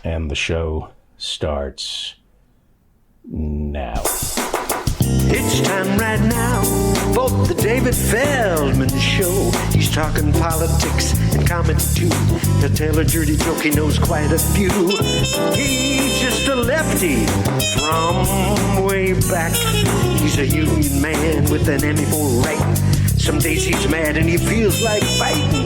And the show starts now. It's time right now for the David Feldman Show. He's talking politics and comedy too. He'll tell a dirty joke, he knows quite a few. He's just a lefty from way back. He's a union man with an Emmy for writing. Some days he's mad and he feels like fighting.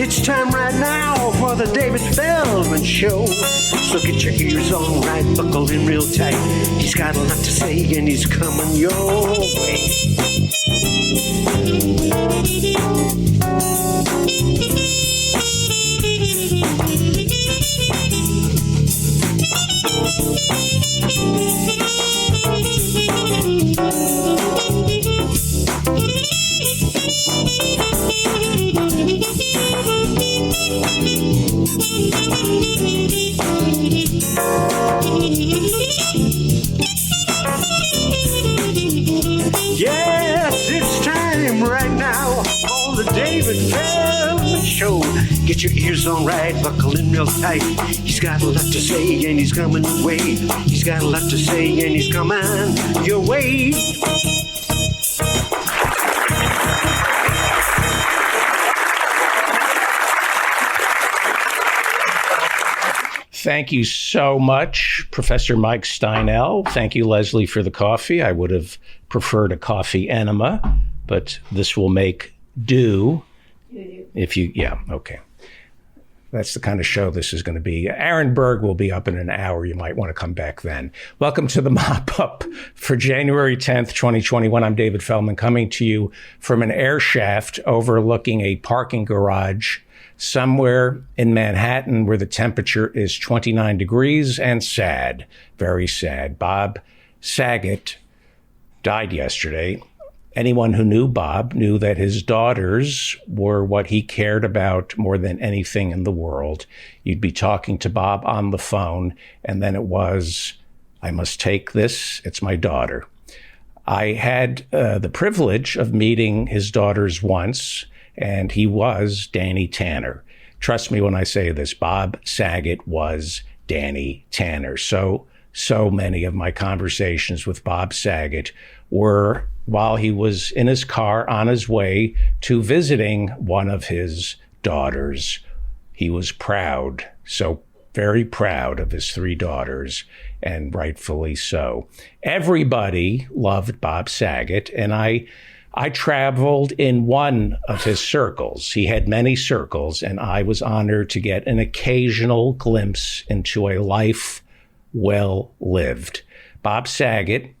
It's time right now for the David Feldman Show. So get your ears on right, buckle in real tight. He's got a lot to say and he's coming your way. Yes, it's time right now on the David Feldman Show. Get your ears on right, buckle in real tight. He's got a lot to say and he's coming your way. He's got a lot to say and he's coming your way. Thank you so much, Professor Mike Steinel. Thank you, Leslie, for the coffee. I would have preferred a coffee enema, but this will make do. If you, yeah, okay. That's the kind of show this is going to be. Aaron Berg will be up in an hour. You might want to come back then. Welcome to the Mop-Up for January 10th, 2021. I'm David Feldman, coming to you from an air shaft overlooking a parking garage somewhere in Manhattan where the temperature is 29 degrees and sad, very sad. Bob Saget died yesterday. Anyone who knew Bob knew that his daughters were what he cared about more than anything in the world. You'd be talking to Bob on the phone, and then it was, I must take this, it's my daughter. I had the privilege of meeting his daughters once, and he was Danny Tanner. Trust me when I say this, Bob Saget was Danny Tanner. So many of my conversations with Bob Saget were while he was in his car on his way to visiting one of his daughters. He was proud, so very proud of his three daughters, and rightfully so. Everybody loved Bob Saget, and I traveled in one of his circles. He had many circles, and I was honored to get an occasional glimpse into a life well lived. Bob Saget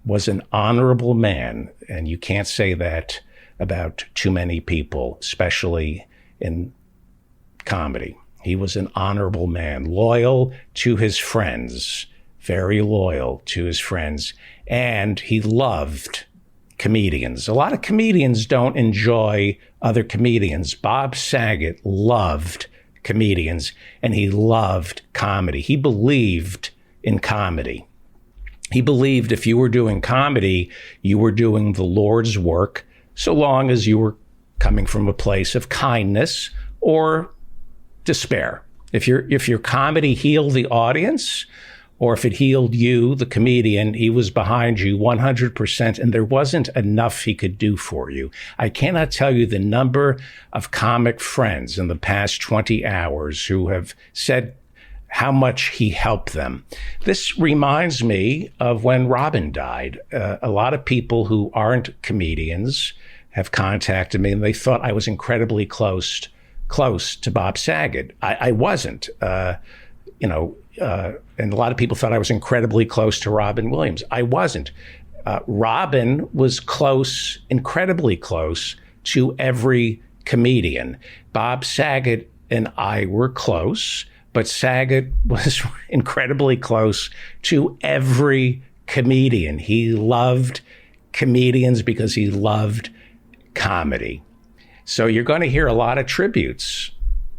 was an honorable man, and you can't say that about too many people, especially in comedy. He was an honorable man, loyal to his friends, very loyal to his friends, and he loved comedians. A lot of comedians don't enjoy other comedians. Bob Saget loved comedians, and he loved comedy. He believed in comedy. He believed if you were doing comedy, you were doing the Lord's work, so long as you were coming from a place of kindness or despair. If your comedy healed the audience, or if it healed you, the comedian, he was behind you 100%, and there wasn't enough he could do for you. I cannot tell you the number of comic friends in the past 20 hours who have said how much he helped them. This reminds me of when Robin died. A lot of people who aren't comedians have contacted me, and they thought I was incredibly close to Bob Saget. I wasn't, and a lot of people thought I was incredibly close to Robin Williams. I wasn't. Robin was close, incredibly close to every comedian. Bob Saget and I were close, but Saget was incredibly close to every comedian. He loved comedians because he loved comedy. So you're going to hear a lot of tributes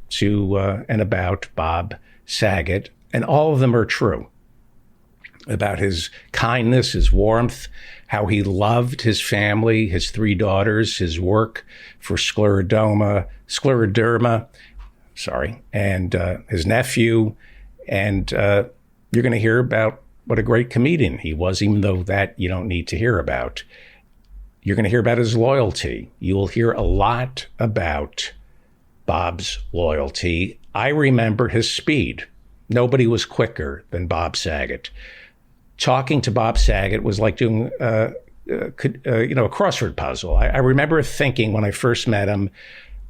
to and about Bob Saget, and all of them are true. about his kindness, his warmth, how he loved his family, his 3 daughters, his work for scleroderma, and his nephew. And you're going to hear about what a great comedian he was, even though that you don't need to hear about. You're going to hear about his loyalty. You will hear a lot about Bob's loyalty. I remember his speed. Nobody was quicker than Bob Saget. Talking to Bob Saget was like doing a crossword puzzle. I remember thinking when I first met him,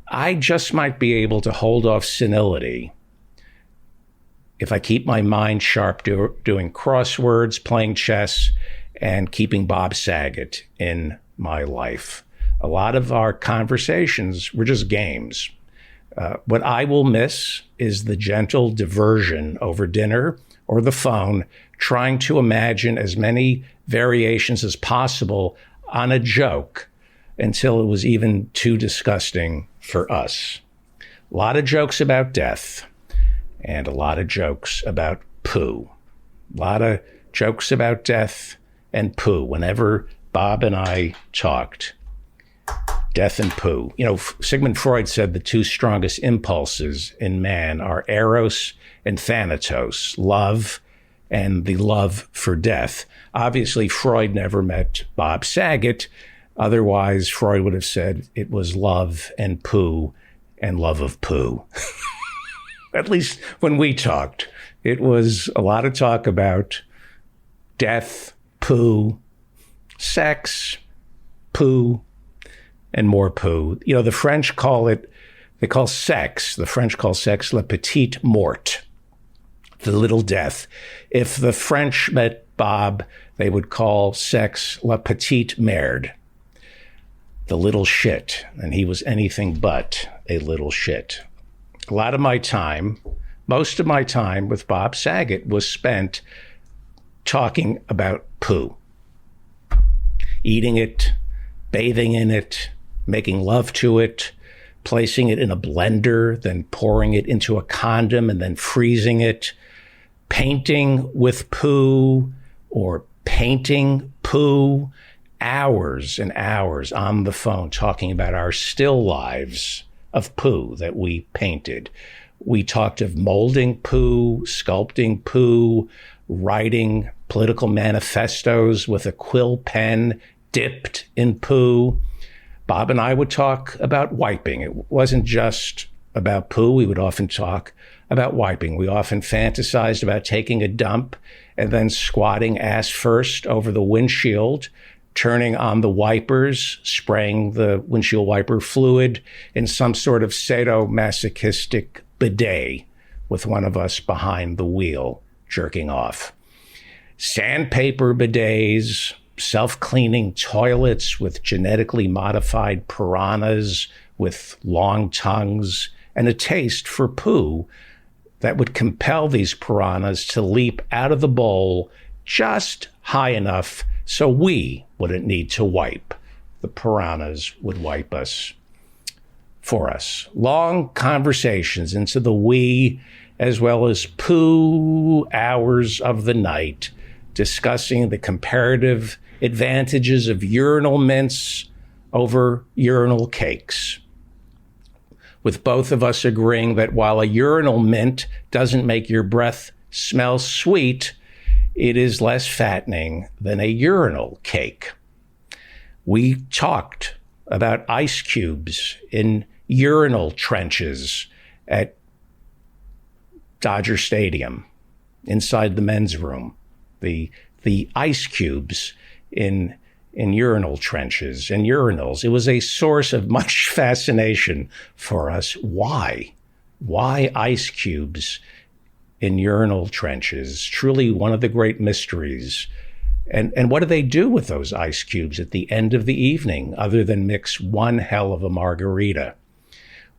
I just might be able to hold off senility if I keep my mind sharp doing crosswords, playing chess, and keeping Bob Saget in my life. A lot of our conversations were just games. What I will miss is the gentle diversion over dinner or the phone, trying to imagine as many variations as possible on a joke until it was even too disgusting for us. A lot of jokes about death and a lot of jokes about poo. A lot of jokes about death and poo whenever Bob and I talked. Death and poo. You know, Sigmund Freud said the 2 strongest impulses in man are eros and thanatos, love and the love for death. Obviously, Freud never met Bob Saget. Otherwise, Freud would have said it was love and poo and love of poo. At least when we talked, it was a lot of talk about death, poo, sex, poo, and more poo. You know, the French they call sex la petite mort, the little death. If the French met Bob, they would call sex la petite merde, the little shit. And he was anything but a little shit. A lot of my time, most of my time with Bob Saget was spent talking about poo. Eating it, bathing in it, making love to it, placing it in a blender, then pouring it into a condom and then freezing it, painting with poo or painting poo, hours and hours on the phone talking about our still lives of poo that we painted. We talked of molding poo, sculpting poo, writing political manifestos with a quill pen dipped in poo. Bob and I would talk about wiping. It wasn't just about poo. We would often talk about wiping. We often fantasized about taking a dump and then squatting ass first over the windshield, turning on the wipers, spraying the windshield wiper fluid in some sort of sadomasochistic bidet with one of us behind the wheel, jerking off. Sandpaper bidets, self-cleaning toilets with genetically modified piranhas with long tongues and a taste for poo that would compel these piranhas to leap out of the bowl just high enough so we wouldn't need to wipe. The piranhas would wipe us for us. Long conversations into the wee as well as poo hours of the night, discussing the comparative advantages of urinal mints over urinal cakes, with both of us agreeing that while a urinal mint doesn't make your breath smell sweet, it is less fattening than a urinal cake. We talked about ice cubes in urinal trenches at Dodger Stadium, inside the men's room, the ice cubes in urinal trenches and urinals. It was a source of much fascination for us. Why? Why ice cubes in urinal trenches? Truly one of the great mysteries. And what do they do with those ice cubes at the end of the evening other than mix one hell of a margarita?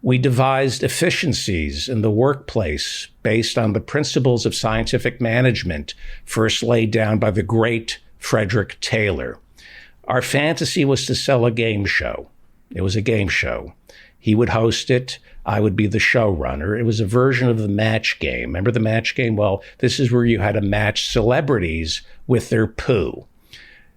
We devised efficiencies in the workplace based on the principles of scientific management first laid down by the great Frederick Taylor. Our fantasy was to sell a game show. It was a game show. He would host it. I would be the showrunner. It was a version of the Match Game. Remember the Match Game? Well, this is where you had to match celebrities with their poo.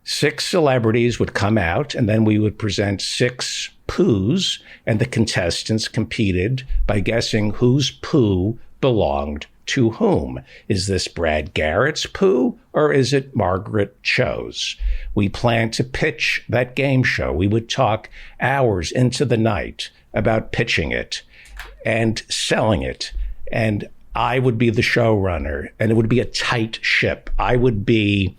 6 celebrities would come out, and then we would present 6 poos, and the contestants competed by guessing whose poo belonged to whom. Is this Brad Garrett's poo, or is it Margaret Cho's? We planned to pitch that game show. We would talk hours into the night about pitching it and selling it. And I would be the showrunner, and it would be a tight ship. I would be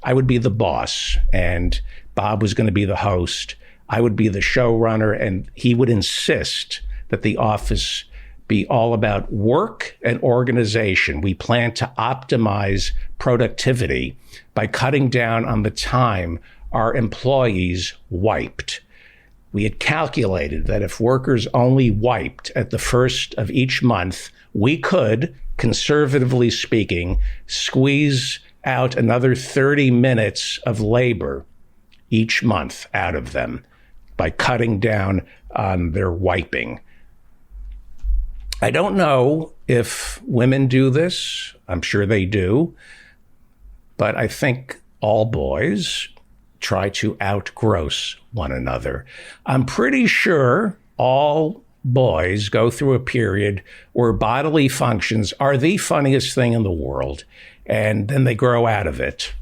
the boss, and Bob was going to be the host. I would be the showrunner, and he would insist that the office be all about work and organization. We plan to optimize productivity by cutting down on the time our employees wiped. We had calculated that if workers only wiped at the first of each month, we could, conservatively speaking, squeeze out another 30 minutes of labor each month out of them by cutting down on their wiping. I don't know if women do this. I'm sure they do. But I think all boys try to outgross one another. I'm pretty sure all boys go through a period where bodily functions are the funniest thing in the world, and then they grow out of it.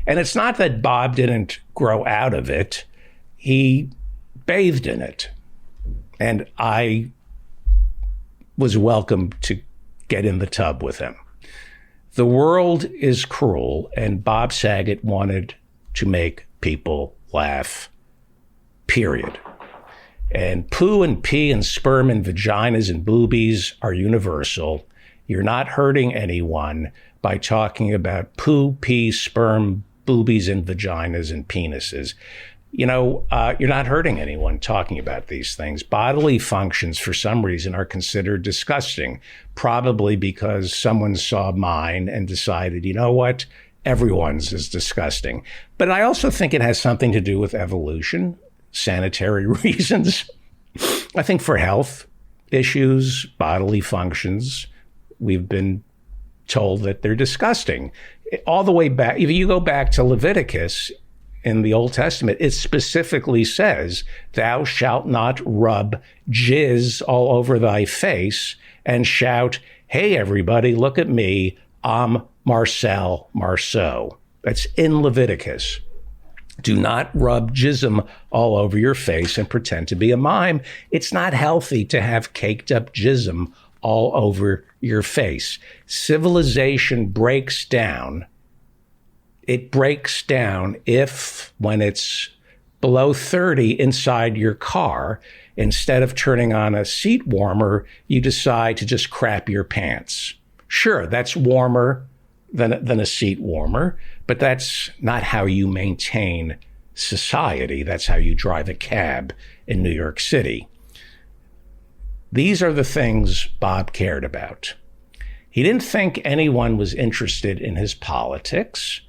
And it's not that Bob didn't grow out of it. He bathed in it. And I was welcome to get in the tub with him. The world is cruel, and Bob Saget wanted to make people laugh, period. And poo and pee and sperm and vaginas and boobies are universal. You're not hurting anyone by talking about poo, pee, sperm, boobies and vaginas and penises. You're not hurting anyone talking about these things. Bodily functions, for some reason, are considered disgusting, probably because someone saw mine and decided, you know what, everyone's is disgusting. But I also think it has something to do with evolution, sanitary reasons. I think for health issues, bodily functions, we've been told that they're disgusting. All the way back, if you go back to Leviticus, in the Old Testament, it specifically says, thou shalt not rub jizz all over thy face and shout, hey, everybody, look at me, I'm Marcel Marceau. That's in Leviticus. Do not rub jism all over your face and pretend to be a mime. It's not healthy to have caked up jism all over your face. Civilization breaks down. It breaks down if, when it's below 30 inside your car, instead of turning on a seat warmer, you decide to just crap your pants. Sure, that's warmer than a seat warmer, but that's not how you maintain society. That's how you drive a cab in New York City. These are the things Bob cared about. He didn't think anyone was interested in his politics.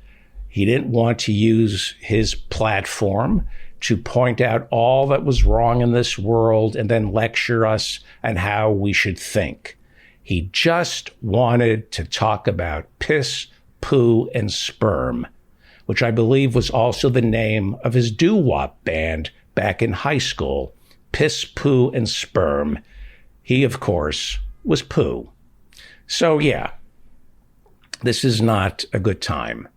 He didn't want to use his platform to point out all that was wrong in this world and then lecture us on how we should think. He just wanted to talk about piss, poo, and sperm, which I believe was also the name of his doo-wop band back in high school, Piss, Poo, and Sperm. He, of course, was poo. So, yeah, this is not a good time.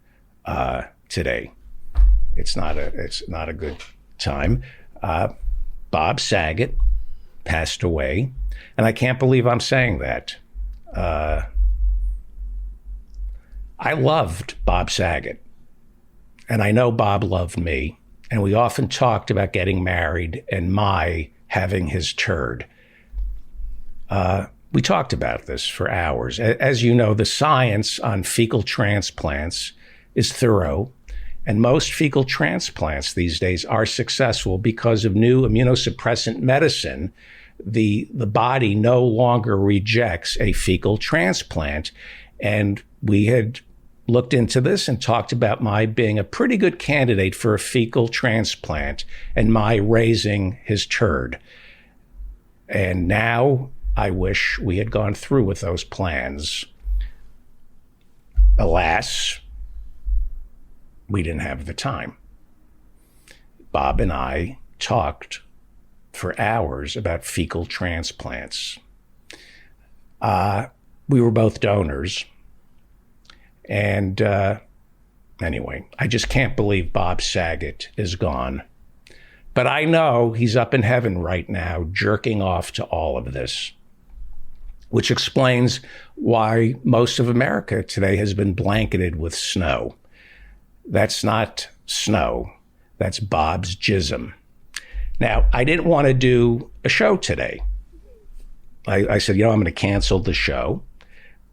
Today. It's not a good time. Bob Saget passed away, and I can't believe I'm saying that. I loved Bob Saget, and I know Bob loved me, and we often talked about getting married and my having his turd. We talked about this for hours. As you know, the science on fecal transplants is thorough, and most fecal transplants these days are successful because of new immunosuppressant medicine. The body no longer rejects a fecal transplant, and we had looked into this and talked about my being a pretty good candidate for a fecal transplant and my raising his turd. And now I wish we had gone through with those plans. Alas, we didn't have the time. Bob and I talked for hours about fecal transplants. We were both donors. And anyway, I just can't believe Bob Saget is gone. But I know he's up in heaven right now, jerking off to all of this, which explains why most of America today has been blanketed with snow. That's not snow. That's Bob's jism. Now, I didn't want to do a show today. I said, I'm going to cancel the show.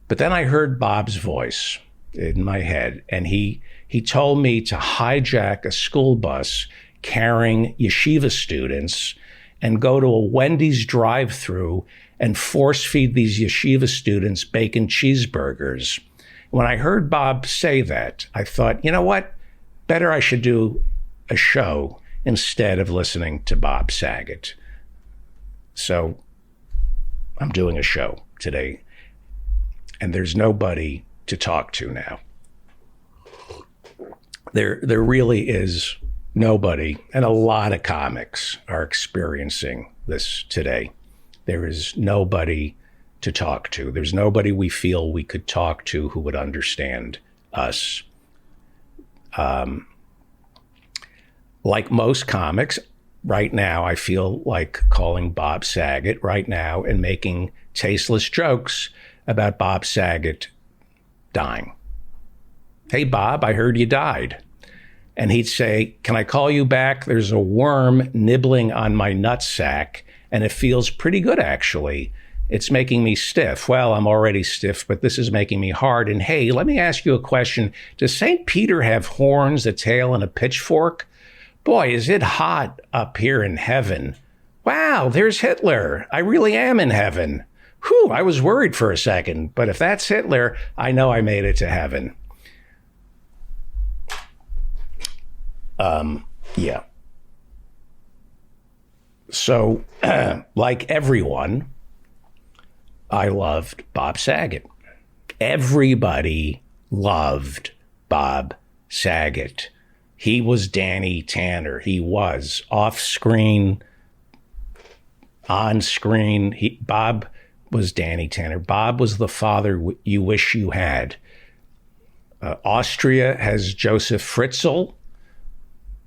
But then I heard Bob's voice in my head, and he told me to hijack a school bus carrying yeshiva students and go to a Wendy's drive-thru and force feed these yeshiva students bacon cheeseburgers. When I heard Bob say that, I thought, you know what? Better I should do a show instead of listening to Bob Saget. So I'm doing a show today, and there's nobody to talk to now. There really is nobody, and a lot of comics are experiencing this today. There is nobody to talk to. There's nobody we feel we could talk to who would understand us. Like most comics, right now I feel like calling Bob Saget right now and making tasteless jokes about Bob Saget dying. Hey, Bob, I heard you died. And he'd say, can I call you back? There's a worm nibbling on my nutsack, and it feels pretty good, actually. It's making me stiff. Well, I'm already stiff, but this is making me hard. And hey, let me ask you a question. Does St. Peter have horns, a tail, and a pitchfork? Boy, is it hot up here in heaven. Wow, there's Hitler. I really am in heaven. Whew, I was worried for a second, but if that's Hitler, I know I made it to heaven. Yeah. So, like everyone, I loved Bob Saget. Everybody loved Bob Saget. He was Danny Tanner. He was off screen, on screen. Bob was Danny Tanner. Bob was the father you wish you had. Austria has Joseph Fritzl.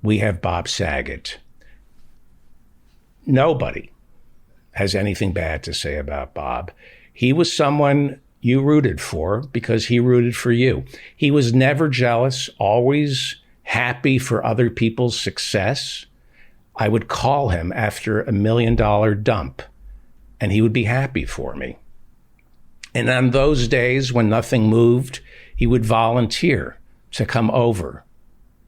We have Bob Saget. Nobody has anything bad to say about Bob. He was someone you rooted for because he rooted for you. He was never jealous, always happy for other people's success. I would call him after $1 million dump, and he would be happy for me. And on those days when nothing moved, he would volunteer to come over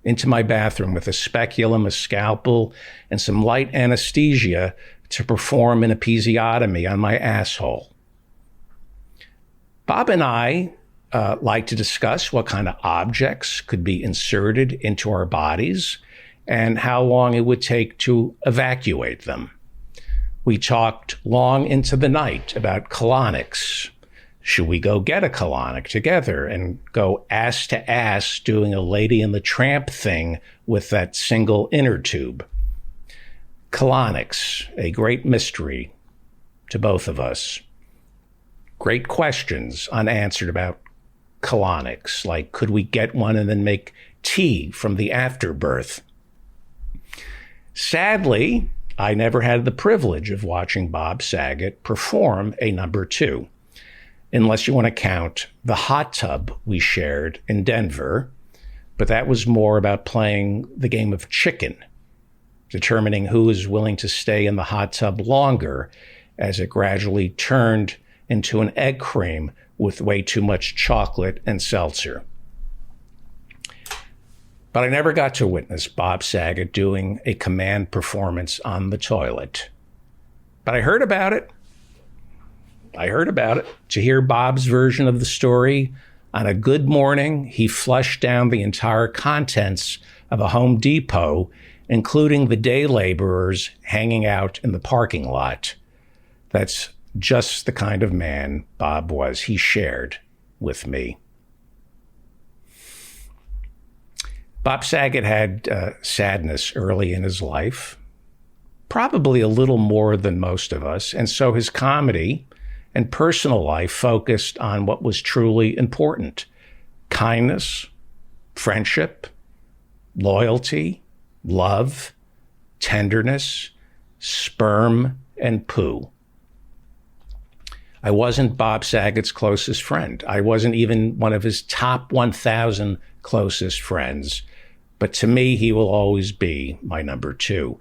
into my bathroom with a speculum, a scalpel, and some light anesthesia to perform an episiotomy on my asshole. Bob and I like to discuss what kind of objects could be inserted into our bodies and how long it would take to evacuate them. We talked long into the night about colonics. Should we go get a colonic together and go ass to ass doing a Lady and the Tramp thing with that single inner tube? Colonics, a great mystery to both of us. Great questions unanswered about colonics, like could we get one and then make tea from the afterbirth? Sadly, I never had the privilege of watching Bob Saget perform a number two, unless you want to count the hot tub we shared in Denver, but that was more about playing the game of chicken, determining who was willing to stay in the hot tub longer as it gradually turned into an egg cream with way too much chocolate and seltzer. But I never got to witness Bob Saget doing a command performance on the toilet. But I heard about it. To hear Bob's version of the story, on a good morning, he flushed down the entire contents of a Home Depot, including the day laborers hanging out in the parking lot. That's just the kind of man Bob was. He shared with me. Bob Saget had sadness early in his life, probably a little more than most of us. And so his comedy and personal life focused on what was truly important: kindness, friendship, loyalty, love, tenderness, sperm, and poo. I wasn't Bob Saget's closest friend. I wasn't even one of his top 1,000 closest friends. But to me, he will always be my number two.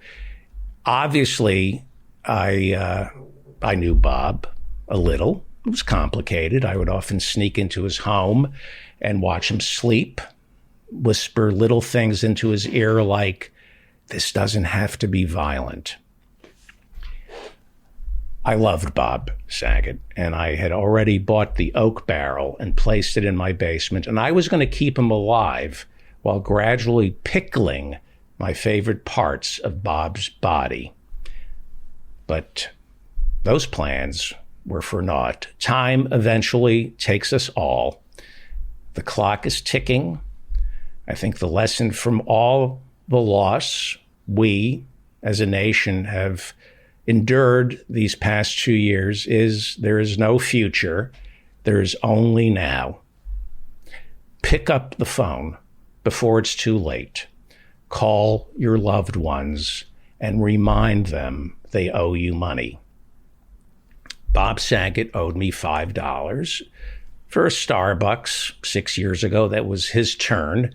Obviously, I knew Bob a little. It was complicated. I would often sneak into his home and watch him sleep, whisper little things into his ear like, "This doesn't have to be violent." I loved Bob Saget, and I had already bought the oak barrel and placed it in my basement, and I was going to keep him alive while gradually pickling my favorite parts of Bob's body. But those plans were for naught. Time eventually takes us all. The clock is ticking. I think the lesson from all the loss we as a nation have endured these past 2 years is there is no future. There is only now. Pick up the phone before it's too late. Call your loved ones and remind them they owe you money. Bob Saget owed me $5 for a Starbucks 6 years ago. That was his turn.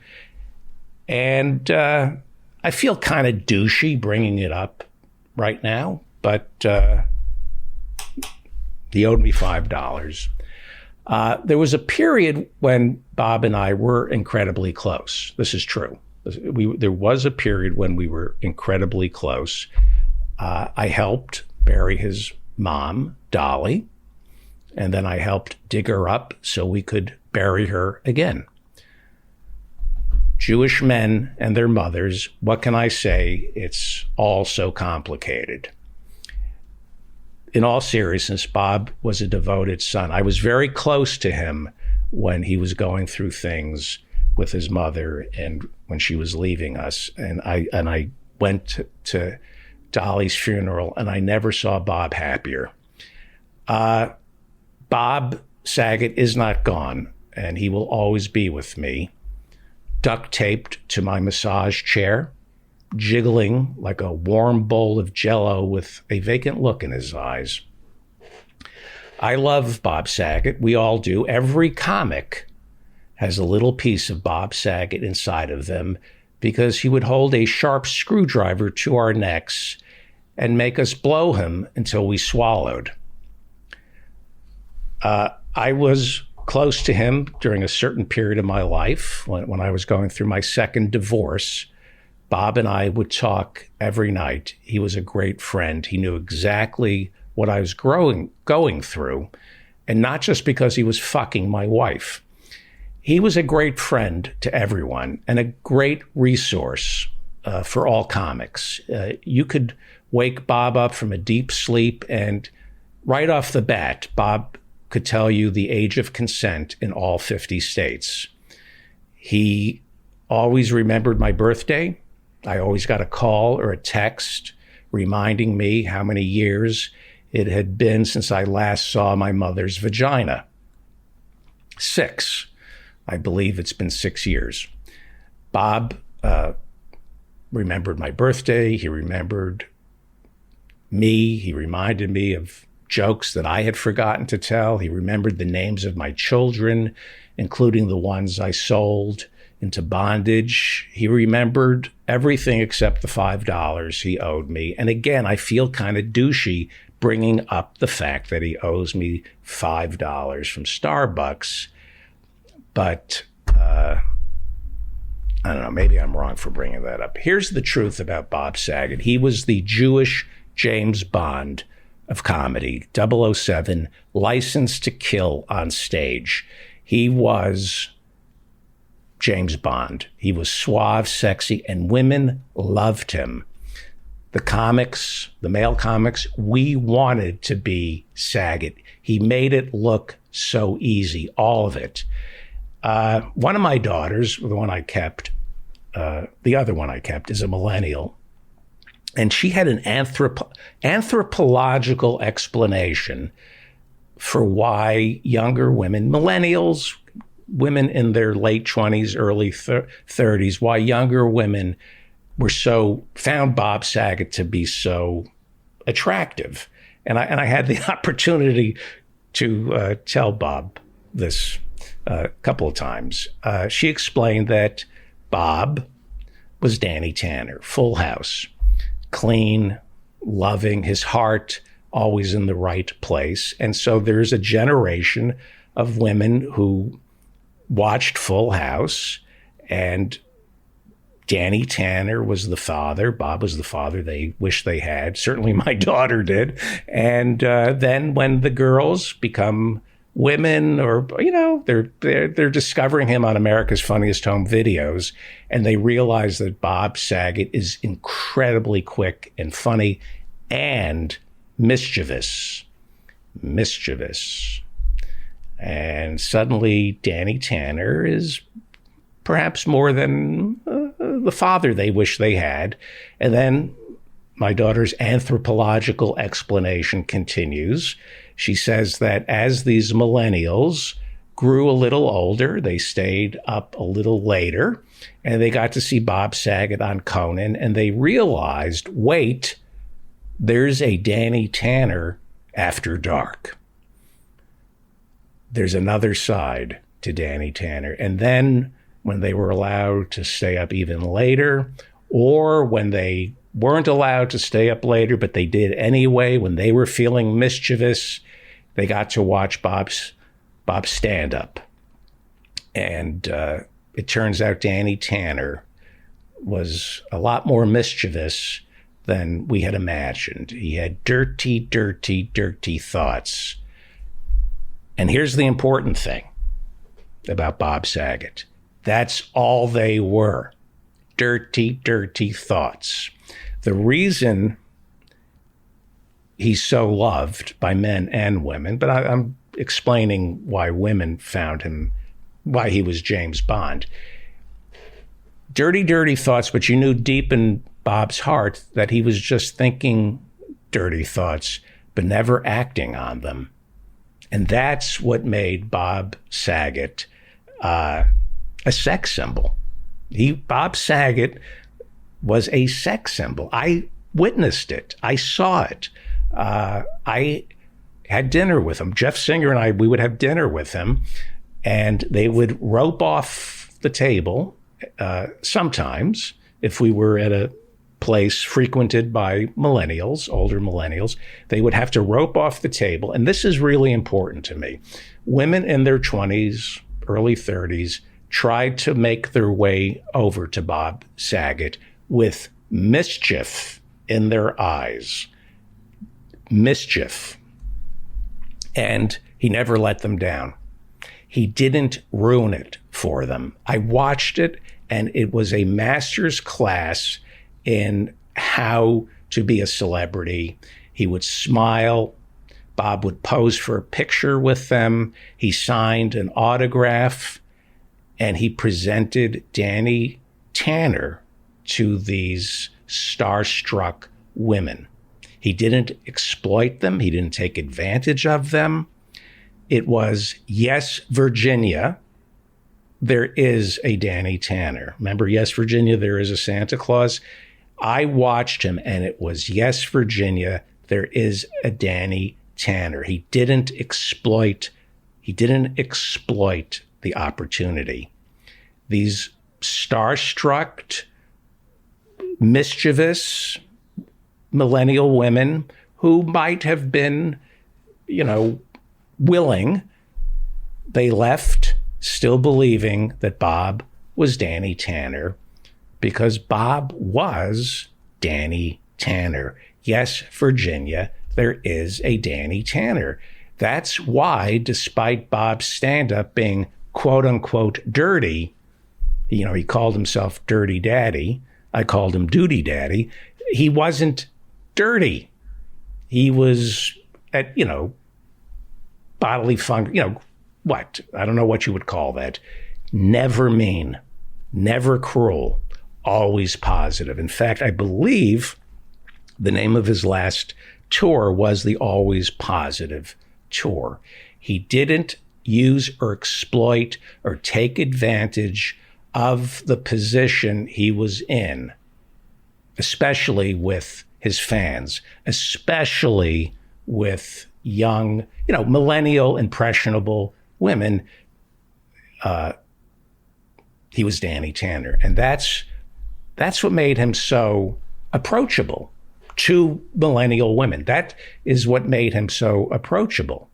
And I feel kind of douchey bringing it up right now, but he owed me $5. There was a period when Bob and I were incredibly close. This is true. There was a period when we were incredibly close. I helped bury his mom, Dolly, and then I helped dig her up so we could bury her again. Jewish men and their mothers, what can I say? It's all so complicated. In all seriousness, Bob was a devoted son. I was very close to him when he was going through things with his mother and when she was leaving us. And I went to Dolly's funeral, and I never saw Bob happier. Bob Saget is not gone, and he will always be with me, duct taped to my massage chair, jiggling like a warm bowl of Jell-O with a vacant look in his eyes. I love Bob Saget. We all do. Every comic has a little piece of Bob Saget inside of them because he would hold a sharp screwdriver to our necks and make us blow him until we swallowed. I was close to him during a certain period of my life when I was going through my second divorce. Bob and I would talk every night. He was a great friend. He knew exactly what I was going through, and not just because he was fucking my wife. He was a great friend to everyone and a great resource for all comics. You could wake Bob up from a deep sleep, and right off the bat, Bob could tell you the age of consent in all 50 states. He always remembered my birthday. I always got a call or a text reminding me how many years it had been since I last saw my mother's vagina. 6. I believe it's been 6 years. Bob remembered my birthday. He remembered me. He reminded me of jokes that I had forgotten to tell. He remembered the names of my children, including the ones I sold into bondage. He remembered everything except the $5 he owed me. And again, I feel kind of douchey bringing up the fact that he owes me $5 from Starbucks. But I don't know, maybe I'm wrong for bringing that up. Here's the truth about Bob Saget. He was the Jewish James Bond of comedy, 007, licensed to kill on stage. He was James Bond. He was suave, sexy, and women loved him. the male comics, we wanted to be Saget. He made it look so easy, all of it. One of my daughters, the one I kept, the other one I kept is a millennial. And she had an anthropological explanation for why younger women, millennials, women in their late 20s, early 30s, why younger women found Bob Saget to be so attractive. And I had the opportunity to tell Bob this a couple of times. She explained that Bob was Danny Tanner, Full House, clean, loving, his heart always in the right place. And so there's a generation of women who watched Full House, and Danny Tanner was the father. Bob was the father they wish they had. Certainly my daughter did. And then when the girls become women, or, they're discovering him on America's Funniest Home Videos, and they realize that Bob Saget is incredibly quick and funny and mischievous. And suddenly Danny Tanner is perhaps more than the father they wish they had. And then my daughter's anthropological explanation continues. She says that as these millennials grew a little older, they stayed up a little later, and they got to see Bob Saget on Conan, and they realized, wait, there's a Danny Tanner after dark. There's another side to Danny Tanner. And then when they were allowed to stay up even later, or when they weren't allowed to stay up later, but they did anyway, when they were feeling mischievous, they got to watch Bob's stand-up. And it turns out Danny Tanner was a lot more mischievous than we had imagined. He had dirty, dirty, dirty thoughts. And here's the important thing about Bob Saget. That's all they were. Dirty, dirty thoughts. The reason he's so loved by men and women, but I'm explaining why women found him, why he was James Bond. Dirty, dirty thoughts, but you knew deep in Bob's heart that he was just thinking dirty thoughts, but never acting on them. And that's what made Bob Saget a sex symbol. Bob Saget was a sex symbol. I witnessed it. I saw it. I had dinner with him. Jeff Singer and I, we would have dinner with him, and they would rope off the table sometimes if we were at a place frequented by millennials, older millennials. They would have to rope off the table. And this is really important to me. Women in their 20s, early 30s, tried to make their way over to Bob Saget with mischief in their eyes. Mischief. And he never let them down. He didn't ruin it for them. I watched it, and it was a master's class in how to be a celebrity. He would smile. Bob would pose for a picture with them. He signed an autograph, and he presented Danny Tanner to these starstruck women. He didn't exploit them. He didn't take advantage of them. It was, yes, Virginia, there is a Danny Tanner. Remember, yes, Virginia, there is a Santa Claus? I watched him, and it was, yes, Virginia, there is a Danny Tanner. He didn't exploit the opportunity. These starstruck, mischievous millennial women who might have been, willing, they left still believing that Bob was Danny Tanner, because Bob was Danny Tanner. Yes, Virginia, there is a Danny Tanner. That's why, despite Bob's stand-up being quote unquote dirty, he called himself Dirty Daddy. I called him Duty Daddy. he wasn't dirty. He was at, bodily function, what? I don't know what you would call that. Never mean, never cruel, always positive. In fact, I believe the name of his last tour was the Always Positive Tour. He didn't use or exploit or take advantage of the position he was in, especially with his fans, especially with young, millennial, impressionable women. He was Danny Tanner. And that's what made him so approachable to millennial women. That is what made him so approachable.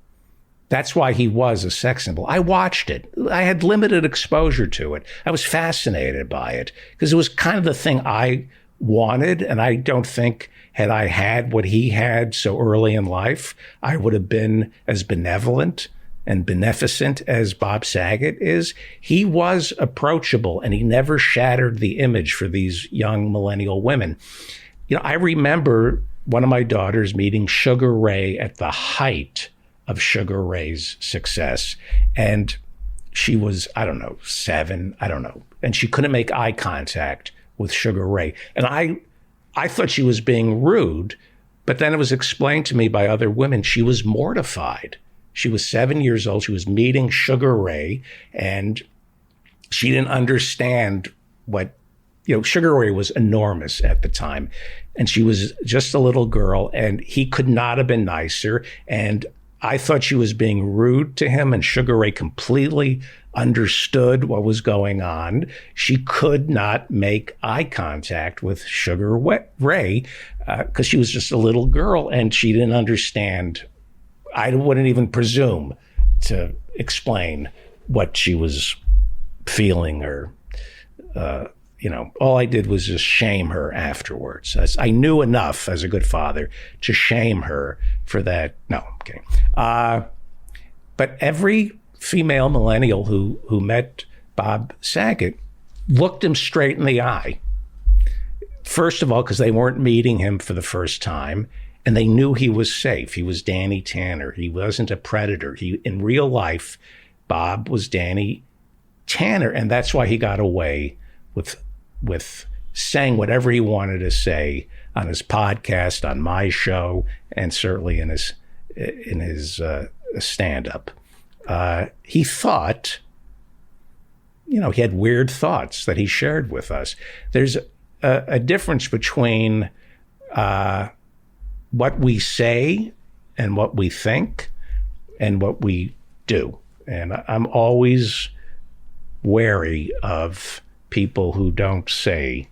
That's why he was a sex symbol. I watched it. I had limited exposure to it. I was fascinated by it because it was kind of the thing I wanted. And I don't think had I had what he had so early in life, I would have been as benevolent and beneficent as Bob Saget is. He was approachable and he never shattered the image for these young millennial women. I remember one of my daughters meeting Sugar Ray at the height of Sugar Ray's success. And she was, 7, and she couldn't make eye contact with Sugar Ray. And I thought she was being rude, but then it was explained to me by other women, she was mortified. She was 7 years old. She was meeting Sugar Ray, and she didn't understand what, Sugar Ray was enormous at the time, and she was just a little girl, and he could not have been nicer. And I thought she was being rude to him, and Sugar Ray completely understood what was going on. She could not make eye contact with Sugar Ray because she was just a little girl, and she didn't understand. I wouldn't even presume to explain what she was feeling or, all I did was just shame her afterwards. I knew enough as a good father to shame her for that. No, okay. But every female millennial who met Bob Saget looked him straight in the eye. First of all, because they weren't meeting him for the first time, and they knew he was safe. He was Danny Tanner. He wasn't a predator. In real life, Bob was Danny Tanner, and that's why he got away with saying whatever he wanted to say on his podcast, on my show, and certainly in his stand-up. He thought, he had weird thoughts that he shared with us. There's a difference between what we say and what we think and what we do. And I'm always wary of people who don't say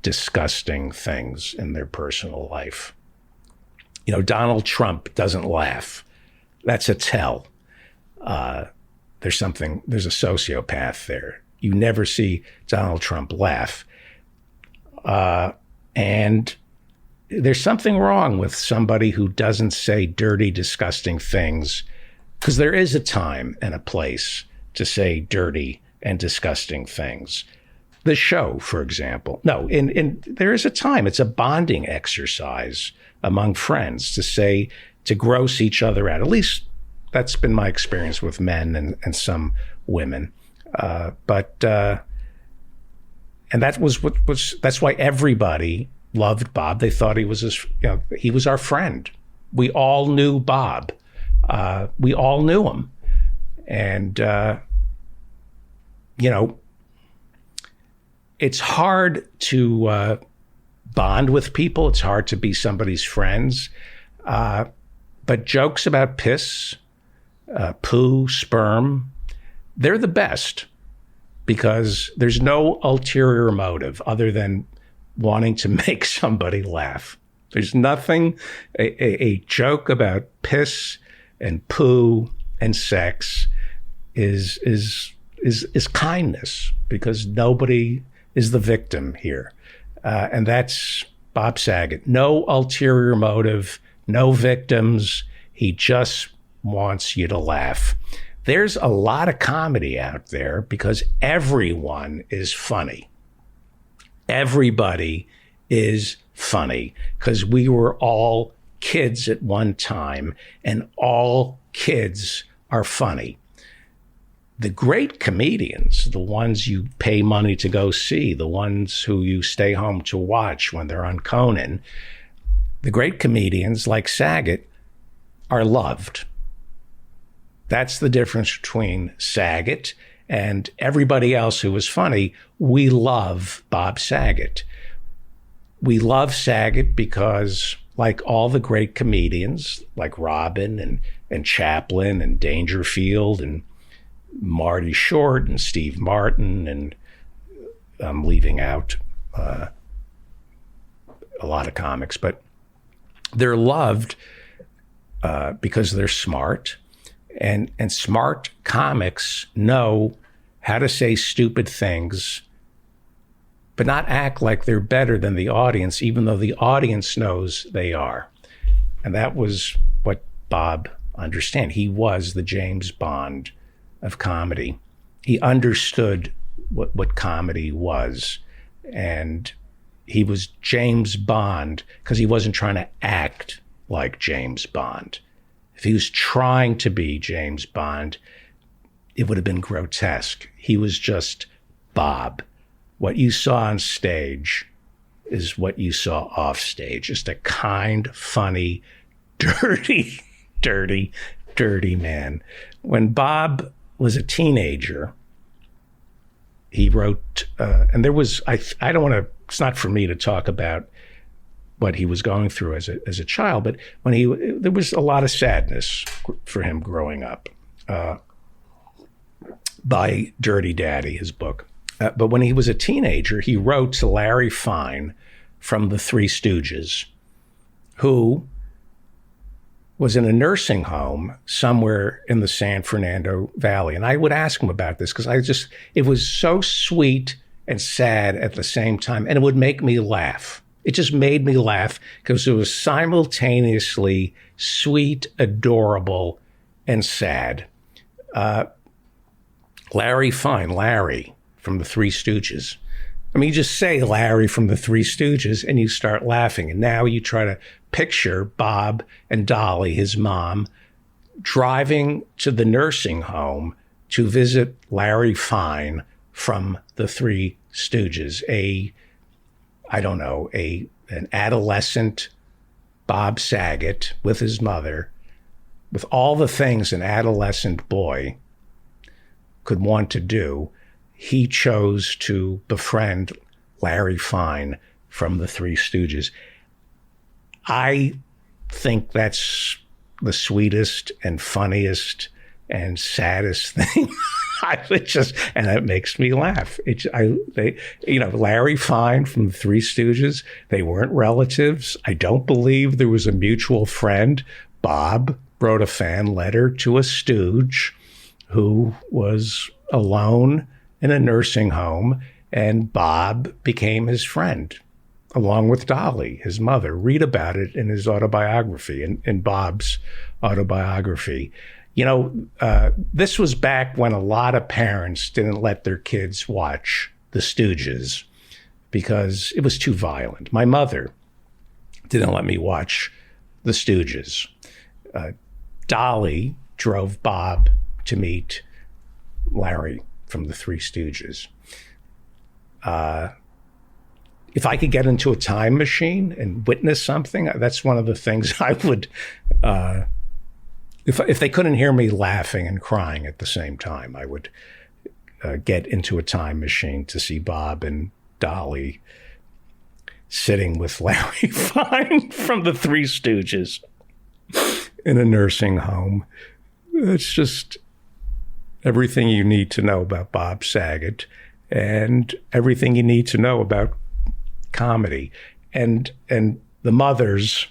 disgusting things in their personal life. Donald Trump doesn't laugh. That's a tell. There's a sociopath there. You never see Donald Trump laugh. And there's something wrong with somebody who doesn't say dirty, disgusting things, because there is a time and a place to say dirty and disgusting things. The show, for example. No, there is a time. It's a bonding exercise among friends to gross each other out. At least that's been my experience with men and some women. And that's why everybody loved Bob. They thought he was he was our friend. We all knew Bob. We all knew him. And, it's hard to bond with people. It's hard to be somebody's friends. But jokes about piss, poo, sperm, they're the best because there's no ulterior motive other than wanting to make somebody laugh. There's nothing, a joke about piss and poo and sex is kindness because nobody is the victim here. And that's Bob Saget. No ulterior motive, no victims. He just wants you to laugh. There's a lot of comedy out there because everyone is funny. Everybody is funny because we were all kids at one time, and all kids are funny. The great comedians, the ones you pay money to go see, the ones who you stay home to watch when they're on Conan, the great comedians like Saget are loved. That's the difference between Saget and everybody else who was funny. We love Bob Saget. We love Saget because, like all the great comedians, like Robin and Chaplin and Dangerfield and Marty Short and Steve Martin, and I'm leaving out a lot of comics, but they're loved because they're smart, and smart comics know how to say stupid things, but not act like they're better than the audience, even though the audience knows they are. And that was what Bob understood. He was the James Bond of comedy. He understood what comedy was. And he was James Bond because he wasn't trying to act like James Bond. If he was trying to be James Bond, it would have been grotesque. He was just Bob. What you saw on stage is what you saw off stage. Just a kind, funny, dirty man. When Bob was a teenager, he wrote, and there was, I don't want to, it's not for me to talk about what he was going through as a child, but there was a lot of sadness for him growing up, by Dirty Daddy, his book. But when he was a teenager, he wrote to Larry Fine from the Three Stooges, who was in a nursing home somewhere in the San Fernando Valley. And I would ask him about this because it was so sweet and sad at the same time. And it would make me laugh. It just made me laugh because it was simultaneously sweet, adorable, and sad. Larry Fine, Larry from the Three Stooges. I mean, you just say Larry from the Three Stooges and you start laughing. And now you try to picture Bob and Dolly, his mom, driving to the nursing home to visit Larry Fine from the Three Stooges, an adolescent Bob Saget with his mother, with all the things an adolescent boy could want to do. He chose to befriend Larry Fine from the Three Stooges. I think that's the sweetest and funniest and saddest thing. And it makes me laugh. Larry Fine from the Three Stooges, they weren't relatives. I don't believe there was a mutual friend. Bob wrote a fan letter to a stooge who was alone in a nursing home, and Bob became his friend, along with Dolly, his mother. Read about it in his autobiography, in Bob's autobiography. This was back when a lot of parents didn't let their kids watch The Stooges because it was too violent. My mother didn't let me watch The Stooges. Dolly drove Bob to meet Larry from the Three Stooges. If I could get into a time machine and witness something, that's one of the things I would, if they couldn't hear me laughing and crying at the same time, I would get into a time machine to see Bob and Dolly sitting with Larry Fine from the Three Stooges in a nursing home. It's just everything you need to know about Bob Saget and everything you need to know about comedy. And the mothers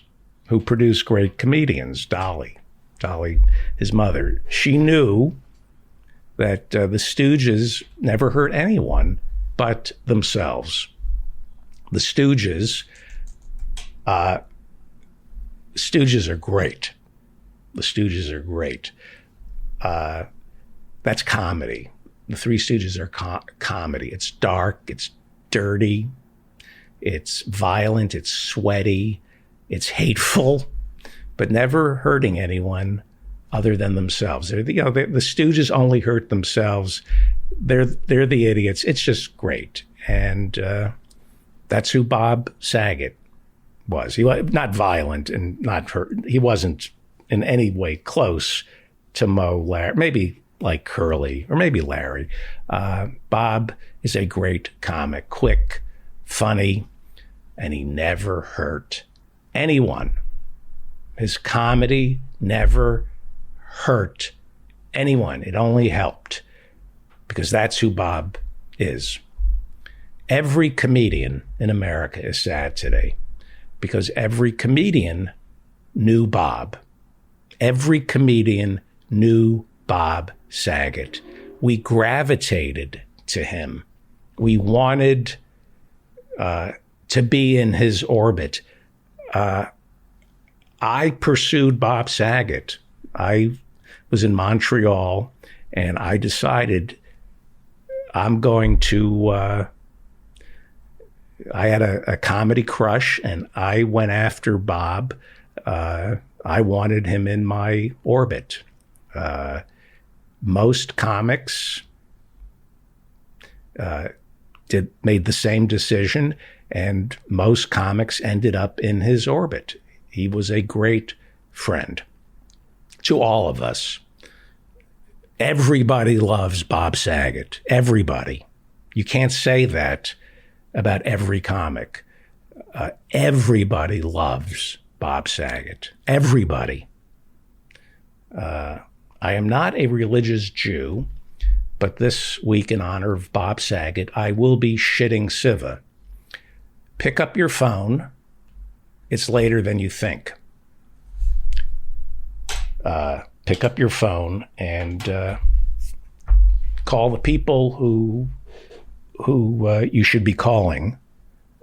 who produce great comedians, Dolly, his mother, she knew that the Stooges never hurt anyone but themselves. The Stooges are great. The Stooges are great. That's comedy. The Three Stooges are comedy. It's dark. It's dirty. It's violent, it's sweaty, it's hateful, but never hurting anyone other than themselves. The Stooges only hurt themselves. They're the idiots. It's just great. And that's who Bob Saget was. He was not violent and not hurt. He wasn't in any way close to Moe, Larry, maybe like Curly or maybe Larry. Bob is a great comic, quick, funny, and he never hurt anyone. His comedy never hurt anyone. It only helped, because that's who Bob is. Every comedian in America is sad today because every comedian knew Bob. Every comedian knew Bob Saget. We gravitated to him. We wanted to be in his orbit. I pursued Bob Saget. I was in Montreal, and I decided I'm going to, I had a comedy crush, and I went after Bob. I wanted him in my orbit. Most comics made the same decision, and most comics ended up in his orbit. He was a great friend to all of us. Everybody loves Bob Saget. Everybody. You can't say that about every comic. Everybody loves Bob Saget. Everybody. I am not a religious Jew, but this week, in honor of Bob Saget, I will be shitting Siva. Pick up your phone. It's later than you think. Pick up your phone and call the people who you should be calling,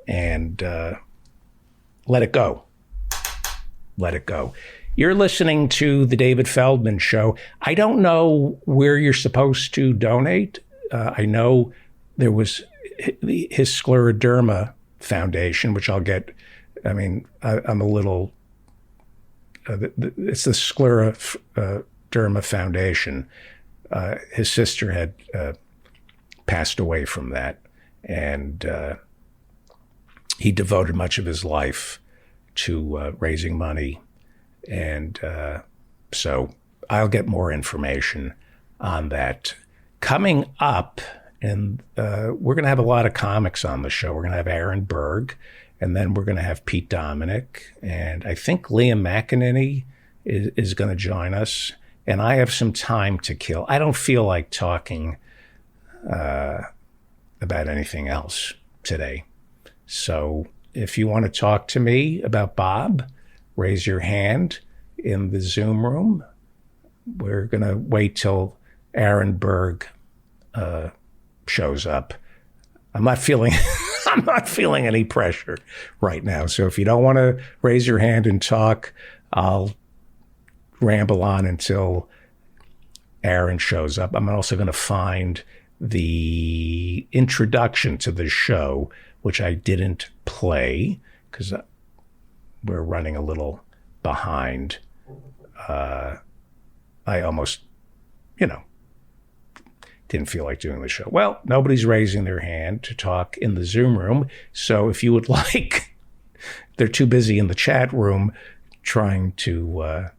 and let it go. Let it go. You're listening to The David Feldman Show. I don't know where you're supposed to donate. I know there was his Scleroderma Foundation, which I'll get. I mean, I'm a little... it's the Scleroderma Foundation. His sister had passed away from that, and he devoted much of his life to raising money. And so I'll get more information on that. Coming up, and we're going to have a lot of comics on the show. We're going to have Aaron Berg, and then we're going to have Pete Dominic, and I think Liam McEnany is going to join us. And I have some time to kill. I don't feel like talking about anything else today. So if you want to talk to me about Bob, raise your hand in the Zoom room. We're going to wait till Aaron Berg shows up. I'm not feeling any pressure right now. So if you don't want to raise your hand and talk, I'll ramble on until Aaron shows up. I'm also going to find the introduction to the show, which I didn't play because we're running a little behind. I almost, didn't feel like doing the show. Well, nobody's raising their hand to talk in the Zoom room. So if you would like, they're too busy in the chat room trying to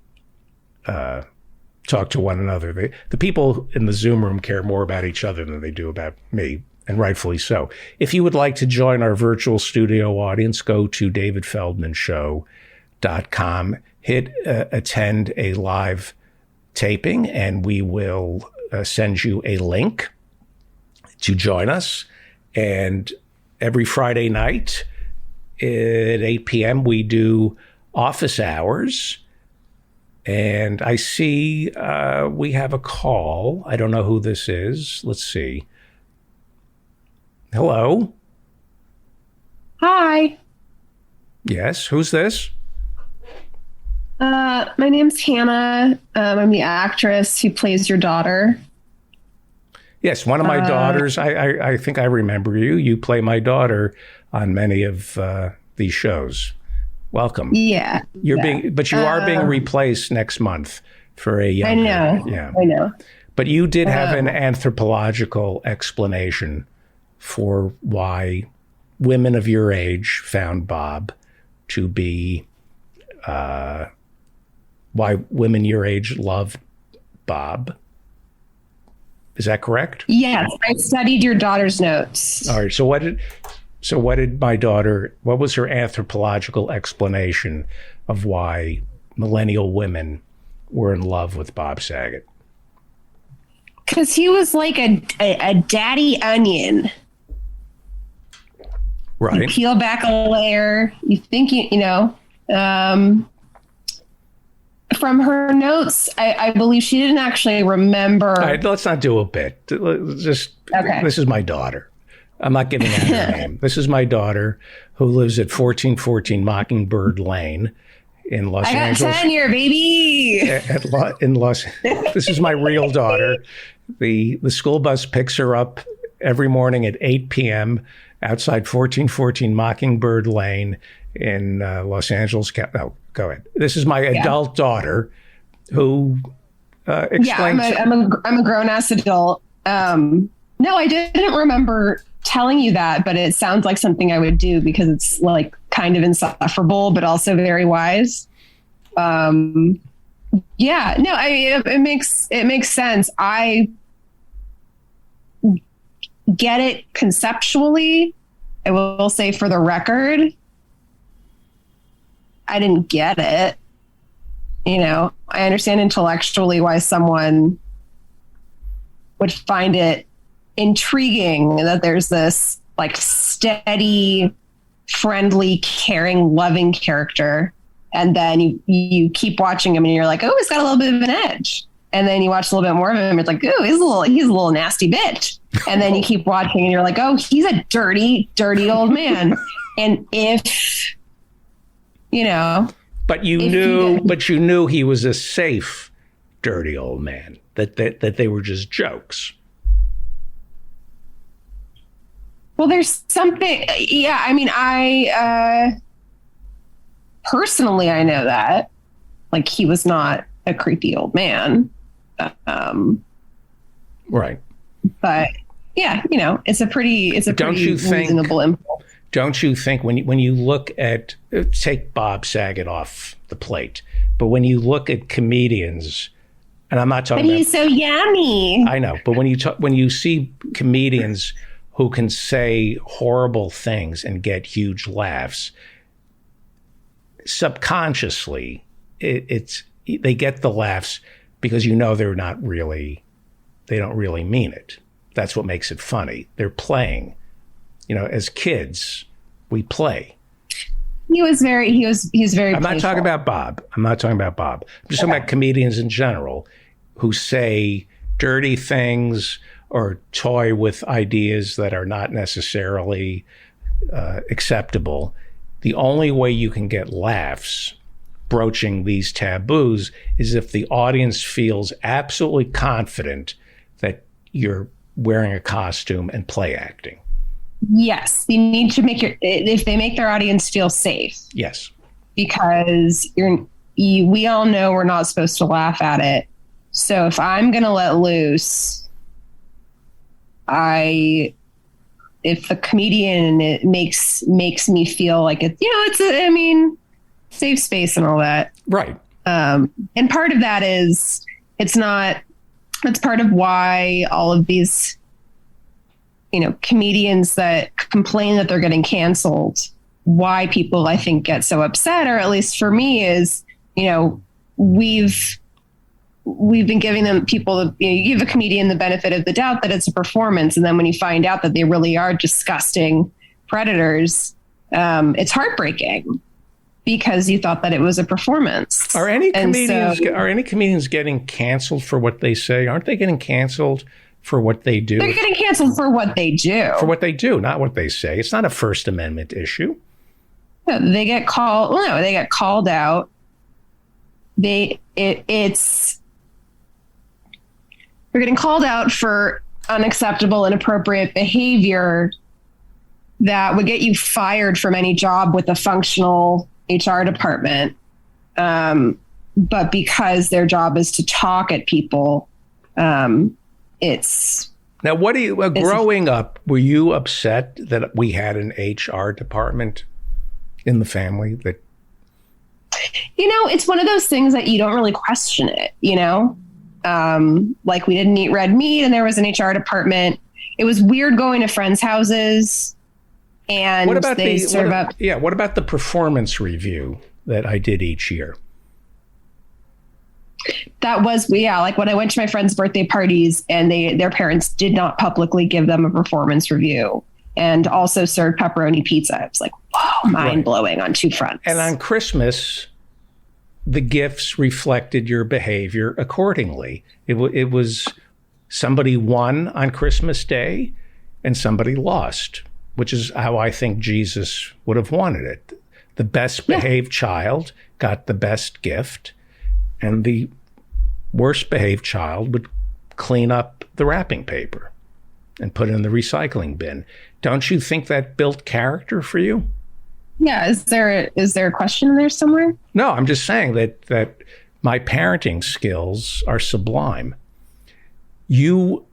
talk to one another. The people in the Zoom room care more about each other than they do about me, and rightfully so. If you would like to join our virtual studio audience, go to davidfeldmanshow.com, hit attend a live taping, and we will send you a link to join us. And every Friday night at 8 p.m., we do office hours. And I see we have a call. I don't know who this is. Let's see. Hello? Hi. Yes, who's this? My name's Hannah. I'm the actress who plays your daughter. Yes, one of my daughters. I think I remember you. You play my daughter on many of these shows. Welcome. Yeah. You are being replaced next month for a younger. I know. But you did have an anthropological explanation for why women of your age found Bob to be, why women your age loved Bob. Is that correct? Yes, I studied your daughter's notes. All right. So what did my daughter, what was her anthropological explanation of why millennial women were in love with Bob Saget? Because he was like a daddy onion. Right. You peel back a layer. You think you know. From her notes, I believe she didn't actually remember. All right, let's not do a bit. Just Okay. This is my daughter. I'm not giving out her name. This is my daughter who lives at 1414 Mockingbird Lane in Los Angeles. I got tenure, baby. This is my real daughter. The school bus picks her up every morning at 8 p.m. outside 1414 Mockingbird Lane in Los Angeles. No, go ahead. This is my adult daughter who explains. Yeah, I'm a grown ass adult. No, I didn't remember telling you that, but it sounds like something I would do because it's like kind of insufferable, but also very wise. Yeah, no, it makes sense. I get it conceptually. I will say for the record, I didn't get it. You know, I understand intellectually why someone would find it intriguing that there's this like steady, friendly, caring, loving character. And then you keep watching him and you're like, oh, he's got a little bit of an edge. And then you watch a little bit more of him. It's like, oh, he's a little nasty bitch. And then you keep watching and you're like, oh, he's a dirty, dirty old man. And if, you know, but you knew he was a safe, dirty old man, that they were just jokes. Well, there's something. Yeah. I mean, personally, I know that like he was not a creepy old man. Right. But yeah, you know, it's a pretty reasonable impulse. Don't you think when you look at, take Bob Saget off the plate, but when you look at comedians, and I'm not talking but he's so yummy. I know, but when you see comedians who can say horrible things and get huge laughs, subconsciously, they get the laughs because you know they don't really mean it. That's what makes it funny. They're playing. You know, as kids, we play. He's very. I'm not talking about Bob. I'm just talking about comedians in general who say dirty things or toy with ideas that are not necessarily acceptable. The only way you can get laughs broaching these taboos is if the audience feels absolutely confident that you're wearing a costume and play acting. Yes, you need to if they make their audience feel safe. Yes, because we all know we're not supposed to laugh at it. So if I'm going to let loose, if the comedian it makes me feel like it's, you know, safe space and all that. Right. And part of that is that's part of why all of these, you know, comedians that complain that they're getting canceled, why people I think get so upset, or at least for me is, you know, we've been giving you give a comedian the benefit of the doubt that it's a performance. And then when you find out that they really are disgusting predators, it's heartbreaking because you thought that it was a performance. Are any comedians getting canceled for what they say? Aren't they getting canceled for what they do? They're getting canceled for what they do. For what they do, not what they say. It's not a First Amendment issue. No, they get called out. They're getting called out for unacceptable, inappropriate behavior that would get you fired from any job with a functional HR department. But because their job is to talk at people, it's... Now, what do you, growing up, were you upset that we had an HR department in the family? That, it's one of those things that you don't really question it, like we didn't eat red meat and there was an HR department. It was weird going to friends' houses and what about they serve up. Yeah. What about the performance review that I did each year? That was, like when I went to my friends' birthday parties and their parents did not publicly give them a performance review and also served pepperoni pizza. It was like, whoa, mind blowing on two fronts. And on Christmas, the gifts reflected your behavior accordingly. It was somebody won on Christmas Day and somebody lost, which is how I think Jesus would have wanted it. The best behaved child got the best gift, and the worst behaved child would clean up the wrapping paper and put it in the recycling bin. Don't you think that built character for you? Yeah. Is there a question in there somewhere? No, I'm just saying that my parenting skills are sublime. You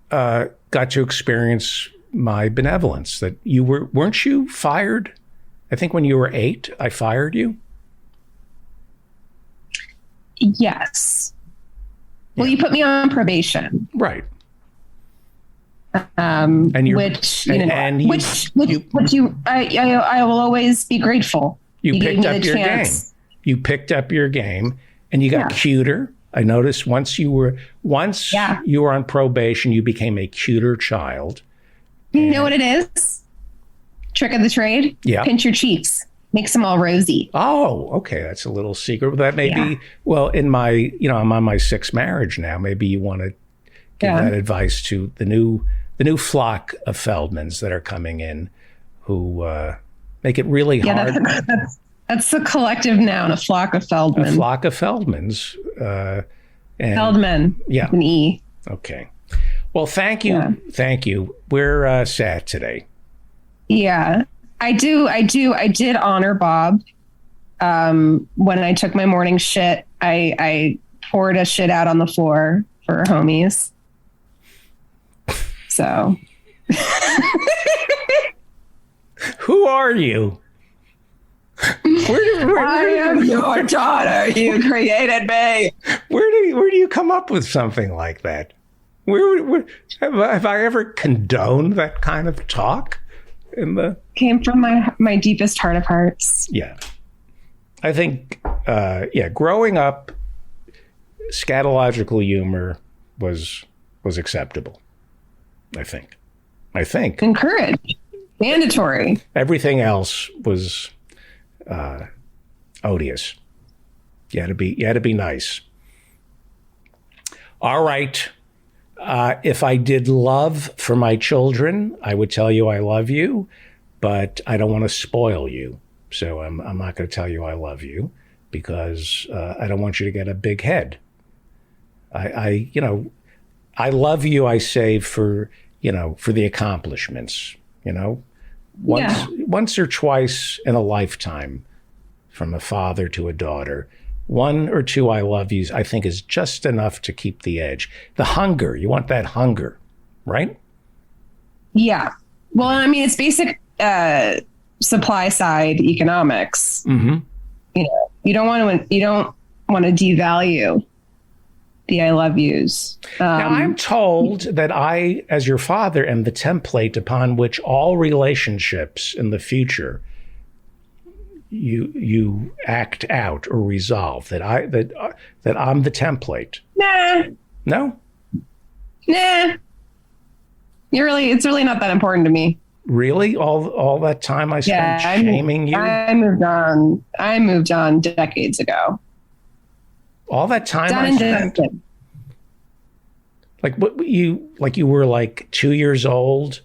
got to experience my benevolence. That you weren't you fired? I think when you were 8, I fired you. Yes. Well, you put me on probation, right? And you, which and I will always be grateful. You picked up your game. You picked up your game, and you got cuter. I noticed once you were on probation, you became a cuter child. You know what it is? Trick of the trade. Yeah. Pinch your cheeks. Makes them all rosy. Oh, okay. That's a little secret. That may be, well, in my, I'm on my 6th marriage now. Maybe you want to give that advice to the new flock of Feldmans that are coming in who make it really hard. That's the collective noun, a flock of Feldman. A flock of Feldmans. Feldman. Yeah. With an E. Okay. Well, thank you. Yeah. Thank you. We're sad today. Yeah. I did honor Bob. When I took my morning shit, I poured a shit out on the floor for homies. So. Who are you? I am your daughter. You created me. Where do you come up with something like that? Where have I ever condoned that kind of talk? Came from my deepest heart of hearts. Yeah. I think, growing up, scatological humor was acceptable. I think. Encouraged. Mandatory. Everything else was odious. You had to be nice. All right. If I did love for my children, I would tell you I love you, but I don't want to spoil you. So I'm not going to tell you I love you because I don't want you to get a big head. I love you, I say, for the accomplishments, once or twice in a lifetime, from a father to a daughter. 1 or 2 I love yous, I think, is just enough to keep the edge. The hunger, you want that hunger, right? Yeah. Well, I mean, it's basic supply side economics. Mm-hmm. You don't want to devalue the I love yous. Now, I'm told that I, as your father, am the template upon which all relationships in the future you act out or resolve. That I'm the template. Nah. No? Nah. It's really not that important to me. Really? All that time I spent shaming you? I moved on decades ago. All that time I spent? You were like 2 years old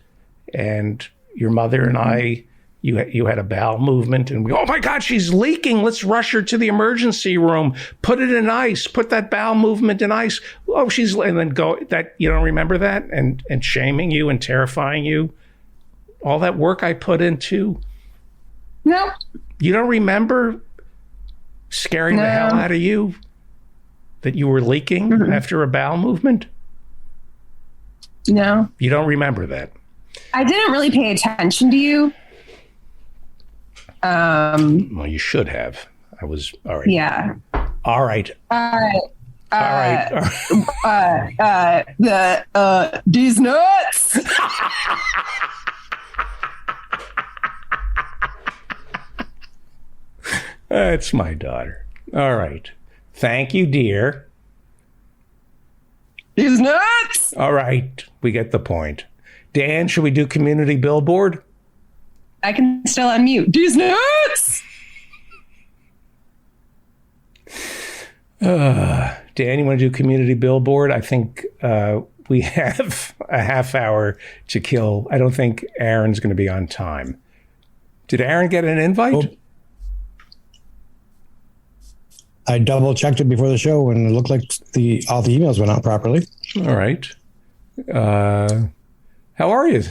and your mother and I, You had a bowel movement, and oh my God, she's leaking. Let's rush her to the emergency room. Put it in ice. Put that bowel movement in ice. Oh, and then you don't remember that, and shaming you and terrifying you. All that work I put into. No. You don't remember scaring the hell out of you that you were leaking after a bowel movement? No. You don't remember that. I didn't really pay attention to you. Well, you should have. I was all right. Yeah. All right. All right. These nuts. That's my daughter. All right. Thank you, dear. These nuts. All right. We get the point. Dan, should we do community billboard? I can still unmute. These nuts. Dan, you want to do community billboard? I think we have a half hour to kill. I don't think Aaron's going to be on time. Did Aaron get an invite? Oh. I double checked it before the show and it looked like all the emails went out properly. All right. How are you?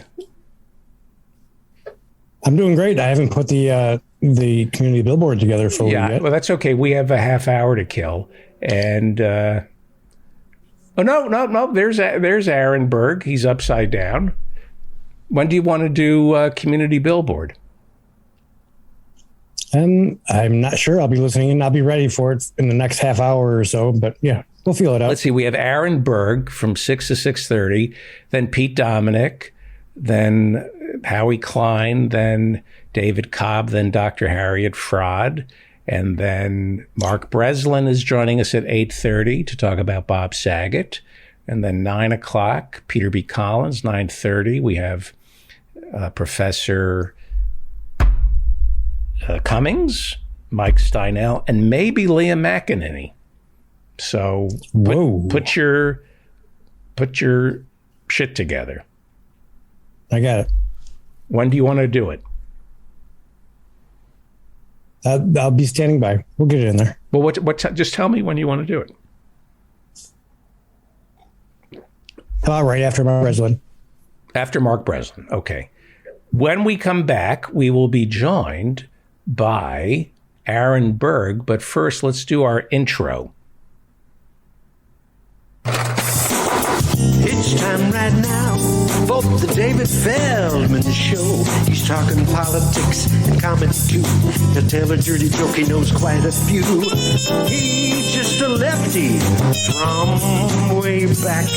I'm doing great. I haven't put the community billboard together fully yet. Well, that's okay. We have a half hour to kill. And oh no. There's Aaron Berg. He's upside down. When do you want to do community billboard? I'm not sure. I'll be listening and I'll be ready for it in the next half hour or so. But yeah, we'll feel it out. Let's see. We have Aaron Berg from 6 to 6:30, then Pete Dominic, then Howie Klein, then David Cobb, then Dr. Harriet Fraud, and then Mark Breslin is joining us at 8:30 to talk about Bob Saget, and then 9 o'clock, Peter B. Collins, 9:30. We have Professor Cummings, Mike Steinel, and maybe Leah McEnany. So put your shit together. I got it. When do you want to do it? I'll be standing by. We'll get it in there. Well, just tell me when you want to do it. Right after Mark Breslin. After Mark Breslin. Okay. When we come back, we will be joined by Aaron Berg. But first, let's do our intro. It's time right now for the David Feldman Show. He's talking politics and comedy too. He'll tell a dirty joke, he knows quite a few. He's just a lefty from way back.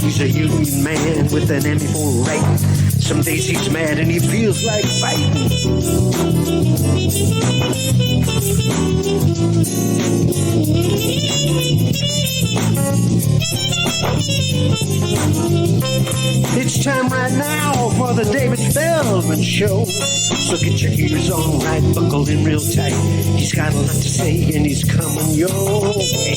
He's a union man with an Emmy for writing. Some days he's mad and he feels like fighting. It's time right now for the David Feldman Show. So get your ears on right, buckle in real tight. He's got a lot to say and he's coming your way.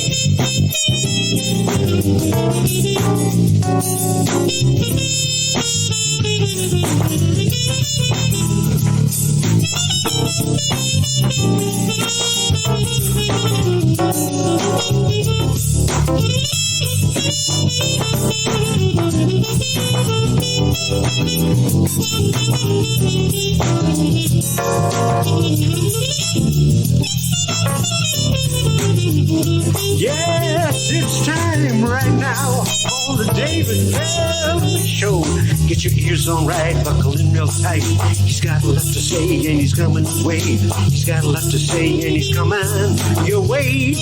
Yes, it's time right now on the David Feldman Show. Get your ears on right, buckle in real tight. He's got a lot to say and he's coming your way. He's got a lot to say and he's coming your way.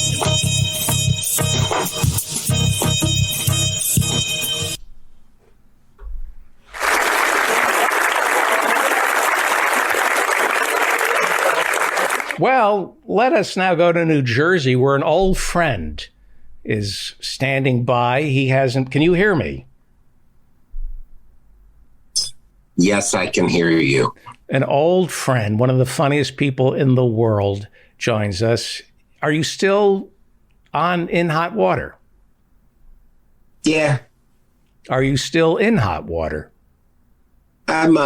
Well, let us now go to New Jersey, where an old friend is standing by. He hasn't. Can you hear me? Yes, I can hear you. An old friend, one of the funniest people in the world, joins us. Are you still in hot water? Yeah. Are you still in hot water? I'm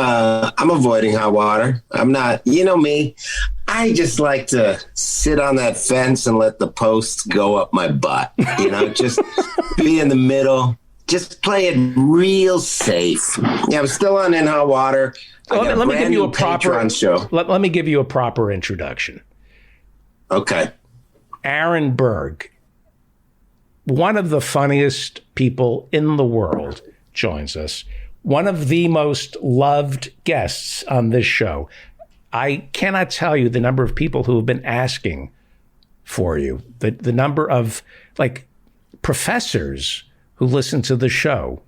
avoiding hot water. I'm not, you know me. I just like to sit on that fence and let the posts go up my butt. Just be in the middle. Just play it real safe. Yeah, I'm still on In Hot Water. Let me give you a proper show. Let me give you a proper introduction. Okay. Aaron Berg, one of the funniest people in the world, joins us. One of the most loved guests on this show. I cannot tell you the number of people who have been asking for you. The number of professors who listen to the show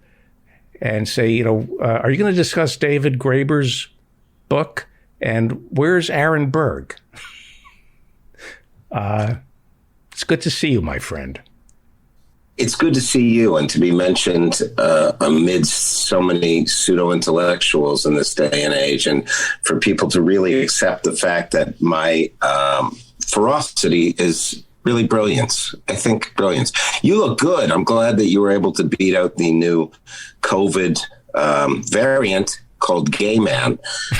and say, are you going to discuss David Graeber's book? And where's Aaron Berg? It's good to see you, my friend. It's good to see you and to be mentioned amidst so many pseudo-intellectuals in this day and age, and for people to really accept the fact that my ferocity is really brilliance. I think brilliance. You look good. I'm glad that you were able to beat out the new COVID variant called Gay Man.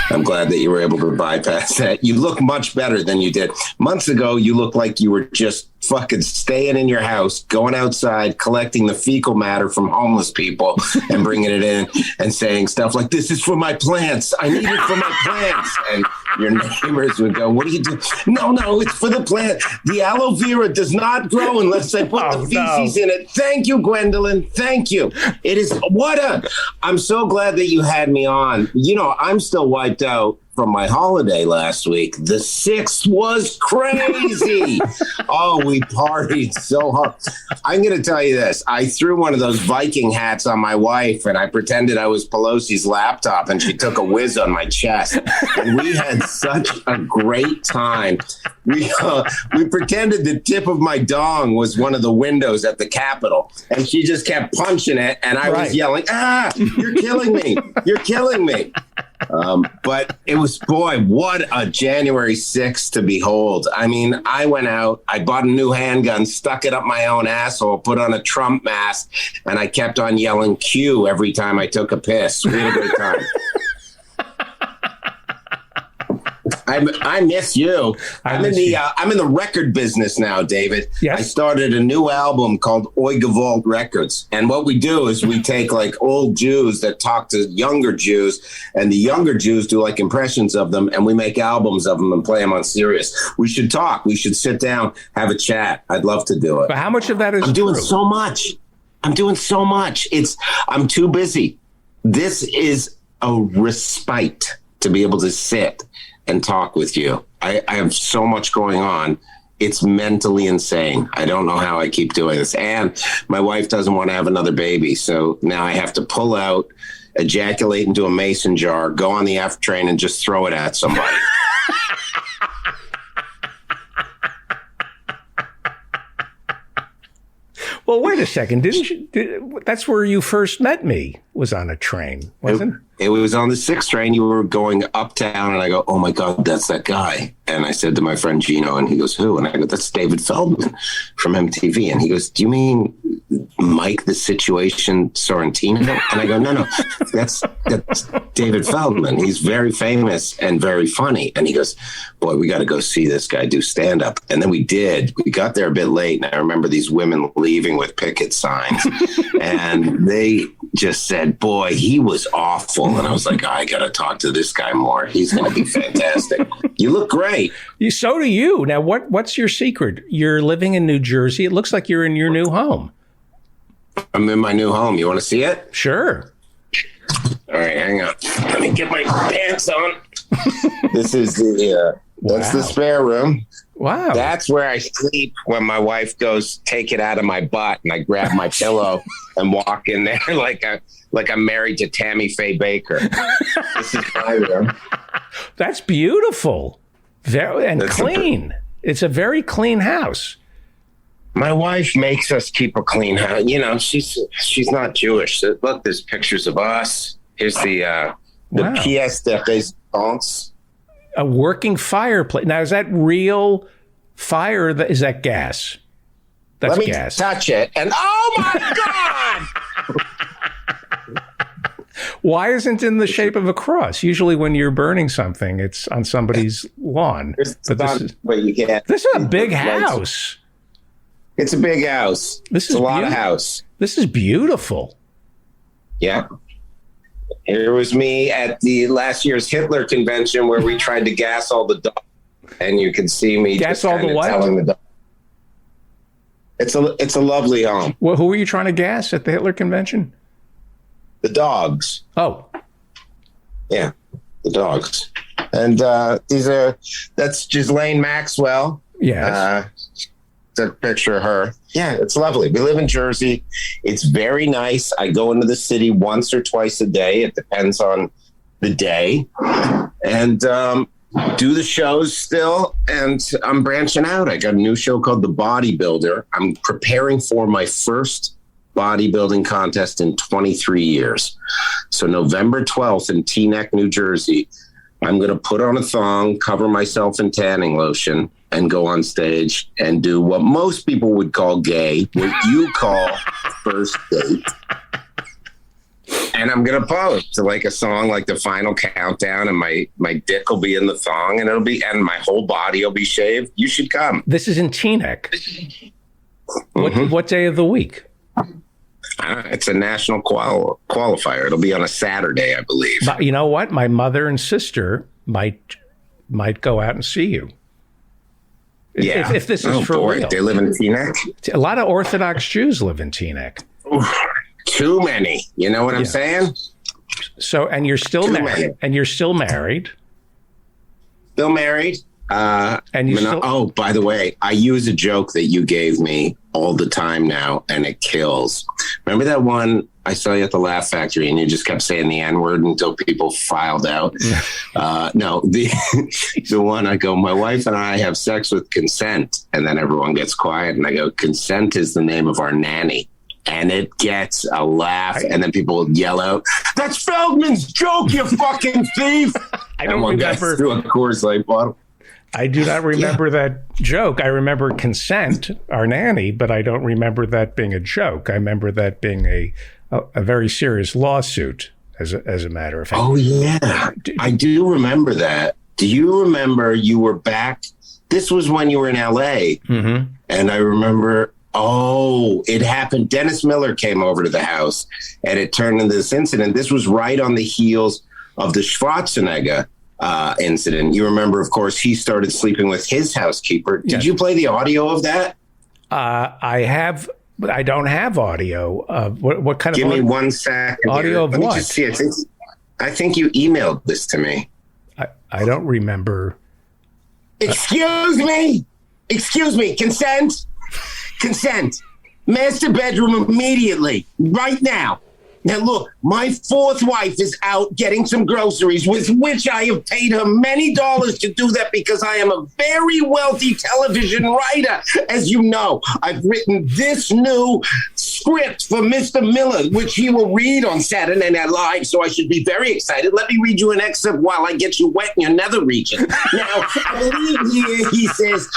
I'm glad that you were able to bypass that. You look much better than you did. Months ago, you looked like you were just fucking staying in your house, going outside, collecting the fecal matter from homeless people and bringing it in and saying stuff like, this is for my plants. I need it for my plants. And your neighbors would go, what are you doing? No, it's for the plant. The aloe vera does not grow unless I put the feces in it. Thank you, Gwendolyn. Thank you. It is I'm so glad that you had me on. I'm still wiped out from my holiday last week. The 6th was crazy. Oh, we partied so hard. I'm going to tell you this. I threw one of those Viking hats on my wife and I pretended I was Pelosi's laptop and she took a whiz on my chest. And we had such a great time. We pretended the tip of my dong was one of the windows at the Capitol and she just kept punching it. And I was yelling, you're killing me. You're killing me. But it was, boy, what a January 6th to behold. I mean, I went out, I bought a new handgun, stuck it up my own asshole, put on a Trump mask, and I kept on yelling Q every time I took a piss. We had a great time. I miss you. I'm in the record business now, David. Yes. I started a new album called Oi Gewalt Records. And what we do is we take old Jews that talk to younger Jews, and the younger Jews do impressions of them, and we make albums of them and play them on Sirius. We should talk. We should sit down, have a chat. I'd love to do it. But how much of that is I'm doing true? so much. I'm too busy. This is a respite to be able to sit and talk with you. I have so much going on. It's mentally insane. I don't know how I keep doing this. And my wife doesn't want to have another baby. So now I have to pull out, ejaculate into a mason jar, go on the F train and just throw it at somebody. Well, wait a second. That's where you first met me, was on a train, wasn't it? It was on the 6th train. You were going uptown, and I go, oh, my God, that's that guy. And I said to my friend Gino, and he goes, who? And I go, that's David Feldman from MTV. And he goes, do you mean Mike the Situation Sorrentino? And I go, no, that's David Feldman. He's very famous and very funny. And he goes, boy, we got to go see this guy do stand-up. And then we did. We got there a bit late, and I remember these women leaving with picket signs. And they just said, boy, he was awful. And I was like, I got to talk to this guy more. He's going to be fantastic. You look great. So do you. Now, what's your secret? You're living in New Jersey. It looks like you're in your new home. I'm in my new home. You want to see it? Sure. All right, hang on. Let me get my pants on. This is that's the spare room. Wow. That's where I sleep when my wife goes, take it out of my butt, and I grab my pillow and walk in there like I'm married to Tammy Faye Baker. This is my room. That's beautiful. That's clean. It's a very clean house. My wife makes us keep a clean house. She's not Jewish. So look, there's pictures of us. Here's the pièce de résistance. A working fireplace. Now, is that real fire? Is that gas? That's gas. Touch it, and oh my God! Why isn't it in the shape of a cross? Usually when you're burning something, it's on somebody's lawn. But you can't. This is a big house. It's a big house. This is a lot of beautiful. house. This is beautiful. Yeah. Here was me at the last year's Hitler convention where we tried to gas all the dogs, and you can see me Gas just all the kinda what? telling the dog. It's a lovely home. Well, who were you trying to gas at the Hitler convention? The dogs. Oh, Yeah, the dogs. And that's Ghislaine Maxwell. yes. It's a picture of her. Yeah, it's lovely. We live in Jersey. It's very nice. I go into the city once or twice a day. It depends on the day. And do the shows still. And I'm branching out. I got a new show called The Bodybuilder. I'm preparing for my first bodybuilding contest in 23 years. So November 12th in Teaneck, New Jersey, I'm going to put on a thong, cover myself in tanning lotion, and go on stage and do what most people would call gay, what you call first date. And I'm going to pose to like a song like The Final Countdown, and my dick will be in the thong, and and my whole body will be shaved. You should come. This is in Teaneck. What day of the week? It's a national qualifier. It'll be on a Saturday, I believe. But you know what? My mother and sister might go out and see you. Yeah. If this is for real. They live in Teaneck? A lot of Orthodox Jews live in Teaneck. Too many. You know what I'm saying? So, and you're still Too married. many. And you're still married. Still married. And you still. Oh, by the way, I use a joke that you gave me all the time now, and it kills. Remember that one I saw you at the Laugh Factory, and you just kept saying the N-word until people filed out? No, the one I go, my wife and I have sex with consent, and then everyone gets quiet, and I go, consent is the name of our nanny. And it gets a laugh, and then people yell out, "That's Feldman's joke, you fucking thief!" I don't and one guy remember. threw a Coors Light bottle. I do not remember that joke. I remember consent, our nanny, but I don't remember that being a joke. I remember that being a very serious lawsuit, as a matter of fact. Oh yeah, I do remember that. Do you remember you were back? This was when you were in LA, and I remember. Oh, it happened. Dennis Miller came over to the house, and it turned into this incident. This was right on the heels of the Schwarzenegger incident. You remember, of course, he started sleeping with his housekeeper. Did Yes. you play the audio of that? I have, but I don't have audio. What kind Give of me 1 second. audio here. of Let me what? just see. I think you emailed this to me. I don't remember. Excuse me. Excuse me. Consent. Consent. Master bedroom immediately. Right now. Now look, my fourth wife is out getting some groceries, with which I have paid her many dollars to do that because I am a very wealthy television writer. As you know, I've written this new script for Mr. Miller, which he will read on Saturday Night Live, so I should be very excited. Let me read you an excerpt while I get you wet in your nether region. Now, I believe here he says,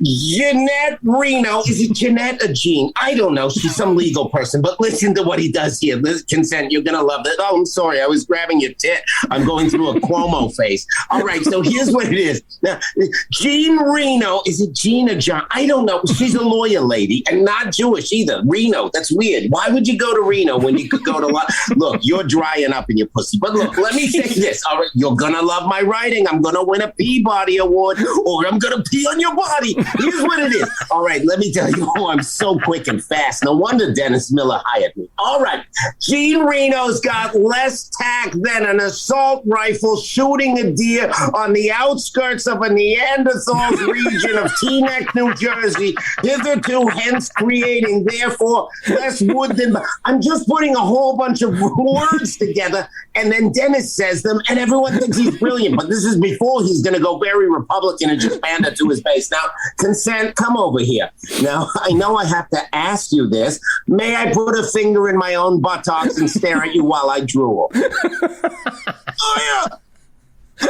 Jeanette Reno. Is it Jeanette or Jean? I don't know. She's some legal person, but listen to what he does here. Consent, you're going to love it. Oh, I'm sorry. I was grabbing your tit. I'm going through a Cuomo face. All right, so here's what it is. Now, Jean Reno, is it Jean or John? I don't know. She's a lawyer lady and not Jewish either. Reno, that's weird. Why would you go to Reno when you could go to... Look, you're drying up in your pussy. But look, let me say this. All right, you're going to love my writing. I'm going to win a Peabody Award, or I'm going to pee on your body. Here's what it is. All right, let me tell you. Oh, I'm so quick and fast. No wonder Dennis Miller hired me. All right, Jean Reno's got less tact than an assault rifle shooting a deer on the outskirts of a Neanderthal region of Teaneck, New Jersey, hitherto hence creating, therefore, less wood than... I'm just putting a whole bunch of words together, and then Dennis says them, and everyone thinks he's brilliant, but this is before he's going to go very Republican and just pander to his base. Now, consent, come over here. Now, I know I have to ask you this. May I put a finger in my own buttocks and stare at you while I drool? Oh, yeah.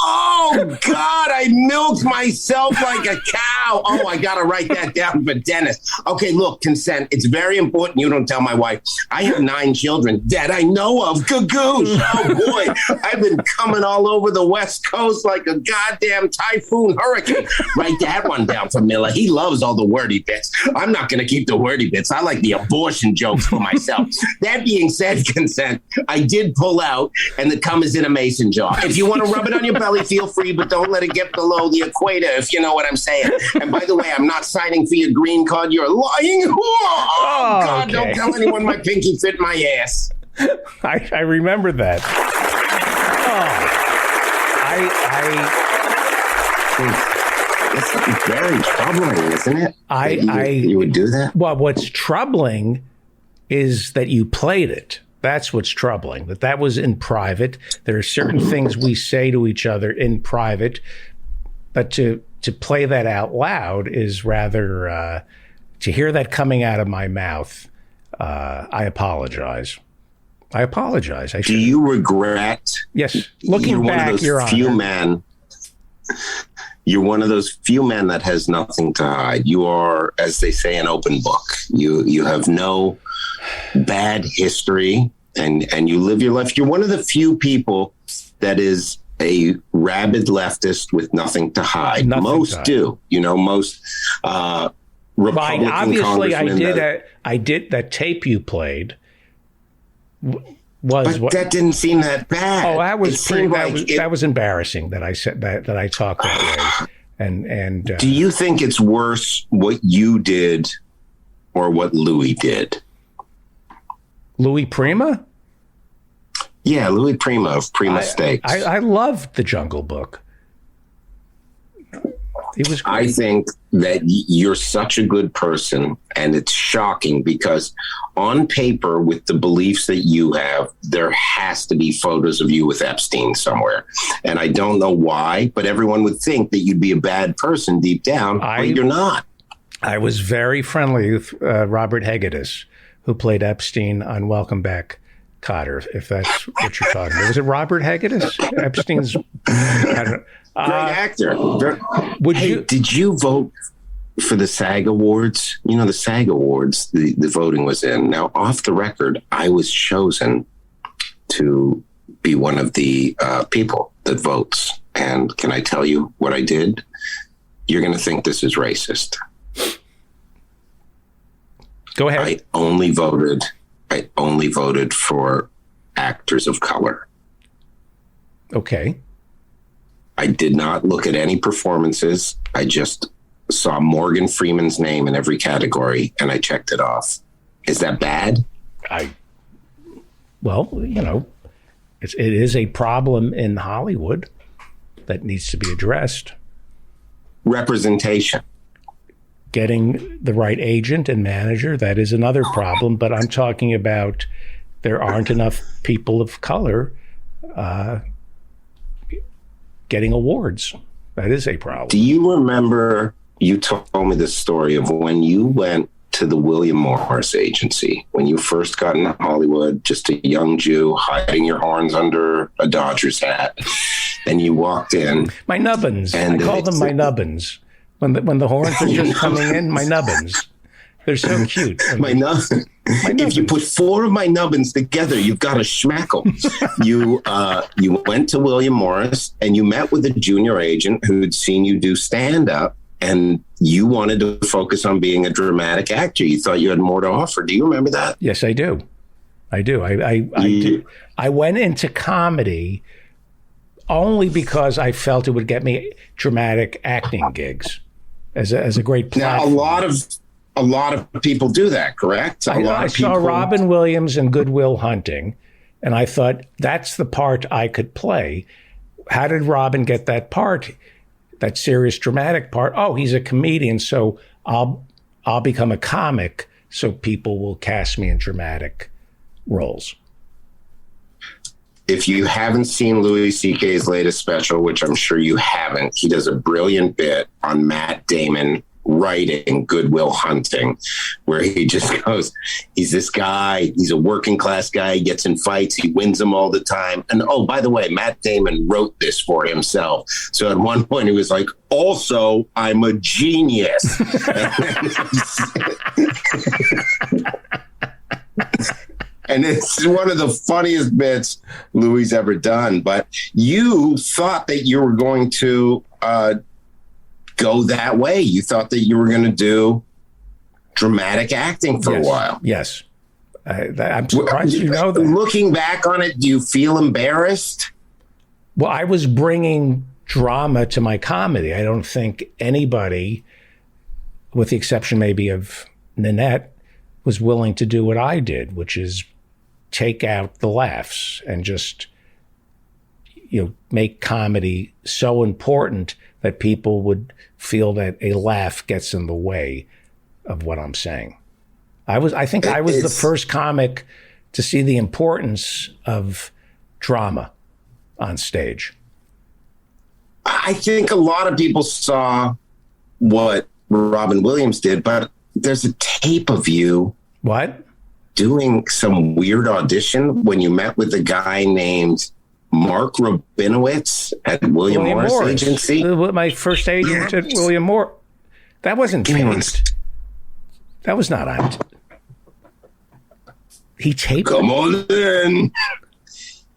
Oh, God, I milked myself like a cow. Oh, I got to write that down for Dennis. Okay, look, consent. It's very important you don't tell my wife. I have 9 children that I know of. Gagoosh. Oh, boy. I've been coming all over the West Coast like a goddamn typhoon hurricane. Write that one down for Miller. He loves all the wordy bits. I'm not going to keep the wordy bits. I like the abortion jokes for myself. That being said, consent, I did pull out, and the cum is in a mason jar. If you want to rub it on your belly, feel free, but don't let it get below the equator, if you know what I'm saying. And by the way, I'm not signing for your green card. You're lying. Oh, God, okay. Don't tell anyone my pinky fit my ass. I remember that. It's very troubling, isn't it? You would do that? Well, what's troubling is that you played it. That's what's troubling. That was in private. There are certain things we say to each other in private, but to play that out loud is rather to hear that coming out of my mouth. I apologize. Do you regret? Yes. Looking back, Your Honor. You're one of those few men that has nothing to hide. You are, as they say, an open book. You have no bad history, and you live your life. You're one of the few people that is a rabid leftist with nothing to hide. Most do. Most Republican obviously, congressmen. I did that tape you played. But that didn't seem that bad. Oh, that was embarrassing that I said that I talked that way. And do you think it's worse what you did or what Louis did? Louis Prima? Yeah, Louis Prima of Prima Steaks. I loved The Jungle Book. It was great. I think that you're such a good person, and it's shocking because on paper, with the beliefs that you have, there has to be photos of you with Epstein somewhere. And I don't know why, but everyone would think that you'd be a bad person deep down, but you're not. I was very friendly with Robert Hegedus, who played Epstein on Welcome Back, Kotter, if that's what you're talking about. Was it Robert Hegedus? Epstein's... Great actor. Did you vote for the SAG Awards? You know, the SAG Awards, the voting was in. Now, off the record, I was chosen to be one of the people that votes. And can I tell you what I did? You're going to think this is racist. Go ahead. I only voted for actors of color. Okay. I did not look at any performances. I just saw Morgan Freeman's name in every category, and I checked it off. Is that bad? Well, it is a problem in Hollywood that needs to be addressed. Representation. Getting the right agent and manager, that is another problem. But I'm talking about there aren't enough people of color getting awards. That is a problem. Do you remember, you told me the story of when you went to the William Morris agency, when you first got in Hollywood, just a young Jew hiding your horns under a Dodgers hat, and you walked in. My nubbins. I call them my nubbins. When the horns are just coming in, my nubbins. They're so cute. My nubbins. If you put 4 of my nubbins together, you've got a schmackle. You went to William Morris and you met with a junior agent who'd seen you do stand-up, and you wanted to focus on being a dramatic actor. You thought you had more to offer. Do you remember that? Yes, I do. I do. I went into comedy only because I felt it would get me dramatic acting gigs as a great platform. Now, a lot of people do that, correct? I saw Robin Williams in Good Will Hunting, and I thought, that's the part I could play. How did Robin get that part, that serious dramatic part? Oh, he's a comedian, so I'll become a comic so people will cast me in dramatic roles. If you haven't seen Louis C.K.'s latest special, which I'm sure you haven't, he does a brilliant bit on Matt Damon writing Good Will Hunting, where he just goes, he's this guy, he's a working class guy, he gets in fights, he wins them all the time. And oh, by the way, Matt Damon wrote this for himself. So at one point he was like, also, I'm a genius. And it's one of the funniest bits Louis ever done. But you thought that you were going to go that way. You thought that you were going to do dramatic acting for a while. Yes. I'm surprised you know that. Looking back on it, do you feel embarrassed? Well, I was bringing drama to my comedy. I don't think anybody, with the exception maybe of Nanette, was willing to do what I did, which is take out the laughs and just, make comedy so important that people would feel that a laugh gets in the way of what I'm saying. I think I was the first comic to see the importance of drama on stage. I think a lot of people saw what Robin Williams did, but there's a tape of you. What? Doing some weird audition when you met with a guy named Mark Rabinowitz at William Morris Agency. My first agent at William Morris. That wasn't taped. That was not on. He taped it. Come on in.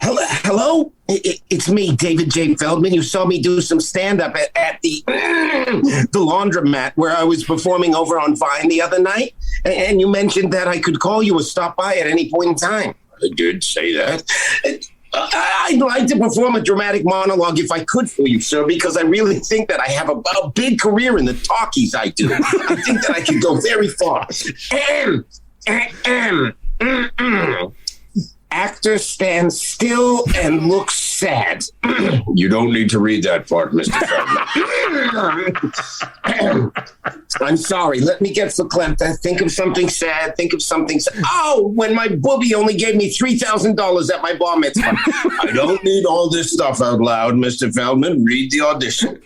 Hello? It's me, David J. Feldman. You saw me do some stand-up at the laundromat where I was performing over on Vine the other night. And you mentioned that I could call you or stop by at any point in time. I did say that. I'd like to perform a dramatic monologue if I could for you, sir, because I really think that I have a big career in the talkies I do. I think that I can go very far. Actor stands still and looks sad. You don't need to read that part, Mr. Feldman. I'm sorry. Let me get verklempt. Think of something sad. Oh, when my booby only gave me $3,000 at my bar mitzvah. I don't need all this stuff out loud, Mr. Feldman. Read the audition.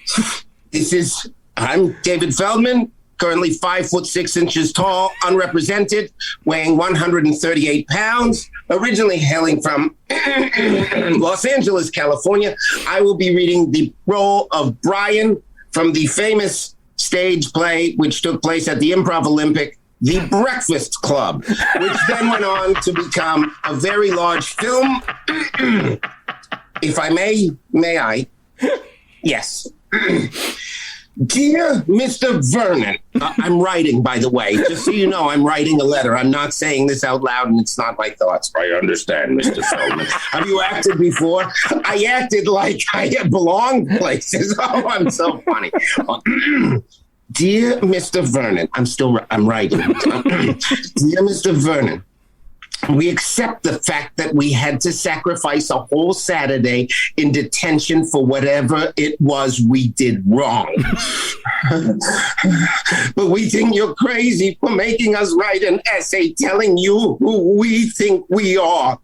I'm David Feldman. Currently 5'6" tall, unrepresented, weighing 138 pounds, originally hailing from Los Angeles, California. I will be reading the role of Brian from the famous stage play, which took place at the Improv Olympic, The Breakfast Club, which then went on to become a very large film. If I may I? Yes. Dear Mr. Vernon, I'm writing, by the way, just so you know, I'm writing a letter. I'm not saying this out loud and it's not my thoughts. I understand, Mr. Feldman. Have you acted before? I acted like I belong places. Oh, I'm so funny. Dear Mr. Vernon, I'm writing. Dear Mr. Vernon, we accept the fact that we had to sacrifice a whole Saturday in detention for whatever it was we did wrong. But we think you're crazy for making us write an essay telling you who we think we are.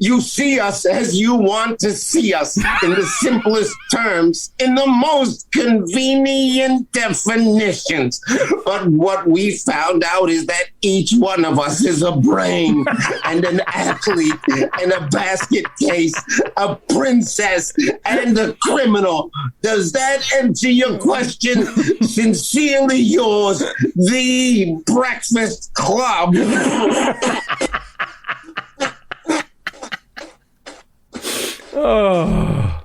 You see us as you want to see us, in the simplest terms, in the most convenient definitions. But what we found out is that each one of us is a brain and an athlete and a basket case, a princess and a criminal. Does that answer your question? Sincerely yours, The Breakfast Club. Oh.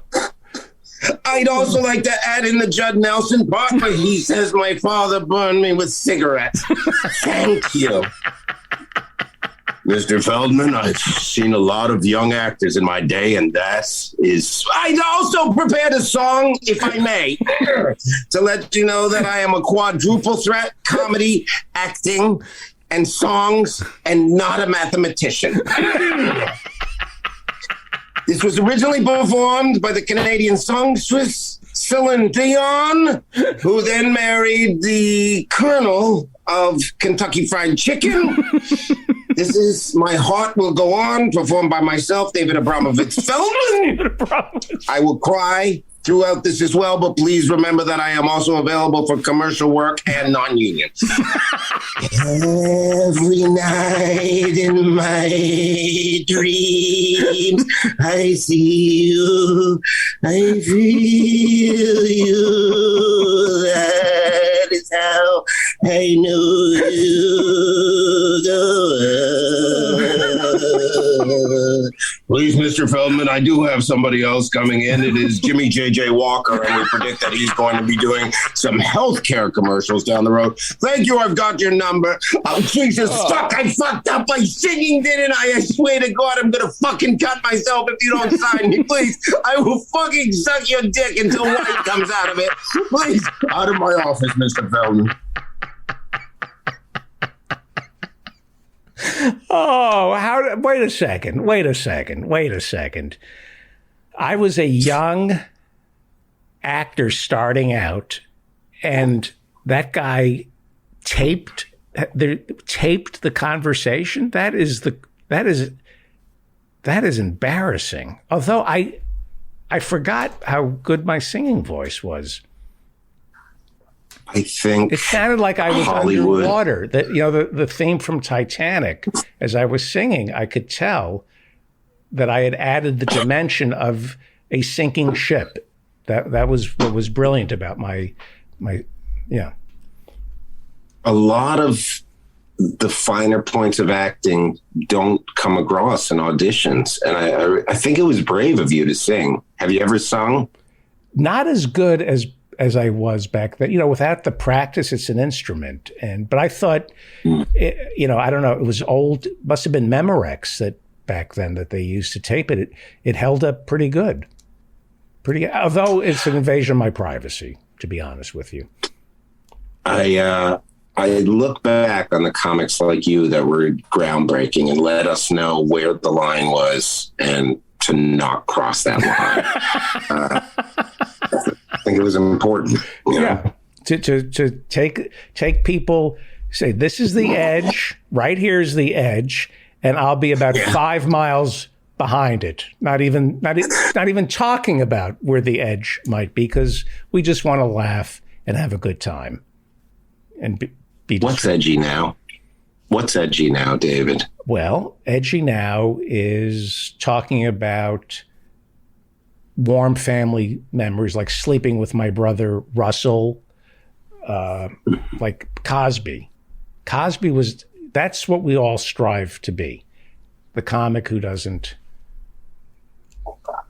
I'd also like to add in the Judd Nelson part where he says my father burned me with cigarettes. Thank you. Mr. Feldman, I've seen a lot of young actors in my day, and I also prepared a song, if I may, to let you know that I am a quadruple threat: comedy, acting, and songs, and not a mathematician. This was originally performed by the Canadian songstress Celine Dion, who then married the Colonel of Kentucky Fried Chicken. This is My Heart Will Go On, performed by myself, David Abramovich Feldman. I will cry throughout this as well, but please remember that I am also available for commercial work and non-union. Every night in my dreams, I see you, I feel you. That is how I know you. Please, Mr. Feldman, I do have somebody else coming in. It is Jimmy J.J. Walker, and we predict that he's going to be doing some healthcare commercials down the road. Thank you. I've got your number. Oh, Jesus, fuck. I fucked up by singing, didn't I? I swear to God, I'm going to fucking cut myself if you don't sign me. Please, I will fucking suck your dick until white comes out of it. Please, out of my office, Mr. Feldman. Oh, wait a second. I was a young actor starting out, and that guy taped the conversation. That is embarrassing. Although I forgot how good my singing voice was. I think It sounded like I was Hollywood. underwater. That the theme from Titanic, as I was singing, I could tell that I had added the dimension of a sinking ship. That was what was brilliant about my. A lot of the finer points of acting don't come across in auditions, and I think it was brave of you to sing. Have you ever sung? Not as good as I was back then. Without the practice, it's an instrument. But I thought, I don't know, it was old, must have been Memorex that back then that they used to tape it. It held up pretty good. Although it's an invasion of my privacy, to be honest with you. I look back on the comics like you that were groundbreaking and let us know where the line was and to not cross that line. I think it was important. Yeah. To take people, say, this is the edge, right here is the edge, and I'll be about 5 miles behind it. Not even talking about where the edge might be, because we just want to laugh and have a good time. And be What's edgy now? What's edgy now, David? Well, edgy now is talking about warm family memories, like sleeping with my brother Russell, like Cosby. Cosby that's what we all strive to be. The comic who doesn't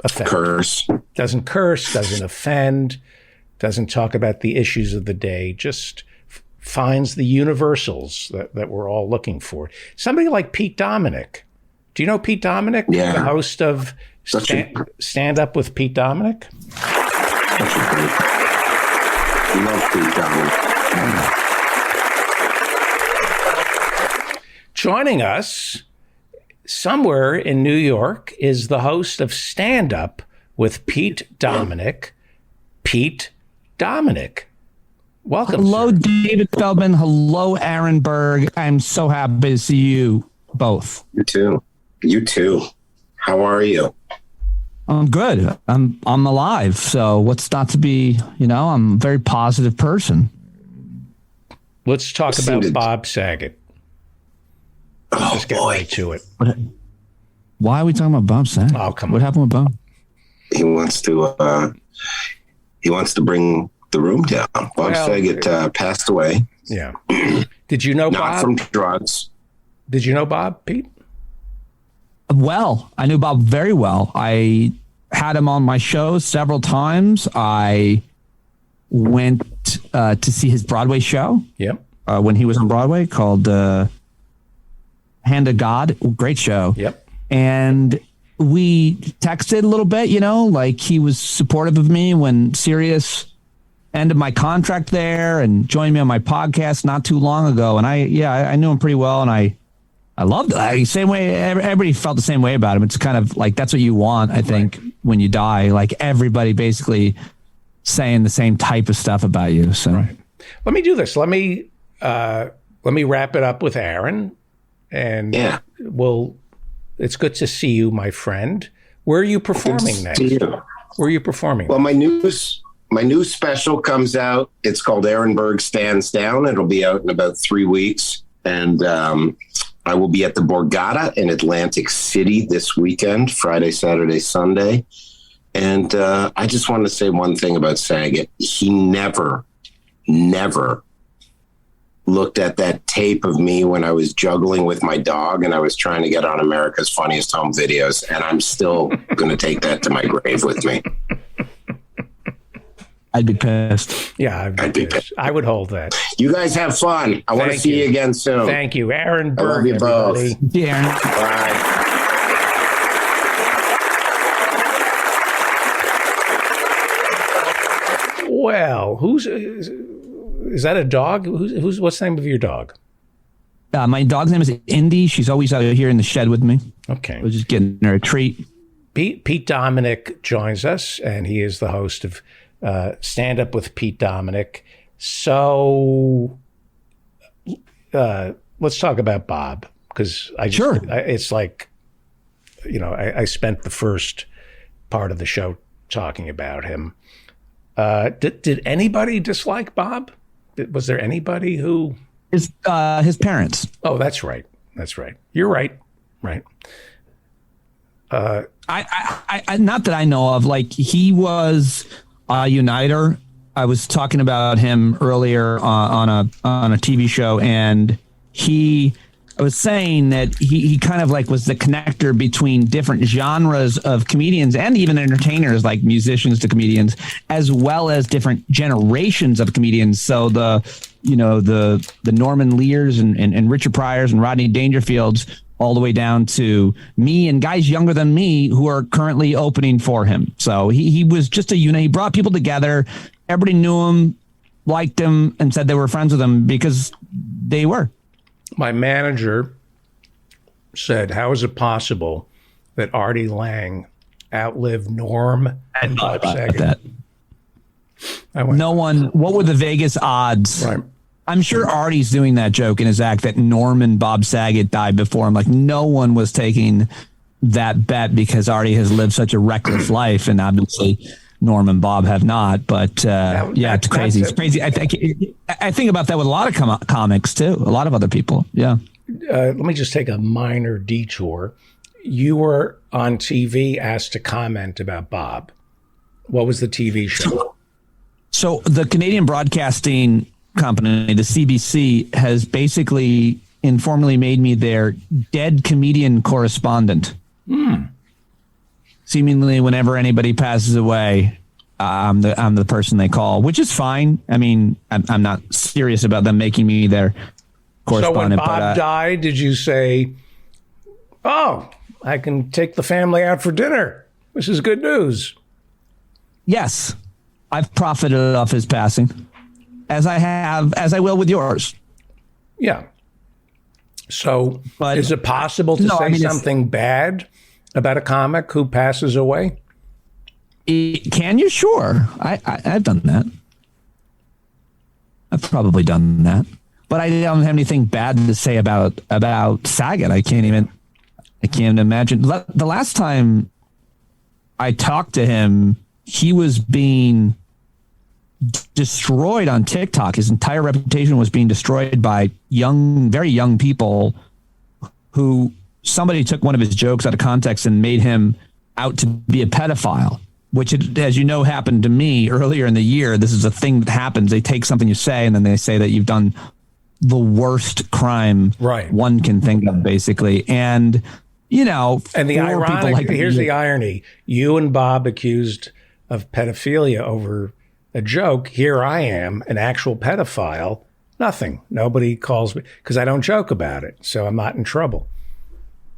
offend. Doesn't curse, doesn't offend, doesn't talk about the issues of the day, just finds the universals that we're all looking for. Somebody like Pete Dominick. Do you know Pete Dominick? Yeah. The host of Stand Up with Pete Dominick? Love Pete Dominick. Joining us somewhere in New York is the host of Stand Up with Pete Dominick, Pete Dominick. Welcome. Hello, sir. David Feldman. Hello, Aaron Berg. I'm so happy to see you both. You too. How are you? I'm good. I'm alive. So what's not to be? I'm a very positive person. Let's talk about Bob Saget. Let's get right to it. Why are we talking about Bob Saget? Oh, come on. What happened with Bob? He wants to bring the room down. Bob Saget passed away. Yeah. Did you know Not Bob? from drugs. Did you know Bob, Pete? Well, I knew Bob very well. I had him on my show several times. I went to see his Broadway show. Yep. When he was on Broadway, called Hand of God. Great show. Yep. And we texted a little bit, like he was supportive of me when Sirius ended my contract there and joined me on my podcast not too long ago. And I knew him pretty well, and I loved it. Same way, everybody felt the same way about him. It's kind of like, that's what you want, I think, when you die. Like everybody basically saying the same type of stuff about you. So Right. Let me do this. Let me wrap it up with Aaron, and Yeah. it's good to see you, my friend. Where are you performing next? See you. Where are you performing? Well, my new special comes out. It's called Ehrenberg Stands Down. It'll be out in about 3 weeks. And I will be at the Borgata in Atlantic City this weekend, Friday, Saturday, Sunday. And I just want to say one thing about Saget. He never looked at that tape of me when I was juggling with my dog and I was trying to get on America's Funniest Home Videos. And I'm still going to take that to my grave with me. I'd be pissed. Yeah, I'd be pissed. I would hold that. You guys have fun. I want to see you again soon. Thank you, Aaron I love Berg. you both. Everybody. Yeah. Bye. Well, is that a dog? What's the name of your dog? My dog's name is Indy. She's always out here in the shed with me. Okay. We're just getting her a treat. Pete Dominic joins us, and he is the host of Stand Up with Pete Dominic. So let's talk about Bob, because it's like, I spent the first part of the show talking about him. Did anybody dislike Bob? Was there anybody who... His parents. Oh, that's right. You're right. Right. I not that I know of. Like, he was a uniter. I was talking about him earlier on a TV show, and I was saying that he kind of like was the connector between different genres of comedians and even entertainers, like musicians to comedians, as well as different generations of comedians. So the Norman Lears and Richard Pryors and Rodney Dangerfields, all the way down to me and guys younger than me who are currently opening for him. So he was just he brought people together. Everybody knew him, liked him, and said they were friends with him because they were. My manager said, "How is it possible that Artie Lang outlived Norm and Bob Saget?" What were the Vegas odds? Right. I'm sure Artie's doing that joke in his act that Norm and Bob Saget died before him. Like, no one was taking that bet because Artie has lived such a reckless life, and obviously Norm and Bob have not. But it's crazy. It's crazy. I think about that with a lot of comics too. A lot of other people. Yeah. Let me just take a minor detour. You were on TV asked to comment about Bob. What was the TV show? So the Canadian Broadcasting Company, the CBC, has basically informally made me their dead comedian correspondent. Seemingly, whenever anybody passes away, I'm the person they call, which is fine. I mean, I'm not serious about them making me their correspondent. So when Bob died, did you say, "Oh, I can take the family out for dinner. This is good news"? Yes, I've profited off his passing, as I will with yours. Yeah. So, but is it possible to say something bad about a comic who passes away? Can you? Sure. I've done that. I've probably done that, but I don't have anything bad to say about Saget. I can't imagine. The last time I talked to him, he was being destroyed on TikTok. His entire reputation was being destroyed by very young people who somebody took one of his jokes out of context and made him out to be a pedophile, which, as you know, happened to me earlier in the year. This is a thing that happens. They take something you say and then they say that you've done the worst crime one can think of, basically. And, and the ironic, here's the irony. You and Bob accused of pedophilia over a joke. Here I am, an actual pedophile. Nothing. Nobody calls me because I don't joke about it. So I'm not in trouble.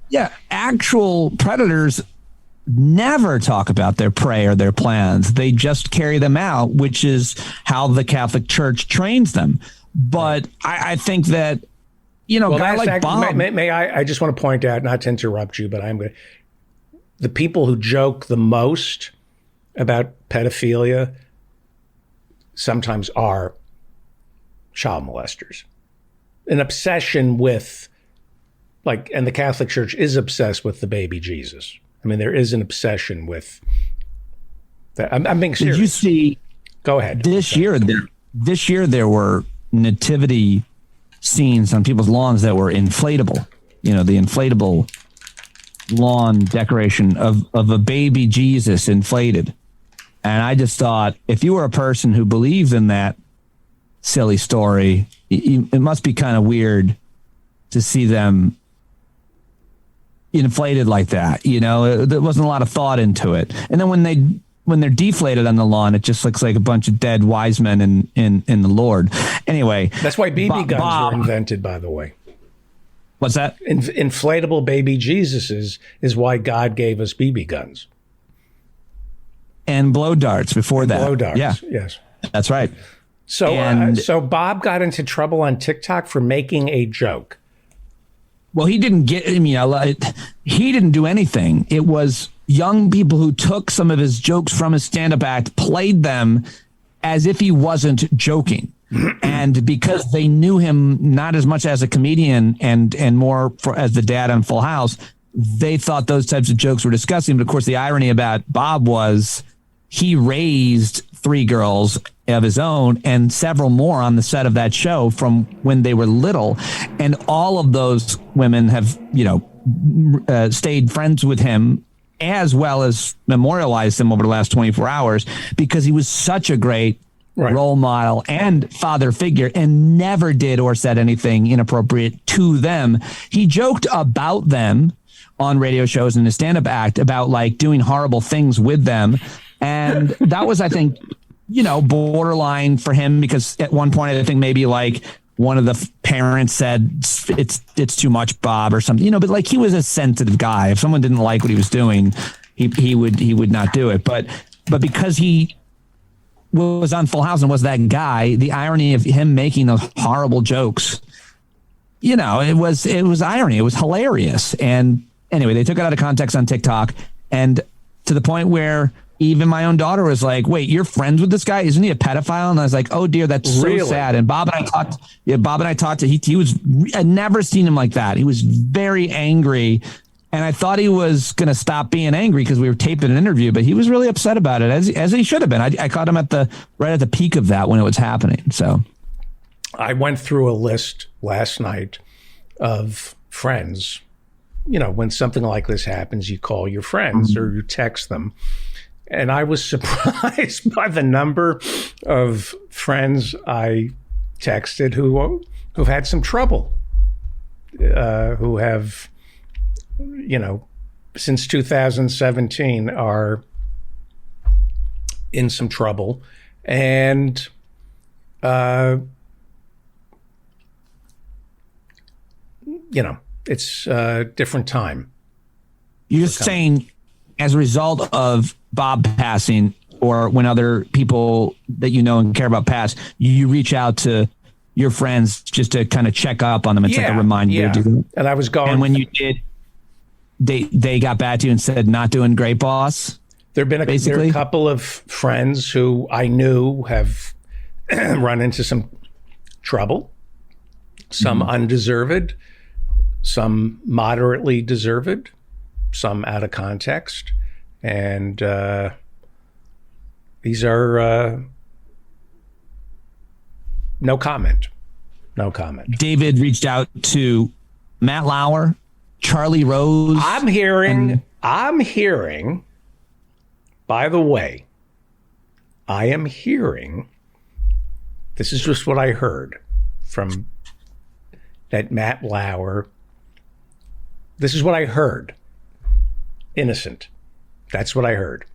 Yeah. Actual predators never talk about their prey or their plans. They just carry them out, which is how the Catholic Church trains them. But I think that, a guy like Bob... May I just want to point out, not to interrupt you, but the people who joke the most about pedophilia sometimes are child molesters. An obsession with, and the Catholic Church is obsessed with the baby Jesus. I mean, there is an obsession with I'm being serious. Did you see Go ahead. this year? There were nativity scenes on people's lawns that were inflatable. The inflatable lawn decoration of a baby Jesus inflated. And I just thought, if you were a person who believes in that silly story, it must be kind of weird to see them inflated like that. There wasn't a lot of thought into it. And then when they're deflated on the lawn, it just looks like a bunch of dead wise men in the Lord. Anyway, that's why BB guns were invented, by the way. What's that? Inflatable baby Jesuses is why God gave us BB guns. And blow darts before that. Blow darts, yeah. Yes. That's right. So Bob got into trouble on TikTok for making a joke. Well, he didn't he didn't do anything. It was young people who took some of his jokes from his stand-up act, played them as if he wasn't joking. And because they knew him not as much as a comedian and more as the dad on Full House, they thought those types of jokes were disgusting. But of course, the irony about Bob was he raised 3 girls of his own and several more on the set of that show from when they were little. And all of those women have, stayed friends with him, as well as memorialized him over the last 24 hours, because he was such a great role model and father figure, and never did or said anything inappropriate to them. He joked about them on radio shows and his stand-up act about like doing horrible things with them. And that was, I think, borderline for him, because at one point I think maybe like one of the parents said it's too much, Bob, or something, but like he was a sensitive guy. If someone didn't like what he was doing, he would not do it. But because he was on Full House and was that guy, the irony of him making those horrible jokes, it was irony. It was hilarious. And anyway, they took it out of context on TikTok, and to the point where even my own daughter was like, wait, you're friends with this guy? Isn't he a pedophile? And I was like, oh dear, that's so sad. And Bob and I talked to, he was, I'd never seen him like that. He was very angry. And I thought he was going to stop being angry because we were taping an interview, but he was really upset about it, as he should have been. I caught him right at the peak of that when it was happening. So I went through a list last night of friends. When something like this happens, you call your friends or you text them. And I was surprised by the number of friends I texted who've had some trouble, who have, since 2017 are in some trouble. And, it's a different time. You're saying as a result of Bob passing, or when other people that you know and care about pass, you reach out to your friends just to kind of check up on them. It's like a reminder. Yeah. And I was going. And when you did, they got back to you and said, not doing great, boss. There are a couple of friends who I knew have run into some trouble, some undeserved, some moderately deserved, some out of context. And these are no comment. No comment. David reached out to Matt Lauer, Charlie Rose. I'm hearing, by the way, I am hearing, this is just what I heard from that Matt Lauer. This is what I heard. Innocent. That's what I heard.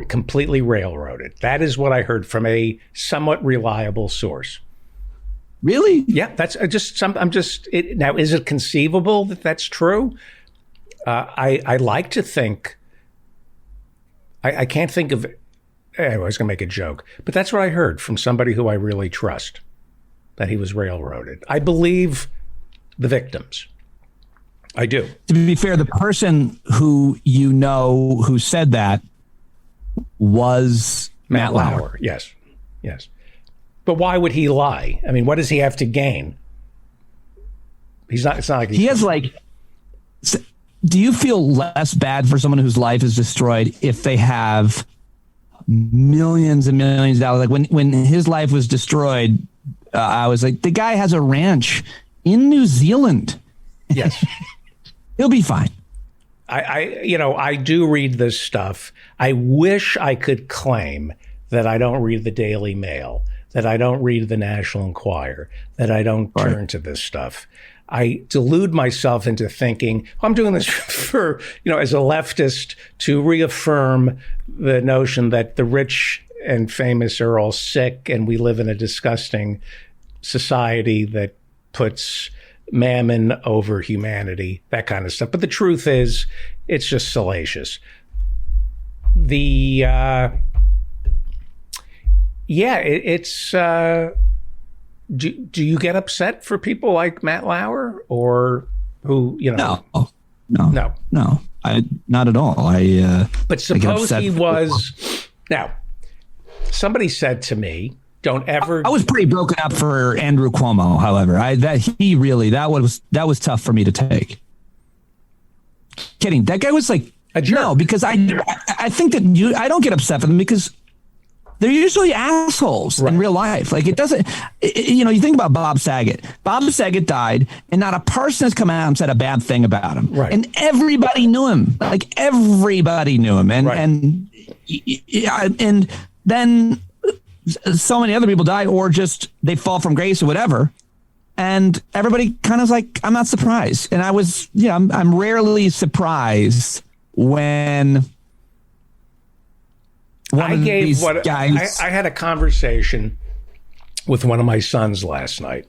Completely railroaded. That is what I heard from a somewhat reliable source. Really? Yeah, that's now, is it conceivable that that's true? I like to think, I can't think of, anyway, I was going to make a joke, but that's what I heard from somebody who I really trust, that he was railroaded. I believe the victims. I do. To be fair, the person who who said that was Matt Lauer. Yes. But why would he lie? I mean, what does he have to gain? It's not like he has do you feel less bad for someone whose life is destroyed if they have millions and millions of dollars. Like when his life was destroyed, I was like, the guy has a ranch in New Zealand. Yes. He'll be fine. I do read this stuff. I wish I could claim that I don't read the Daily Mail, that I don't read the National Enquirer, that I don't turn to this stuff. I delude myself into thinking, I'm doing this for, as a leftist, to reaffirm the notion that the rich and famous are all sick and we live in a disgusting society that puts mammon over humanity, that kind of stuff. But the truth is, it's just salacious. Do you get upset for people like Matt Lauer or who, No. Not at all. But suppose he was. Now, somebody said to me, "Don't ever." I was pretty broken up for Andrew Cuomo. However, that was tough for me to take. Kidding. That guy was like a jerk. No, because I think that I don't get upset for them because they're usually assholes in real life. Like it doesn't, you think about Bob Saget. Bob Saget died and not a person has come out and said a bad thing about him. Right. And everybody knew him. Like everybody knew him. And then so many other people die or just they fall from grace or whatever. And everybody kind of like, I'm not surprised. And I was, I'm rarely surprised when I had a conversation with one of my sons last night.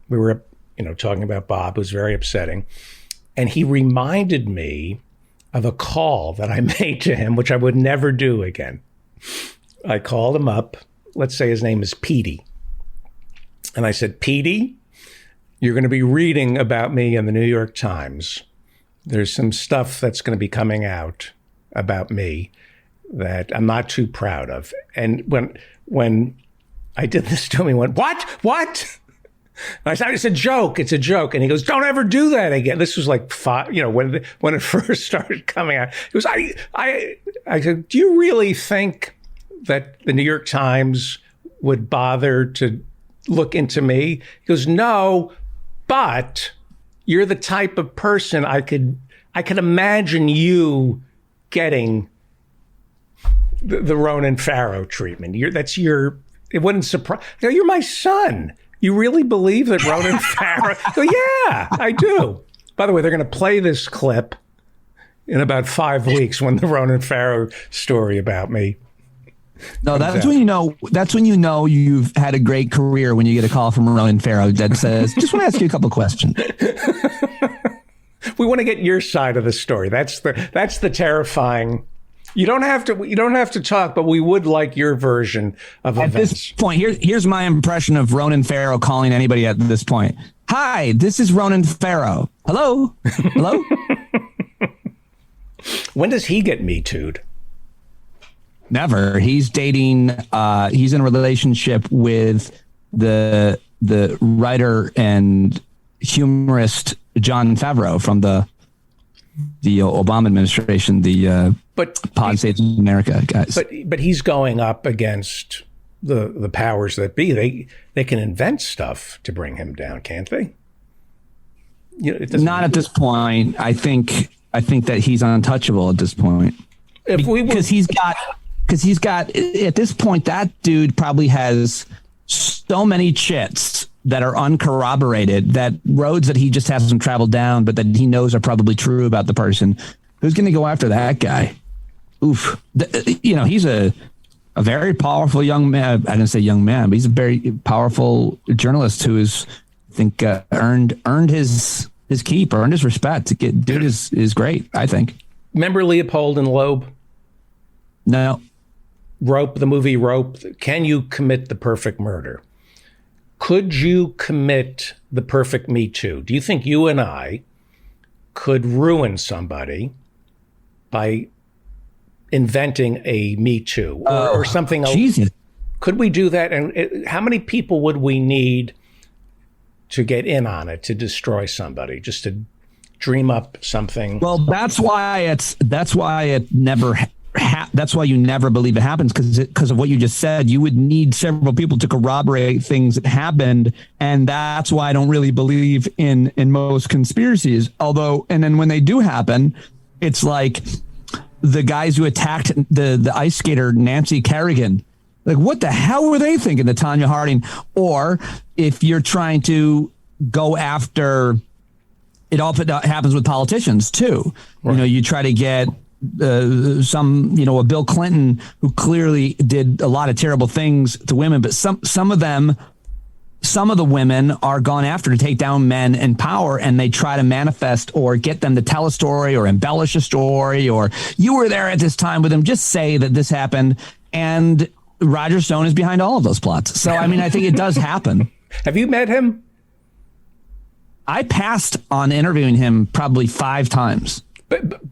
We were, talking about Bob. It was very upsetting. And he reminded me of a call that I made to him, which I would never do again. I called him up. Let's say his name is Petey. And I said, Petey, you're going to be reading about me in the New York Times. There's some stuff that's going to be coming out about me that I'm not too proud of. And when I did this to him, he went, what? And I said, it's a joke. It's a joke. And he goes, don't ever do that again. This was like when it first started coming out. It was, I said, do you really think that the New York Times would bother to look into me? He goes, no, but you're the type of person I could imagine you getting the Ronan Farrow treatment. It wouldn't surprise. You're my son. You really believe that Ronan Farrow? I go, yeah, I do. By the way, they're going to play this clip in about 5 weeks when the Ronan Farrow story about me. No, that's when you know. That's when you know you've had a great career when you get a call from Ronan Farrow that says, "Just want to ask you a couple questions." We want to get your side of the story. That's the terrifying. You don't have to talk, but we would like your version of events. At this point, here's my impression of Ronan Farrow calling anybody at this point. Hi, this is Ronan Farrow. Hello? When does he get Me Too'd? Never. He's dating. He's in a relationship with the writer and humorist Jon Favreau from the Obama administration. Pod Saves America guys. But he's going up against the powers that be. They can invent stuff to bring him down, can't they? Not at this point. I think that he's untouchable at this point. Because he's got at this point, that dude probably has so many chits that are uncorroborated, that roads that he just hasn't traveled down, but that he knows are probably true about the person. Who's going to go after that guy? Oof. He's a very powerful young man. I didn't say young man, but he's a very powerful journalist who is, I think, earned his keep, earned his respect. Dude is great, I think. Remember Leopold and Loeb? No. Rope, the movie Rope. Can you commit the perfect murder? Could you commit the perfect Me Too? Do you think you and I could ruin somebody by inventing a Me Too or something else? Jesus. Could we do that? And how many people would we need to get in on it, to destroy somebody, just to dream up something? Well, that's why it never that's why you never believe it happens, because of what you just said. You would need several people to corroborate things that happened, and that's why I don't really believe in most conspiracies. Although, and then when they do happen, it's like the guys who attacked the ice skater Nancy Kerrigan. Like, what the hell were they thinking, to Tanya Harding? Or if you're trying to go after, it often happens with politicians too. Right. You try to get a Bill Clinton who clearly did a lot of terrible things to women, but some of the women are gone after to take down men in power, and they try to manifest or get them to tell a story or embellish a story, or you were there at this time with them. Just say that this happened, and Roger Stone is behind all of those plots. So, I mean, I think it does happen. Have you met him? I passed on interviewing him probably 5 times.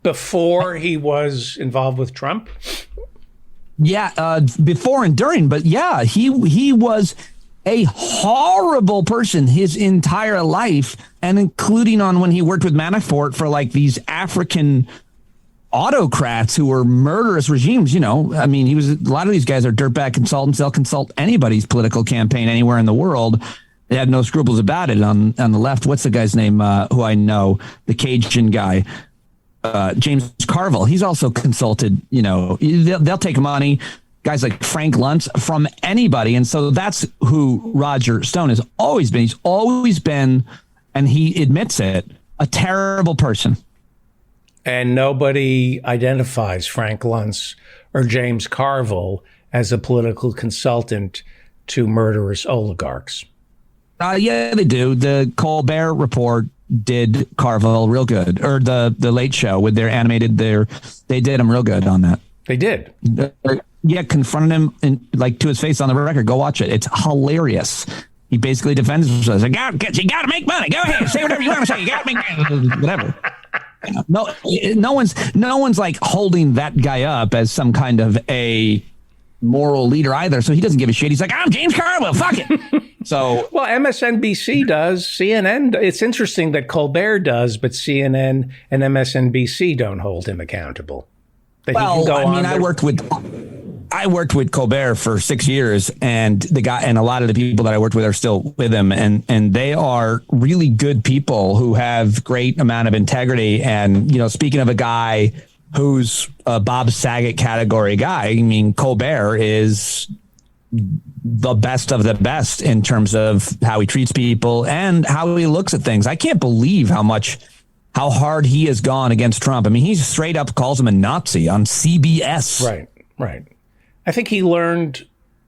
Before he was involved with Trump? Yeah, before and during. But yeah, he was a horrible person his entire life, and including on when he worked with Manafort for like these African autocrats who were murderous regimes. I mean, a lot of these guys are dirtbag consultants. They'll consult anybody's political campaign anywhere in the world. They had no scruples about it. On the left, what's the guy's name who I know, the Cajun guy, James Carville. He's also consulted, they'll take money, guys like Frank Luntz, from anybody. And so that's who Roger Stone has always been. He's always been, and he admits it, a terrible person. And nobody identifies Frank Luntz or James Carville as a political consultant to murderous oligarchs. Yeah, they do. The Colbert Report did Carville real good, or the Late Show with their animated, they did him real good on that. They did. Yeah, confronted him to his face on the record. Go watch it. It's hilarious. He basically defends himself. Like, you got to make money. Go ahead, say whatever you want to say. You got to make whatever. No one's like holding that guy up as some kind of a moral leader either. So he doesn't give a shit. He's like, I'm James Carville. Fuck it. So, well, MSNBC does, CNN. It's interesting that Colbert does, but CNN and MSNBC don't hold him accountable. I worked with Colbert for 6 years, and a lot of the people that I worked with are still with him, and they are really good people who have great amount of integrity. And speaking of a guy who's a Bob Saget category guy, I mean, Colbert is the best of the best in terms of how he treats people and how he looks at things. I can't believe how hard he has gone against Trump. I mean, he straight up calls him a Nazi on CBS. Right. I think he learned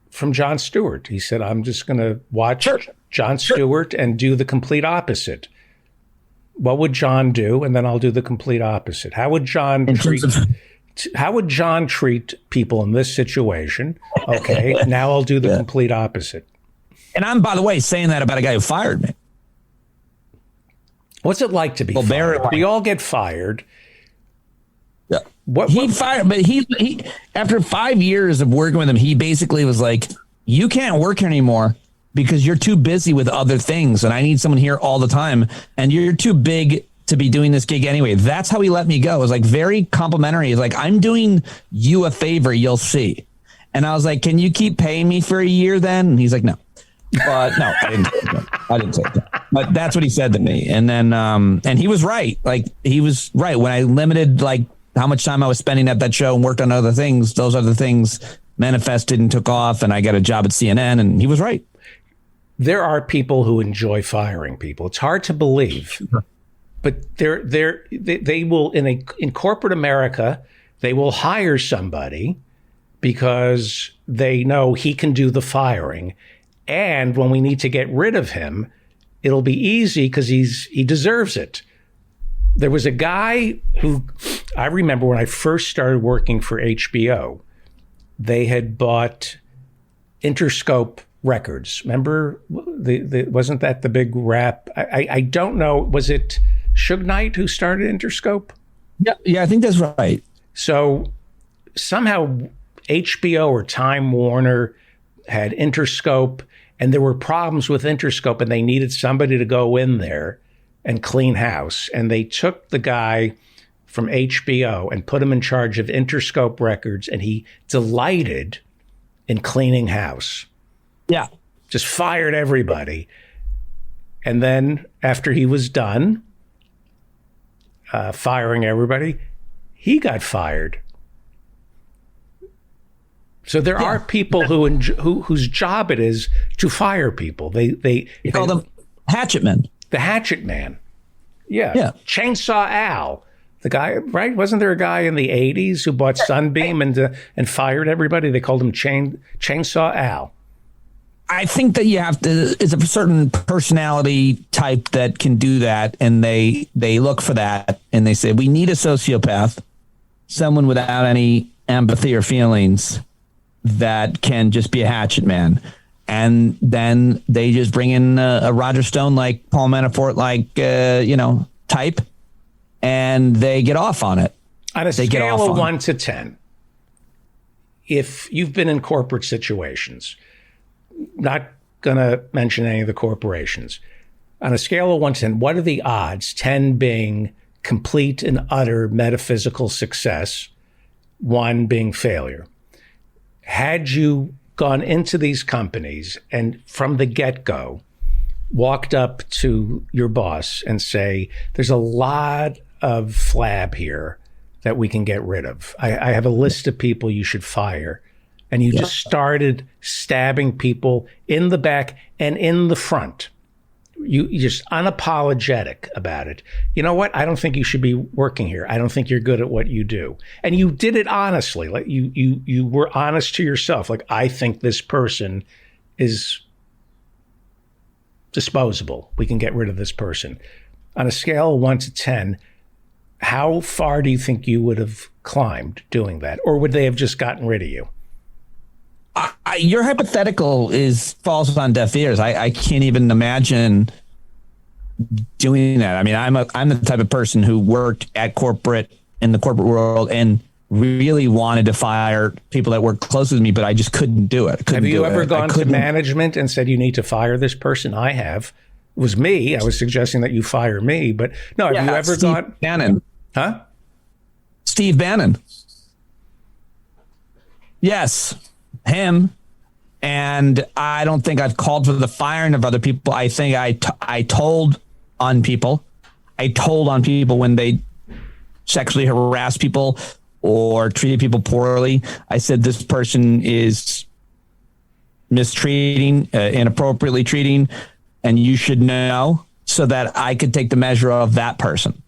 from Jon Stewart. He said, I'm just going to watch Jon Stewart and do the complete opposite. What would Jon do? And then I'll do the complete opposite. How would Jon treat people in this situation? Okay, now I'll do the complete opposite. And I'm, by the way, saying that about a guy who fired me. What's it like to be fired? We all get fired. Yeah. He fired, but he after 5 years of working with him, he basically was like, you can't work here anymore because you're too busy with other things, and I need someone here all the time, and you're too big to be doing this gig anyway. That's how he let me go. It was like very complimentary. He's like, I'm doing you a favor, you'll see. And I was like, can you keep paying me for a year then? And he's like, no. But no, I didn't say that. But that's what he said to me. And then, and he was right. Like, he was right. When I limited, like, how much time I was spending at that show and worked on other things, those other things manifested and took off, and I got a job at CNN, and he was right. There are people who enjoy firing people. It's hard to believe. But they will, in corporate America, they will hire somebody because they know he can do the firing. And when we need to get rid of him, it'll be easy because he deserves it. There was a guy who I remember when I first started working for HBO, they had bought Interscope Records. Remember, wasn't that the big rap? I don't know. Was it Suge Knight who started Interscope? Yeah, I think that's right. So somehow HBO or Time Warner had Interscope, and there were problems with Interscope, and they needed somebody to go in there and clean house. And they took the guy from HBO and put him in charge of Interscope Records, and he delighted in cleaning house. Yeah. Just fired everybody. And then after he was done firing everybody, he got fired. So there are people whose job it is to fire people. They call them hatchet men. The hatchet man. Yeah. Chainsaw Al. The guy, right? Wasn't there a guy in the 80s who bought Sunbeam and fired everybody? They called him Chainsaw Al. I think that you have to, it's a certain personality type that can do that. And they look for that and they say, we need a sociopath, someone without any empathy or feelings that can just be a hatchet man. And then they just bring in a Roger Stone, like Paul Manafort, like, type, and they get off on it. On a scale of 1 to 10, if you've been in corporate situations, not going to mention any of the corporations, on a scale of 1 to 10, what are the odds? 10 being complete and utter metaphysical success, 1 being failure. Had you gone into these companies and from the get-go walked up to your boss and say, there's a lot of flab here that we can get rid of. I have a list of people you should fire. And you just started stabbing people in the back and in the front. You're just unapologetic about it. You know what? I don't think you should be working here. I don't think you're good at what you do. And you did it honestly. Like you were honest to yourself. Like, I think this person is disposable. We can get rid of this person. On a scale of 1 to 10, how far do you think you would have climbed doing that? Or would they have just gotten rid of you? Your hypothetical falls on deaf ears. I can't even imagine doing that. I mean, I'm the type of person who worked in the corporate world and really wanted to fire people that worked close with me, but I just couldn't do it. Have you ever gone to management and said, you need to fire this person? I have. It was me. I was suggesting that you fire me, but no, have you ever gone? Bannon. Huh? Steve Bannon. Yes. Him. And I don't think I've called for the firing of other people. I think I told on people. I told on people when they sexually harassed people or treated people poorly. I said, this person is mistreating, inappropriately treating, and you should know, so that I could take the measure of that person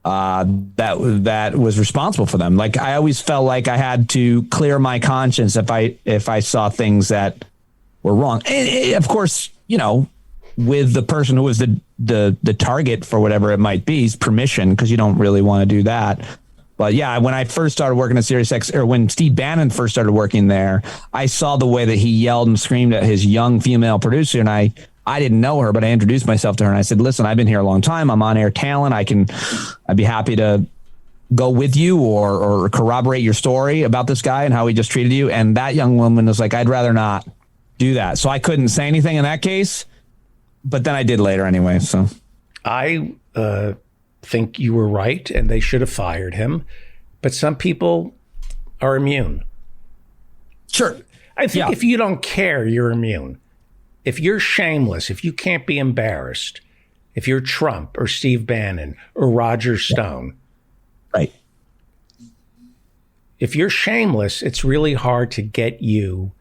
that was responsible for them. Like, I always felt like I had to clear my conscience if I saw things that were wrong. And of course, with the person who was the target for whatever it might be's permission, because you don't really want to do that. But yeah, when I first started working at SiriusXM, or when Steve Bannon first started working there, I saw the way that he yelled and screamed at his young female producer, and I didn't know her, but I introduced myself to her and I said, listen, I've been here a long time. I'm on air talent. I'd be happy to go with you or corroborate your story about this guy and how he just treated you. And that young woman was like, I'd rather not do that. So I couldn't say anything in that case, but then I did later anyway. So I think you were right and they should have fired him, but some people are immune. Sure. I think if you don't care, you're immune. If you're shameless, if you can't be embarrassed, if you're Trump or Steve Bannon or Roger Stone, right? If you're shameless, it's really hard to get you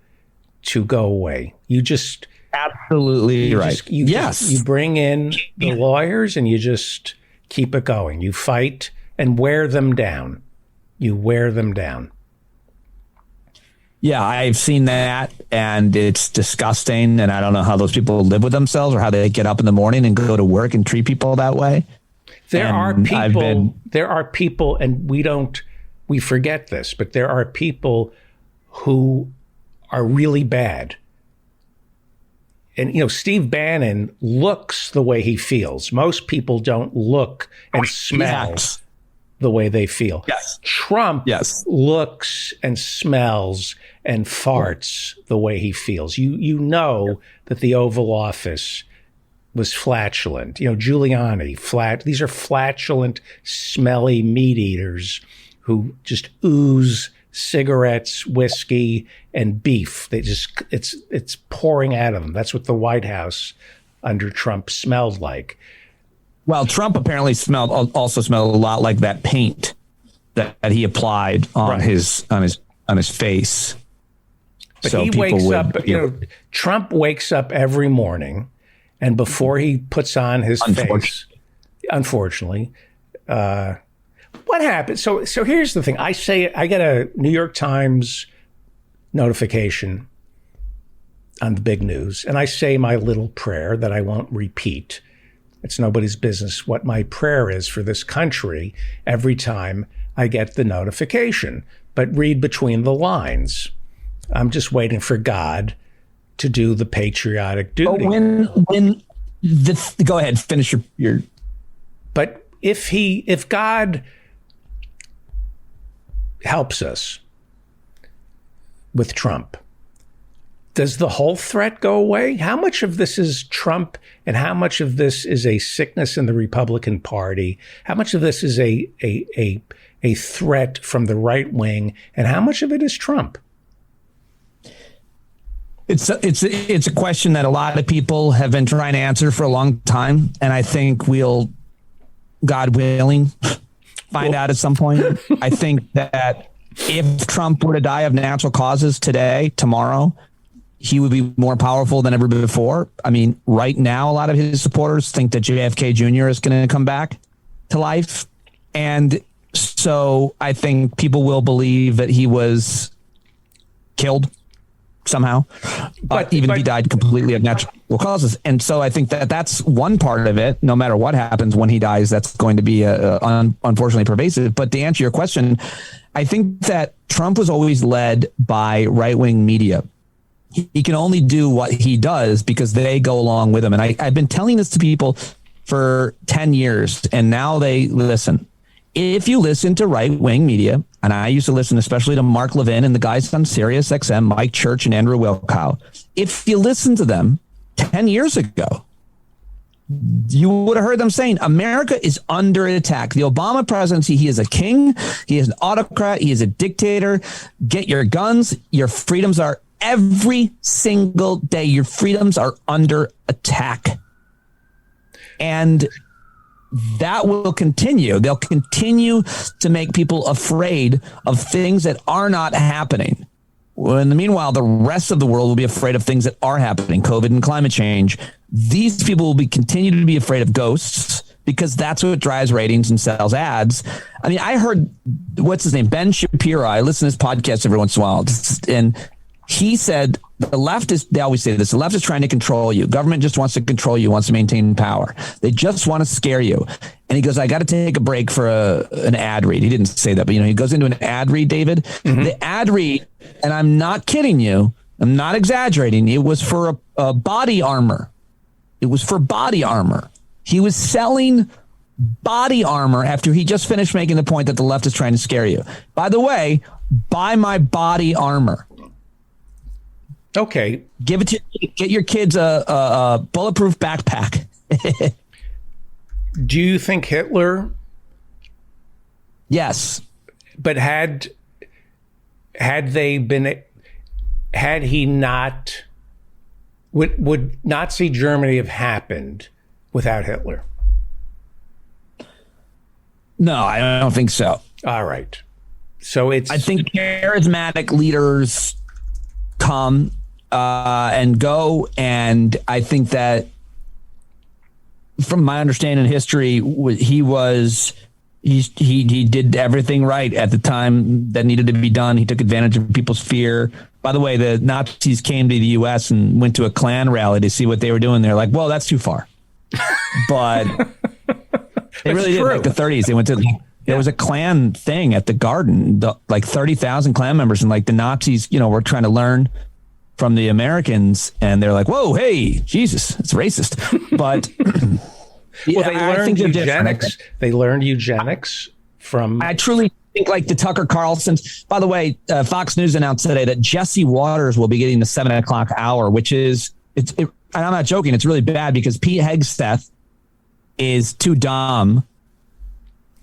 to go away. You just absolutely right. You bring in the lawyers and you just keep it going. You fight and wear them down. You wear them down. Yeah, I've seen that, and it's disgusting, and I don't know how those people live with themselves or how they get up in the morning and go to work and treat people that way. There are people, and we forget this, but there are people who are really bad. And, Steve Bannon looks the way he feels. Most people don't look and smell the way they feel. Yes. Trump looks and smells and farts the way he feels. You know that the Oval Office was flatulent. Giuliani, these are flatulent, smelly meat eaters who just ooze cigarettes, whiskey, and beef. It's pouring out of them. That's what the White House under Trump smelled like. Well, Trump apparently also smelled a lot like that paint that he applied on his face. But so he wakes up, Trump wakes up every morning, and before he puts on his face, unfortunately, what happens? So here's the thing. I get a New York Times notification on the big news, and I say my little prayer that I won't repeat. It's nobody's business what my prayer is for this country every time I get the notification. But read between the lines. I'm just waiting for God to do the patriotic duty. Go ahead, finish your. But if God helps us with Trump, does the whole threat go away? How much of this is Trump and how much of this is a sickness in the Republican Party? How much of this is a threat from the right wing? And how much of it is Trump? It's a question that a lot of people have been trying to answer for a long time. And I think we'll, God willing, find out at some point. I think that if Trump were to die of natural causes tomorrow, he would be more powerful than ever before. I mean, right now, a lot of his supporters think that JFK Jr. is going to come back to life. And so I think people will believe that he was killed somehow, even if he died completely of natural causes. And so I think that that's one part of it. No matter what happens when he dies, that's going to be unfortunately pervasive. But to answer your question, I think that Trump was always led by right-wing media. He can only do what he does because they go along with him. And I've been telling this to people for 10 years, and now they listen. If you listen to right-wing media, and I used to listen especially to Mark Levin and the guys on Sirius XM, Mike Church and Andrew Wilkow, if you listen to them 10 years ago, you would have heard them saying America is under attack. The Obama presidency, he is a king, he is an autocrat, he is a dictator. Get your guns, your freedoms are every single day. Your freedoms are under attack. And that will continue. They'll continue to make people afraid of things that are not happening. Well, in the meanwhile, the rest of the world will be afraid of things that are happening, COVID and climate change. These people will continue to be afraid of ghosts because that's what drives ratings and sells ads. I mean, I heard, what's his name? Ben Shapiro. I listen to his podcast every once in a while. And he said, the left is, they always say this, the left is trying to control you. Government just wants to control you, wants to maintain power. They just want to scare you. And he goes, I got to take a break for an ad read. He didn't say that, but he goes into an ad read, David. Mm-hmm. The ad read, and I'm not kidding you, I'm not exaggerating, it was for a body armor. It was for body armor. He was selling body armor after he just finished making the point that the left is trying to scare you. By the way, buy my body armor. Okay. Get your kids a bulletproof backpack. Do you think Hitler? Yes. But had he not, would Nazi Germany have happened without Hitler? No, I don't think so. All right. So I think charismatic leaders come and go, and I think that from my understanding of history, he did everything right at the time that needed to be done. He took advantage of people's fear. By the way, the Nazis came to the U.S. and went to a Klan rally to see what they were doing. They're like, well, that's too far. But they really did. Like the 30s, they went to there was a Klan thing at the Garden, like 30,000 Klan members, and like the Nazis, were trying to learn from the Americans, and they're like, whoa, hey, Jesus, it's racist. But well, they learned eugenics. They learned eugenics from. I truly think like the Tucker Carlson. By the way, Fox News announced today that Jesse Waters will be getting the 7 o'clock hour, which is it and I'm not joking, it's really bad because Pete Hegseth is too dumb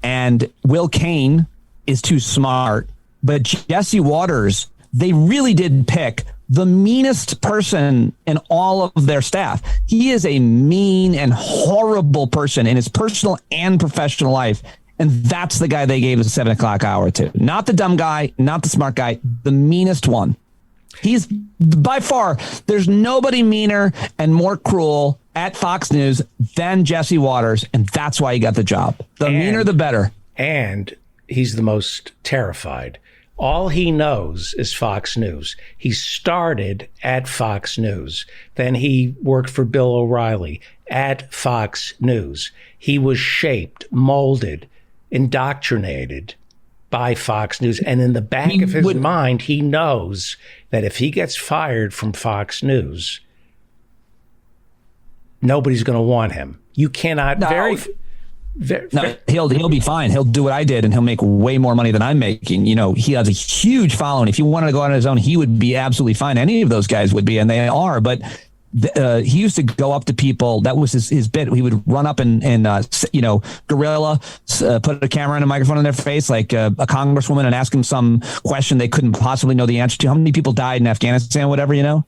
and Will Cain is too smart. But Jesse Waters, they really did pick the meanest person in all of their staff. He is a mean and horrible person in his personal and professional life. And that's the guy they gave the 7 o'clock hour to. Not the dumb guy, not the smart guy, the meanest one. He's by far, there's nobody meaner and more cruel at Fox News than Jesse Waters. And that's why he got the job. The meaner, the better. And he's the most terrified. All he knows is Fox News. He started at Fox News. Then he worked for Bill O'Reilly at Fox News. He was shaped, molded, indoctrinated by Fox News. And in the back of his mind, he knows that if he gets fired from Fox News, nobody's going to want him. You cannot he'll be fine. He'll do what I did and he'll make way more money than I'm making. You know, he has a huge following. If he wanted to go out on his own, he would be absolutely fine. Any of those guys would be, and they are. But he used to go up to people. That was his bit. He would run up and guerrilla, put a camera and a microphone in their face like a congresswoman and ask them some question they couldn't possibly know the answer to. How many people died in Afghanistan, whatever, you know?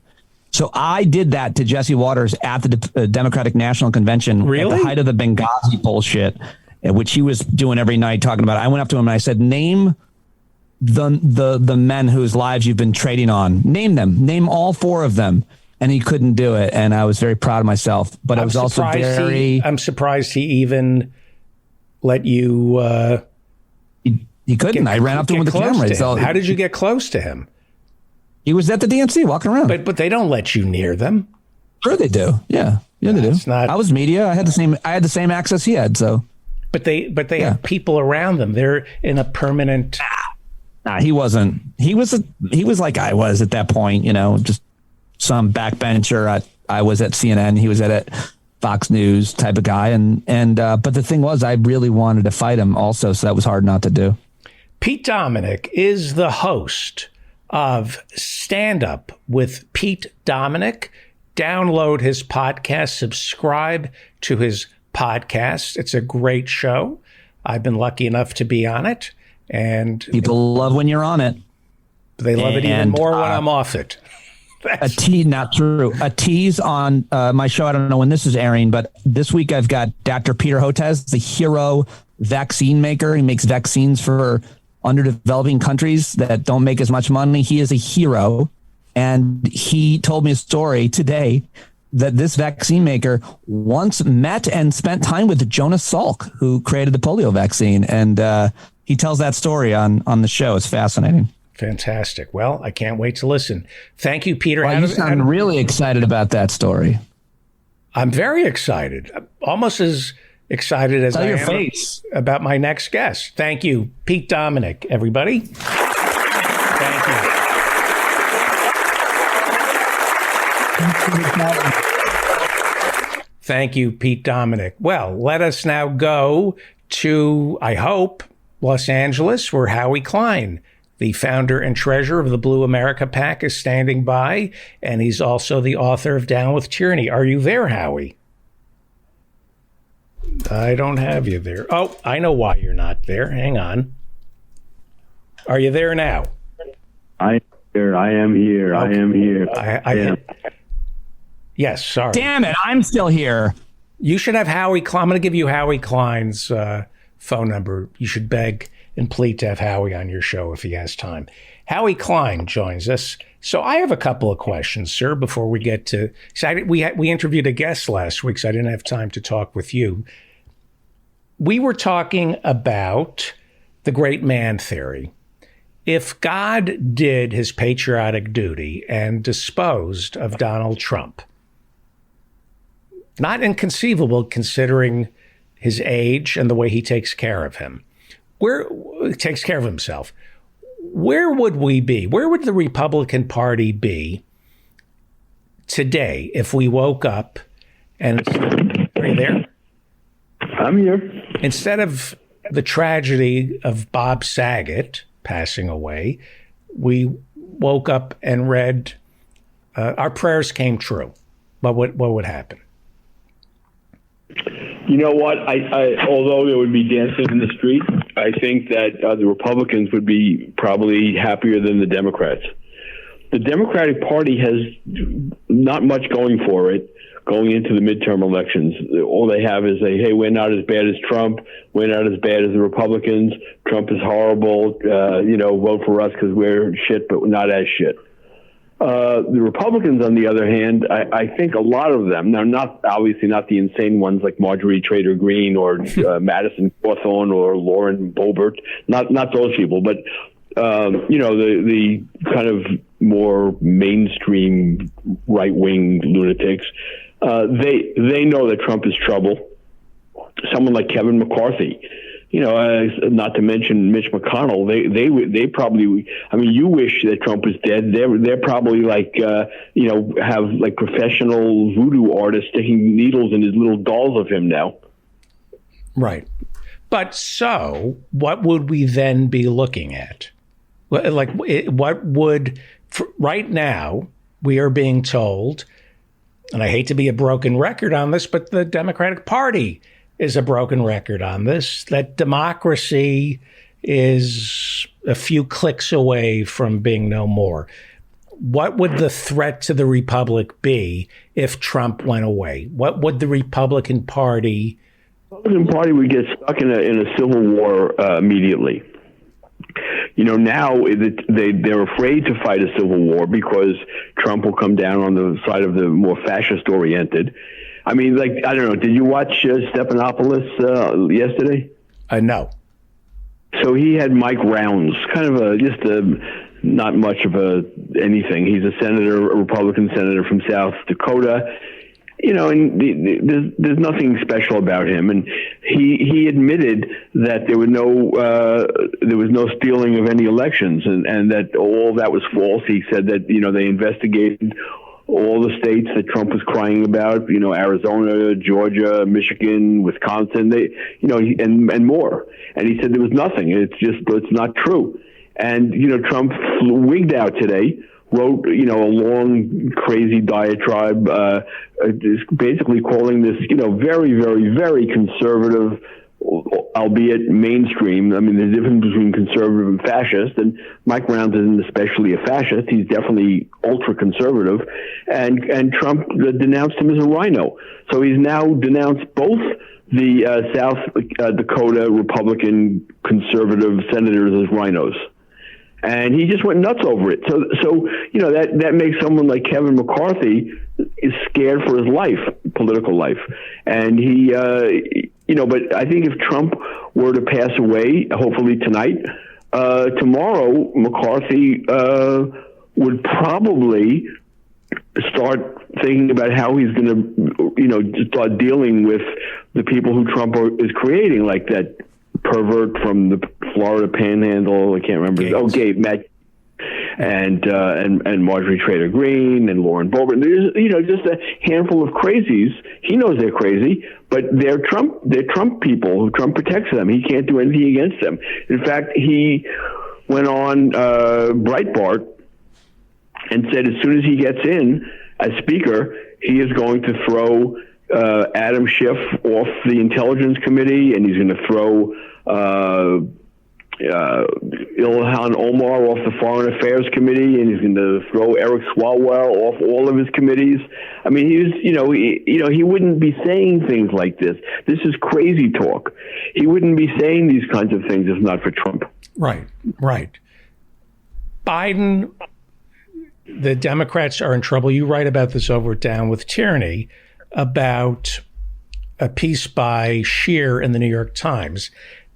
So I did that to Jesse Waters at the Democratic National Convention at the height of the Benghazi bullshit, which he was doing every night talking about it. I went up to him and I said, name the men whose lives you've been trading on. Name them. Name all 4 of them. And he couldn't do it. And I was very proud of myself. But I was also I'm surprised he even let you... he couldn't. I ran up to him with the camera. So how did you get close to him? He was at the DNC walking around. But they don't let you near them. Sure they do. Yeah. Yeah, they do. I was media. I had the same access he had. So But they have people around them. They're in a permanent Nah, he wasn't. He was like I was at that point, you know, just some backbencher. I was at CNN. He was at Fox News type of guy. But the thing was, I really wanted to fight him also. So that was hard not to do. Pete Dominick is the host of Stand Up with Pete Dominick. Download his podcast, subscribe to his podcast. It's a great show. I've been lucky enough to be on it. And people love when you're on it. They love it even more when I'm off it. Not true. A tease on my show. I don't know when this is airing, but this week I've got Dr. Peter Hotez, the hero vaccine maker. He makes vaccines for underdeveloping countries that don't make as much money. He is a hero. And he told me a story today that this vaccine maker once met and spent time with Jonas Salk, who created the polio vaccine. And he tells that story on the show. It's fascinating. Fantastic. Well, I can't wait to listen. Thank you, Peter. Well, you sound really excited about that story. I'm very excited. Almost as excited as I am about my next guest. Thank you, Pete Dominick, everybody. Thank you. Thank you, Pete Dominick. Well, let us now go to, I hope, Los Angeles, where Howie Klein, the founder and treasurer of the Blue America PAC, is standing by, and he's also the author of Down with Tyranny. Are you there, Howie? I don't have you there. Oh, I know why you're not there. Hang on. Are you there now? I am here. Okay. I am here. I am. Yes, sorry. Damn it, I'm still here. You should have Howie Klein. I'm going to give you Howie Klein's phone number. You should beg and plead to have Howie on your show if he has time. Howie Klein joins us. So I have a couple of questions, sir, before we get to... We interviewed a guest last week, so I didn't have time to talk with you. We were talking about the great man theory. If God did his patriotic duty and disposed of Donald Trump, not inconceivable considering his age and the way he takes care of him, takes care of himself, where would we be? Where would the Republican Party be today if we woke up and... Are you there? I'm here. Instead of the tragedy of Bob Saget passing away, we woke up and read, our prayers came true. what would happen? You know what? I although there would be dancing in the street, I think that the Republicans would be probably happier than the Democrats. The Democratic Party has not much going for it going into the midterm elections. All they have is hey, we're not as bad as Trump. We're not as bad as the Republicans. Trump is horrible. Vote for us because we're shit, but we're not as shit. The Republicans, on the other hand, I think a lot of them, now obviously not the insane ones like Marjorie Taylor Greene or Madison Cawthorn or Lauren Boebert, not those people, but the kind of more mainstream right-wing lunatics, they know that Trump is trouble. Someone like Kevin McCarthy, not to mention Mitch McConnell, they probably, I mean, you wish that Trump was dead. They're probably have like professional voodoo artists sticking needles in his little dolls of him now. Right. But so what would we then be looking at? What would, right now, we are being told, and I hate to be a broken record on this, but the Democratic Party is a broken record on this, that democracy is a few clicks away from being no more. What would the threat to the Republic be if Trump went away? What would the Republican Party... The Republican Party would get stuck in a civil war immediately. Now they're afraid to fight a civil war because Trump will come down on the side of the more fascist-oriented. I mean, I don't know. Did you watch Stephanopoulos yesterday? No. So he had Mike Rounds, kind of not much of anything. He's a Republican senator from South Dakota. And there's nothing special about him. And he admitted that there was no stealing of any elections, and that all that was false. He said that they investigated all the states that Trump was crying about, Arizona, Georgia, Michigan, Wisconsin, and more. And he said there was nothing. It's not true. And Trump wigged out today. Wrote, a long, crazy diatribe, basically calling this, very, very, very conservative, albeit mainstream. I mean, there's a difference between conservative and fascist, and Mike Rounds isn't especially a fascist. He's definitely ultra-conservative, and Trump denounced him as a rhino. So he's now denounced both the South Dakota Republican conservative senators as rhinos. And he just went nuts over it. So that makes someone like Kevin McCarthy is scared for his life, political life. And he, but I think if Trump were to pass away, hopefully tonight, tomorrow McCarthy would probably start thinking about how he's going to, start dealing with the people who Trump is creating, like that pervert from the Florida Panhandle. I can't remember. Gabe Matt, and Marjorie Taylor Greene and Lauren Boebert. There's just a handful of crazies. He knows they're crazy, but they're Trump people who Trump protects them. He can't do anything against them. In fact, he went on Breitbart and said as soon as he gets in as speaker, he is going to throw Adam Schiff off the Intelligence Committee, and he's going to throw Ilhan Omar off the Foreign Affairs Committee, and he's going to throw Eric Swalwell off all of his committees. I mean, he wouldn't be saying things like this. This is crazy talk. He wouldn't be saying these kinds of things if not for Trump. Right. Biden, the Democrats are in trouble. You write about this over at Down with Tyranny, about a piece by Scheer in the New York Times,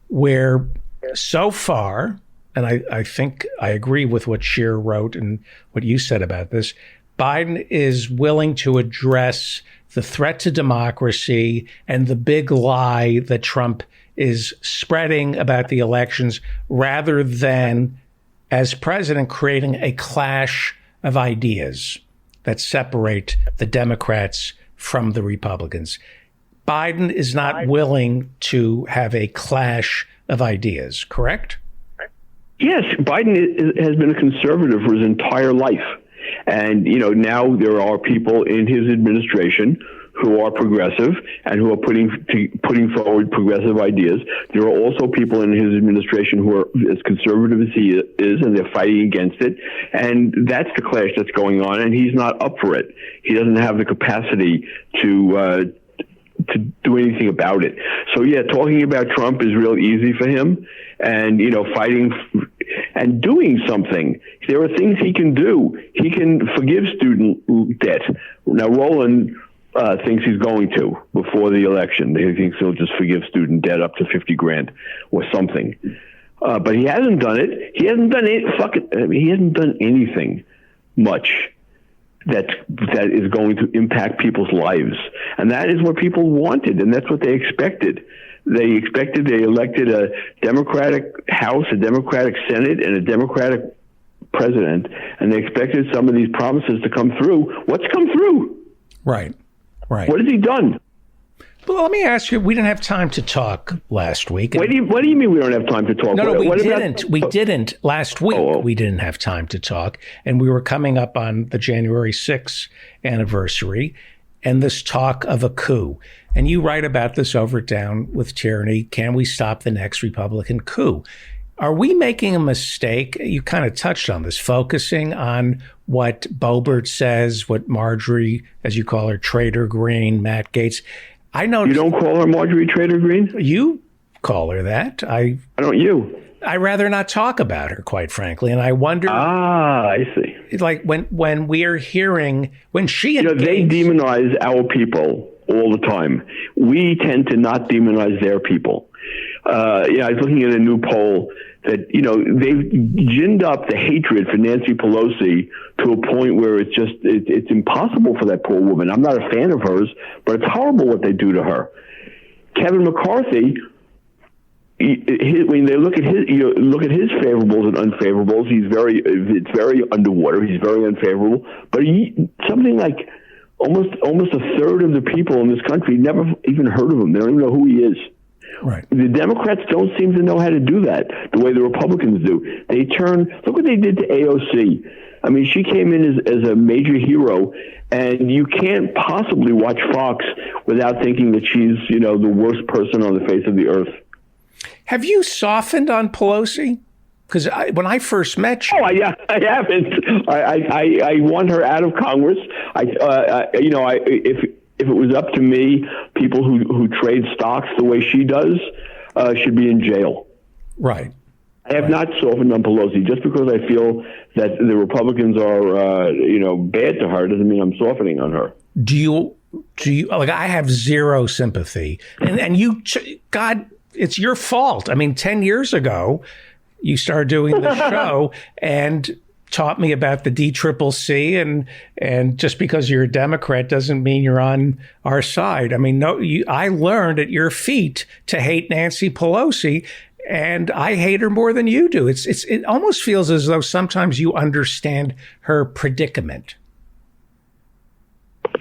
where so far, and I think I agree with what Scheer wrote and what you said about this, Biden is willing to address the threat to democracy and the big lie that Trump is spreading about the elections, rather than, as president, creating a clash of ideas that separate the Democrats from the Republicans. Biden is not willing to have a clash of ideas, correct? Yes, Biden has been a conservative for his entire life. And, you know, now there are people in his administration who are progressive and who are putting forward progressive ideas. There are also people in his administration who are as conservative as he is, and they're fighting against it. And that's the clash that's going on, and he's not up for it. He doesn't have the capacity to do anything about it. So yeah, talking about Trump is real easy for him, and, you know, fighting and doing something. There are things he can do. He can forgive student debt. Now, Roland thinks he's going to before the election. He thinks he'll just forgive student debt up to $50,000 or something. But he hasn't done it. He hasn't done it. He hasn't done anything much that is going to impact people's lives. And that is what people wanted, and that's what they expected. They elected a Democratic House, a Democratic Senate, and a Democratic president, and they expected some of these promises to come through. What's come through? Right. What has he done? Well, let me ask you, we didn't have time to talk last week. What do you mean we don't have time to talk? No, we didn't. We didn't. Last week, we didn't have time to talk. And we were coming up on the January 6th anniversary and this talk of a coup. And you write about this over at Down with Tyranny. Can we stop the next Republican coup? Are we making a mistake? You kind of touched on this, focusing on what Boebert says, what Marjorie, as you call her, Trader Green, Matt Gaetz. I know you don't call her Marjorie Trader Green. You call her that. Why don't you? I rather not talk about her, quite frankly. And I wonder. I see. Like when we are hearing when she, they demonize our people all the time. We tend to not demonize their people. I was looking at a new poll that, you know, they've ginned up the hatred for Nancy Pelosi to a point where it's impossible for that poor woman. I'm not a fan of hers, but it's horrible what they do to her. Kevin McCarthy, when they look at his favorables and unfavorables, it's very underwater. He's very unfavorable, but something like almost a third of the people in this country never even heard of him. They don't even know who he is. Right. The Democrats don't seem to know how to do that the way the Republicans do. Look what they did to AOC. I mean, she came in as a major hero, and you can't possibly watch Fox without thinking that she's, you know, the worst person on the face of the earth. Have you softened on Pelosi? Because when I first met you, I haven't. I want her out of Congress. If it was up to me, people who trade stocks the way she does should be in jail. Right. I have not softened on Pelosi. Just because I feel that the Republicans are, bad to her doesn't mean I'm softening on her. Do you like? I have zero sympathy, and you, God, it's your fault. I mean, 10 years ago, you started doing the show and taught me about the DCCC, and just because you're a Democrat doesn't mean you're on our side. I mean, I learned at your feet to hate Nancy Pelosi, and I hate her more than you do. It almost feels as though sometimes you understand her predicament.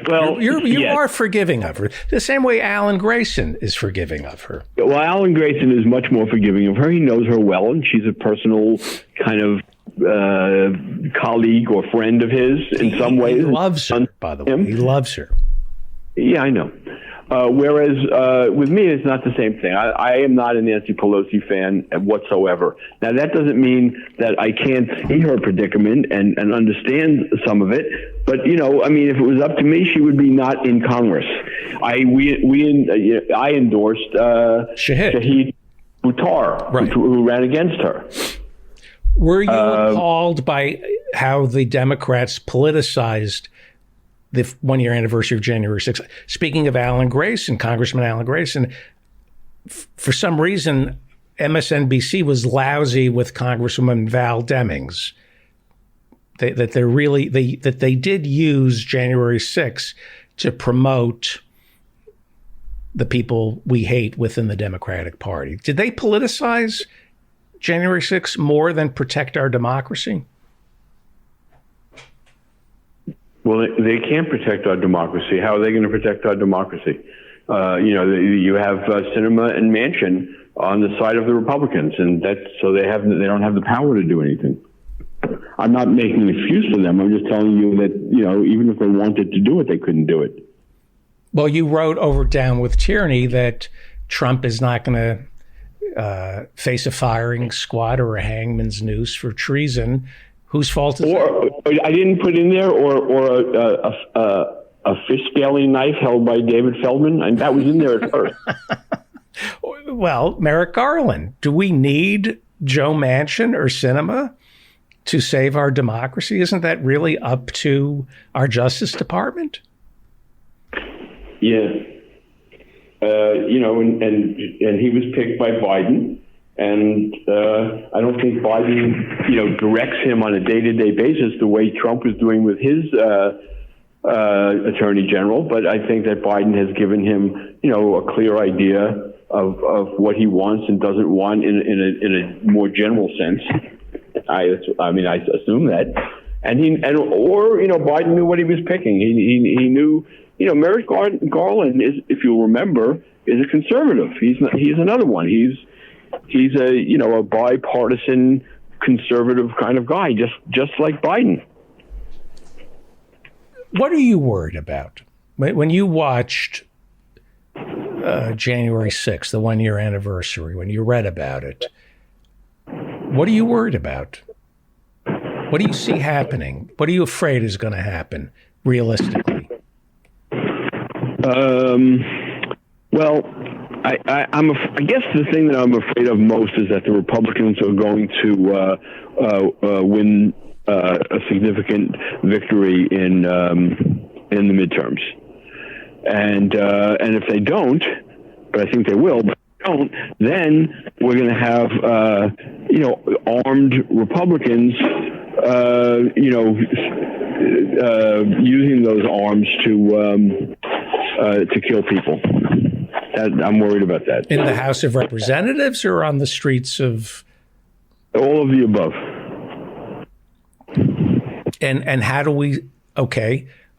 Well, you are forgiving of her, the same way Alan Grayson is forgiving of her. Well, Alan Grayson is much more forgiving of her. He knows her well, and she's a personal kind of colleague or friend of his in some ways. He loves her, by the way. He loves her. Yeah, I know. Whereas with me, it's not the same thing. I am not a Nancy Pelosi fan whatsoever. Now, that doesn't mean that I can't see her predicament and understand some of it. But, you know, I mean, if it was up to me, she would be not in Congress. I endorsed Shahid Buttar, right, who ran against her. Were you appalled by how the Democrats politicized the 1-year anniversary of January 6th? Speaking of Alan Grayson, Congressman Alan Grayson, for some reason, MSNBC was lousy with Congresswoman Val Demings. That they did use January 6th to promote the people we hate within the Democratic Party. Did they politicize January 6th more than protect our democracy? Well, they can't protect our democracy. How are they going to protect our democracy? You have Sinema and Manchin on the side of the Republicans, and so they don't have the power to do anything. I'm not making an excuse for them. I'm just telling you that, even if they wanted to do it, they couldn't do it. Well, you wrote over Down with Tyranny that Trump is not going to face a firing squad or a hangman's noose for treason. Whose fault is that? I didn't put in there, or a fish scaling knife held by David Feldman, and that was in there at first. Well, Merrick Garland. Do we need Joe Manchin or Sinema to save our democracy? Isn't that really up to our Justice Department? Yeah. And he was picked by Biden. And I don't think Biden, directs him on a day-to-day basis the way Trump was doing with his attorney general. But I think that Biden has given him, a clear idea of what he wants and doesn't want in a more general sense. I assume that. And Biden knew what he was picking. He knew, Merrick Garland is, if you'll remember, is a conservative. He's another one. He's a bipartisan conservative kind of guy, just like Biden. What are you worried about when you watched January 6th, the 1-year anniversary, when you read about it? What are you worried about? What do you see happening? What are you afraid is going to happen realistically? Well, I guess the thing that I'm afraid of most is that the Republicans are going to win a significant victory in the midterms, and if they don't, but I think they will, but if they don't, then we're going to have armed Republicans, using those arms to kill people. I'm worried about that. In the House of Representatives or on the streets of? All of the above. And how do we,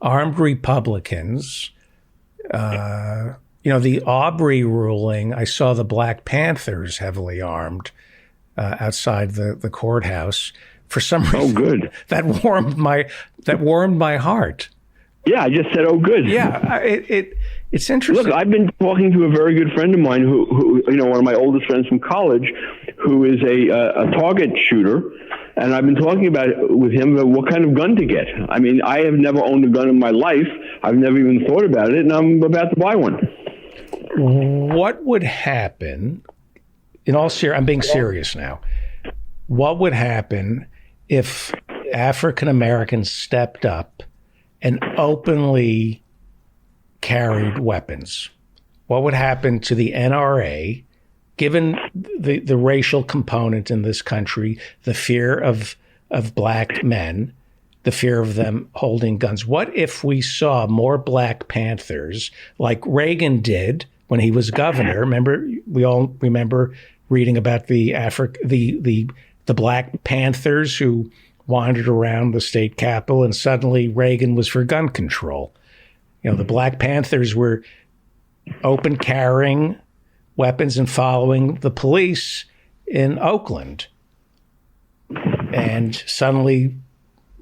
armed Republicans, the Aubrey ruling, I saw the Black Panthers heavily armed outside the courthouse. For some reason, oh, good. That warmed my heart. Yeah, I just said, oh, good. Yeah, it's interesting. Look, I've been talking to a very good friend of mine who one of my oldest friends from college, who is a target shooter, and I've been talking with him about what kind of gun to get. I mean, I have never owned a gun in my life. I've never even thought about it, and I'm about to buy one. What would happen, I'm being serious now, what would happen if African Americans stepped up and openly carried weapons? What would happen to the NRA, given the racial component in this country, the fear of black men, the fear of them holding guns? What if we saw more Black Panthers like Reagan did when he was governor? Remember, we all remember reading about the Black Panthers who wandered around the state capitol, and suddenly Reagan was for gun control. The Black Panthers were open carrying weapons and following the police in Oakland. And suddenly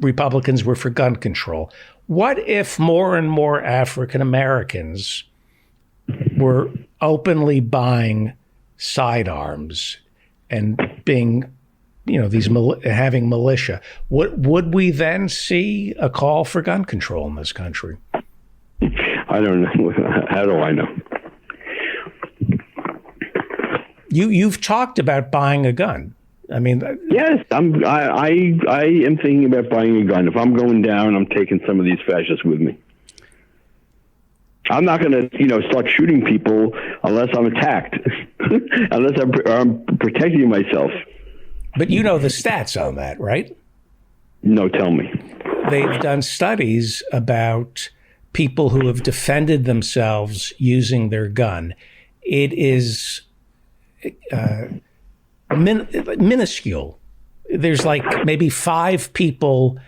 Republicans were for gun control. What if more and more African Americans were openly buying sidearms and being, having militia? Would we then see a call for gun control in this country? I don't know. How do I know? You've talked about buying a gun. I mean, yes, I am thinking about buying a gun. If I'm going down, I'm taking some of these fascists with me. I'm not going to, start shooting people unless I'm attacked, unless I'm protecting myself. But you know the stats on that, right? No, tell me. They've done studies about people who have defended themselves using their gun. It is minuscule. There's like maybe 5 people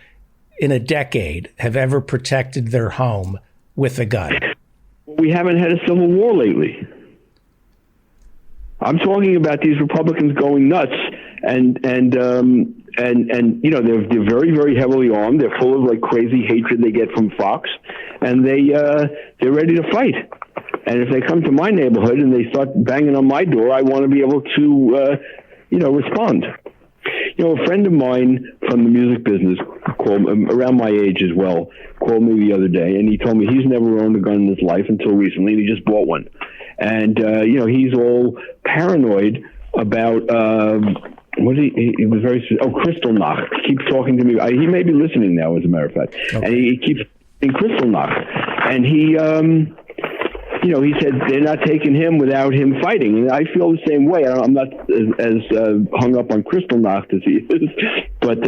in a decade have ever protected their home with a gun. We haven't had a civil war lately. I'm talking about these Republicans going nuts and and you know they're very, very heavily armed. They're full of like crazy hatred they get from Fox, and they're ready to fight. And if they come to my neighborhood and they start banging on my door, I want to be able to respond. You know, a friend of mine from the music business, around my age as well, called me the other day, and he told me he's never owned a gun in his life until recently, and he just bought one. And he's all paranoid about he was very Kristallnacht. He keeps talking to me. He may be listening now, as a matter of fact. Okay. And he keeps in Kristallnacht, and he he said they're not taking him without him fighting. And I feel the same way. I'm not as hung up on Kristallnacht as he is. But,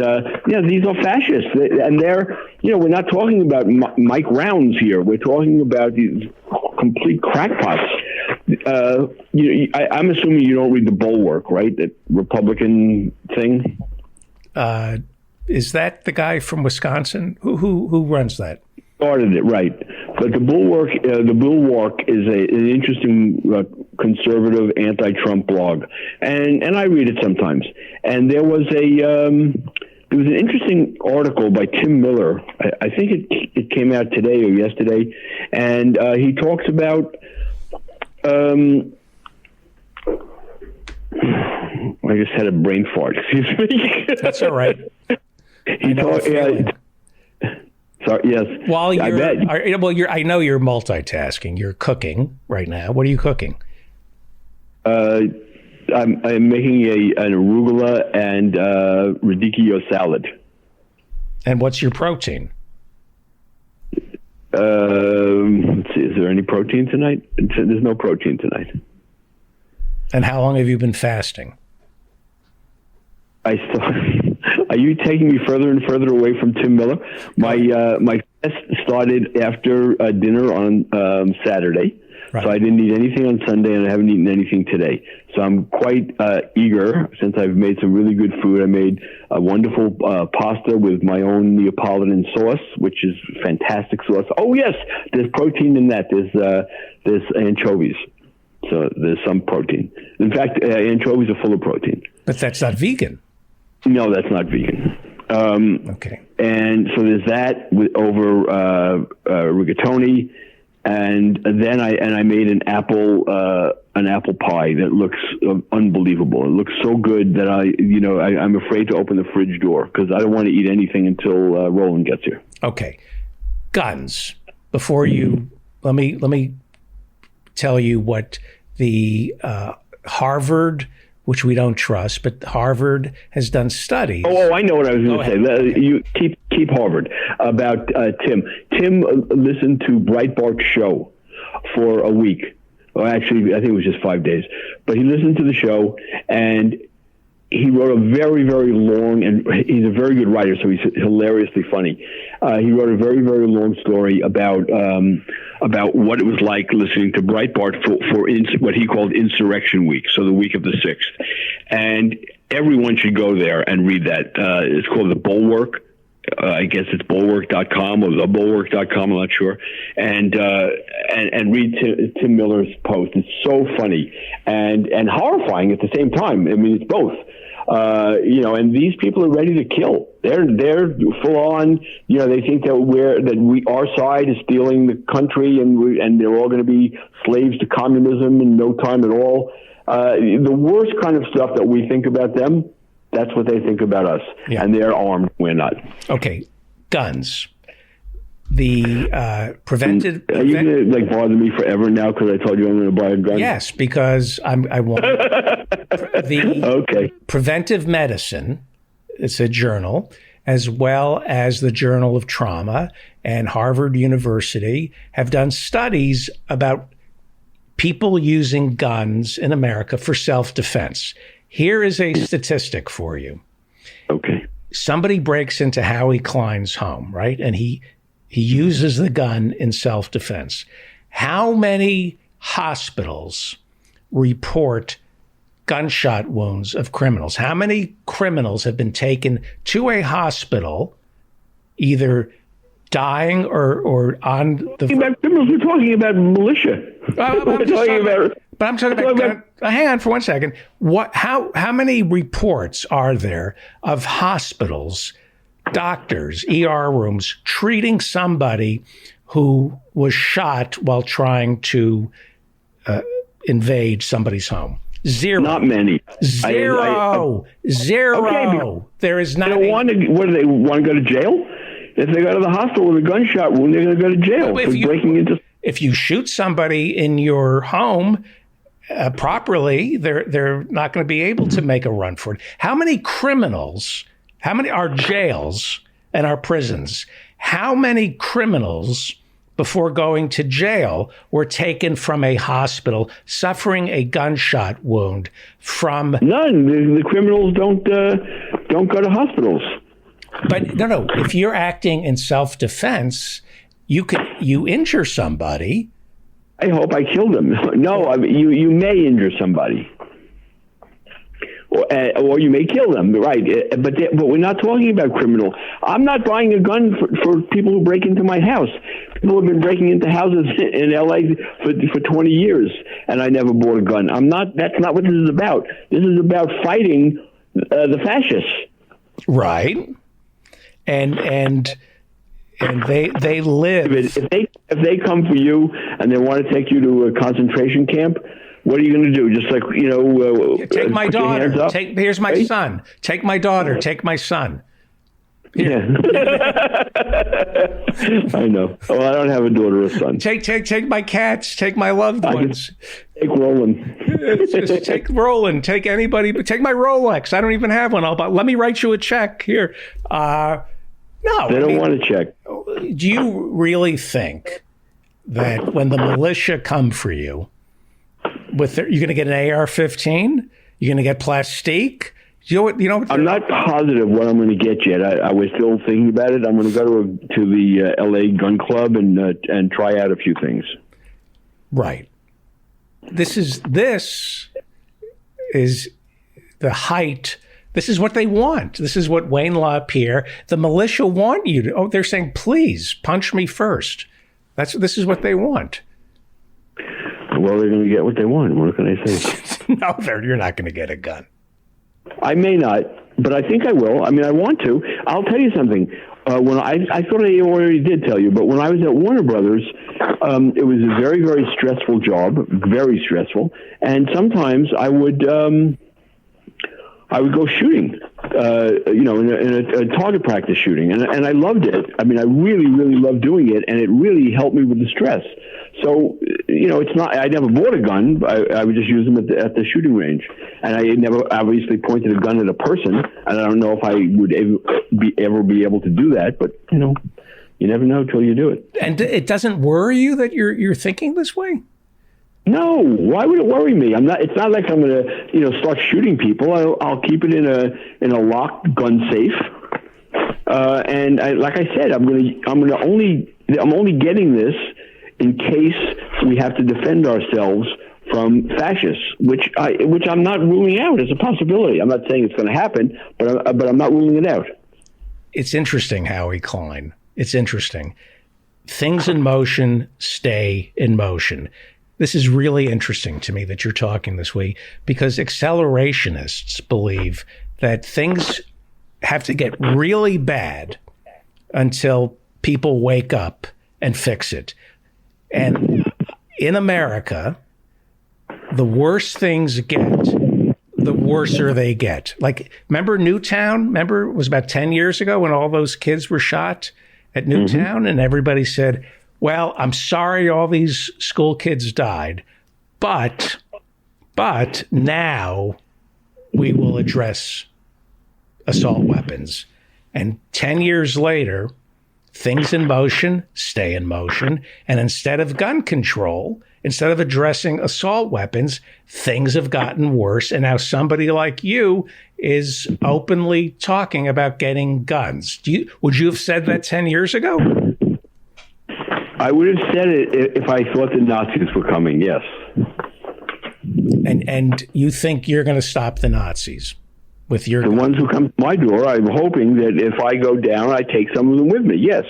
these are fascists. And they're, we're not talking about Mike Rounds here. We're talking about these complete crackpots. I'm assuming you don't read the Bulwark, right? That Republican thing? Is that the guy from Wisconsin? Who runs that? Started it, right. But the Bulwark is an interesting conservative anti-Trump blog, and I read it sometimes. And there was an interesting article by Tim Miller. I think it came out today or yesterday, and he talks about. I just had a brain fart. Excuse me. That's all right. Sorry. Yes. While I know you're multitasking. You're cooking right now. What are you cooking? I'm making an arugula and radicchio salad. And what's your protein? Let's see. Is there any protein tonight? There's no protein tonight. And how long have you been fasting? Are you taking me further and further away from Tim Miller? My fast started after dinner on Saturday, right. So I didn't eat anything on Sunday, and I haven't eaten anything today. So I'm quite eager, since I've made some really good food. I made a wonderful pasta with my own Neapolitan sauce, which is fantastic sauce. Oh yes, there's protein in that. There's anchovies. So there's some protein. In fact, anchovies are full of protein. But that's not vegan. No, that's not vegan. Okay. And so there's that over rigatoni, and then I made an apple pie that looks unbelievable. It looks so good that I'm afraid to open the fridge door because I don't want to eat anything until Roland gets here. Okay. Guns. Before you, let me tell you what the Harvard, which we don't trust, but Harvard has done studies. Oh, I know what I was going to say. You keep Harvard about Tim. Tim listened to Breitbart's show for a week. Well, actually, I think it was just 5 days. But he listened to the show, and he wrote a very, very long, and he's a very good writer, so he's hilariously funny. He wrote a very, very long story about what it was like listening to Breitbart for what he called Insurrection Week, so the week of the 6th. And everyone should go there and read that. It's called The Bulwark. I guess it's bulwark.com or thebulwark.com, I'm not sure. And read Tim Miller's post. It's so funny and horrifying at the same time. I mean, it's both. And these people are ready to kill. They're full on. They think that our side is stealing the country, and they're all going to be slaves to communism in no time at all. The worst kind of stuff that we think about them, that's what they think about us. Yeah. And they're armed. We're not. Okay, guns. The preventive. Are you going to bother me forever now because I told you I'm going to buy a gun? Yes, because I want okay. Preventive Medicine. It's a journal, as well as the Journal of Trauma and Harvard University have done studies about people using guns in America for self-defense. Here is a statistic for you. Okay. Somebody breaks into Howie Klein's home, right? And he uses the gun in self-defense. How many hospitals report gunshot wounds of criminals? How many criminals have been taken to a hospital, either dying or on the... We're talking about militia. We're talking about But I'm talking about. Hang on for 1 second. How many reports are there of hospitals, doctors, ER rooms treating somebody who was shot while trying to invade somebody's home? Zero. Not many. Zero. Zero. Okay, there is not. What do they want to go to jail? If they go to the hospital with a gunshot wound, they're going to go to jail for breaking into. If you shoot somebody in your home properly, they're not going to be able to make a run for it. How many criminals? How many are jails and our prisons? How many criminals before going to jail were taken from a hospital suffering a gunshot wound from? None. The criminals don't go to hospitals. But no. If you're acting in self-defense, you injure somebody. I hope I killed them. No, I mean, you may injure somebody. Or you may kill them, right? But we're not talking about criminal. I'm not buying a gun for people who break into my house. People have been breaking into houses in L.A. for 20 years, and I never bought a gun. That's not what this is about. This is about fighting the fascists. Right. And they live. If they come for you and they want to take you to a concentration camp, what are you going to do? Just like, take my daughter. Here's my son. Take my daughter. Take my son. Here. Yeah. I know. Well, I don't have a daughter or son. Take my cats. Take my loved ones. Take Roland. Take Roland. Take anybody. But take my Rolex. I don't even have one. Let me write you a check here. No, they don't want to check. Do you really think that when the militia come for you, you're going to get an AR-15? You're going to get plastique? I'm not positive what I'm going to get yet. I was still thinking about it. I'm going to go to the LA Gun Club and try out a few things. Right. This is the height. This is what they want. This is what Wayne LaPierre, the militia want you to. Oh, they're saying, please punch me first. This is what they want. Well, they're going to get what they want. What can I say? No, you're not going to get a gun. I may not, but I think I will. I mean, I want to. I'll tell you something. When I thought I already did tell you, but when I was at Warner Brothers, it was a very, very stressful job, very stressful. And sometimes I would go shooting, in a target practice shooting. And I loved it. I mean, I really, really loved doing it. And it really helped me with the stress. So, it's not, I never bought a gun. I would just use them at the shooting range. And I never obviously pointed a gun at a person. And I don't know if I would ever be able to do that. But, you never know till you do it. And it doesn't worry you that you're thinking this way? No, why would it worry me? It's not like I'm going to, start shooting people. I'll keep it in a locked gun safe. Like I said, I'm only getting this in case we have to defend ourselves from fascists, which I'm not ruling out as a possibility. I'm not saying it's going to happen, but I'm not ruling it out. It's interesting, Howie Klein. It's interesting. Things in motion stay in motion. This is really interesting to me that you're talking this way, because accelerationists believe that things have to get really bad until people wake up and fix it. And in America, the worse things get, the worser they get. Like, remember Newtown? Remember it was about 10 years ago when all those kids were shot at Newtown, and everybody said, well, I'm sorry all these school kids died, but now we will address assault weapons. And 10 years later, things in motion stay in motion. And instead of gun control, instead of addressing assault weapons, things have gotten worse. And now somebody like you is openly talking about getting guns. Would you have said that 10 years ago? I would have said it if I thought the Nazis were coming, yes. And you think you're going to stop the Nazis with your... The ones who come to my door, I'm hoping that if I go down, I take some of them with me, yes.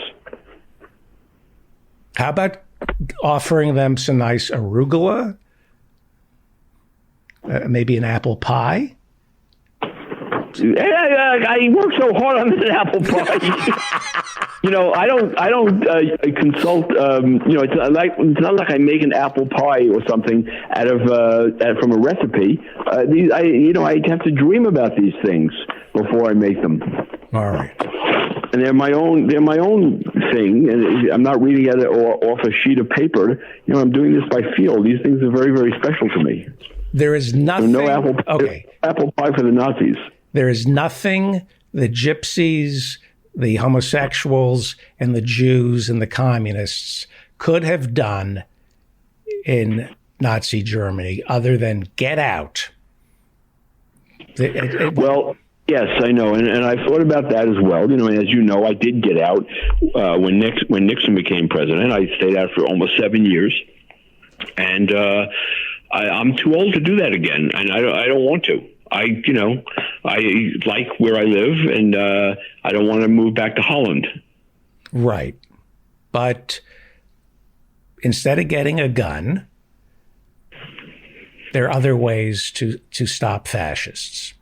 How about offering them some nice arugula maybe an apple pie? I work so hard on this apple pie. I don't consult. It's not like I make an apple pie or something out of from a recipe. I have to dream about these things before I make them. All right. And they're my own thing, and I'm not reading it off a sheet of paper. I'm doing this by feel. These things are very, very special to me. There is nothing. No apple pie for the Nazis. There is nothing the gypsies, the homosexuals, and the Jews and the communists could have done in Nazi Germany other than get out. Well, yes, I know, and I've thought about that as well. And as you know, I did get out when Nixon became president. I stayed out for almost 7 years, and I'm too old to do that again, and I don't want to. I like where I live, and I don't want to move back to Holland. Right, but instead of getting a gun, there are other ways to stop fascists.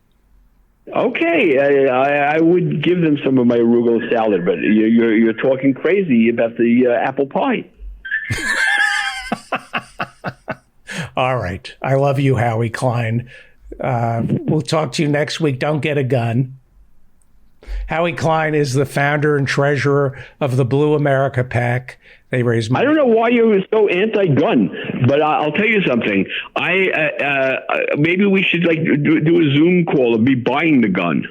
Okay, I would give them some of my arugula salad, but you're talking crazy about the apple pie. All right. I love you, Howie Klein. We'll talk to you next week. Don't get a gun. Howie Klein is the founder and treasurer of the Blue America PAC. They raise money. I don't know why you're so anti-gun, but I'll tell you something. Maybe we should do a Zoom call of me buying the gun.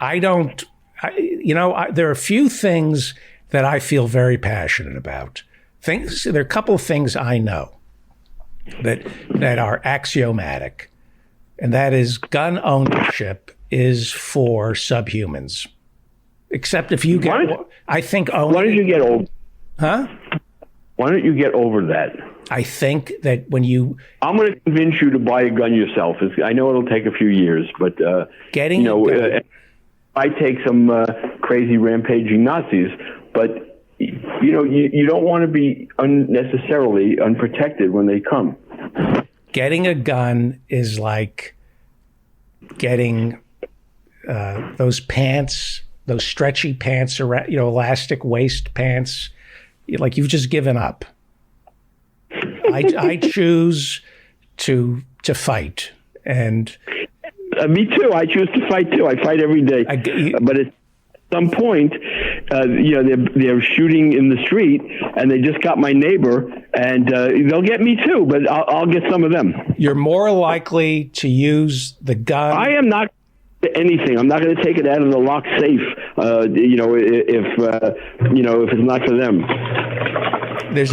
There are a few things that I feel very passionate about. There are a couple of things I know that are axiomatic, and that is gun ownership is for subhumans. Except if you get, I think. Why don't you get over? Huh? Why don't you get over that? I think that when you, I'm going to convince you to buy a gun yourself. I know it'll take a few years, but getting, I take some crazy rampaging Nazis, but you don't want to be unnecessarily unprotected when they come. Getting a gun is like getting those pants, those stretchy pants, around, elastic waist pants. Like you've just given up. I choose to fight, and me too. I choose to fight too. I fight every day. But at some point, they're shooting in the street, and they just got my neighbor, and they'll get me too. But I'll get some of them. You're more likely to use the gun. I am not anything. I'm not going to take it out of the locked safe. If it's not for them. There's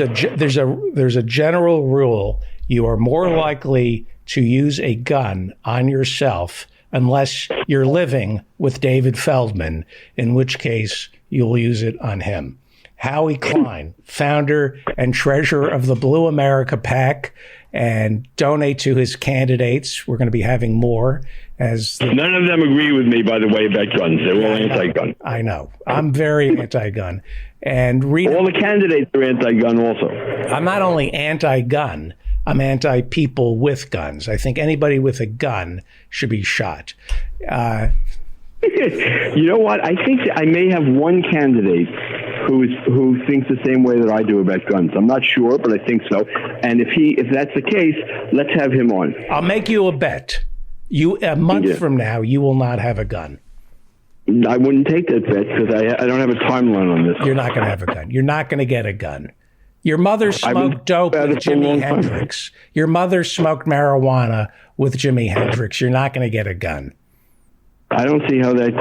a general rule. You are more likely to use a gun on yourself unless you're living with David Feldman, in which case you'll use it on him. Howie Klein, founder and treasurer of the Blue America PAC, and donate to his candidates. We're going to be having more. None of them agree with me, by the way, about guns. They're all anti-gun. I know. I'm very anti-gun. And all the candidates are anti-gun also. I'm not only anti-gun, I'm anti-people with guns. I think anybody with a gun should be shot. You know what? I think I may have one candidate who thinks the same way that I do about guns. I'm not sure, but I think so. And if that's the case, let's have him on. I'll make you a bet. A month from now, you will not have a gun. I wouldn't take that bet because I don't have a timeline on this. You're not going to have a gun. You're not going to get a gun. Your mother smoked dope with Jimi Hendrix. Your mother smoked marijuana with Jimi Hendrix. You're not going to get a gun. I don't see how that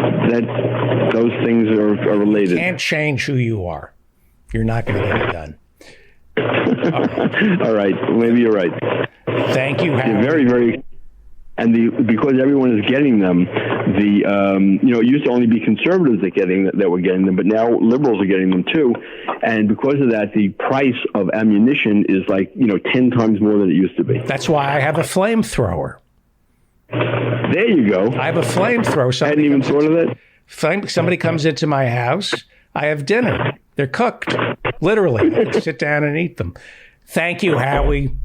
those things are related. You can't change who you are. You're not going to get a gun. All right. Maybe you're right. Thank you, Howard. They're very, very... And because everyone is getting them, it used to only be conservatives that were getting them, but now liberals are getting them too. And because of that, the price of ammunition is 10 times more than it used to be. That's why I have a flamethrower. There you go. I have a flamethrower. I hadn't even thought of that. Somebody comes into my house. I have dinner. They're cooked. Literally. I sit down and eat them. Thank you, Howie.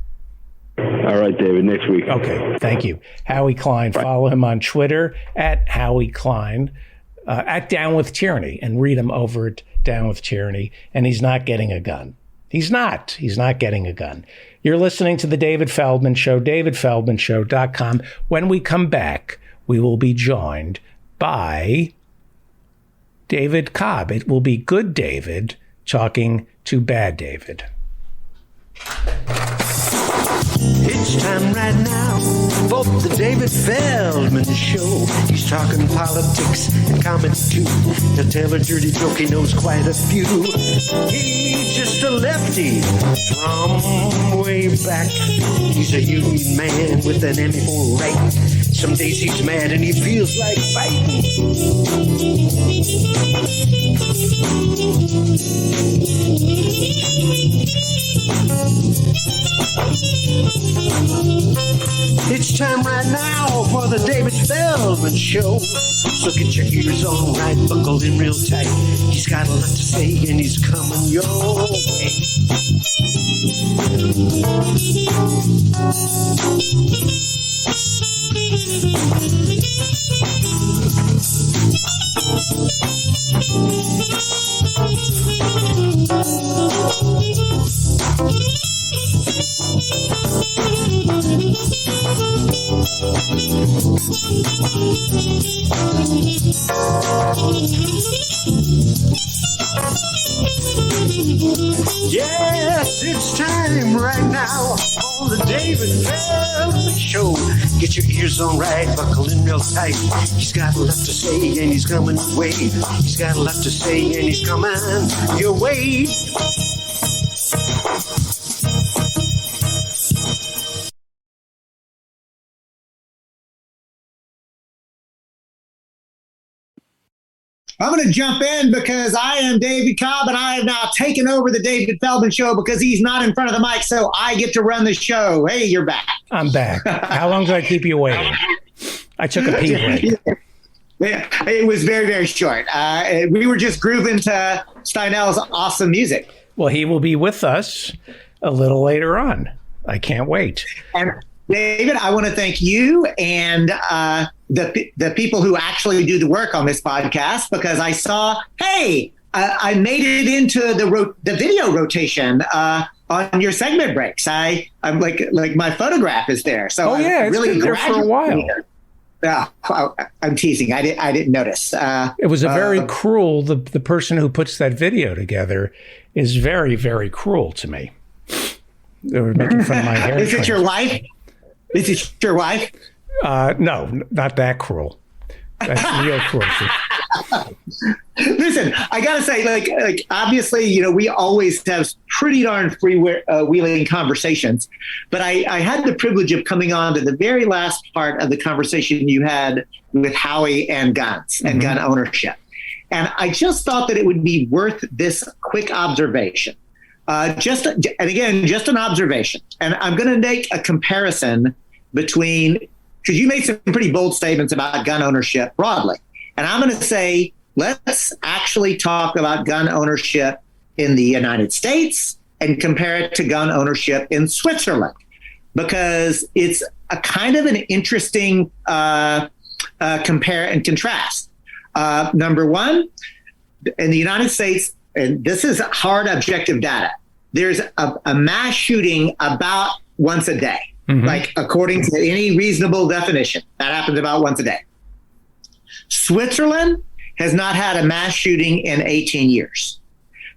All right, David, next week. Okay, thank you. Howie Klein. Follow him on Twitter at Howie Klein, at Down with Tyranny, and read him over at Down with Tyranny. And he's not getting a gun. He's not getting a gun. You're listening to The David Feldman Show, davidfeldmanshow.com. When we come back, we will be joined by David Cobb. It will be good David talking to bad David. It's time right now for the David Feldman Show. He's talking politics and comments too. He'll tell a dirty joke, he knows quite a few. He's just a lefty from way back. He's a union man with an Emmy for right. Some days he's mad and he feels like fighting. It's time right now for the David Feldman Show. So get your ears on right, buckle in real tight. He's got a lot to say and he's coming your way. Yes, it's time right now on the David Feldman Show. Get your ears on right, buckle in real tight. He's got a lot to say and he's coming your way. He's got a lot to say and he's coming your way. I'm going to jump in because I am David Cobb and I have now taken over the David Feldman Show because he's not in front of the mic, so I get to run the show. Hey, you're back. I'm back. How long did I keep you waiting? I took a pee break. Yeah, it was very, very short. We were just grooving to Steinell's awesome music. Well, he will be with us a little later on. I can't wait. And David, I want to thank you and the people who actually do the work on this podcast, because I saw, hey, I made it into the video rotation on your segment breaks. I'm like my photograph is there. So it's really been there for a while. Yeah, I'm teasing. I didn't notice. It was a very cruel. The person who puts that video together is very, very cruel to me. They were making fun of my hair. Is it your wife? Is it your wife? No, not that cruel. That's real cruelty. Listen, I gotta say, like obviously, we always have pretty darn freewheeling conversations, but I had the privilege of coming on to the very last part of the conversation you had with Howie and guns and gun ownership, and I just thought that it would be worth this quick observation. Just an observation, and I'm going to make a comparison between, because you made some pretty bold statements about gun ownership broadly. And I'm going to say, let's actually talk about gun ownership in the United States and compare it to gun ownership in Switzerland, because it's a kind of an interesting compare and contrast. Number one, in the United States, and this is hard objective data, there's a mass shooting about once a day. Like according to any reasonable definition, that happens about once a day. Switzerland has not had a mass shooting in 18 years.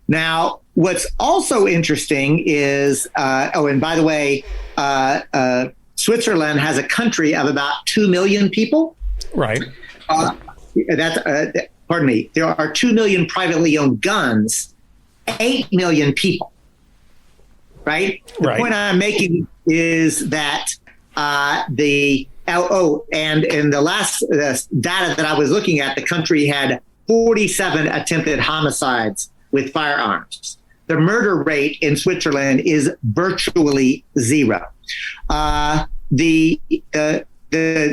Now, what's also interesting is, and by the way, Switzerland has a country of about 2 million people. Right. Pardon me. There are 2 million privately owned guns, 8 million people. Right. The point I'm making is that and in the last data that I was looking at, the country had 47 attempted homicides with firearms. The murder rate in Switzerland is virtually zero. The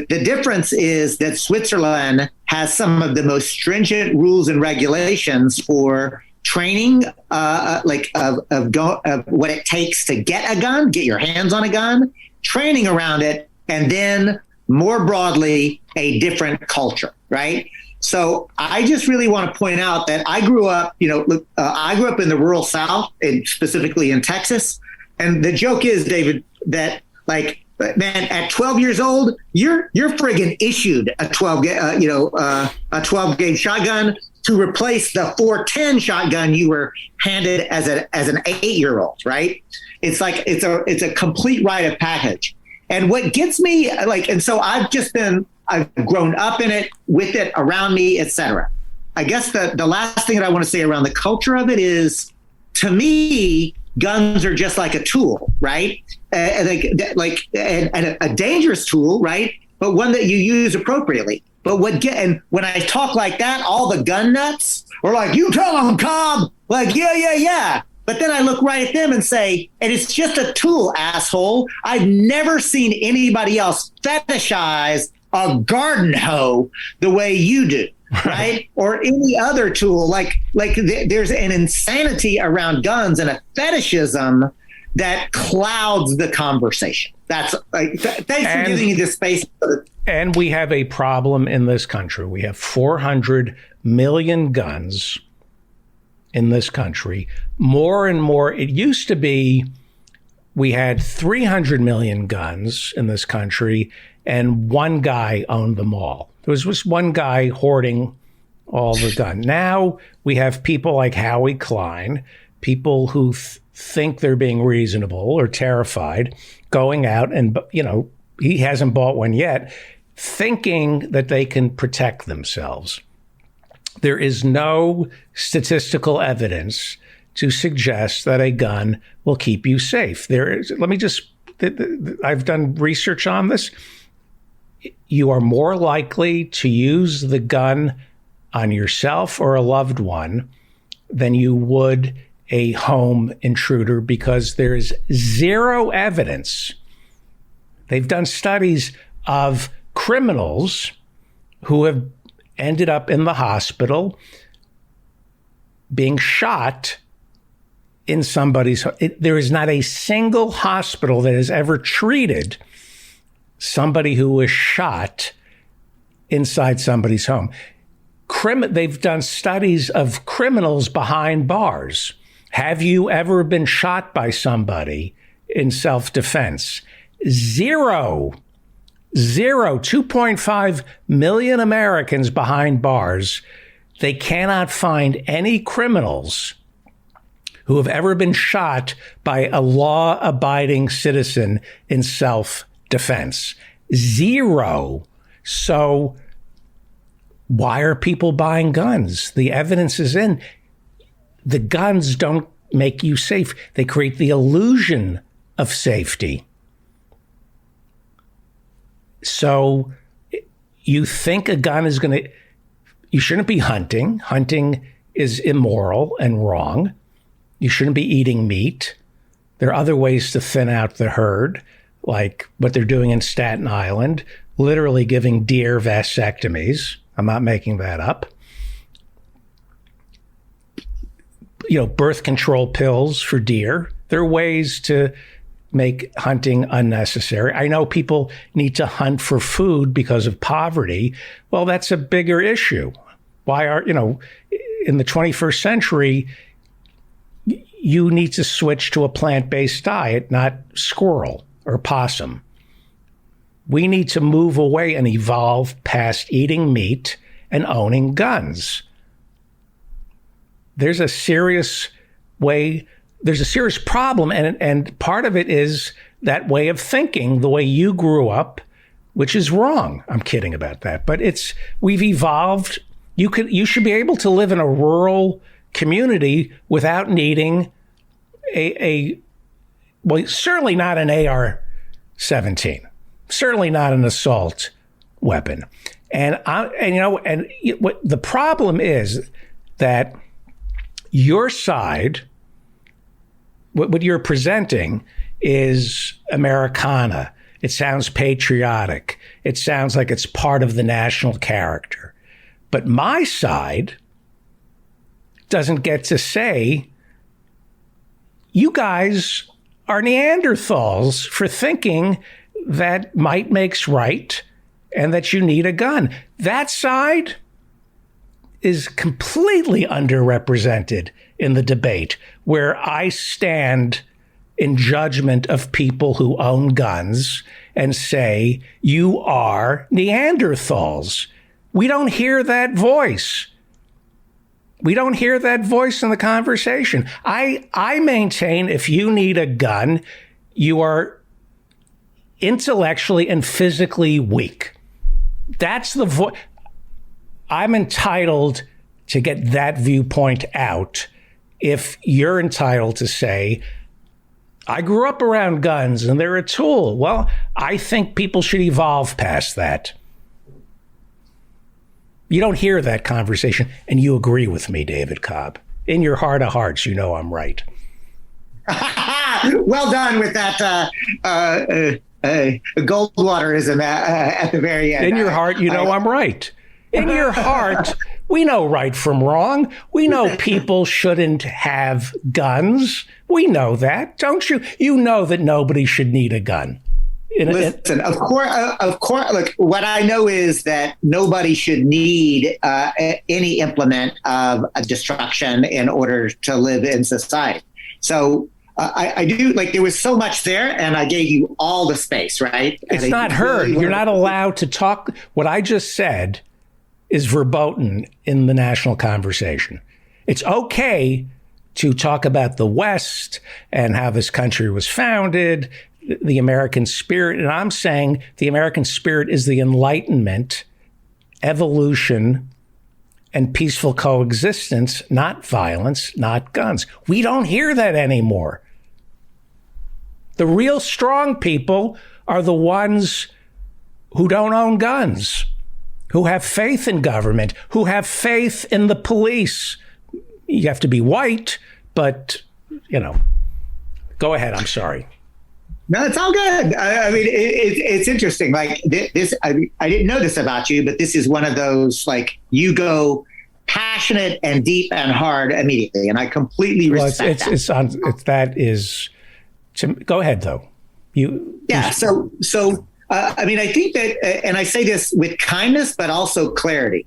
difference is that Switzerland has some of the most stringent rules and regulations for training, of what it takes to get a gun, get your hands on a gun, training around it, and then more broadly, a different culture, right? So I just really want to point out that I grew up, I grew up in the rural South, and specifically in Texas. And the joke is, David, that like, man, at 12 years old, you're friggin' issued a 12 gauge shotgun to replace the 410 shotgun you were handed as an 8-year-old, right? It's like it's a complete rite of passage. And what gets me and so I've grown up in it, with it, around me, etc. I guess the last thing that I want to say around the culture of it is, to me, guns are just like a tool, right? And a dangerous tool, right? But one that you use appropriately. But when I talk like that, all the gun nuts are like, you tell them, Cobb, like, yeah. But then I look right at them and say, and it's just a tool, asshole. I've never seen anybody else fetishize a garden hoe the way you do, right? Or any other tool. There's an insanity around guns and a fetishism that clouds the conversation. That's thanks for giving me this space. And we have a problem in this country. We have 400 million guns in this country. More and more, it used to be we had 300 million guns in this country, and one guy owned them all. There was just one guy hoarding all the guns. Now we have people like Howie Klein, people who think they're being reasonable or terrified, going out and, he hasn't bought one yet, thinking that they can protect themselves. There is no statistical evidence to suggest that a gun will keep you safe. I've done research on this. You are more likely to use the gun on yourself or a loved one than you would a home intruder, because there is zero evidence. They've done studies of criminals who have ended up in the hospital being shot in somebody's home. There is not a single hospital that has ever treated somebody who was shot inside somebody's home. They've done studies of criminals behind bars. Have you ever been shot by somebody in self-defense? Zero. 2.5 million Americans behind bars. They cannot find any criminals who have ever been shot by a law-abiding citizen in self-defense. Zero. So why are people buying guns? The evidence is in. The guns don't make you safe. They create the illusion of safety. So you think a gun is you shouldn't be hunting. Hunting is immoral and wrong. You shouldn't be eating meat. There are other ways to thin out the herd, like what they're doing in Staten Island, literally giving deer vasectomies. I'm not making that up. Birth control pills for deer. There are ways to make hunting unnecessary. I know people need to hunt for food because of poverty. Well, that's a bigger issue. In the 21st century, you need to switch to a plant-based diet, not squirrel or possum. We need to move away and evolve past eating meat and owning guns. There's a serious problem, and part of it is that way of thinking, the way you grew up, which is wrong. I'm kidding about that, but we've evolved. You should be able to live in a rural community without needing certainly not an AR-17, certainly not an assault weapon. What the problem is that your side, what you're presenting is Americana. It sounds patriotic. It sounds like it's part of the national character. But my side doesn't get to say, you guys are Neanderthals for thinking that might makes right and that you need a gun. That side is completely underrepresented in the debate, where I stand in judgment of people who own guns and say, you are Neanderthals. We don't hear that voice. We don't hear that voice in the conversation. I maintain if you need a gun, you are intellectually and physically weak. That's the voice. I'm entitled to get that viewpoint out if you're entitled to say, I grew up around guns and they're a tool. Well, I think people should evolve past that. You don't hear that conversation, and you agree with me, David Cobb. In your heart of hearts, you know I'm right. Well done with that Goldwaterism at the very end. In your heart, you know I'm right. In your heart, we know right from wrong. We know people shouldn't have guns. We know that, don't you? You know that nobody should need a gun. Listen, of course. Look, what I know is that nobody should need any implement of a destruction in order to live in society. So I do, like, there was so much there, and I gave you all the space, right? It's not heard. You're not allowed to talk. What I just said is verboten in the national conversation. It's okay to talk about the West and how this country was founded, the American spirit. And I'm saying the American spirit is the Enlightenment, evolution, and peaceful coexistence, not violence, not guns. We don't hear that anymore. The real strong people are the ones who don't own guns, who have faith in government, who have faith in the police. You have to be white, but, you know, go ahead. I'm sorry. No, it's all good. I mean, it's interesting. Like this, I didn't know this about you, but this is one of those, like, you go passionate and deep and hard immediately, and I completely respect that. Go ahead, though. So I mean, I think that, and I say this with kindness, but also clarity.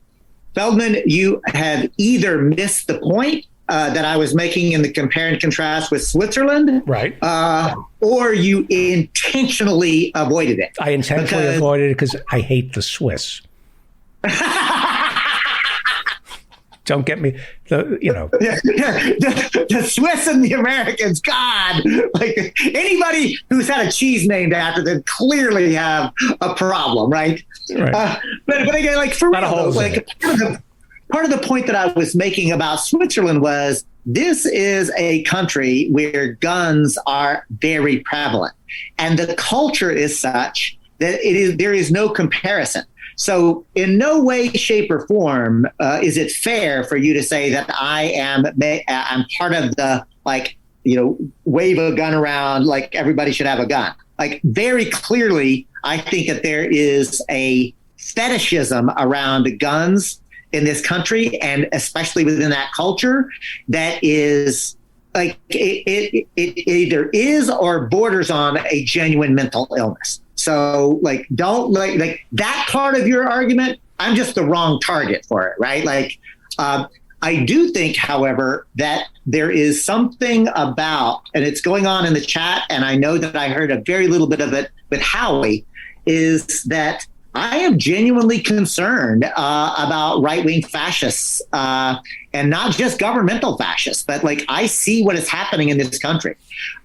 Feldman, you have either missed the point that I was making in the compare and contrast with Switzerland, right? Or you intentionally avoided it. I intentionally avoided it because I hate the Swiss. Don't get me, the Swiss and the Americans, God, like anybody who's had a cheese named after them clearly have a problem, right? But again, like, for real, like, part of the point that I was making about Switzerland was this is a country where guns are very prevalent, and the culture is such that there is no comparison. So in no way, shape, or form is it fair for you to say that I'm part of the, like, wave a gun around like everybody should have a gun. Like, very clearly, I think that there is a fetishism around guns in this country, and especially within that culture, that is, like, it either is or borders on a genuine mental illness. So, like, don't like that part of your argument. I'm just the wrong target for it, right? Like, I do think, however, that there is something about, and it's going on in the chat, and I know that I heard a very little bit of it with Howie, is that I am genuinely concerned about right-wing fascists, and not just governmental fascists, but, like, I see what is happening in this country.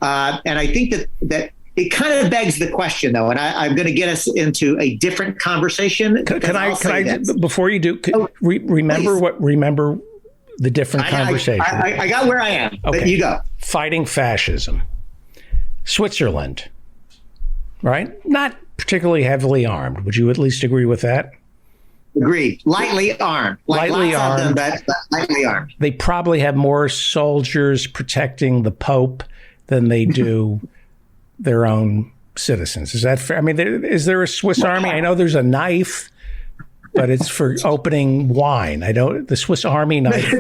And I think that it kind of begs the question, though, and I'm going to get us into a different conversation. Can I before you do, remember the different conversation? I got where I am, okay. But you go. Fighting fascism. Switzerland, right? Not particularly heavily armed. Would you at least agree with that? Agreed. Lightly armed. Lightly armed. But lightly armed. They probably have more soldiers protecting the Pope than they do their own citizens. Is that fair? I mean, is there a Swiss army? I know there's a knife, but it's for opening wine. The Swiss army knife.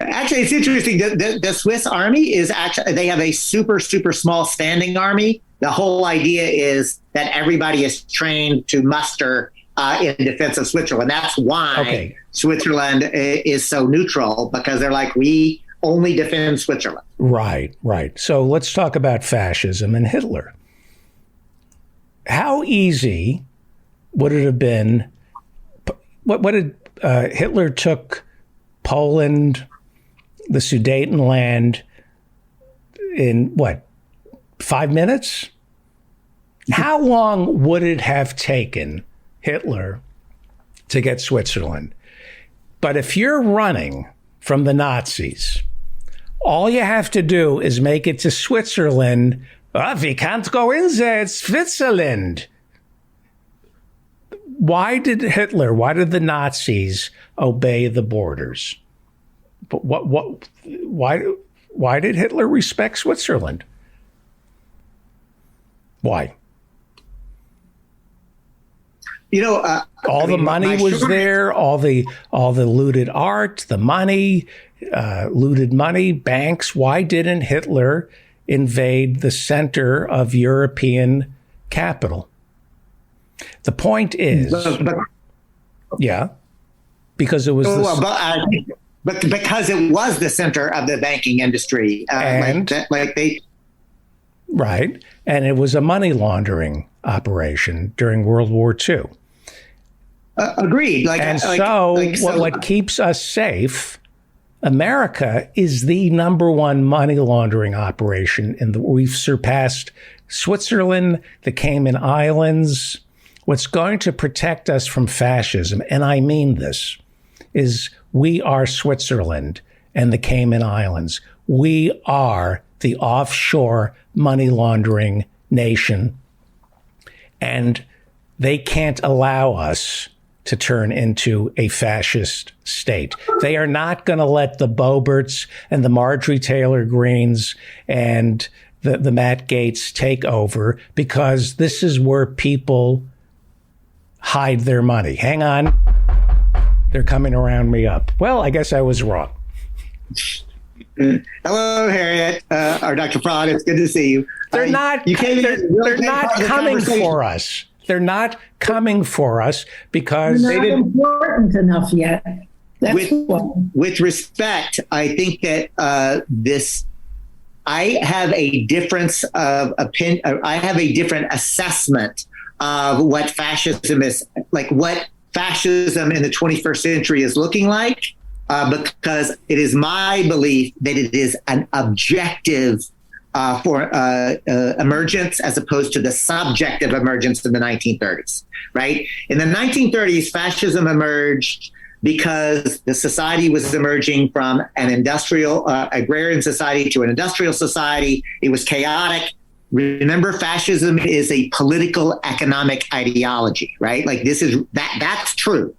Actually, it's interesting. The Swiss army is actually, they have a super, super small standing army. The whole idea is that everybody is trained to muster in defense of Switzerland. That's why Switzerland is so neutral, because they're like, we only defend Switzerland. Right, right. So let's talk about fascism and Hitler. How easy would it have been? What did Hitler took Poland, the Sudetenland, in 5 minutes? How long would it have taken Hitler to get Switzerland? But if you're running from the Nazis, all you have to do is make it to Switzerland. We can't go in there, it's Switzerland. Why did the Nazis obey the borders? But why did Hitler respect Switzerland? Why? All the money was there, all the looted art, the money, looted money, banks. Why didn't Hitler invade the center of European capital? The point is, because it was but because it was the center of the banking industry, right, and it was a money laundering operation during World War II. Agreed. What keeps us safe? America is the number one money laundering operation we've surpassed Switzerland, the Cayman Islands. What's going to protect us from fascism, and I mean this, is we are Switzerland and the Cayman Islands. We are the offshore money laundering nation, and they can't allow us to turn into a fascist state. They are not going to let the Boeberts and the Marjorie Taylor Greens and the Matt Gaetz take over, because this is where people hide their money. Hang on. They're coming around me up. Well, I guess I was wrong. Hello, Harriet, or Dr. Fraud. It's good to see you. They're not coming for us. They're not coming for us because they're not important enough yet. With respect, I think that I have a difference of opinion. I have a different assessment of what fascism is, like what fascism in the 21st century is looking like, because it is my belief that it is an objective for emergence as opposed to the subjective emergence in the 1930s, right? In the 1930s, fascism emerged because the society was emerging from an industrial, agrarian society to an industrial society. It was chaotic. Remember, fascism is a political economic ideology, right? Like that's true.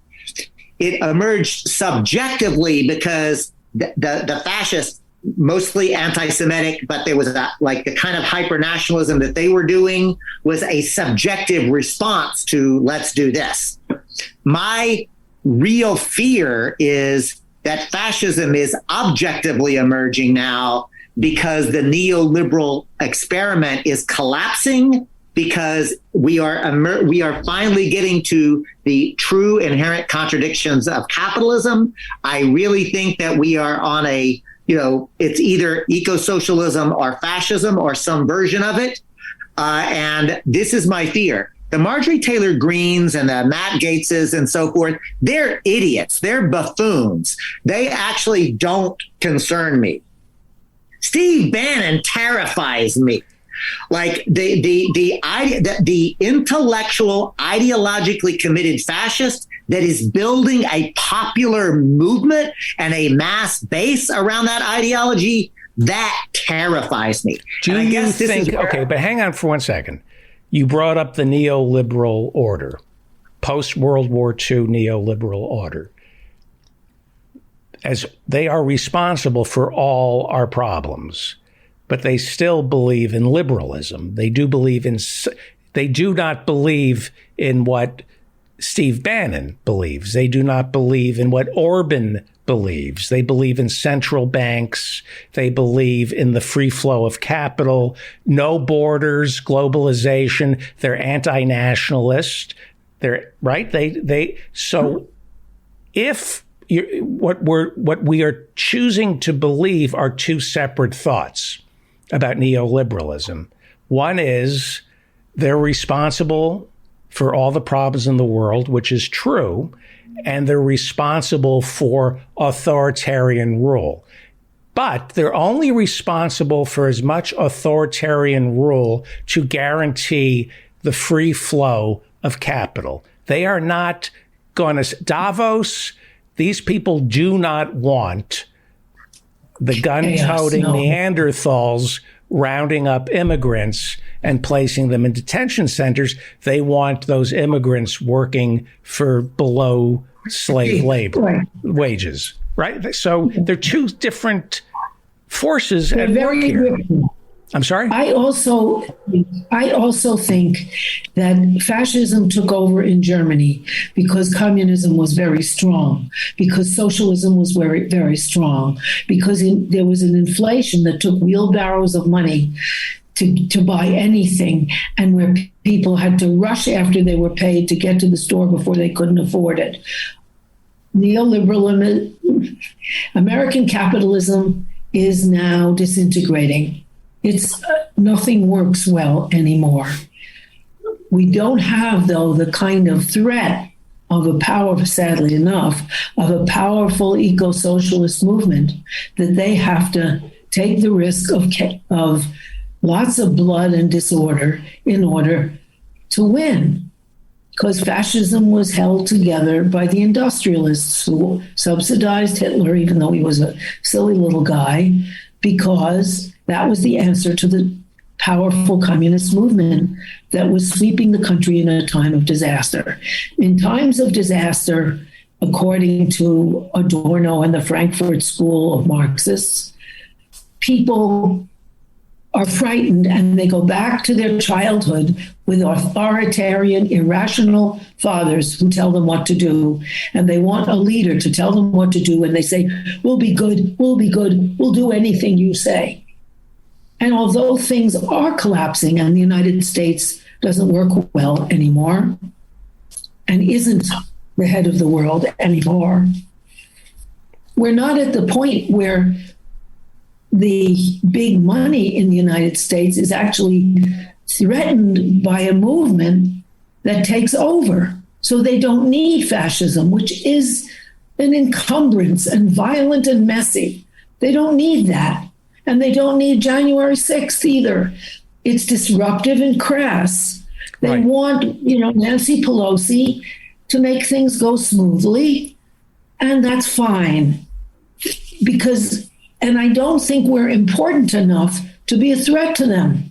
It emerged subjectively because the fascists, mostly anti-Semitic, but there was the kind of hyper-nationalism that they were doing was a subjective response to let's do this. My real fear is that fascism is objectively emerging now because the neoliberal experiment is collapsing, because we are finally getting to the true inherent contradictions of capitalism. I really think that we are on it's either eco-socialism or fascism or some version of it. And this is my fear. The Marjorie Taylor Greens and the Matt Gaetzes and so forth, they're idiots. They're buffoons. They actually don't concern me. Steve Bannon terrifies me. Like the intellectual, ideologically committed fascist that is building a popular movement and a mass base around that ideology, that terrifies me. Do you think, but hang on for 1 second. You brought up the neoliberal order, post-World War II neoliberal order, as they are responsible for all our problems. But they still believe in liberalism. They do not believe in what Steve Bannon believes. They do not believe in what Orban believes. They believe in central banks. They believe in the free flow of capital, no borders, globalization. They're anti-nationalist. They're right. So if what we are choosing to believe are two separate thoughts about neoliberalism. One is they're responsible for all the problems in the world, which is true, and they're responsible for authoritarian rule. But they're only responsible for as much authoritarian rule to guarantee the free flow of capital. They are not going to Davos. These people do not want the gun-toting Neanderthals rounding up immigrants and placing them in detention centers. They want those immigrants working for below slave labor wages, right? So they're two different forces at work here. I'm sorry? I also think that fascism took over in Germany because communism was very strong, because socialism was very, very strong, because there was an inflation that took wheelbarrows of money to buy anything, and where people had to rush after they were paid to get to the store before they couldn't afford it. Neoliberalism, American capitalism is now disintegrating. It's nothing works well anymore. We don't have, though, the kind of threat of a sadly enough, of a powerful eco-socialist movement that they have to take the risk of lots of blood and disorder in order to win. Because fascism was held together by the industrialists who subsidized Hitler, even though he was a silly little guy, because that was the answer to the powerful communist movement that was sweeping the country in a time of disaster. In times of disaster, according to Adorno and the Frankfurt School of Marxists, people are frightened and they go back to their childhood with authoritarian, irrational fathers who tell them what to do. And they want a leader to tell them what to do. And they say, we'll be good, we'll do anything you say. And although things are collapsing and the United States doesn't work well anymore and isn't the head of the world anymore, we're not at the point where the big money in the United States is actually threatened by a movement that takes over. So they don't need fascism, which is an encumbrance and violent and messy. They don't need that. And they don't need January 6th either. It's disruptive and crass. They want, Nancy Pelosi to make things go smoothly, and that's fine. And I don't think we're important enough to be a threat to them.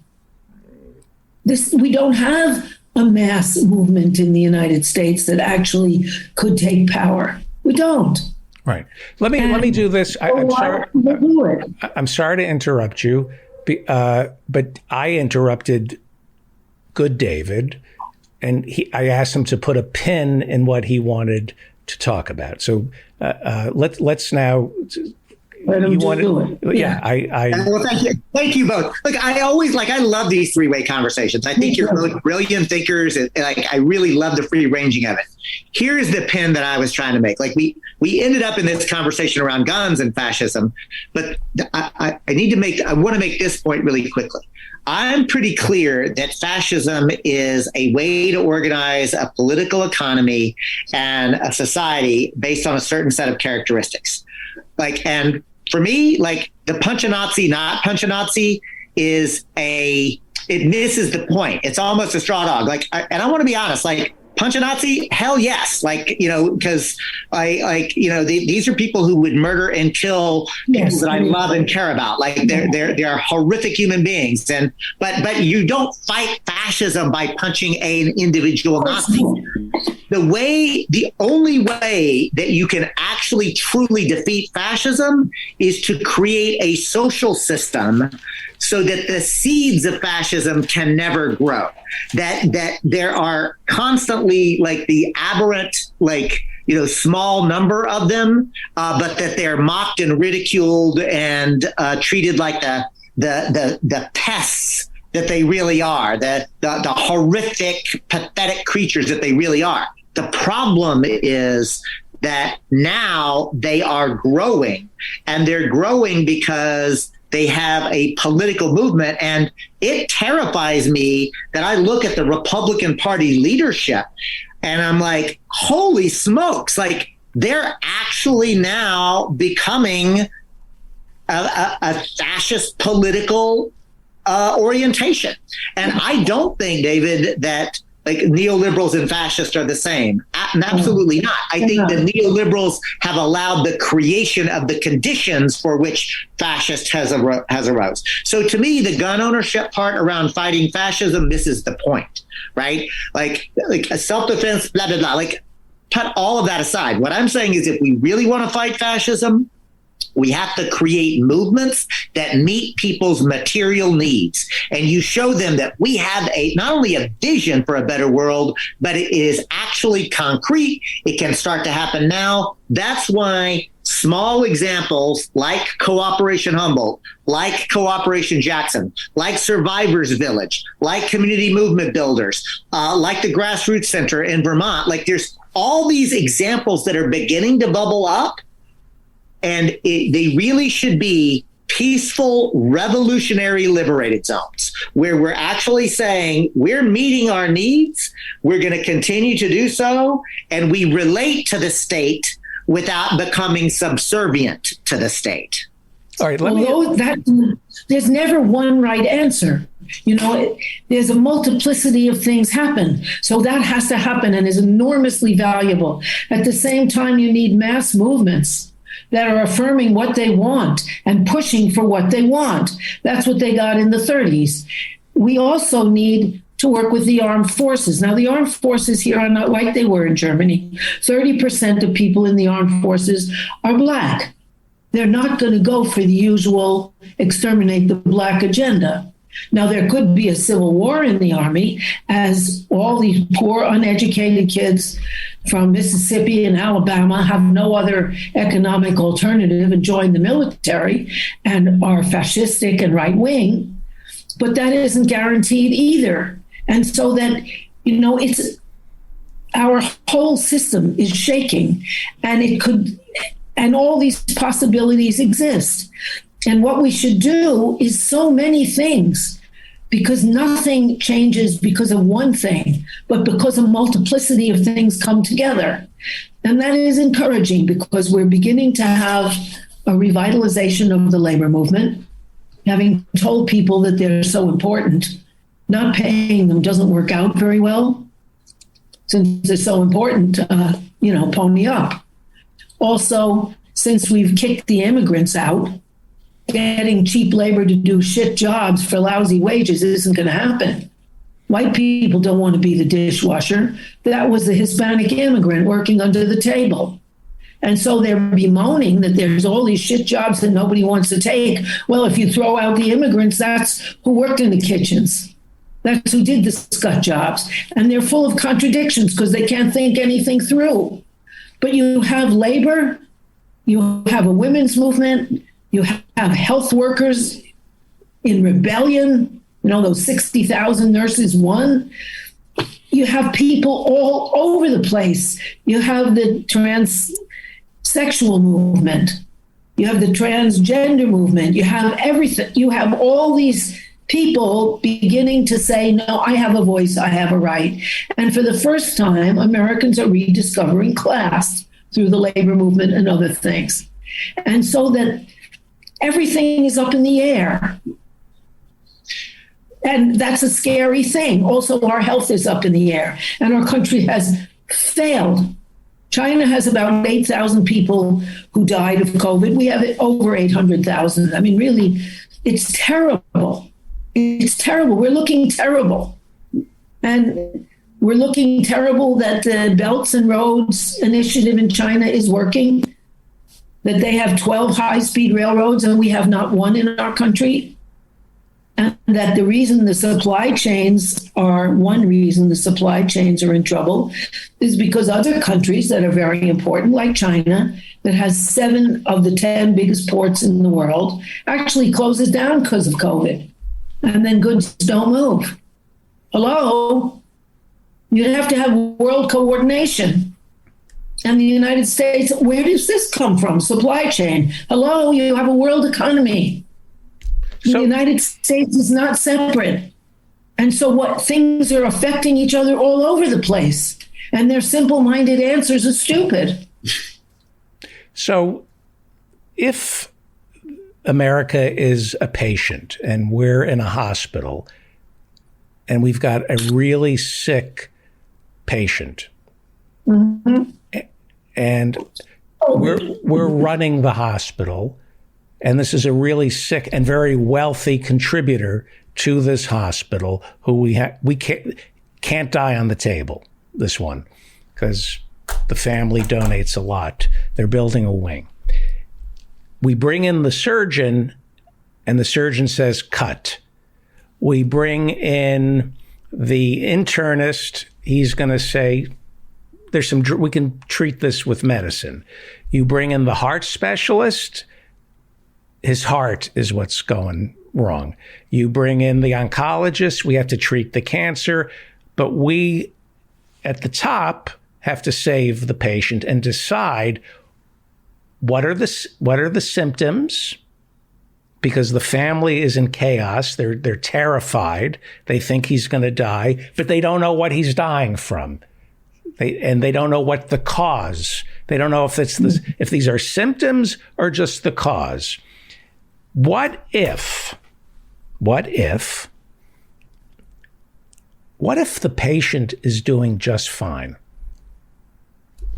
We don't have a mass movement in the United States that actually could take power. We don't. Right. Let me do this. I'm sorry to interrupt you, but I interrupted Good David, and I asked him to put a pin in what he wanted to talk about. So let's now. Let him do it. Yeah. Well, thank you both. Look, I love these three-way conversations. I think you're both brilliant thinkers, and I really love the free ranging of it. Here's the pin that I was trying to make. We ended up in this conversation around guns and fascism, but I want to make this point really quickly. I'm pretty clear that fascism is a way to organize a political economy and a society based on a certain set of characteristics. And for me, the punch a Nazi, not punch a Nazi it misses the point. It's almost a straw dog. And I want to be honest, punch a Nazi, hell yes. Because these are people who would murder and kill people that I love and care about. They're horrific human beings. But you don't fight fascism by punching an individual Nazi. the only way that you can actually truly defeat fascism is to create a social system so that the seeds of fascism can never grow. That there are constantly like the aberrant, like, small number of them, but that they're mocked and ridiculed and treated like the pests that they really are, the horrific, pathetic creatures that they really are. The problem is that now they are growing, and they're growing because they have a political movement. And it terrifies me that I look at the Republican Party leadership and I'm like, holy smokes, like they're actually now becoming a fascist political orientation. And I don't think, David, that like neoliberals and fascists are the same. Absolutely not. I think the neoliberals have allowed the creation of the conditions for which fascist has arose. So to me, the gun ownership part around fighting fascism misses the point, right? Like a self-defense, blah, blah, blah. Like, put all of that aside. What I'm saying is if we really want to fight fascism, we have to create movements that meet people's material needs. And you show them that we have not only a vision for a better world, but it is actually concrete. It can start to happen now. That's why small examples like Cooperation Humboldt, like Cooperation Jackson, like Survivors Village, like Community Movement Builders, like the Grassroots Center in Vermont, like there's all these examples that are beginning to bubble up. And they really should be peaceful, revolutionary, liberated zones where we're actually saying we're meeting our needs. We're going to continue to do so. And we relate to the state without becoming subservient to the state. All right. There's never one right answer. There's a multiplicity of things happen. So that has to happen and is enormously valuable. At the same time, you need mass movements that are affirming what they want and pushing for what they want. That's what they got in the 30s. We also need to work with the armed forces. Now, the armed forces here are not like they were in Germany. 30% of people in the armed forces are Black. They're not going to go for the usual exterminate the Black agenda. Now, there could be a civil war in the Army as all these poor, uneducated kids from Mississippi and Alabama have no other economic alternative and join the military and are fascistic and right-wing. But that isn't guaranteed either. And so that, it's our whole system is shaking, and all these possibilities exist. And what we should do is so many things, because nothing changes because of one thing, but because a multiplicity of things come together. And that is encouraging because we're beginning to have a revitalization of the labor movement, having told people that they're so important. Not paying them doesn't work out very well. Since they're so important, pony up. Also, since we've kicked the immigrants out, getting cheap labor to do shit jobs for lousy wages isn't going to happen. White people don't want to be the dishwasher. That was the Hispanic immigrant working under the table. And so they're bemoaning that there's all these shit jobs that nobody wants to take. Well, if you throw out the immigrants, that's who worked in the kitchens. That's who did the scut jobs. And they're full of contradictions because they can't think anything through. But you have labor, you have a women's movement, you have health workers in rebellion, those 60,000 nurses won. You have people all over the place. You have the transsexual movement. You have the transgender movement. You have everything. You have all these people beginning to say, no, I have a voice, I have a right. And for the first time, Americans are rediscovering class through the labor movement and other things. And so that everything is up in the air. And that's a scary thing. Also, our health is up in the air, and our country has failed. China has about 8,000 people who died of COVID. We have over 800,000. I mean, really, it's terrible. It's terrible. We're looking terrible. And We're looking terrible that the Belts and Roads Initiative in China is working, that they have 12 high-speed railroads and we have not one in our country. And that the reason the supply chains are in trouble is because other countries that are very important, like China, that has 7 of the 10 biggest ports in the world, actually closes down because of COVID. And then goods don't move. Hello? You'd have to have world coordination. And the United States, where does this come from? Supply chain. Hello, you have a world economy. The United States is not separate. And so what things are affecting each other all over the place. And their simple-minded answers are stupid. So if America is a patient and we're in a hospital and we've got a really sick patient, and we're running the hospital, and this is a really sick and very wealthy contributor to this hospital who we can't die on the table, this one, because the family donates a lot. They're building a wing. We bring in the surgeon, and the surgeon says, cut. We bring in the internist. He's going to say, we can treat this with medicine. You bring in the heart specialist. His heart is what's going wrong. You bring in the oncologist. We have to treat the cancer. But we, at the top, have to save the patient and decide what are the symptoms, because the family is in chaos. They're terrified. They think he's going to die, but they don't know what he's dying from. They don't know what the cause. They don't know if these are symptoms or just the cause. What if the patient is doing just fine?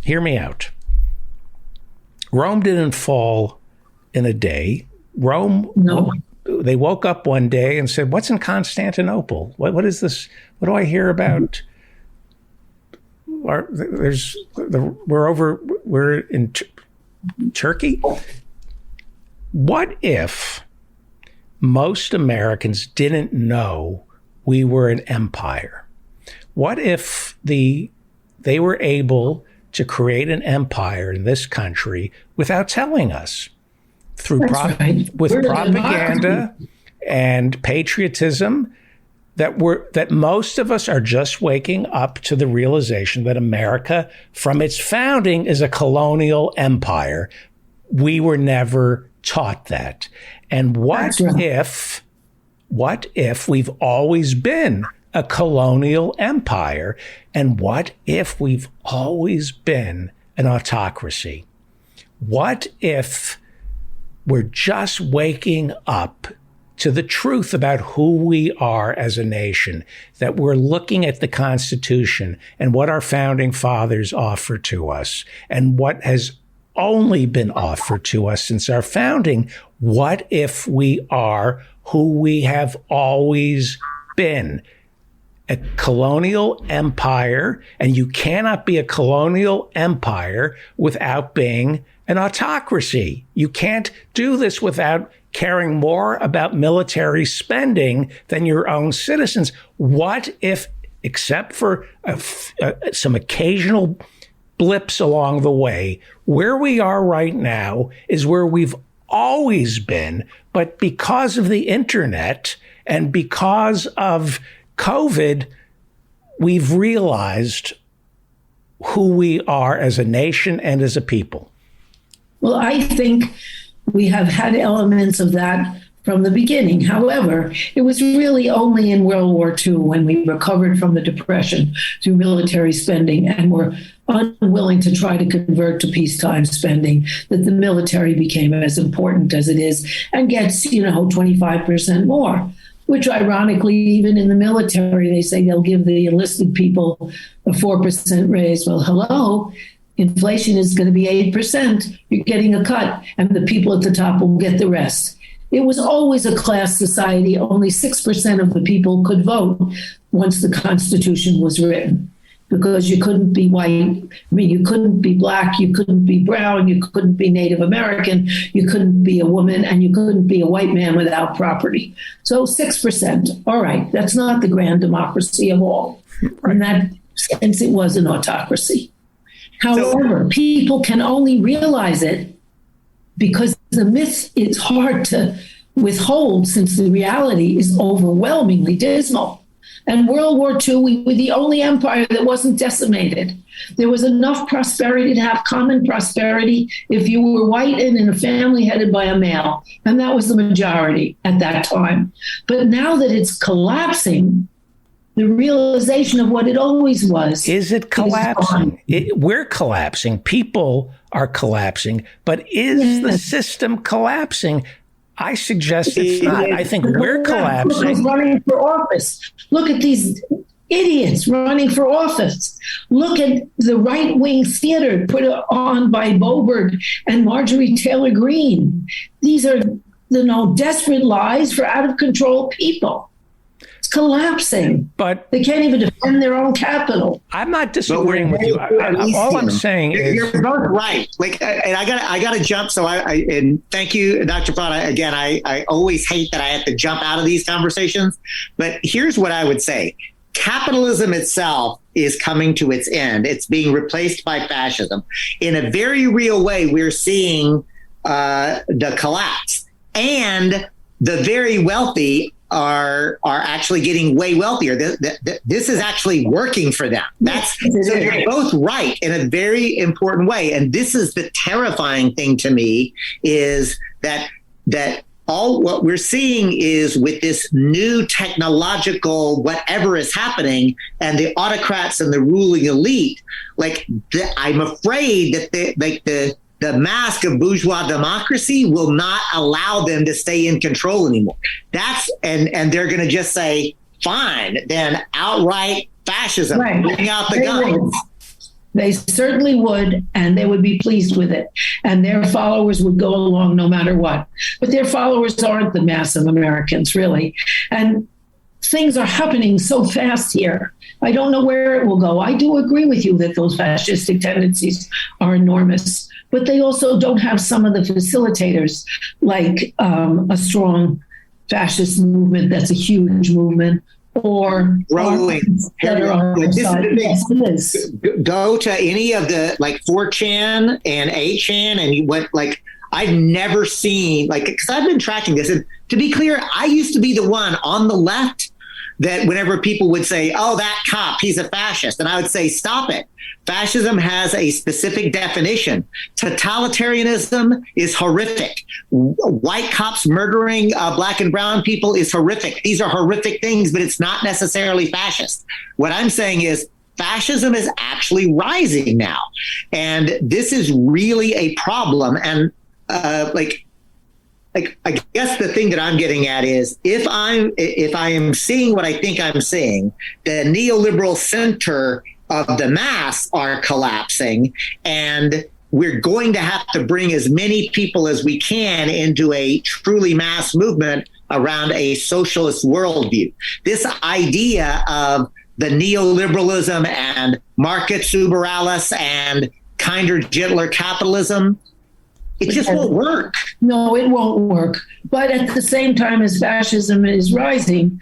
Hear me out. Rome didn't fall in a day. They woke up one day and said, what's in Constantinople? What is this? What do I hear about? We're in Turkey. What if most Americans didn't know we were an empire? What if they were able to create an empire in this country without telling us, with propaganda and patriotism, that most of us are just waking up to the realization that America, from its founding, is a colonial empire. We were never taught that. And what if we've always been a colonial empire? And what if we've always been an autocracy? What if we're just waking up to the truth about who we are as a nation, that we're looking at the Constitution and what our founding fathers offered to us and what has only been offered to us since our founding? What if we are who we have always been? A colonial empire, and you cannot be a colonial empire without being an autocracy. You can't do this without caring more about military spending than your own citizens. What if, except for some occasional blips along the way, where we are right now is where we've always been, but because of the internet and because of COVID, we've realized who we are as a nation and as a people? Well, I think we have had elements of that from the beginning. However, it was really only in World War II, when we recovered from the Depression through military spending and were unwilling to try to convert to peacetime spending, that the military became as important as it is and gets, 25% more. Which ironically, even in the military, they say they'll give the enlisted people a 4% raise. Well, hello, inflation is going to be 8%. You're getting a cut, and the people at the top will get the rest. It was always a class society. Only 6% of the people could vote once the Constitution was written, because you couldn't be white. I mean, you couldn't be black, you couldn't be brown, you couldn't be Native American, you couldn't be a woman, and you couldn't be a white man without property. So 6%. All right, that's not the grand democracy of all. In that sense, it was an autocracy. However, people can only realize it because the myth is hard to withhold, since the reality is overwhelmingly dismal. And World War II, we were the only empire that wasn't decimated. There was enough prosperity to have common prosperity if you were white and in a family headed by a male. And that was the majority at that time. But now that it's collapsing, the realization of what it always was. Is it collapsing? We're collapsing. People are collapsing. But is the system collapsing? I suggest it's not. I think we're collapsing. Running for office. Look at these idiots running for office. Look at the right-wing theater put on by Boebert and Marjorie Taylor Greene. These are desperate lies for out-of-control people. It's collapsing. But they can't even defend their own capital. I'm not disagreeing with you. All I'm saying is you're both right. Like, and I got to jump. So and thank you, Dr. Prada. Again, I always hate that I have to jump out of these conversations. But here's what I would say: capitalism itself is coming to its end. It's being replaced by fascism in a very real way. We're seeing the collapse, and the very wealthy are actually getting way wealthier. This is actually working for them. So you're both right in a very important way. And this is the terrifying thing to me, is that all what we're seeing is, with this new technological whatever is happening, and the autocrats and the ruling elite, I'm afraid that the mask of bourgeois democracy will not allow them to stay in control anymore. And they're going to just say, fine, then outright fascism, bring out the guns. They certainly would, and they would be pleased with it. And their followers would go along no matter what. But their followers aren't the mass of Americans, really. And things are happening so fast here. I don't know where it will go. I do agree with you that those fascistic tendencies are enormous, but they also don't have some of the facilitators, like a strong fascist movement that's a huge movement, or growing. Go to any of the 4chan and 8chan, and you went I've never seen because I've been tracking this. And to be clear, I used to be the one on the left that whenever people would say, "Oh, that cop, he's a fascist," and I would say, "Stop it. Fascism has a specific definition. Totalitarianism is horrific. White cops murdering black and brown people is horrific. These are horrific things, but it's not necessarily fascist." What I'm saying is fascism is actually rising now. And this is really a problem. And I guess the thing that I'm getting at is, if I am seeing what I think I'm seeing, the neoliberal center of the mass are collapsing, and we're going to have to bring as many people as we can into a truly mass movement around a socialist worldview. This idea of the neoliberalism and markets über alles and kinder, gentler capitalism, it just won't work. No, it won't work. But at the same time as fascism is rising,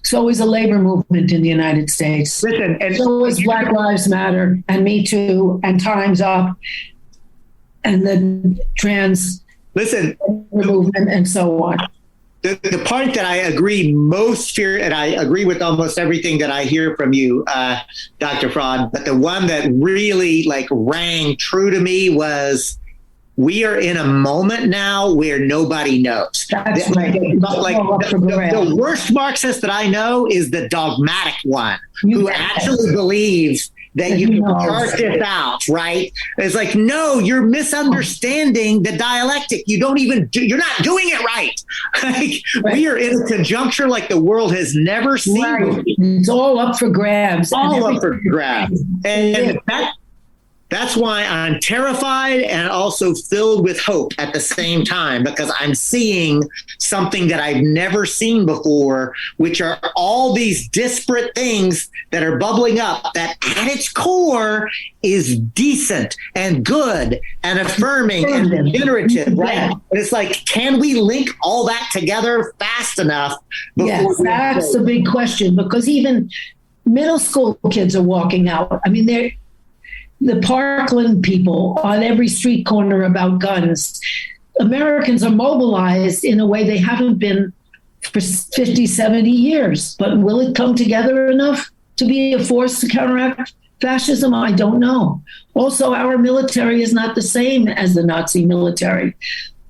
so is a labor movement in the United States. Listen, and so is Black Lives Matter and Me Too and Time's Up and the trans movement and so on. The part that I agree most and I agree with almost everything that I hear from you, Dr. Fraud, but the one that really rang true to me was, we are in a moment now where nobody knows. That's right. The worst Marxist that I know is the dogmatic one, who actually believes that you can chart this out, right? It's no, you're misunderstanding the dialectic. You're not doing it right. We are in a conjuncture like the world has never seen. Right. It's all up for grabs. All up for grabs. And That's why I'm terrified and also filled with hope at the same time, because I'm seeing something that I've never seen before, which are all these disparate things that are bubbling up that at its core is decent and good and affirming and regenerative, right? Yeah. And it's like, can we link all that together fast enough? Yes, that's the big question, because even middle school kids are walking out. I mean, they're the Parkland people on every street corner about guns. Americans are mobilized in a way they haven't been for 50, 70 years. But will it come together enough to be a force to counteract fascism? I don't know. Also, our military is not the same as the Nazi military.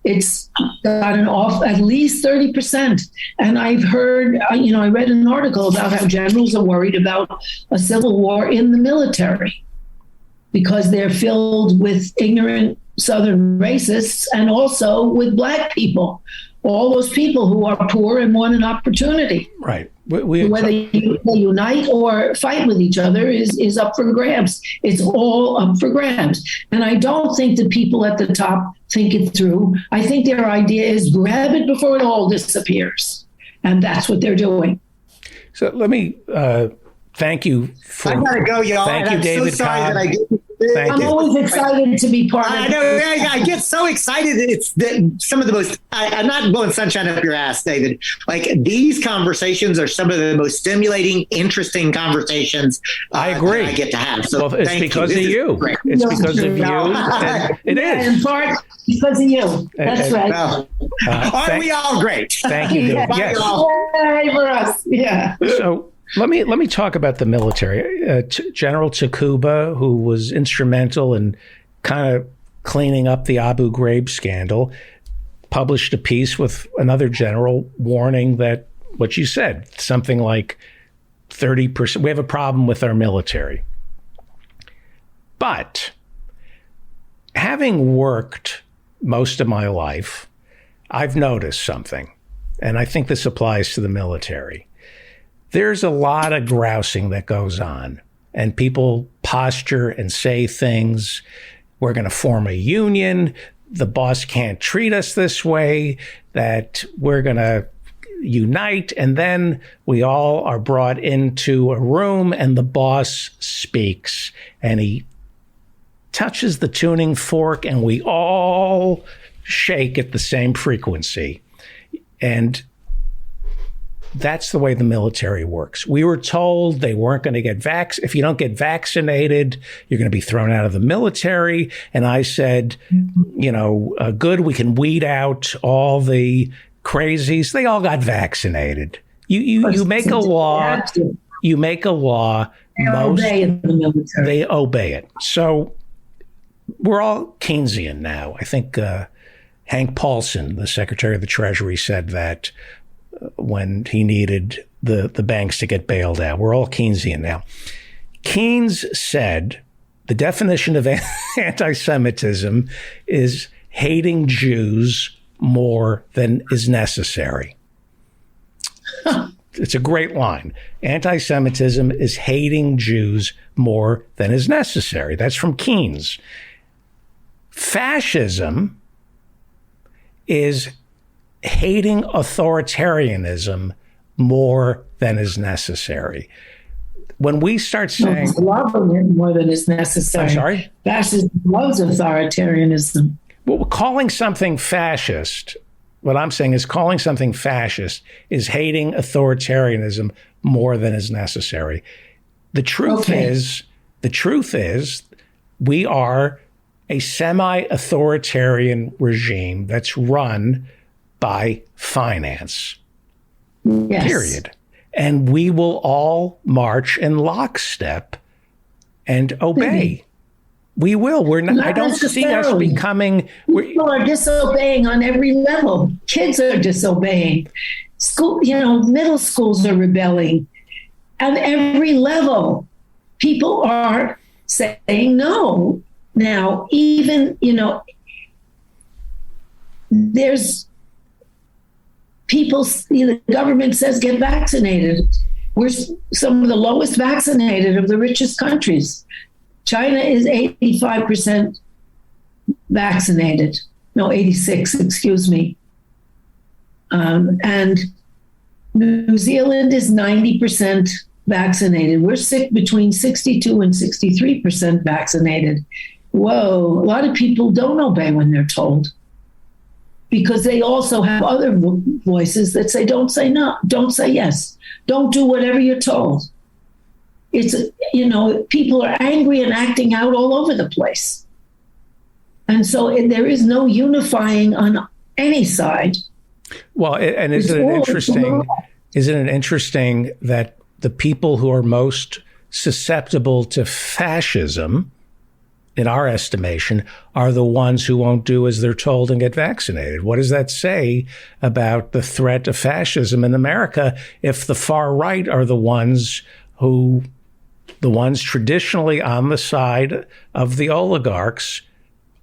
It's gotten off at least 30%. And I've heard, I read an article about how generals are worried about a civil war in the military, because they're filled with ignorant Southern racists and also with Black people, all those people who are poor and want an opportunity. Right. Whether they unite or fight with each other is up for grabs. It's all up for grabs. And I don't think the people at the top think it through. I think their idea is grab it before it all disappears. And that's what they're doing. So let me thank you for. I gotta go, y'all. Thank you, I'm David so sorry Cobb. that I get. I'm always excited to be part of I it. know. I get so excited. It's some of the most. I'm not blowing sunshine up your ass, David. Like, these conversations are some of the most stimulating, interesting conversations. I agree. That I get to have. So Well, it's thank because you. of This you. is great. It's because of you. And it is. In part because of you. That's right. Well, aren't we all great? Thank you, David. Bye, Yes. y'all. Yay for us. Yeah. So let me talk about the military. General Takuba, who was instrumental in kind of cleaning up the Abu Ghraib scandal, published a piece with another general warning that what you said, something like 30%, we have a problem with our military. But having worked most of my life, I've noticed something, and I think this applies to the military. There's a lot of grousing that goes on, and people posture and say things. We're going to form a union. The boss can't treat us this way, that we're going to unite. And then we all are brought into a room and the boss speaks and he touches the tuning fork and we all shake at the same frequency. And that's the way the military works. We were told they weren't going to get if you don't get vaccinated, you're going to be thrown out of the military. And I said, good, we can weed out all the crazies. They all got vaccinated. You make a law. You make a law. They obey in the military. They obey it. So we're all Keynesian now. I think Hank Paulson, the Secretary of the Treasury, said that when he needed the banks to get bailed out. We're all Keynesian now. Keynes said the definition of anti-Semitism is hating Jews more than is necessary. It's a great line. Anti-Semitism is hating Jews more than is necessary. That's from Keynes. Fascism is hating authoritarianism more than is necessary. When we start saying... No, loving it more than is necessary. I'm sorry? Fascism loves authoritarianism. Well, calling something fascist, what I'm saying is calling something fascist is hating authoritarianism more than is necessary. The truth is, we are a semi-authoritarian regime that's run by finance. Yes. Period. And we will all march in lockstep and obey. We will. We're not. I don't see us becoming. People are disobeying on every level. Kids are disobeying. School, middle schools are rebelling. At every level, people are saying no. Now, even there's people. The government says get vaccinated. We're some of the lowest vaccinated of the richest countries. China is 85% vaccinated. No, 86, excuse me. And New Zealand is 90% vaccinated. We're sick between 62 and 63% vaccinated. Whoa, a lot of people don't obey when they're told, because they also have other voices that say, don't say no, don't say yes, don't do whatever you're told. It's, people are angry and acting out all over the place. And so there is no unifying on any side. Well, and isn't it interesting that the people who are most susceptible to fascism, in our estimation, are the ones who won't do as they're told and get vaccinated? What does that say about the threat of fascism in America if the far right are the ones traditionally on the side of the oligarchs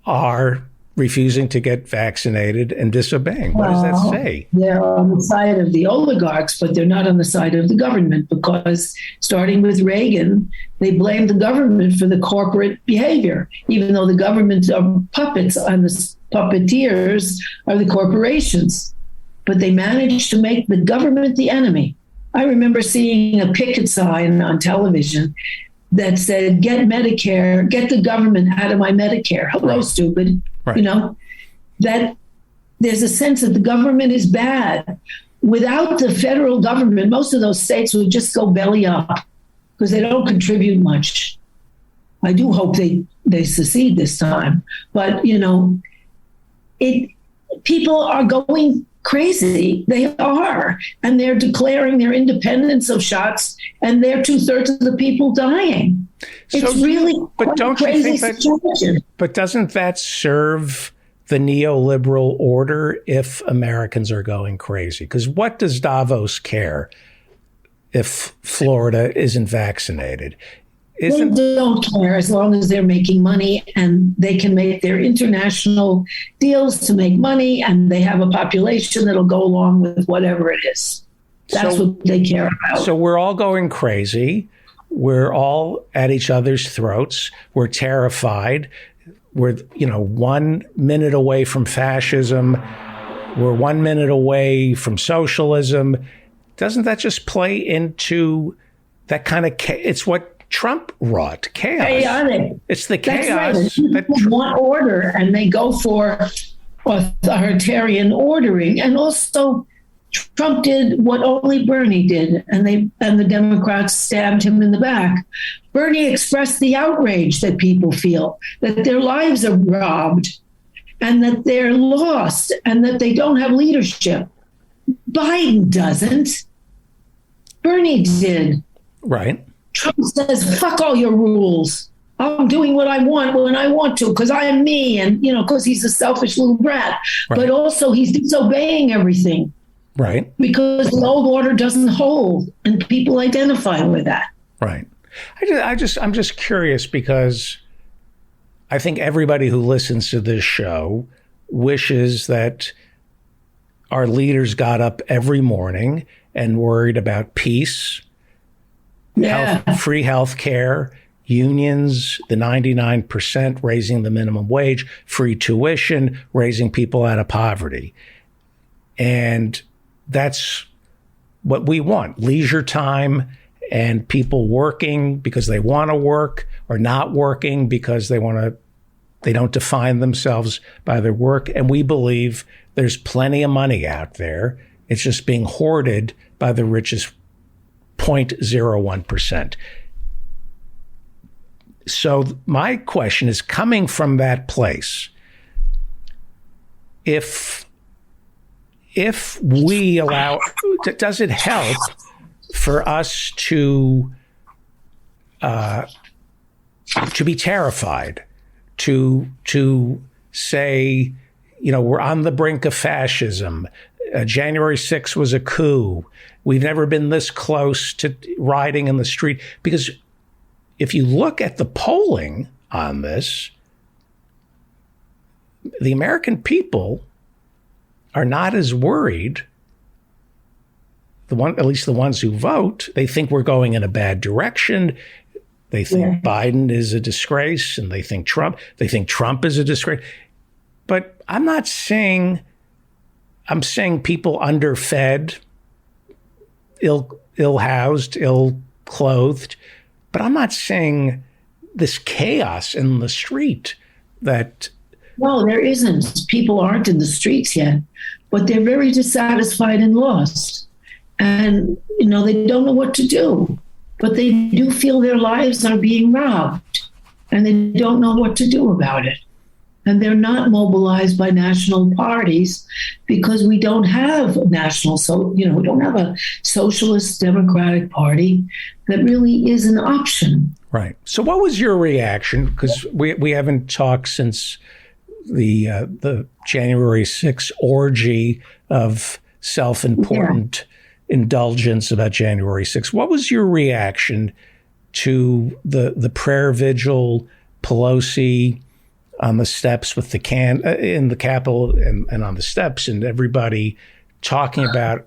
are refusing to get vaccinated and disobeying? What does that say? They're on the side of the oligarchs, but they're not on the side of the government, because starting with Reagan, they blamed the government for the corporate behavior, even though the government are puppets, and the puppeteers are the corporations. But they managed to make the government the enemy. I remember seeing a picket sign on television that said, "Get Medicare, get the government out of my Medicare." Hello, right. Stupid. Right. That there's a sense that the government is bad. Without the federal government, most of those states would just go belly up because they don't contribute much. I do hope they secede this time. But, people are going crazy. They are. And they're declaring their independence of shots, and they're 2/3 of the people dying. It's really crazy situation. But doesn't that serve the neoliberal order if Americans are going crazy? Because what does Davos care if Florida isn't vaccinated? They don't care as long as they're making money, and they can make their international deals to make money, and they have a population that'll go along with whatever it is. That's what they care about. So we're all going crazy. We're all at each other's throats. We're terrified. We're, 1 minute away from fascism. We're 1 minute away from socialism. Doesn't that just play into that kind of it's what Trump wrought, chaos. Chaotic. It's the chaos. Right. People want order, and they go for authoritarian ordering. And also, Trump did what only Bernie did, and the Democrats stabbed him in the back. Bernie expressed the outrage that people feel, that their lives are robbed, and that they're lost, and that they don't have leadership. Biden doesn't. Bernie did. Right. Trump says, fuck all your rules. I'm doing what I want when I want to, because I am me, and, because he's a selfish little brat. Right. But also he's disobeying everything. Right. Because the old order doesn't hold, and people identify with that. Right. I'm just curious, because I think everybody who listens to this show wishes that our leaders got up every morning and worried about peace, free health care, unions, the 99%, raising the minimum wage, free tuition, raising people out of poverty. And that's what we want. Leisure time, and people working because they want to work, or not working because they don't define themselves by their work. And we believe there's plenty of money out there. It's just being hoarded by the richest 0.01%. So my question is, coming from that place, if we allow, does it help for us to be terrified, to say, we're on the brink of fascism. January 6th was a coup. We've never been this close to rioting in the street. Because if you look at the polling on this, the American people are not as worried. At least the ones who vote, they think we're going in a bad direction. They think Biden is a disgrace, and they think Trump is a disgrace. But I'm not saying, I'm saying people underfed, ill-housed, ill-clothed, but I'm not saying this chaos in the street that... No, there isn't. People aren't in the streets yet, but they're very dissatisfied and lost. And, they don't know what to do, but they do feel their lives are being robbed, and they don't know what to do about it. And they're not mobilized by national parties because we don't have a we don't have a socialist democratic party that really is an option. Right. So what was your reaction? Because we haven't talked since the January 6th orgy of self-important indulgence about January 6th. What was your reaction to the prayer vigil, Pelosi on the steps with the can in the Capitol and on the steps, and everybody talking about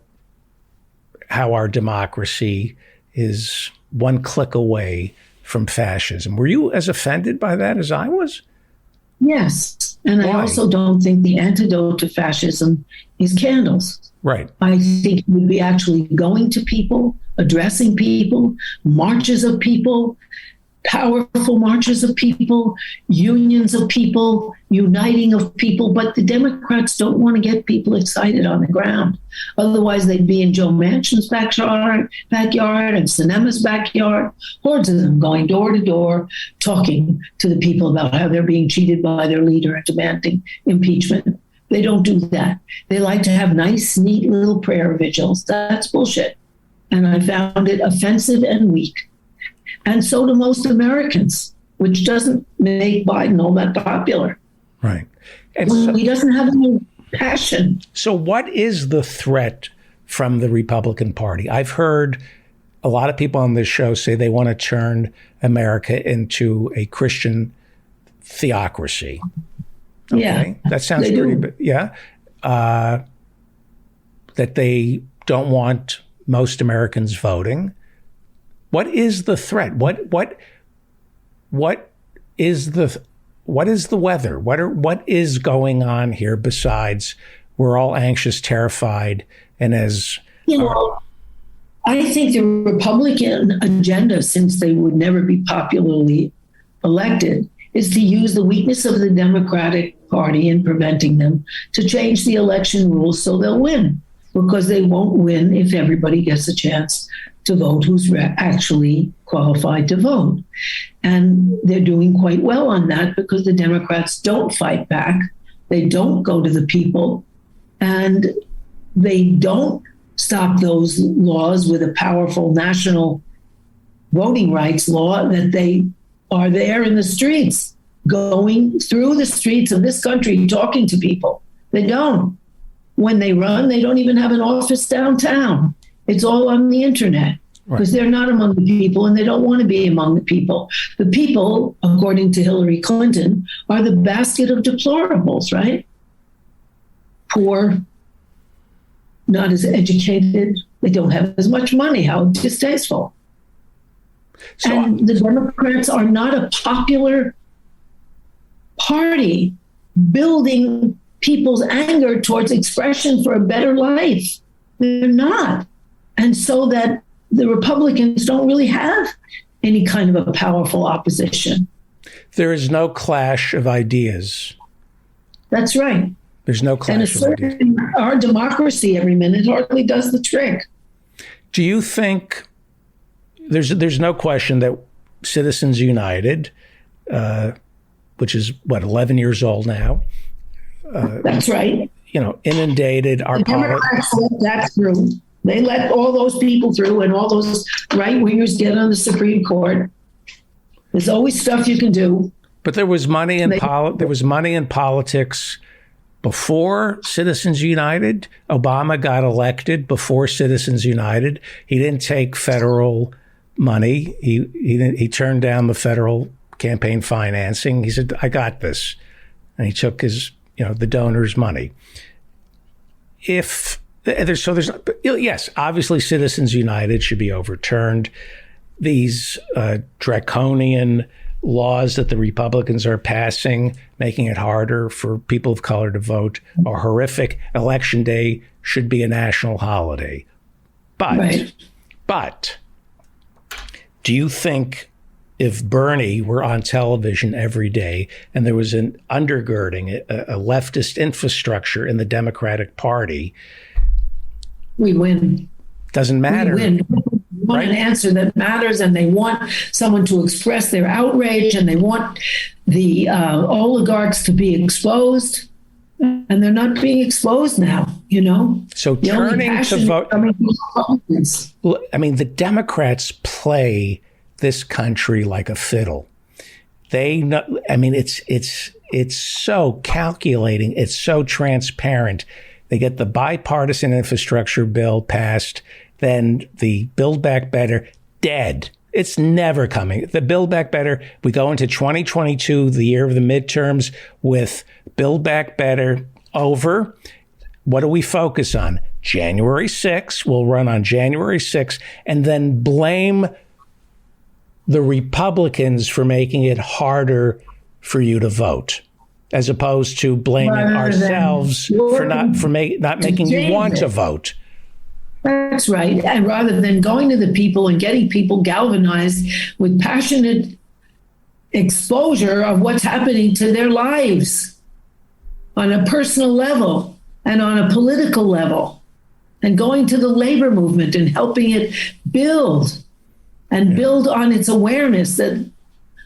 how our democracy is one click away from fascism? Were you as offended by that as I was? Yes. And Why? I also don't think the antidote to fascism is candles. Right. I think it would be actually going to people, addressing people, marches of people, powerful marches of people, unions of people, uniting of people. But the Democrats don't want to get people excited on the ground. Otherwise, they'd be in Joe Manchin's backyard and Sinema's backyard, hordes of them going door to door, talking to the people about how they're being cheated by their leader and demanding impeachment. They don't do that. They like to have nice, neat little prayer vigils. That's bullshit. And I found it offensive and weak. And so do most Americans, which doesn't make Biden all that popular. Right. And so, he doesn't have any passion. So what is the threat from the Republican Party? I've heard a lot of people on this show say they want to turn America into a Christian theocracy. Okay. Yeah. That sounds pretty, yeah. That they don't want most Americans voting. What is the threat? What is the weather? What is going on here besides we're all anxious, terrified, and as I think the Republican agenda, since they would never be popularly elected, is to use the weakness of the Democratic Party in preventing them to change the election rules so they'll win, because they won't win if everybody gets a chance to vote who's actually qualified to vote. And they're doing quite well on that because the Democrats don't fight back. They don't go to the people, and they don't stop those laws with a powerful national voting rights law that they are there in the streets, going through the streets of this country, talking to people. They don't. When they run, they don't even have an office downtown. It's all on the internet because they're not among the people and they don't want to be among the people. The people, according to Hillary Clinton, are the basket of deplorables, right? Poor, not as educated, they don't have as much money. How distasteful. And the Democrats are not a popular party building people's anger towards expression for a better life. They're not. And so that the Republicans don't really have any kind of a powerful opposition. There is no clash of ideas. That's right. There's no clash of ideas. Our democracy every minute hardly does the trick. Do you think there's no question that Citizens United, which is 11 years old now. That's right. Inundated our Democrats let that through. They let all those people through, and all those right wingers get on the Supreme Court. There's always stuff you can do. But there was money in there was money in politics before Citizens United. Obama got elected before Citizens United. He didn't take federal money. He turned down the federal campaign financing. He said, "I got this," and he took his the donors' money. Yes, obviously Citizens United should be overturned. these draconian laws that the Republicans are passing, making it harder for people of color to vote, are horrific. Election day should be a national holiday. But do you think if Bernie were on television every day and there was an undergirding, a leftist infrastructure in the Democratic Party, we win? Doesn't matter. We win. They want an answer that matters, and they want someone to express their outrage, and they want the oligarchs to be exposed, and they're not being exposed now, So turning to vote, I mean, the Democrats play this country like a fiddle. It's so calculating. It's so transparent. They get the bipartisan infrastructure bill passed, then the Build Back Better, dead. It's never coming. The Build Back Better, we go into 2022, the year of the midterms, with Build Back Better over. What do we focus on? January 6th. We'll run on January 6th and then blame the Republicans for making it harder for you to vote, as opposed to blaming ourselves for not making you want to vote. That's right. And rather than going to the people and getting people galvanized with passionate exposure of what's happening to their lives on a personal level and on a political level, and going to the labor movement and helping it build on its awareness that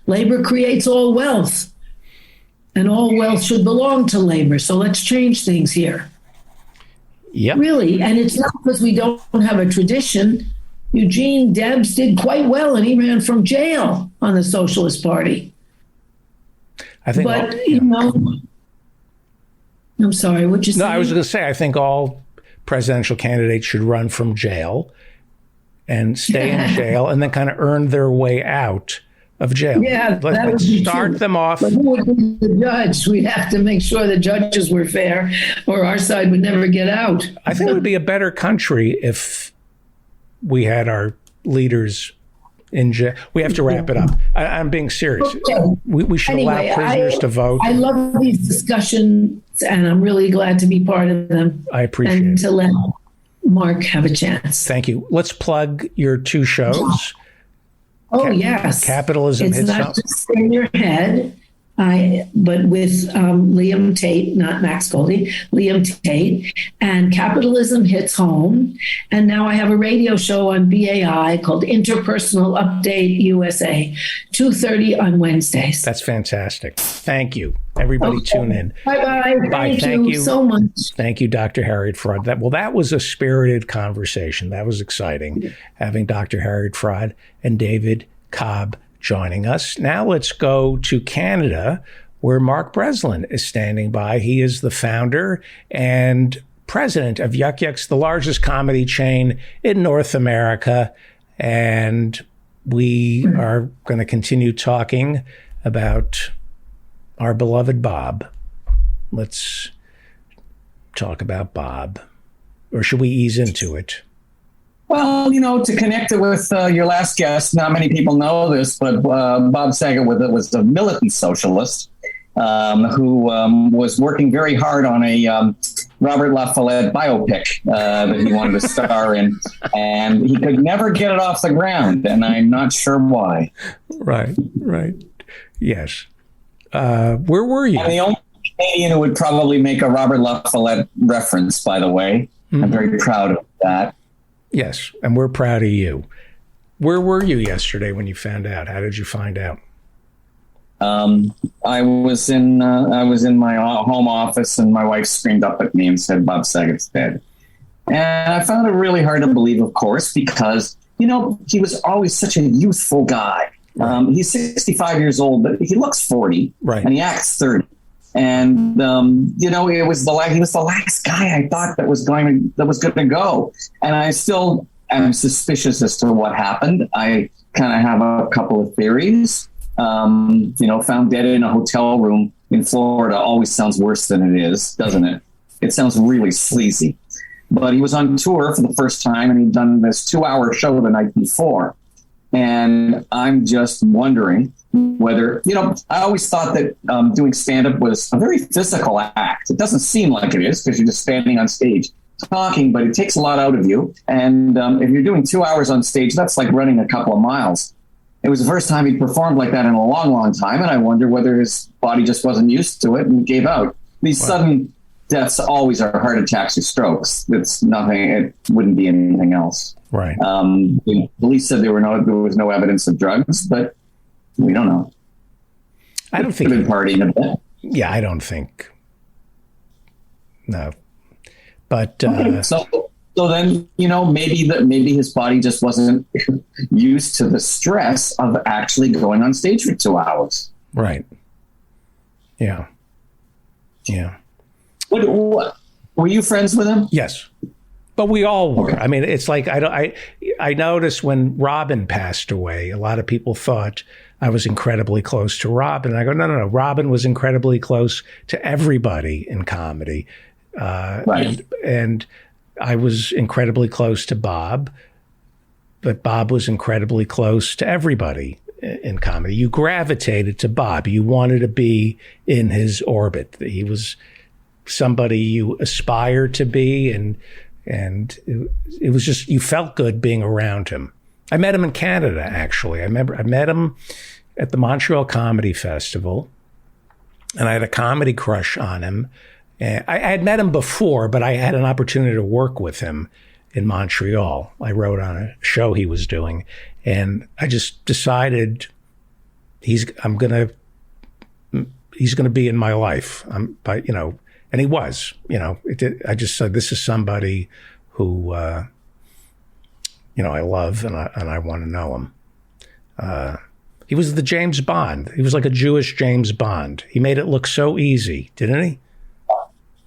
labor creates all wealth and all wealth should belong to labor. So let's change things here. Yep. Really. And it's not because we don't have a tradition. Eugene Debs did quite well, and he ran from jail on the Socialist Party. I think, I'm sorry, what you say? No, I was going to say, I think all presidential candidates should run from jail and stay in jail and then kind of earn their way out of jail. Yeah, let's start them off. But who would be the judge? We'd have to make sure the judges were fair, or our side would never get out. I think it would be a better country if we had our leaders in jail. We have to wrap it up. I'm being serious. Okay. We should allow prisoners to vote. I love these discussions, and I'm really glad to be part of them. I appreciate and it. to let Mark have a chance. Thank you. Let's plug your two shows. Oh, yes. Capitalism It's hits not home. just in your head, but with Liam Tate, not Max Goldie, Liam Tate, and Capitalism Hits Home. And now I have a radio show on BAI called Interpersonal Update USA, 2:30 on Wednesdays. That's fantastic. Thank you. Everybody tune in. Bye-bye. Bye. Thank you so much. Thank you, Dr. Harriet Fraud. That was a spirited conversation. That was exciting, having Dr. Harriet Fraud and David Cobb joining us. Now let's go to Canada, where Mark Breslin is standing by. He is the founder and president of Yuk Yuk's, the largest comedy chain in North America. And we are going to continue talking about our beloved Bob. Let's talk about Bob. Or should we ease into it? Well, to connect it with your last guest, not many people know this, but Bob Saget was a militant socialist who was working very hard on a Robert La Follette biopic that he wanted to star in, and he could never get it off the ground, and I'm not sure why. Right. Yes. Where were you? I'm the only Canadian who would probably make a Robert La Follette reference, by the way. Mm-hmm. I'm very proud of that. Yes, and we're proud of you. Where were you yesterday when you found out? How did you find out? I was in my home office, and my wife screamed up at me and said, "Bob Saget's dead." And I found it really hard to believe, of course, because he was always such a youthful guy. He's 65 years old, but he looks 40, right? And he acts 30. And it was he was the last guy I thought that was going to go. And I still am suspicious as to what happened. I kind of have a couple of theories. Found dead in a hotel room in Florida always sounds worse than it is, doesn't it? It sounds really sleazy. But he was on tour for the first time, and he'd done this 2-hour show the night before. And I'm just wondering whether, I always thought that doing stand-up was a very physical act. It doesn't seem like it is because you're just standing on stage talking, but it takes a lot out of you. And if you're doing 2 hours on stage, that's like running a couple of miles. It was the first time he performed like that in a long, long time. And I wonder whether his body just wasn't used to it and gave out. These sudden deaths always are heart attacks or strokes. It's nothing. It wouldn't be anything else. Right. The police said there was no evidence of drugs, but we don't know. I don't think. Been partying a bit. Yeah, I don't think. No. But okay. So then, maybe his body just wasn't used to the stress of actually going on stage for 2 hours. Right. Yeah. Yeah. What were you friends with him? Yes. But we all were. Okay. I mean, it's like I noticed when Robin passed away, a lot of people thought I was incredibly close to Robin. And I go, no. Robin was incredibly close to everybody in comedy. Right. And I was incredibly close to Bob, but Bob was incredibly close to everybody in comedy. You gravitated to Bob. You wanted to be in his orbit. He was somebody you aspired to be, and it was just, you felt good being around him. I met him in Canada, actually. I remember I met him at the Montreal Comedy Festival, and I had a comedy crush on him. And I had met him before, but I had an opportunity to work with him in Montreal. I wrote on a show he was doing, and I just decided he's gonna be in my life. And he was. I just said, this is somebody who I love, and I want to know him. He was the James Bond. He was like a Jewish James Bond. He made it look so easy, didn't he?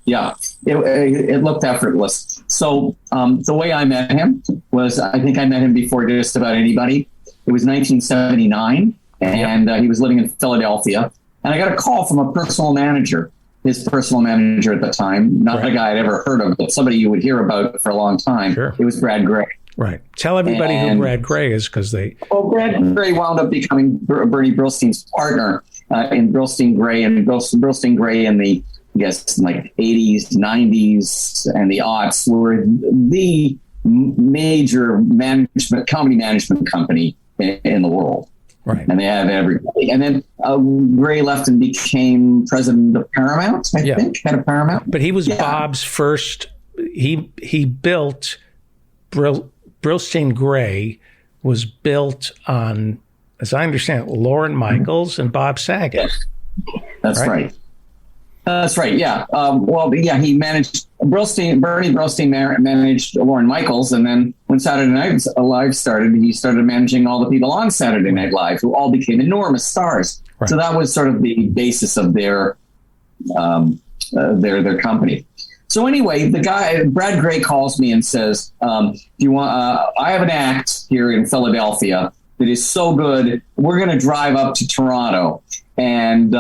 Yeah, it looked effortless. So the way I met him was, I think I met him before just about anybody. It was 1979, and he was living in Philadelphia. And I got a call from a personal manager, his personal manager at the time, not a guy I'd ever heard of, but somebody you would hear about for a long time. Sure. It was Brad Gray. Right. Tell everybody who Brad Gray is, because Brad Gray wound up becoming Bernie Brillstein's partner in Brillstein Gray, and Brillstein Gray in the, I guess, like 80s, 90s, and the aughts were the major comedy management company in the world. Right. And they have everybody. And then Gray left and became president of Paramount, I think, head of Paramount. But he was Bob's first, he built, Brillstein Gray was built on, as I understand it, Lorne Michaels and Bob Saget. That's right. That's right. Yeah. He managed Bernie Brillstein managed Lorne Michaels, and then when Saturday Night Live started, he started managing all the people on Saturday Night Live, who all became enormous stars. Right. So that was sort of the basis of their company. So anyway, the guy Brad Gray calls me and says, "Do you want? I have an act here in Philadelphia that is so good. We're going to drive up to Toronto and."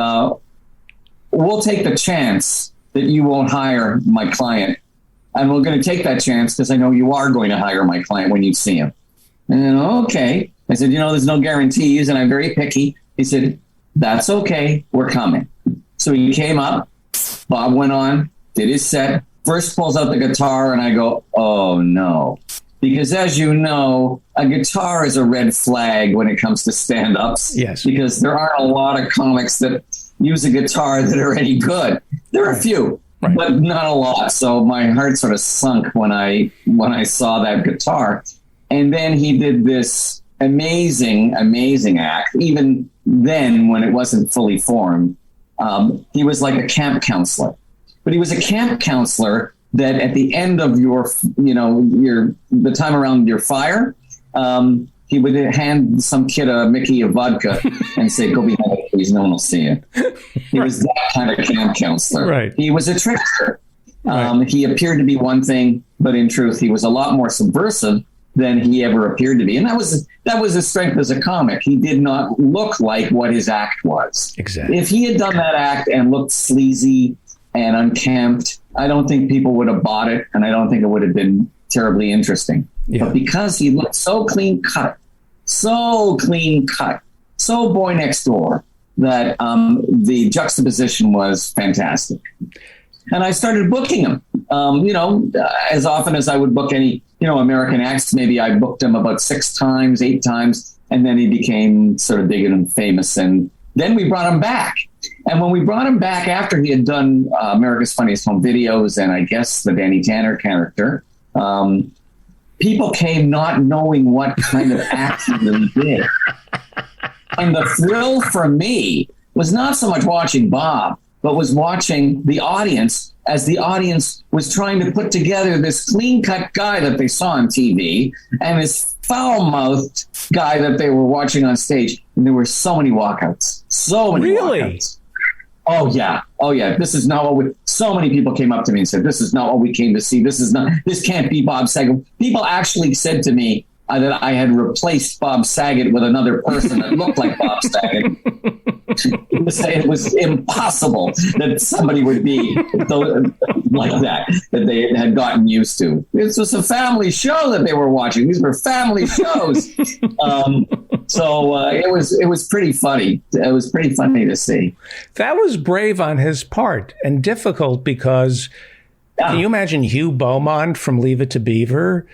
We'll take the chance that you won't hire my client. And we're going to take that chance because I know you are going to hire my client when you see him. And okay. I said, there's no guarantees, and I'm very picky. He said, that's okay. We're coming. So he came up. Bob went on, did his set. First pulls out the guitar, and I go, oh, no. Because as you know, a guitar is a red flag when it comes to stand-ups. Yes. Because there aren't a lot of comics that use a guitar that are any good. There are a few, but not a lot. So my heart sort of sunk when I saw that guitar. And then he did this amazing act. Even then, when it wasn't fully formed, he was like a camp counselor. But he was a camp counselor that at the end of the time around your fire, he would hand some kid a Mickey of vodka and say, go behind it, please, no one will see you. He was that kind of camp counselor. Right. He was a trickster. He appeared to be one thing, but in truth, he was a lot more subversive than he ever appeared to be. And that was his strength as a comic. He did not look like what his act was. Exactly. If he had done that act and looked sleazy and unkempt, I don't think people would have bought it, and I don't think it would have been terribly interesting. Yeah. But because he looked so clean cut so clean cut, so boy next door, that the juxtaposition was fantastic. And I started booking him, as often as I would book any, American acts. Maybe I booked him about 6 times, 8 times, and then he became sort of big and famous. And then we brought him back. And when we brought him back after he had done America's Funniest Home Videos and I guess the Danny Tanner character, people came not knowing what kind of act he really did. And the thrill for me was not so much watching Bob, but was watching the audience as the audience was trying to put together this clean-cut guy that they saw on TV and this foul-mouthed guy that they were watching on stage. And there were so many walkouts. So many walkouts. Oh, yeah. This is not what so many people came up to me and said, this is not what we came to see. This can't be Bob Saget. People actually said to me that I had replaced Bob Saget with another person that looked like Bob Saget. It was impossible that somebody would be like that they had gotten used to. This was a family show that they were watching. These were family shows. So it was pretty funny. It was pretty funny to see. That was brave on his part and difficult because can you imagine Hugh Beaumont from Leave It to Beaver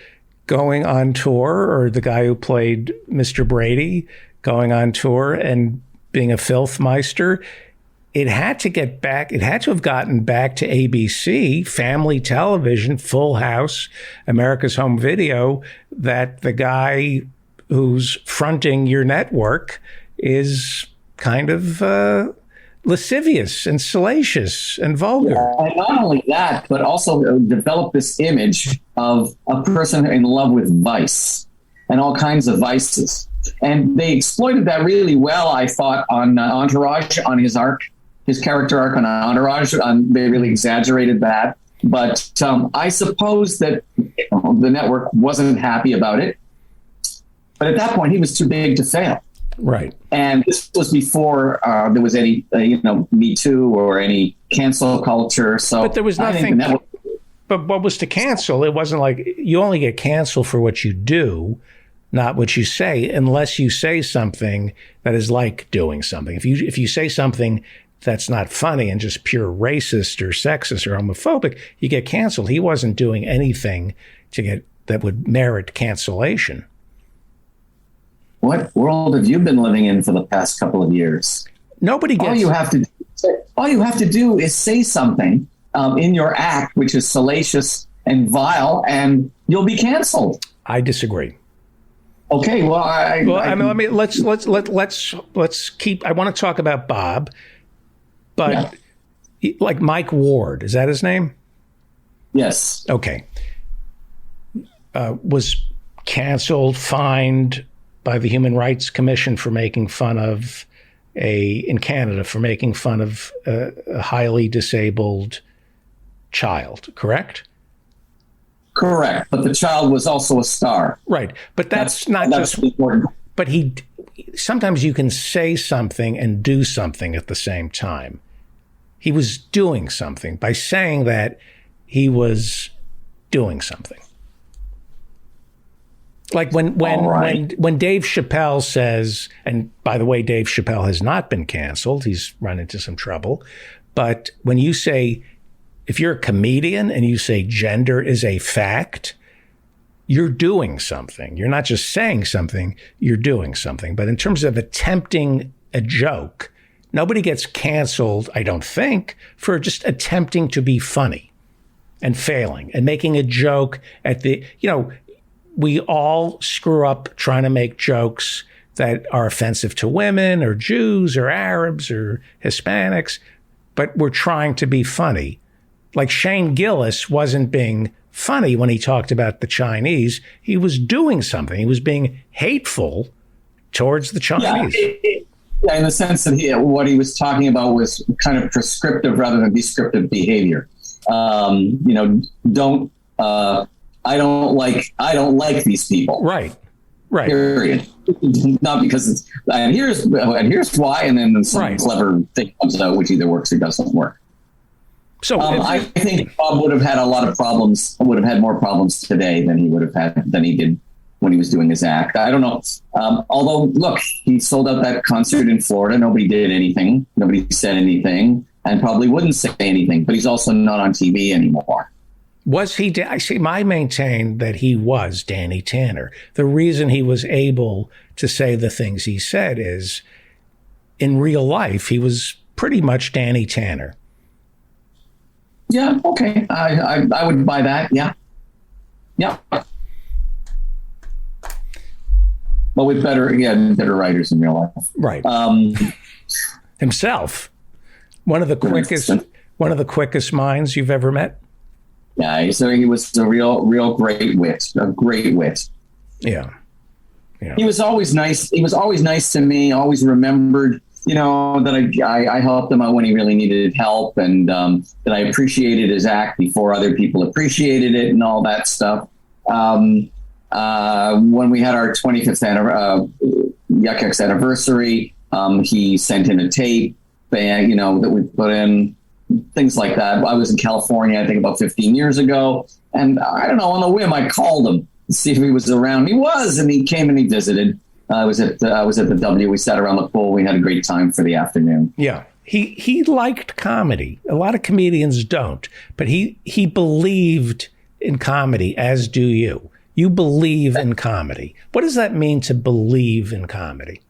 going on tour, or the guy who played Mr. Brady going on tour and being a filthmeister? It had to have gotten back to ABC, family television, Full House, America's Home Video, that the guy who's fronting your network is kind of lascivious and salacious and vulgar. And not only that, but also develop this image of a person in love with vice and all kinds of vices. And they exploited that really well, I thought, on Entourage, on his character arc on Entourage. They really exaggerated that. But I suppose that the network wasn't happy about it. But at that point, he was too big to fail. Right. And this was before there was any, Me Too or any cancel culture. So, but there was nothing. But what was to cancel? It wasn't like you only get canceled for what you do, not what you say, unless you say something that is like doing something. If you say something that's not funny and just pure racist or sexist or homophobic, you get canceled. He wasn't doing anything that would merit cancellation. What world have you been living in for the past couple of years? Nobody gets. All you have to do is say something in your act, which is salacious and vile, and you'll be canceled. I disagree. Okay, well, let's keep. I want to talk about Bob, but like Mike Ward, is that his name? Yes. Okay. Was canceled, fined by the Human Rights Commission for making fun of in Canada for making fun of a highly disabled child, correct? Correct. But the child was also a star. Right. But that's just important. But sometimes you can say something and do something at the same time. He was doing something. By saying that, he was doing something. Like when Dave Chappelle says, and by the way, Dave Chappelle has not been canceled. He's run into some trouble. But when you say, if you're a comedian and you say gender is a fact, you're doing something. You're not just saying something, you're doing something. But in terms of attempting a joke, nobody gets canceled, I don't think, for just attempting to be funny and failing and making a joke at we all screw up trying to make jokes that are offensive to women or Jews or Arabs or Hispanics, but we're trying to be funny. Like Shane Gillis wasn't being funny when he talked about the Chinese. He was doing something. He was being hateful towards the Chinese. Yeah, in the sense that what he was talking about was kind of prescriptive rather than descriptive behavior. I don't like these people. Right. Period. Not because it's and here's why, and then some clever thing comes out which either works or doesn't work. So I think Bob would have had a lot of problems. Would have had more problems today than he did when he was doing his act. I don't know. Although, look, he sold out that concert in Florida. Nobody did anything. Nobody said anything, and probably wouldn't say anything. But he's also not on TV anymore. Was he? I see. I maintain that he was Danny Tanner. The reason he was able to say the things he said is, in real life, he was pretty much Danny Tanner. Yeah. Okay. I would buy that. Yeah. Yeah. But with better writers in real life. Right. Himself, one of the quickest minds you've ever met. Yeah, so he was a real great wit, a great wit. Yeah. He was always nice. He was always nice to me. Always remembered, that I helped him out when he really needed help, and that I appreciated his act before other people appreciated it, and all that stuff. When we had our 25th Yuck Yucks anniversary, he sent in a tape, that we put in. Things like that. I was in California, I think about 15 years ago. And I don't know, on the whim, I called him to see if he was around. He was, and he came and he visited. I was at the W. We sat around the pool. We had a great time for the afternoon. Yeah. He liked comedy. A lot of comedians don't, but he believed in comedy, as do you. You believe in comedy. What does that mean to believe in comedy?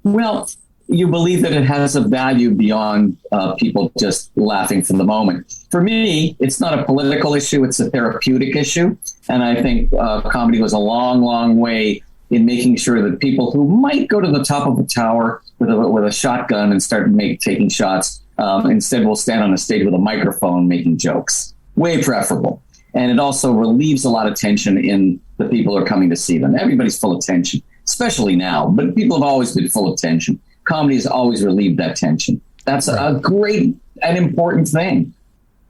Well, you believe that it has a value beyond people just laughing for the moment. For me, it's not a political issue. It's a therapeutic issue. And I think comedy goes a long, long way in making sure that people who might go to the top of a tower with a shotgun and start taking shots, instead will stand on a stage with a microphone making jokes. Way preferable. And it also relieves a lot of tension in the people who are coming to see them. Everybody's full of tension, especially now, but people have always been full of tension. Comedy has always relieved that tension. That's a great and important thing.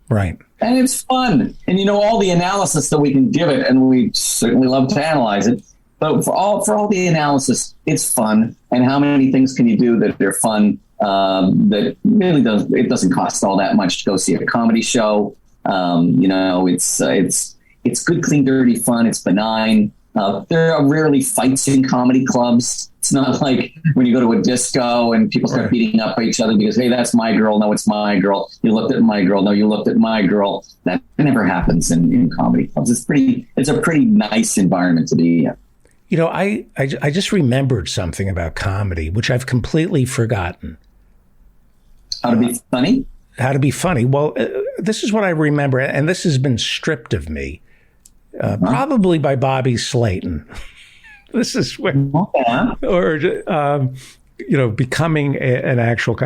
Right. And it's fun. And all the analysis that we can give it, and we certainly love to analyze it, but for all the analysis, it's fun. And how many things can you do that are fun, that really doesn't cost all that much to go see a comedy show. It's good, clean, dirty fun. It's benign. There are rarely fights in comedy clubs. It's not like when you go to a disco and people start beating up each other because, hey, that's my girl. No, it's my girl. You looked at my girl. No, you looked at my girl. That never happens in comedy clubs. It's a pretty nice environment to be in. I just remembered something about comedy, which I've completely forgotten. How to be funny? How to be funny. Well, this is what I remember, and this has been stripped of me. Probably by Bobby Slayton. This is where, becoming an actual.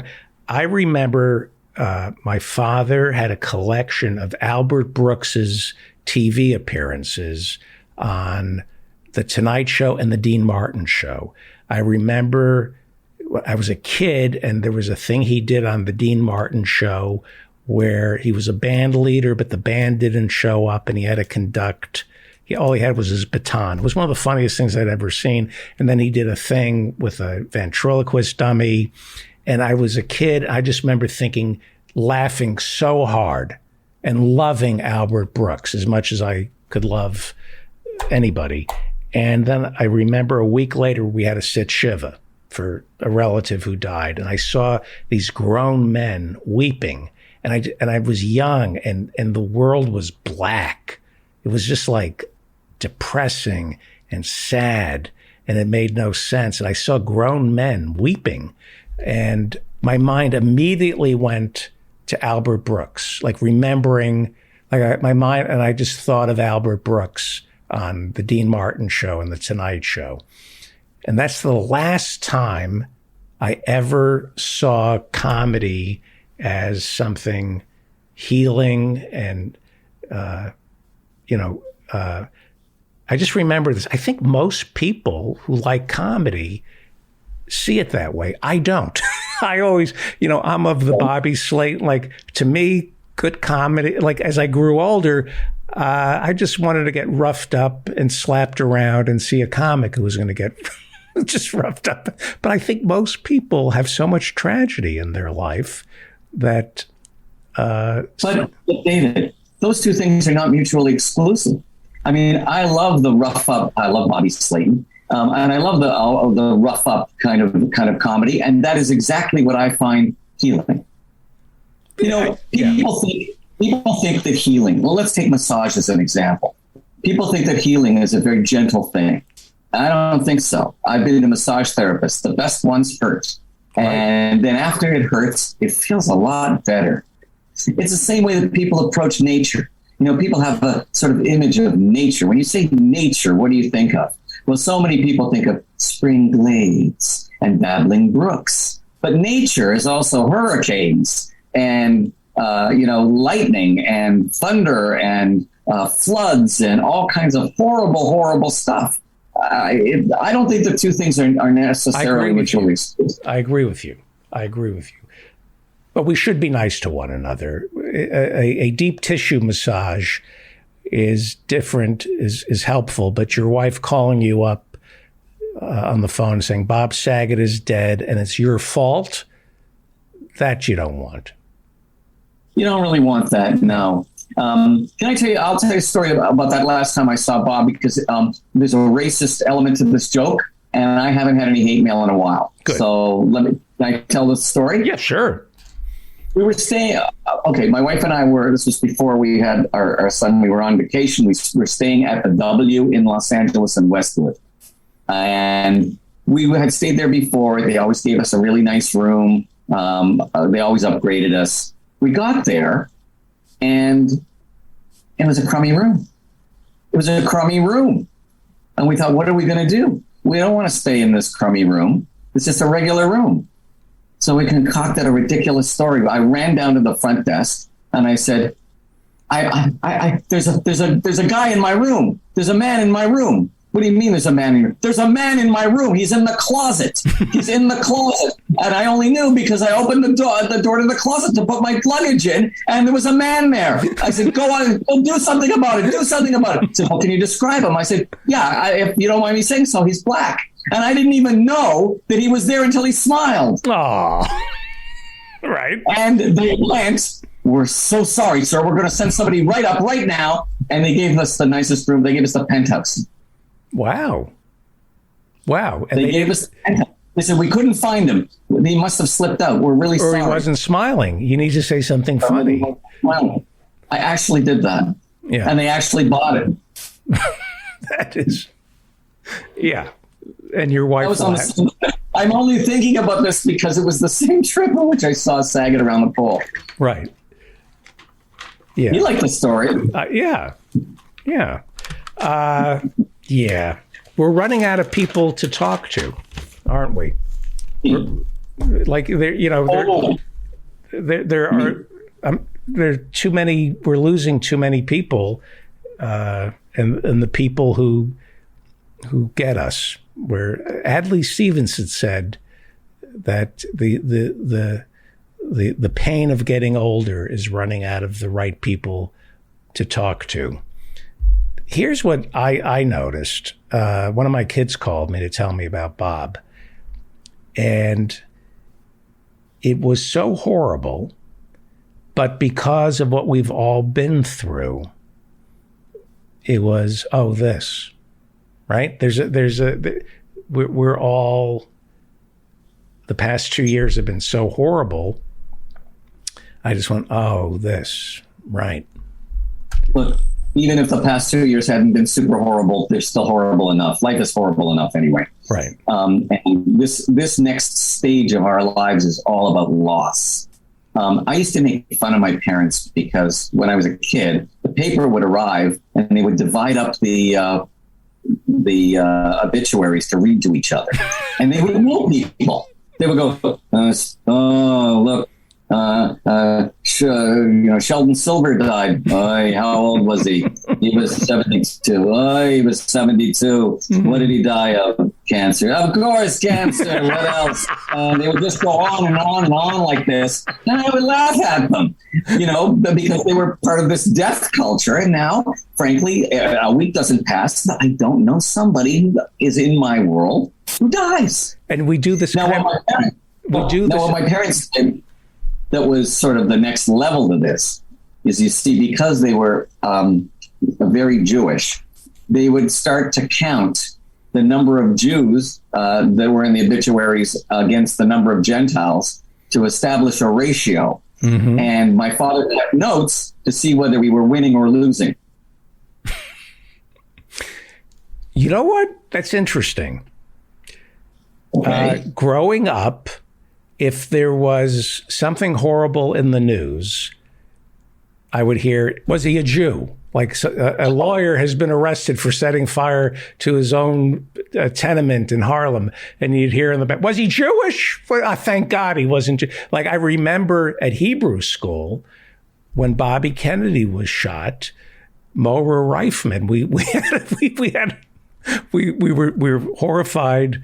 I remember my father had a collection of Albert Brooks's TV appearances on The Tonight Show and The Dean Martin Show. I remember I was a kid, and there was a thing he did on The Dean Martin Show where he was a band leader, but the band didn't show up and he had to conduct. All he had was his baton. It was one of the funniest things I'd ever seen. And then he did a thing with a ventriloquist dummy. And I was a kid. I just remember laughing so hard and loving Albert Brooks as much as I could love anybody. And then I remember a week later, we had to sit Shiva for a relative who died. And I saw these grown men weeping. And I was young, and the world was black. It was just like depressing and sad, and it made no sense. And I saw grown men weeping, and my mind immediately went to Albert Brooks, like remembering, my mind, and I just thought of Albert Brooks on the Dean Martin Show and the Tonight Show. And that's the last time I ever saw comedy as something healing. And, I just remember this. I think most people who like comedy see it that way. I don't. I always, I'm of the Bobby Slayton, like, to me, good comedy. Like, as I grew older, I just wanted to get roughed up and slapped around and see a comic who was going to get just roughed up. But I think most people have so much tragedy in their life that. But David, those two things are not mutually exclusive. I mean, I love the rough up. I love Bobby Slayton. And I love the rough up kind of comedy. And that is exactly what I find healing. You know, people think that healing, well, let's take massage as an example. People think that healing is a very gentle thing. I don't think so. I've been a massage therapist. The best ones hurt. And then after it hurts, it feels a lot better. It's the same way that people approach nature. You know, people have a sort of image of nature. When you say nature, what do you think of? Well, so many people think of spring glades and babbling brooks. But nature is also hurricanes and, lightning and thunder and floods and all kinds of horrible, horrible stuff. I don't think the two things are necessarily mutually exclusive. I agree with you. But we should be nice to one another. A deep tissue massage is different, is helpful, but your wife calling you up on the phone saying Bob Saget is dead and it's your fault, that you don't want. You don't really want that, no. Can I tell you, I'll tell you a story about that last time I saw Bob, because there's a racist element to this joke, and I haven't had any hate mail in a while. Good. So can I tell the story? Yeah, sure. We were staying, my wife and I this was before we had our son, we were on vacation. We were staying at the W in Los Angeles and Westwood. And we had stayed there before. They always gave us a really nice room. They always upgraded us. We got there, and it was a crummy room. And we thought, what are we going to do? We don't want to stay in this crummy room. It's just a regular room. So we concocted a ridiculous story. I ran down to the front desk and I said, there's a guy in my room. There's a man in my room. What do you mean there's a man in your? There's a man in my room. He's in the closet. He's in the closet. And I only knew because I opened the door to the closet to put my luggage in, and there was a man there. I said, go on, do something about it. Do something about it. He said, well, can you describe him? I said, yeah, if you don't mind me saying so, he's black. And I didn't even know that he was there until he smiled. Oh, right. And they went, we're so sorry, sir. We're going to send somebody right up right now. And they gave us the nicest room. They gave us the penthouse. Wow. And they gave us, they said, we couldn't find him. He must have slipped out. We're really sorry. Or he wasn't smiling. You need to say something funny. Well, I actually did that. Yeah. And they actually bought it. That is, yeah. And your wife. I'm only thinking about this because it was the same trip in which I saw Saget around the pole. Right. Yeah. You like the story. Yeah. Yeah. We're running out of people to talk to, aren't we? There are too many. We're losing too many people, and the people who get us. Where Adlai Stevenson said that the pain of getting older is running out of the right people to talk to. Here's what I noticed. One of my kids called me to tell me about Bob. And it was so horrible, but because of what we've all been through, it was, this, right? We're all, the past 2 years have been so horrible. I just went, this, right. Look, even if the past 2 years hadn't been super horrible, they're still horrible enough. Life is horrible enough anyway. Right. And this next stage of our lives is all about loss. I used to make fun of my parents because when I was a kid, the paper would arrive and they would divide up the obituaries to read to each other, and they would know people. They would go, look. Sheldon Silver died. How old was he? He was 72. He was 72. What did he die of? Cancer. Of course, cancer. What else? They would just go on and on and on like this. And I would laugh at them, because they were part of this death culture. And now, frankly, a week doesn't pass that I don't know somebody who is in my world who dies. And we do this. What my parents did, that was sort of the next level to this, is you see, because they were very Jewish, they would start to count the number of Jews that were in the obituaries against the number of Gentiles to establish a ratio. Mm-hmm. And my father kept notes to see whether we were winning or losing. You know what? That's interesting. Okay. Growing up, if there was something horrible in the news, I would hear, was he a Jew? Like a lawyer has been arrested for setting fire to his own tenement in Harlem. And you'd hear in the back, was he Jewish? Well, thank God he wasn't. Like I remember at Hebrew school when Bobby Kennedy was shot, Maura Reifman, we were horrified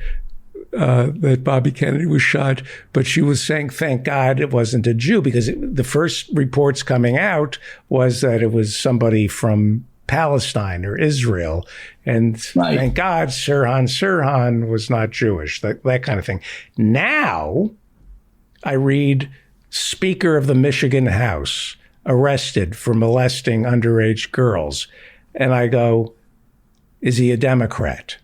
that Bobby Kennedy was shot, but she was saying, thank God it wasn't a Jew, because the first reports coming out was that it was somebody from Palestine or Israel. And thank God Sirhan was not Jewish, that kind of thing. Now I read Speaker of the Michigan House arrested for molesting underage girls. And I go, is he a Democrat?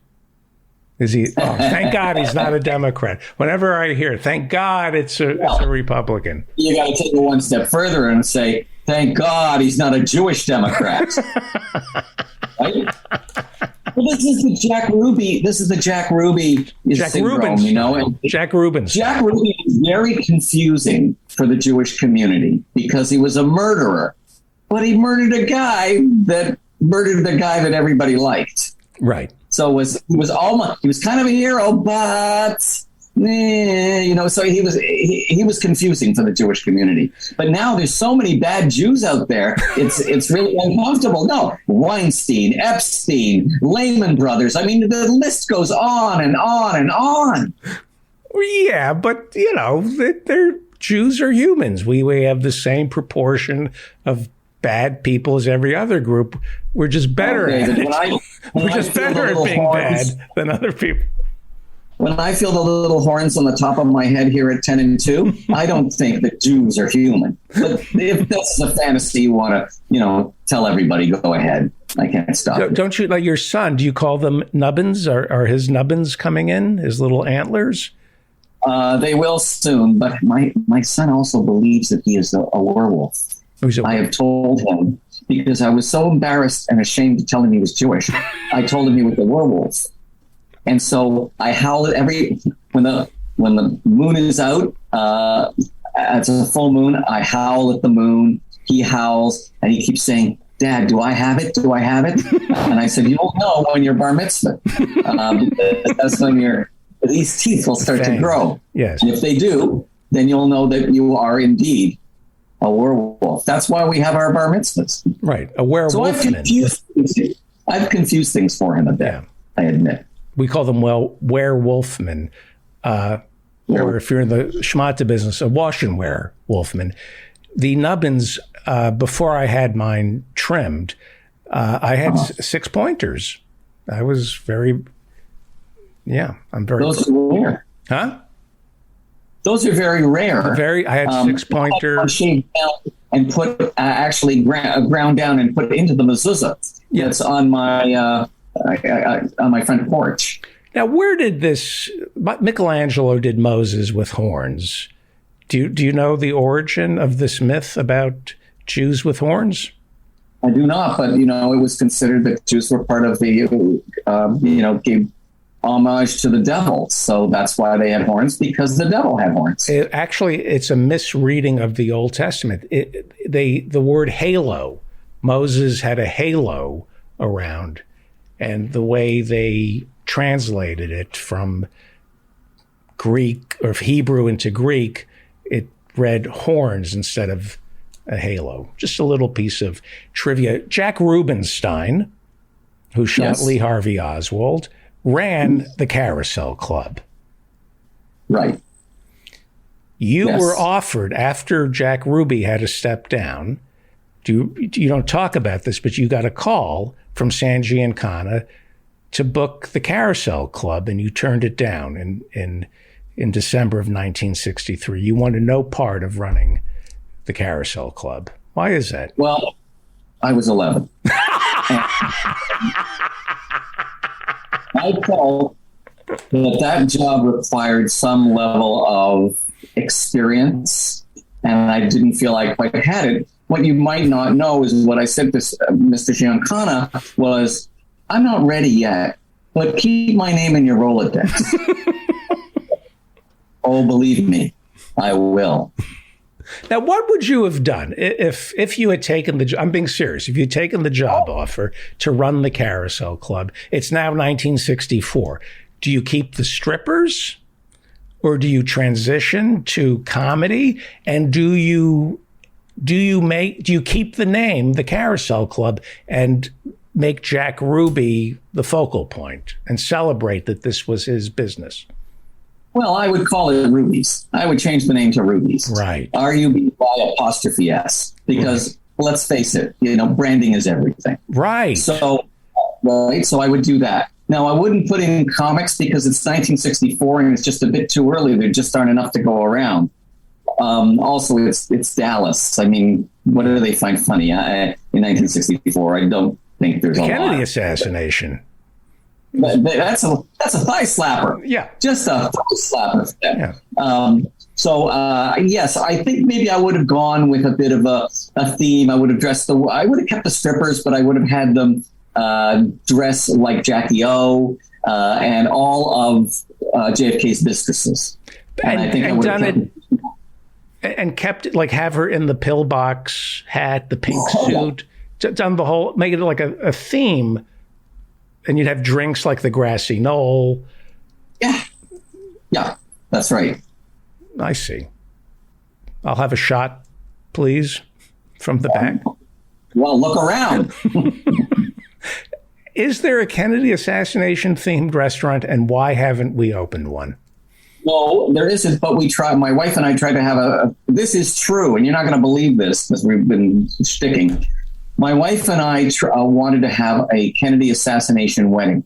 Is he? Oh, thank God he's not a Democrat. Whenever I hear, thank God it's a Republican. You got to take it one step further and say, thank God he's not a Jewish Democrat. Right? Well, this is the Jack Ruby. This is the Jack Ruby syndrome, you know. And Jack Rubinstein. Jack Ruby is very confusing for the Jewish community because he was a murderer, but he murdered a guy that murdered the guy that everybody liked. Right. So he was kind of a hero, but so he was confusing for the Jewish community. But now there's so many bad Jews out there, it's really uncomfortable. No, Weinstein, Epstein, Lehman Brothers. I mean, the list goes on and on and on. Yeah, but they're Jews are humans. We have the same proportion of bad people as every other group. We're just better at it. We're just better at being bad than other people. When I feel the little horns on the top of my head here at 10 and 2, I don't think that Jews are human. But if that's a fantasy you want to, tell everybody, go ahead. I can't stop it. Don't you, like your son, do you call them nubbins? Are his nubbins coming in, his little antlers? They will soon, but my son also believes that he is a werewolf. I have told him, because I was so embarrassed and ashamed to tell him he was Jewish, I told him he was a werewolf. And so I howl at when the moon is out, it's a full moon, I howl at the moon, he howls, and he keeps saying, Dad, do I have it? Do I have it? And I said, you'll know when you're bar mitzvah. That's when these teeth will start to grow. Yes. And if they do, then you'll know that you are indeed a werewolf. That's why we have our bar mitzvahs. Right. A werewolf. So I've confused things for him a bit, I admit. We call them, werewolfmen. Or if you're in the schmata business, a wash and wear wolfman. The nubbins, before I had mine trimmed, I had 6 pointers. I was I'm very... Those are rare. Huh? Those are very rare. I had 6 pointer. And put actually ground down and put it into the mezuzah. Yeah. That's on my front porch. Now, where did this? Michelangelo did Moses with horns. Do you know the origin of this myth about Jews with horns? I do not, but it was considered that Jews were part of the gave homage to the devil. So that's why they had horns, because the devil had horns. It's a misreading of the Old Testament. The word halo, Moses had a halo around, and the way they translated it from Greek or Hebrew into Greek, it read horns instead of a halo. Just a little piece of trivia. Jack Rubinstein, who shot Lee Harvey Oswald, ran the Carousel Club. Right. You were offered, after Jack Ruby had to step down, you don't talk about this, but you got a call from San Giancana to book the Carousel Club, and you turned it down in December of 1963. You wanted no part of running the Carousel Club. Why is that? Well, I was 11. I felt that job required some level of experience, and I didn't feel I quite had it. What you might not know is what I said to Mr. Giancana was, I'm not ready yet, but keep my name in your Rolodex. Oh, believe me, I will. Now, what would you have done if you had taken the? I'm being serious. If you'd taken the job offer to run the Carousel Club, it's now 1964. Do you keep the strippers, or do you transition to comedy? And do you keep the name, the Carousel Club, and make Jack Ruby the focal point and celebrate that this was his business? Well, I would call it Ruby's. I would change the name to Ruby's. Right. RUBY''S. Because let's face it, branding is everything. Right. So I would do that. Now, I wouldn't put in comics because it's 1964 and it's just a bit too early. There just aren't enough to go around. Also, it's Dallas. I mean, what do they find funny in 1964? I don't think there's a lot. Kennedy assassination. That's a thigh slapper. Yeah. Just a thigh slapper. Yeah. Yes, I think maybe I would have gone with a bit of a theme. I would have kept the strippers, but I would have had them dress like Jackie O and all of JFK's mistresses. And I think I would have done it. And kept it, like, have her in the pillbox hat, the pink suit, done the whole, make it like a theme. And you'd have drinks like the Grassy Knoll. Yeah, that's right. I see. I'll have a shot, please, from the back. Well, look around. Is there a Kennedy assassination themed restaurant, and why haven't we opened one? No, there isn't, but we tried. My wife and I tried to have this is true, and you're not going to believe this because we've been sticking. My wife and I wanted to have a Kennedy assassination wedding.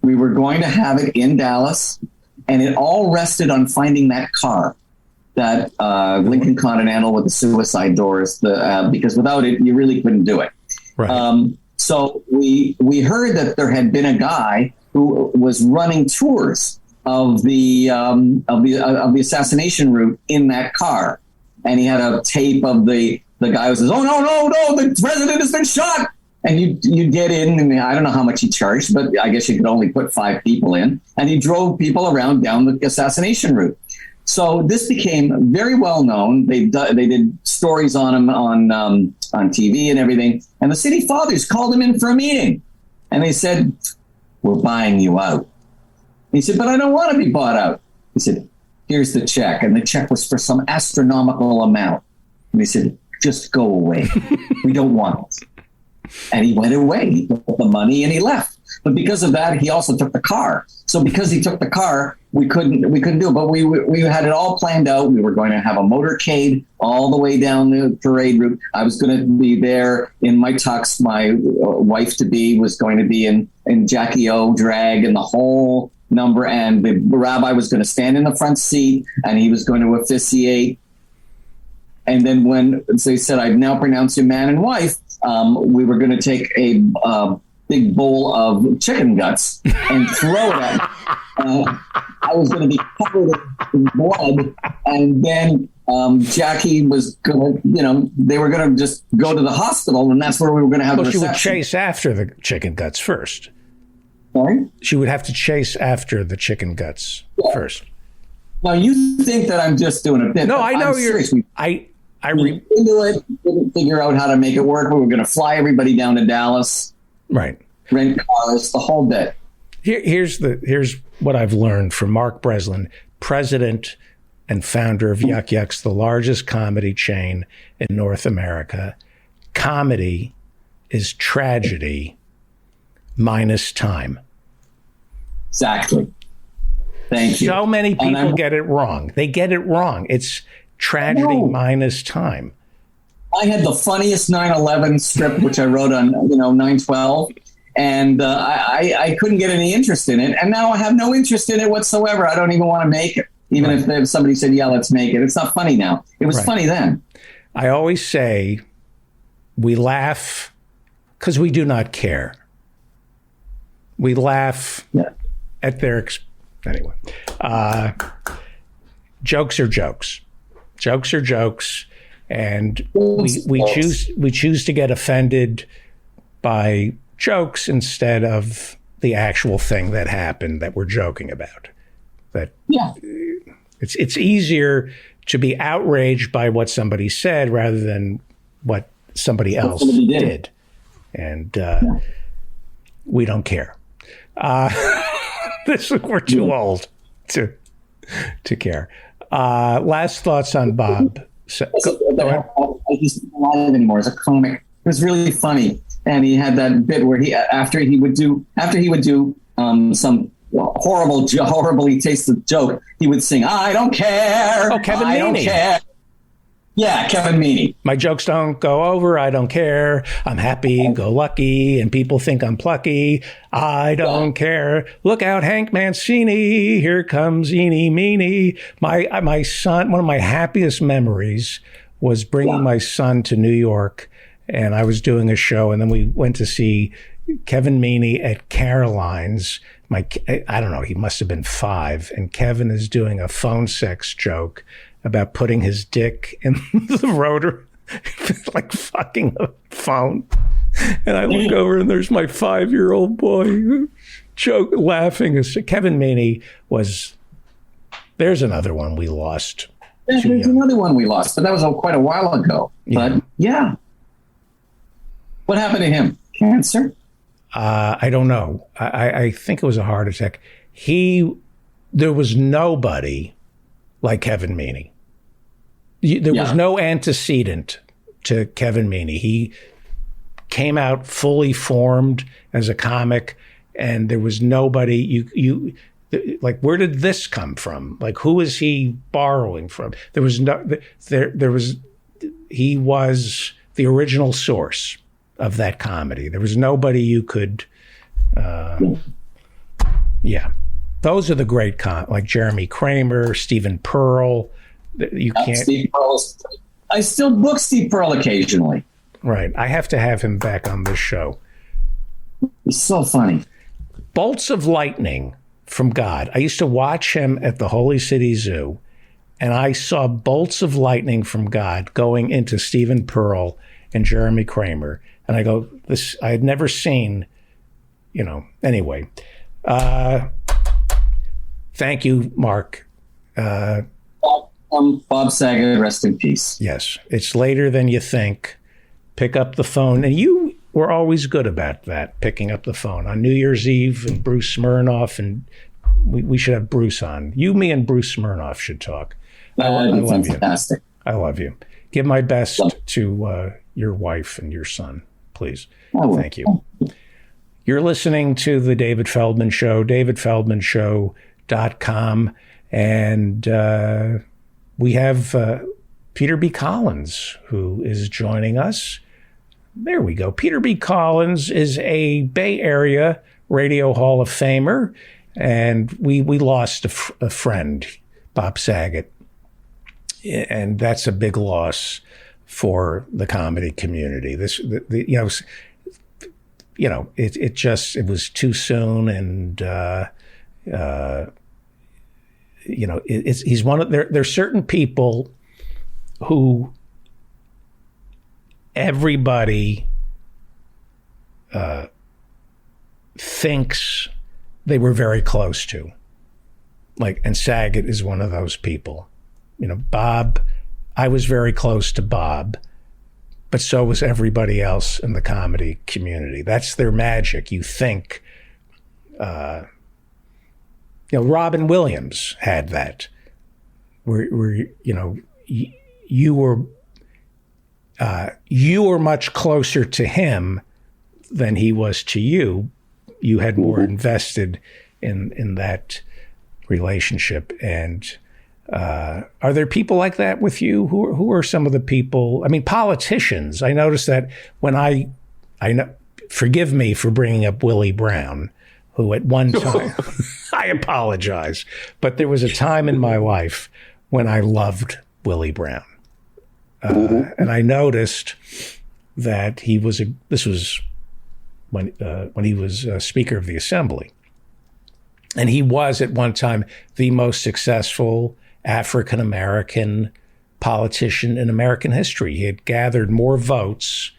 We were going to have it in Dallas, and it all rested on finding that car, that Lincoln Continental with the suicide doors, because without it, you really couldn't do it. Right. So we heard that there had been a guy who was running tours of the assassination route in that car, and he had a tape of the guy who says, "Oh no, the president has been shot." And you get in, and I don't know how much he charged, but I guess you could only put 5 people in, and he drove people around down the assassination route. So this became very well known. They did stories on him on TV and everything. And the city fathers called him in for a meeting, and they said, "We're buying you out." He said, "But I don't want to be bought out." He said, "Here's the check," and the check was for some astronomical amount. And they said, "Just go away. We don't want it." And he went away. He took the money and he left. But because of that, he also took the car. So because he took the car, we couldn't do it. But we had it all planned out. We were going to have a motorcade all the way down the parade route. I was going to be there in my tux. My wife-to-be was going to be in Jackie O drag and the whole number. And the rabbi was going to stand in the front seat and he was going to officiate. And then when they said, "I've now pronounced you man and wife," we were going to take a big bowl of chicken guts and throw it at me. I was going to be covered in blood. And then Jackie was going to, they were going to just go to the hospital, and that's where we were going to have the reception. She would chase after the chicken guts first. Sorry? She would have to chase after the chicken guts first. Now, you think that I'm just doing a bit. No, I know you're... We into it, didn't figure out how to make it work. We were going to fly everybody down to Dallas, right? Rent cars, the whole bit. Here's what I've learned from Mark Breslin, president and founder of Yuck Yucks, the largest comedy chain in North America. Comedy is tragedy minus time. Exactly. Thank you. So many people get it wrong. They get it wrong. It's tragedy minus time. I had the funniest 9/11 script, which I wrote on 9/12, and I couldn't get any interest in it. And now I have no interest in it whatsoever. I don't even want to make it. Even if somebody said, "Yeah, let's make it." It's not funny now. It was funny then. I always say we laugh because we do not care. We laugh at their anyway. Jokes are jokes. Jokes are jokes, and we choose to get offended by jokes instead of the actual thing that happened that we're joking about. That it's easier to be outraged by what somebody said rather than what somebody else did. And we don't care. We're too old to care. Last thoughts on Bob. He's not alive anymore as a comic. It was really funny, and he had that bit where after he would do some horribly tasted joke, he would sing, "I don't care." Oh, Kevin Meaney. I don't care. Yeah, Kevin Meaney. My jokes don't go over. I don't care. I'm happy, go lucky, and people think I'm plucky. I don't care. Look out, Hank Mancini. Here comes Eeny Meeny. My son, one of my happiest memories was bringing my son to New York, and I was doing a show, and then we went to see Kevin Meaney at Caroline's. I don't know, he must have been 5, and Kevin is doing a phone sex joke about putting his dick in the rotor, like fucking a phone. And I look over and there's my 5-year-old boy laughing. Kevin Meaney there's another one we lost. There's another one we lost, but that was quite a while ago. But what happened to him? Cancer? I don't know. I think it was a heart attack. There was nobody like Kevin Meaney. There was no antecedent to Kevin Meaney. He came out fully formed as a comic, and there was nobody like, where did this come from? Like, who is he borrowing from? He was the original source of that comedy. There was nobody you could, those are the great like Jeremy Kramer, Stephen Pearl. You can't. Steve Pearl. I still book Steve Pearl occasionally. Right. I have to have him back on this show. He's so funny. Bolts of lightning from God. I used to watch him at the Holy City Zoo, and I saw bolts of lightning from God going into Stephen Pearl and Jeremy Kramer. And I go, I had never seen, anyway. Thank you, Mark. Bob Saget, rest in peace. Yes, it's later than you think. Pick up the phone. And you were always good about that, picking up the phone. On New Year's Eve, and Bruce Smirnoff, and we should have Bruce on. You, me, and Bruce Smirnoff should talk. I love fantastic. You. I love you. Give my best to your wife and your son, please. Thank you. You're listening to The David Feldman Show, davidfeldmanshow.com. And we have Peter B. Collins, who is joining us. There we go. Peter B. Collins is a Bay Area Radio Hall of Famer, and we lost a friend, Bob Saget. And that's a big loss for the comedy community. It was too soon, and he's one of there's certain people who everybody thinks they were very close to, and Saget is one of those people. Bob, I was very close to Bob, but so was everybody else in the comedy community. That's their magic. You think, Robin Williams had that, where you were much closer to him than he was to you. You had more invested in that relationship. And are there people like that with you? Who are some of the people? I mean, politicians. I noticed that when I know. Forgive me for bringing up Willie Brown, who at one time, I apologize, but there was a time in my life when I loved Willie Brown. And I noticed that this was when he was Speaker of the Assembly. And he was at one time the most successful African-American politician in American history. He had gathered more votes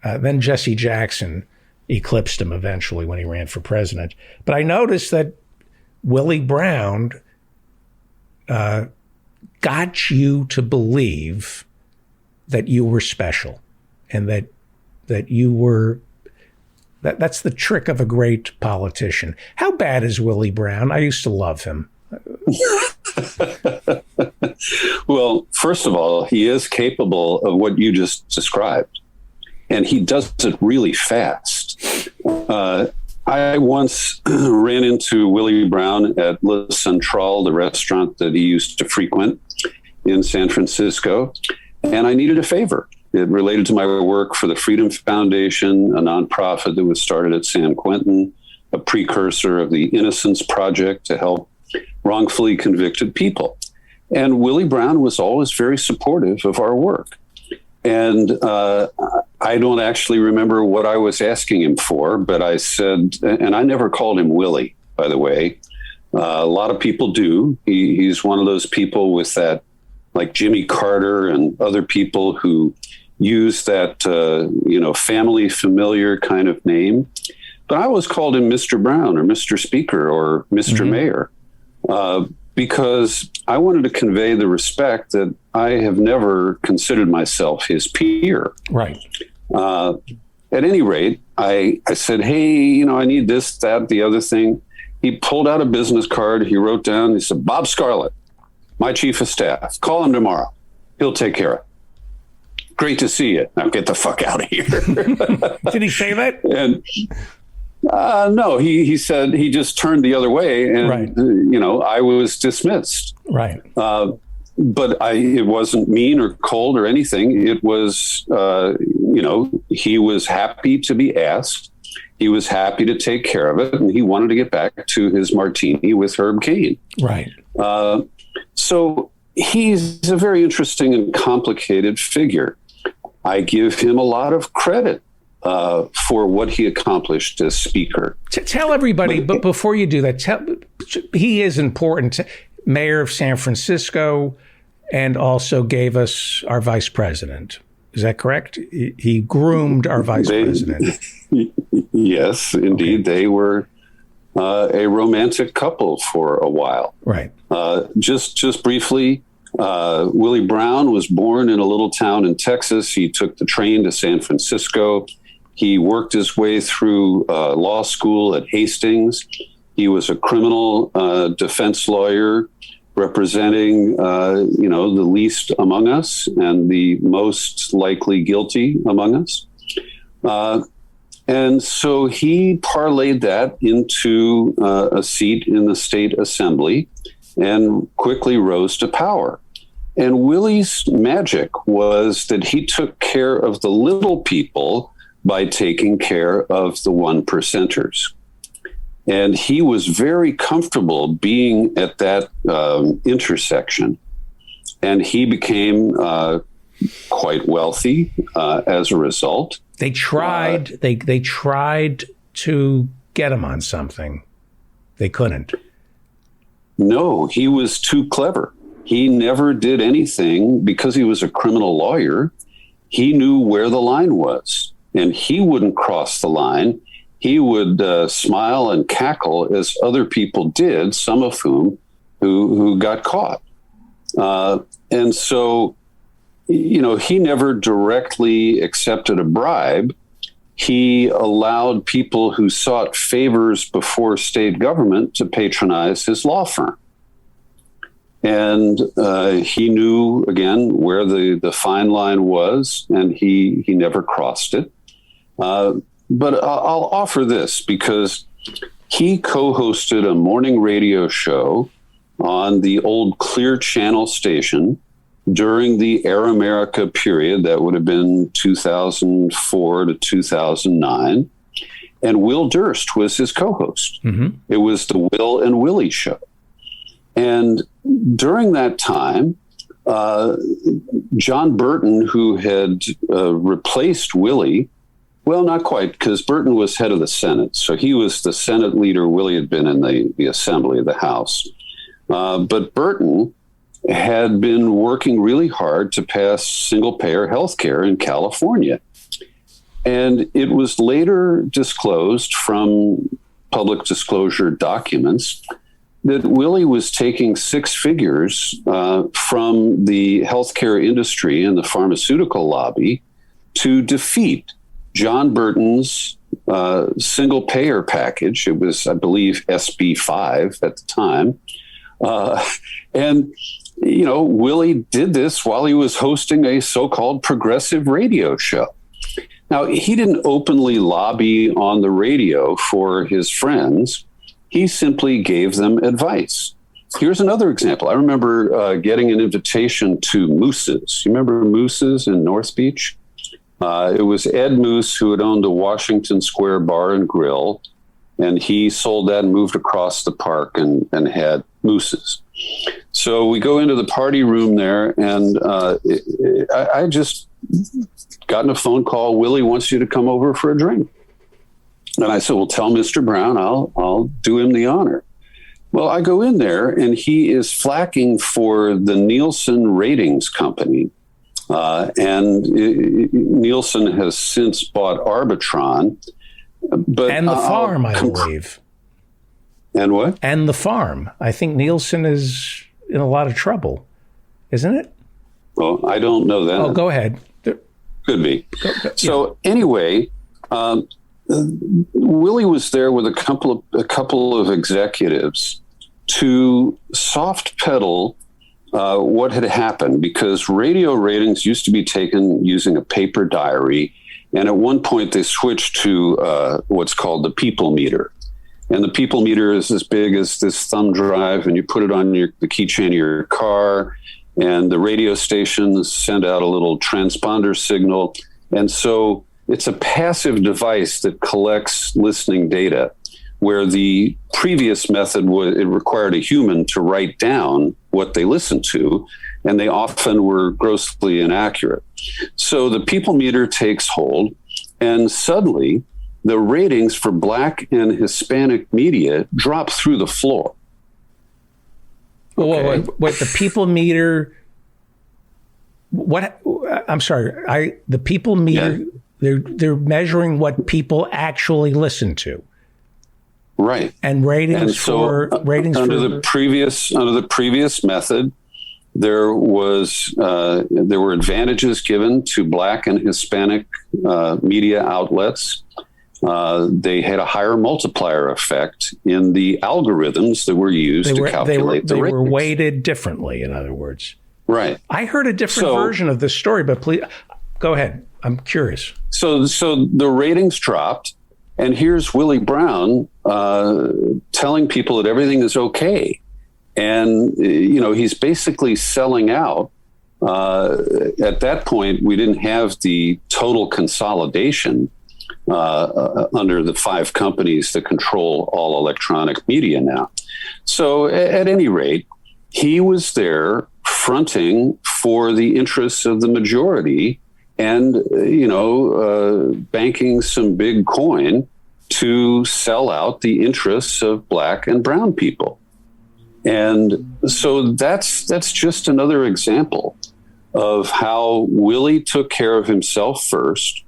than Jesse Jackson, eclipsed him eventually when he ran for president. But I noticed that Willie Brown got you to believe that you were special and that you were, that's the trick of a great politician. How bad is Willie Brown? I used to love him. Well, first of all, he is capable of what you just described, and he does it really fast. I once ran into Willie Brown at Le Central, the restaurant that he used to frequent in San Francisco, and I needed a favor. It related to my work for the Freedom Foundation, a nonprofit that was started at San Quentin, a precursor of the Innocence Project to help wrongfully convicted people. And Willie Brown was always very supportive of our work. And I don't actually remember what I was asking him for, but I said, and I never called him Willie, by the way. A lot of people do. He's one of those people with that, like Jimmy Carter and other people who use that, family familiar kind of name. But I always called him Mr. Brown or Mr. Speaker or Mr. Mayor. Because I wanted to convey the respect that I have never considered myself his peer. Right. At any rate, I said, hey, I need this, that, the other thing. He pulled out a business card. He wrote down, he said, Bob Scarlett, my chief of staff. Call him tomorrow. He'll take care of it. Great to see you. Now get the fuck out of here. Did he say that? And no, he said he just turned the other way, and right. I was dismissed. Right. But it wasn't mean or cold or anything. It was, he was happy to be asked. He was happy to take care of it, and he wanted to get back to his martini with Herb Caen. Right. So he's a very interesting and complicated figure. I give him a lot of credit for what he accomplished as Speaker. Tell everybody, but before you do that, he is important. Mayor of San Francisco, and also gave us our vice president. Is that correct? He groomed our vice president. Yes, indeed. Okay. They were a romantic couple for a while. Right. Just briefly, Willie Brown was born in a little town in Texas. He took the train to San Francisco. He worked his way through law school at Hastings. He was a criminal defense lawyer representing, the least among us and the most likely guilty among us. And so he parlayed that into a seat in the state assembly and quickly rose to power. And Willie's magic was that he took care of the little people by taking care of the 1%ers. And he was very comfortable being at that intersection. And he became quite wealthy as a result. They tried. They tried to get him on something. They couldn't. No, he was too clever. He never did anything because he was a criminal lawyer. He knew where the line was, and he wouldn't cross the line. He would smile and cackle as other people did, some of whom who got caught. And so, he never directly accepted a bribe. He allowed people who sought favors before state government to patronize his law firm. And he knew, again, where the fine line was, and he never crossed it. But I'll offer this, because he co-hosted a morning radio show on the old Clear Channel station during the Air America period. That would have been 2004 to 2009. And Will Durst was his co-host. Mm-hmm. It was the Will and Willie show. And during that time, John Burton, who had replaced Willie, Well, not quite, because Burton was head of the Senate. So he was the Senate leader. Willie had been in the Assembly of the House. But Burton had been working really hard to pass single-payer health care in California. And it was later disclosed from public disclosure documents that Willie was taking six figures from the healthcare industry and the pharmaceutical lobby to defeat John Burton's single-payer package. It was, I believe, SB 5 at the time. And Willie did this while he was hosting a so-called progressive radio show. Now, he didn't openly lobby on the radio for his friends. He simply gave them advice. Here's another example. I remember getting an invitation to Moose's. You remember Moose's in North Beach? It was Ed Moose who had owned the Washington Square Bar and Grill, and he sold that and moved across the park and had Moose's. So we go into the party room there, and I just gotten a phone call. Willie wants you to come over for a drink. And I said, well, tell Mr. Brown, I'll do him the honor. Well, I go in there, and he is flacking for the Nielsen Ratings Company. And Nielsen has since bought Arbitron. And the farm, I believe. And what? And the farm. I think Nielsen is in a lot of trouble, isn't it? Well, I don't know that. Oh, go ahead. Could be. So anyway, Willie was there with a couple of executives to soft pedal what had happened, because radio ratings used to be taken using a paper diary. And at one point they switched to what's called the people meter. And the people meter is as big as this thumb drive, and you put it on the keychain of your car, and the radio stations send out a little transponder signal. And so it's a passive device that collects listening data, where the previous method it required a human to write down what they listened to, and they often were grossly inaccurate. So the people meter takes hold, and suddenly the ratings for Black and Hispanic media drop through the floor. Okay. What the people meter? What? I'm sorry. The people meter. Yeah. They're measuring what people actually listen to. Right. And ratings and so under the previous method, there were advantages given to Black and Hispanic media outlets. They had a higher multiplier effect in the algorithms that were used to calculate the ratings. They were weighted differently, in other words. Right. I heard a different version of this story, but please go ahead. I'm curious. So the ratings dropped, and here's Willie Brown telling people that everything is okay. And, he's basically selling out. At that point, we didn't have the total consolidation under the 5 companies that control all electronic media now. So at any rate, he was there fronting for the interests of the majority and, banking some big coin to sell out the interests of Black and brown people. And so that's just another example of how Willie took care of himself first.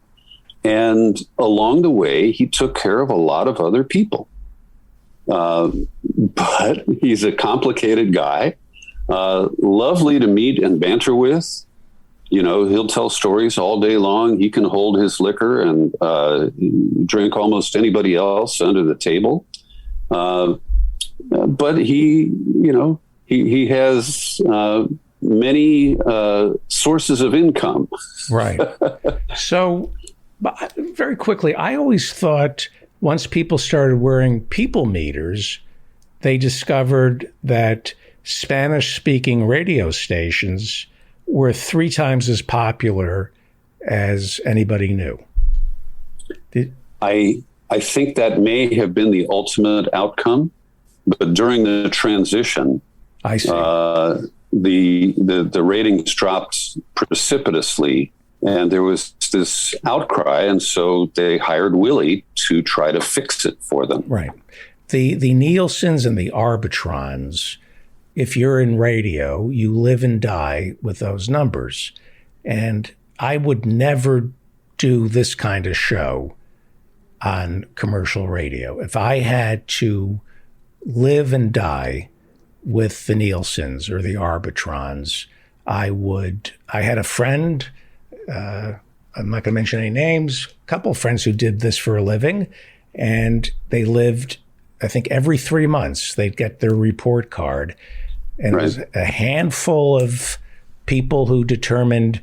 And along the way, he took care of a lot of other people. But he's a complicated guy, lovely to meet and banter with. He'll tell stories all day long. He can hold his liquor and drink almost anybody else under the table. But he has many sources of income. Right. So, very quickly, I always thought once people started wearing people meters, they discovered that Spanish-speaking radio stations were 3 times as popular as anybody knew. I think that may have been the ultimate outcome, but during the transition, I see. The ratings dropped precipitously, and there was this outcry, and so they hired Willie to try to fix it for them. Right. The Nielsen's and the Arbitrons, if you're in radio, you live and die with those numbers. And I would never do this kind of show on commercial radio. If I had to live and die with the Nielsen's or the Arbitrons, I would. I had a friend, I'm not going to mention any names, a couple of friends who did this for a living, and they lived, I think, every 3 months they'd get their report card. And It was a handful of people who determined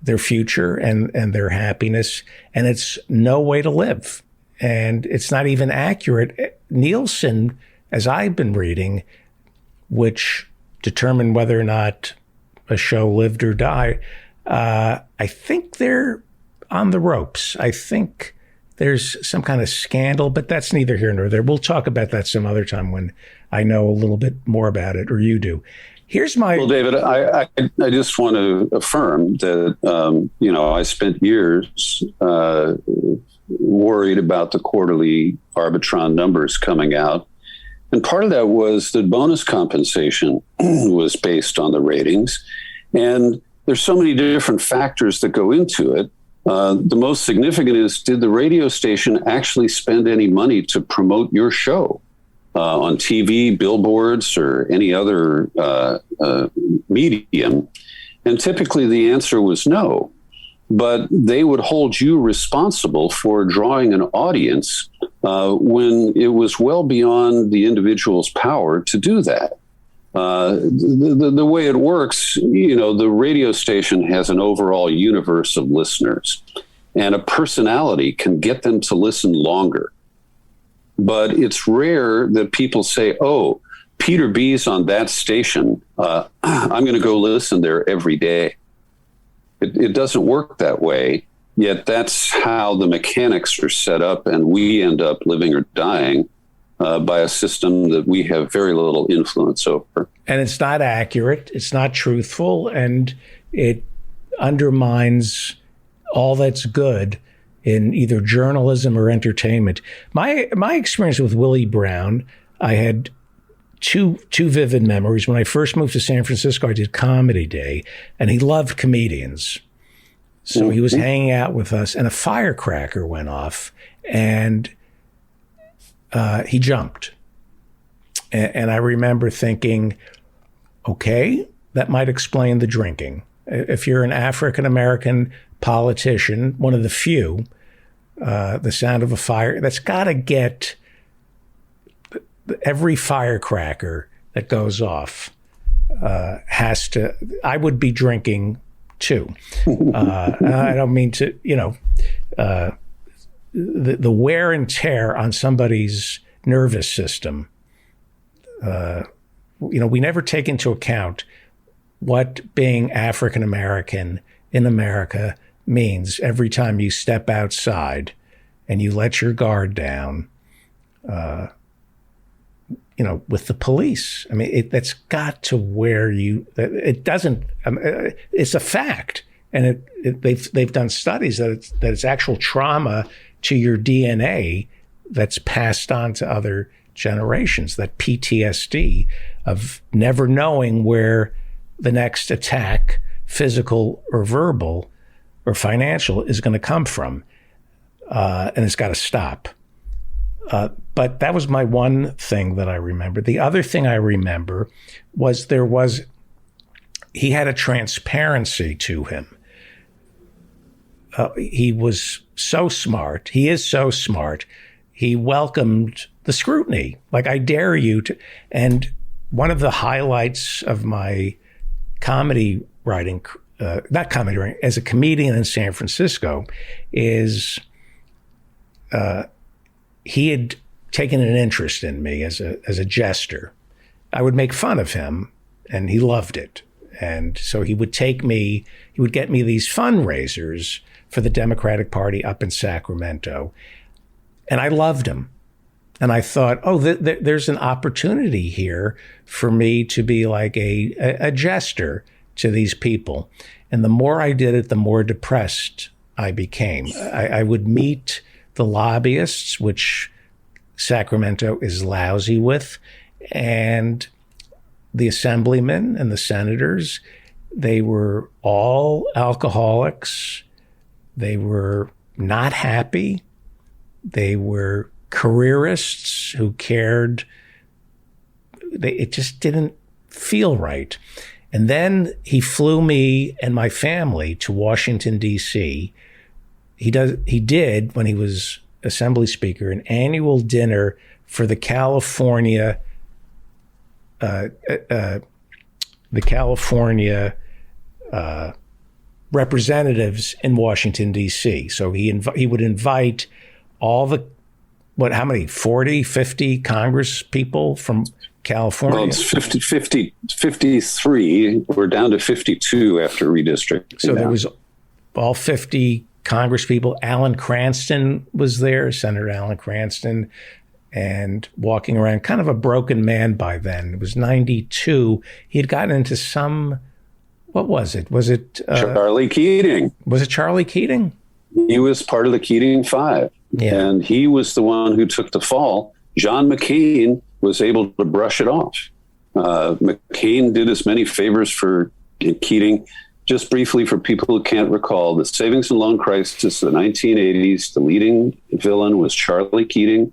their future and their happiness, and it's no way to live. And it's not even accurate. Nielsen, as I've been reading, which determined whether or not a show lived or died, I think they're on the ropes. I think there's some kind of scandal, but that's neither here nor there. We'll talk about that some other time when I know a little bit more about it, or you do. Here's my... Well, David, I just want to affirm that, I spent years worried about the quarterly Arbitron numbers coming out. And part of that was that bonus compensation was based on the ratings. And there's so many different factors that go into it. The most significant is, did the radio station actually spend any money to promote your show on TV, billboards, or any other medium? And typically the answer was no. But they would hold you responsible for drawing an audience when it was well beyond the individual's power to do that. The way it works, the radio station has an overall universe of listeners, and a personality can get them to listen longer. But it's rare that people say, oh, Peter B's on that station. I'm going to go listen there every day. It doesn't work that way, yet that's how the mechanics are set up, and we end up living or dying by a system that we have very little influence over. And it's not accurate, it's not truthful, and it undermines all that's good in either journalism or entertainment. My experience with Willie Brown, I had two vivid memories. When I first moved to San Francisco, I did Comedy Day, and he loved comedians. So he was hanging out with us, and a firecracker went off, and he jumped. And I remember thinking, okay, that might explain the drinking. If you're an African-American politician, one of the few, the sound of a fire, that's got to get... Every firecracker that goes off has to... I would be drinking too. I don't mean to, the wear and tear on somebody's nervous system. We never take into account what being African American in America means every time you step outside and you let your guard down. With the police. I mean, that's got to wear you. It doesn't. It's a fact, and they've done studies that it's actual trauma to your DNA that's passed on to other generations. That PTSD of never knowing where the next attack, physical or verbal or financial, is going to come from, and it's got to stop. But that was my one thing that I remember. The other thing I remember was he had a transparency to him. He was so smart. He is so smart. He welcomed the scrutiny. Like, I dare you to. And one of the highlights of my comedy writing, not comedy writing, as a comedian in San Francisco, is he had taken an interest in me as a jester. I would make fun of him, and he loved it. And so he would get me these fundraisers for the Democratic Party up in Sacramento. And I loved him. And I thought, there's an opportunity here for me to be like a jester to these people. And the more I did it, the more depressed I became. I would meet the lobbyists, which Sacramento is lousy with, and the assemblymen and the senators. They were all alcoholics. They were not happy. They were careerists who cared. It just didn't feel right. And then he flew me and my family to Washington, D.C. He did, when he was Assembly Speaker, an annual dinner for the California representatives in Washington, D.C. So he would invite all the, how many, 40, 50 Congress people from California? Well, it's 53. We're down to 52 after redistricting. So there was all 50 Congress people. Alan Cranston was there, Senator Alan Cranston, and walking around, kind of a broken man by then. It was 92. He had gotten into some, what was it? Was it Charlie Keating? Was it Charlie Keating? He was part of the Keating Five. Yeah. And he was the one who took the fall. John McCain was able to brush it off. McCain did as many favors for Keating. Just briefly, for people who can't recall, the savings and loan crisis of the 1980s, the leading villain was Charlie Keating.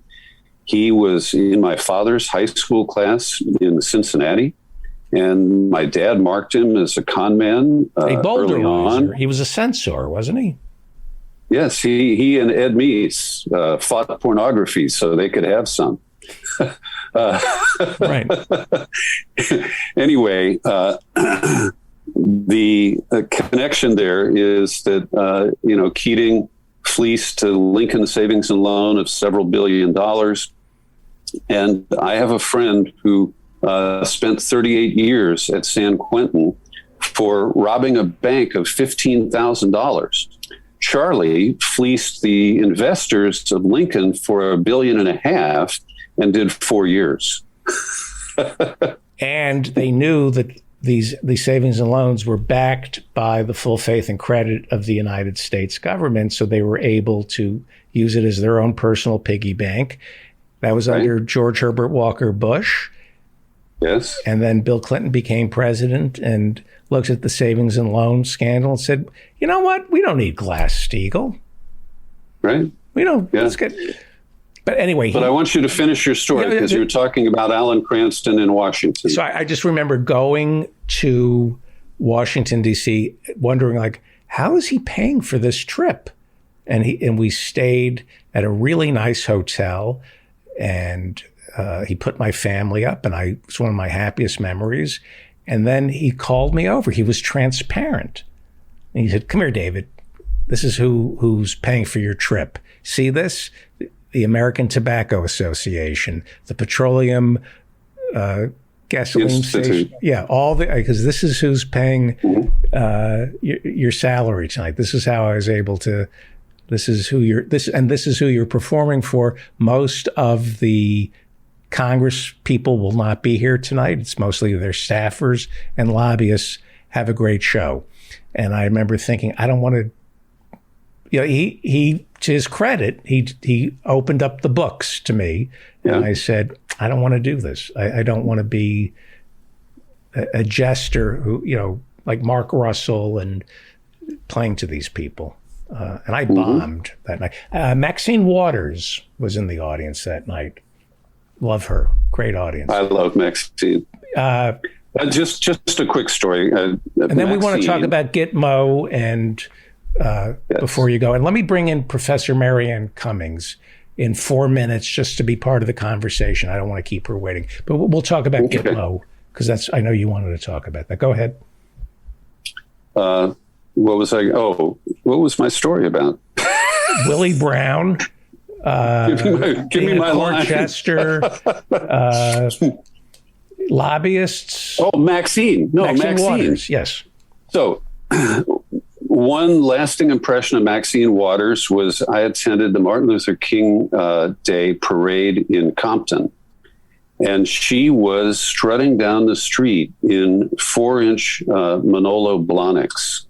He was in my father's high school class in Cincinnati, and my dad marked him as a con man early on. He was a censor, wasn't he? Yes, he and Ed Meese fought pornography so they could have some. Right. Anyway, the connection there is that, Keating fleeced to Lincoln Savings and Loan of several $1 billion. And I have a friend who spent 38 years at San Quentin for robbing a bank of $15,000. Charlie fleeced the investors of Lincoln for $1.5 billion and did 4 years. And they knew that these savings and loans were backed by the full faith and credit of the United States government, so they were able to use it as their own personal piggy bank. That was under George Herbert Walker Bush. Yes. And then Bill Clinton became president and looked at the savings and loan scandal and said, you know what? We don't need Glass-Steagall. Right. We don't. Yeah. Let's get... But anyway. But I want you to finish your story because you were talking about Alan Cranston in Washington. So I just remember going to Washington, D.C., wondering, how is he paying for this trip? And we stayed at a really nice hotel, and he put my family up, and it was one of my happiest memories. And then he called me over. He was transparent. And he said, come here, David. This is who's paying for your trip. See this? The American Tobacco Association, the Petroleum Gasoline Station. Yeah, because this is who's paying your salary tonight. This is how I was able to. This is who you're performing for. Most of the Congress people will not be here tonight. It's mostly their staffers and lobbyists. Have a great show. And I remember thinking, I don't want to. He to his credit, he opened up the books to me, and I said, I don't want to do this. I don't want to be a jester who, like Mark Russell, and playing to these people. And I bombed that night. Maxine Waters was in the audience that night. Love her. Great audience. I love Maxine. Just a quick story. And then we want to talk about Gitmo and before you go. And let me bring in Professor Marianne Cummings in 4 minutes just to be part of the conversation. I don't want to keep her waiting. But we'll talk about Gitmo because I know you wanted to talk about that. Go ahead. What was my story about? Willie Brown. Give me my line. Chester. Lobbyists. Oh, Maxine. No, Maxine. Waters, yes. So one lasting impression of Maxine Waters was I attended the Martin Luther King Day parade in Compton. And she was strutting down the street in 4-inch Manolo Blahniks.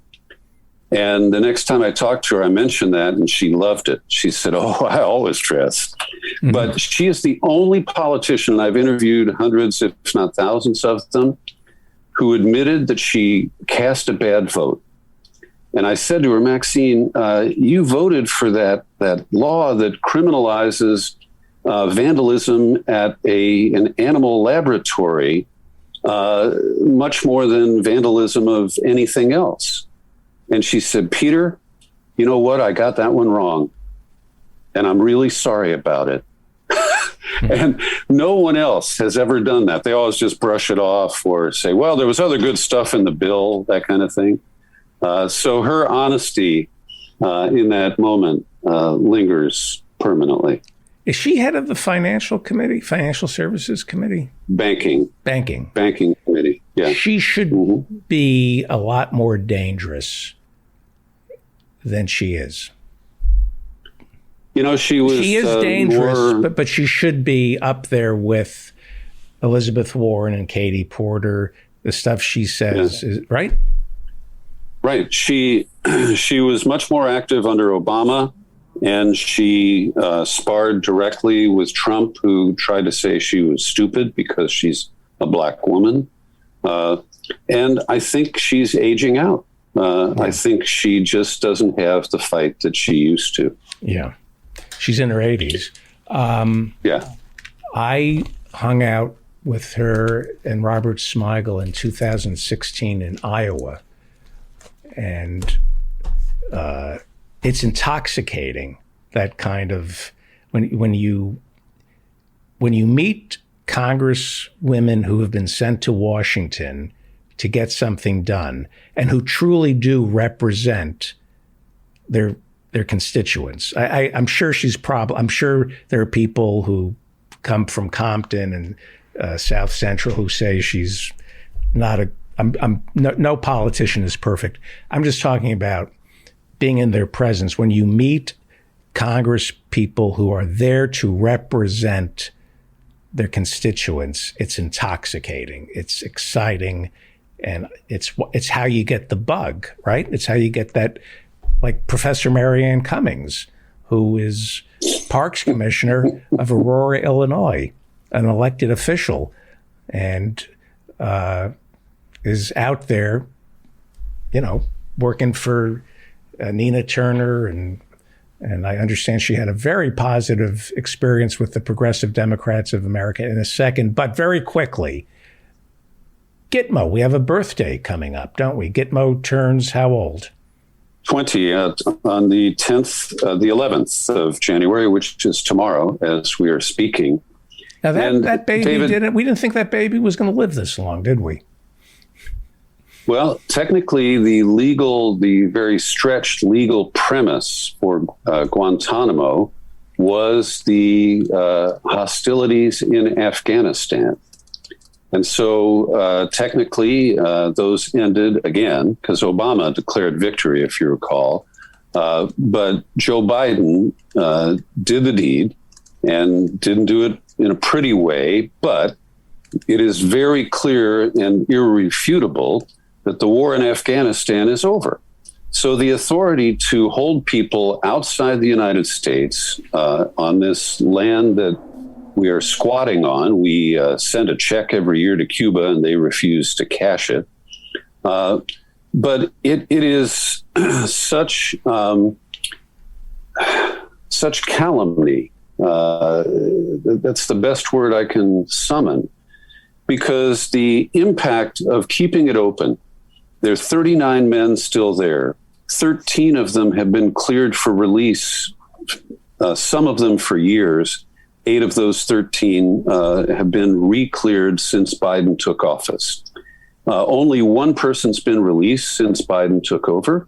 And the next time I talked to her, I mentioned that, and she loved it. She said, "Oh, I always dress." Mm-hmm. But she is the only politician, and I've interviewed hundreds, if not thousands of them, who admitted that she cast a bad vote. And I said to her, "Maxine, you voted for that law that criminalizes vandalism at an animal laboratory much more than vandalism of anything else." And she said, "Peter, you know what? I got that one wrong. And I'm really sorry about it." And no one else has ever done that. They always just brush it off or say, "Well, there was other good stuff in the bill," that kind of thing. So her honesty in that moment lingers permanently. Is she head of the Financial Services Committee? Banking Committee. Yeah. She should be a lot more dangerous than she is. You know, she is dangerous, but she should be up there with Elizabeth Warren and Katie Porter. The stuff she says is right. Right. She was much more active under Obama, and she sparred directly with Trump, who tried to say she was stupid because she's a black woman. And I think she's aging out. I think she just doesn't have the fight that she used to. Yeah. She's in her 80s. Yeah. I hung out with her and Robert Smigel in 2016 in Iowa. And it's intoxicating, that kind of, when you meet Congresswomen who have been sent to Washington to get something done and who truly do represent their constituents. I'm sure I'm sure there are people who come from Compton and South Central who say she's not no politician is perfect. I'm just talking about being in their presence. When you meet Congress people who are there to represent their constituents, it's intoxicating, it's exciting, and it's how you get the bug, right? It's how you get that, like Professor Marianne Cummings, who is Parks Commissioner of Aurora, Illinois, an elected official, and is out there, working for Nina Turner, and I understand she had a very positive experience with the Progressive Democrats of America in a second. But very quickly, Gitmo, we have a birthday coming up, don't we? Gitmo turns how old? 20 on the 11th of January, which is tomorrow as we are speaking. Now that baby we didn't think that baby was going to live this long, did we? Well, technically, the very stretched legal premise for Guantanamo was the hostilities in Afghanistan. And so technically, those ended again because Obama declared victory, if you recall. But Joe Biden did the deed and didn't do it in a pretty way. But it is very clear and irrefutable that the war in Afghanistan is over. So the authority to hold people outside the United States on this land that we are squatting on, we send a check every year to Cuba and they refuse to cash it. But it is such calumny. That's the best word I can summon, because the impact of keeping it open, there are 39 men still there. 13 of them have been cleared for release, some of them for years. 8 of those 13 have been re-cleared since Biden took office. Only one person's been released since Biden took over.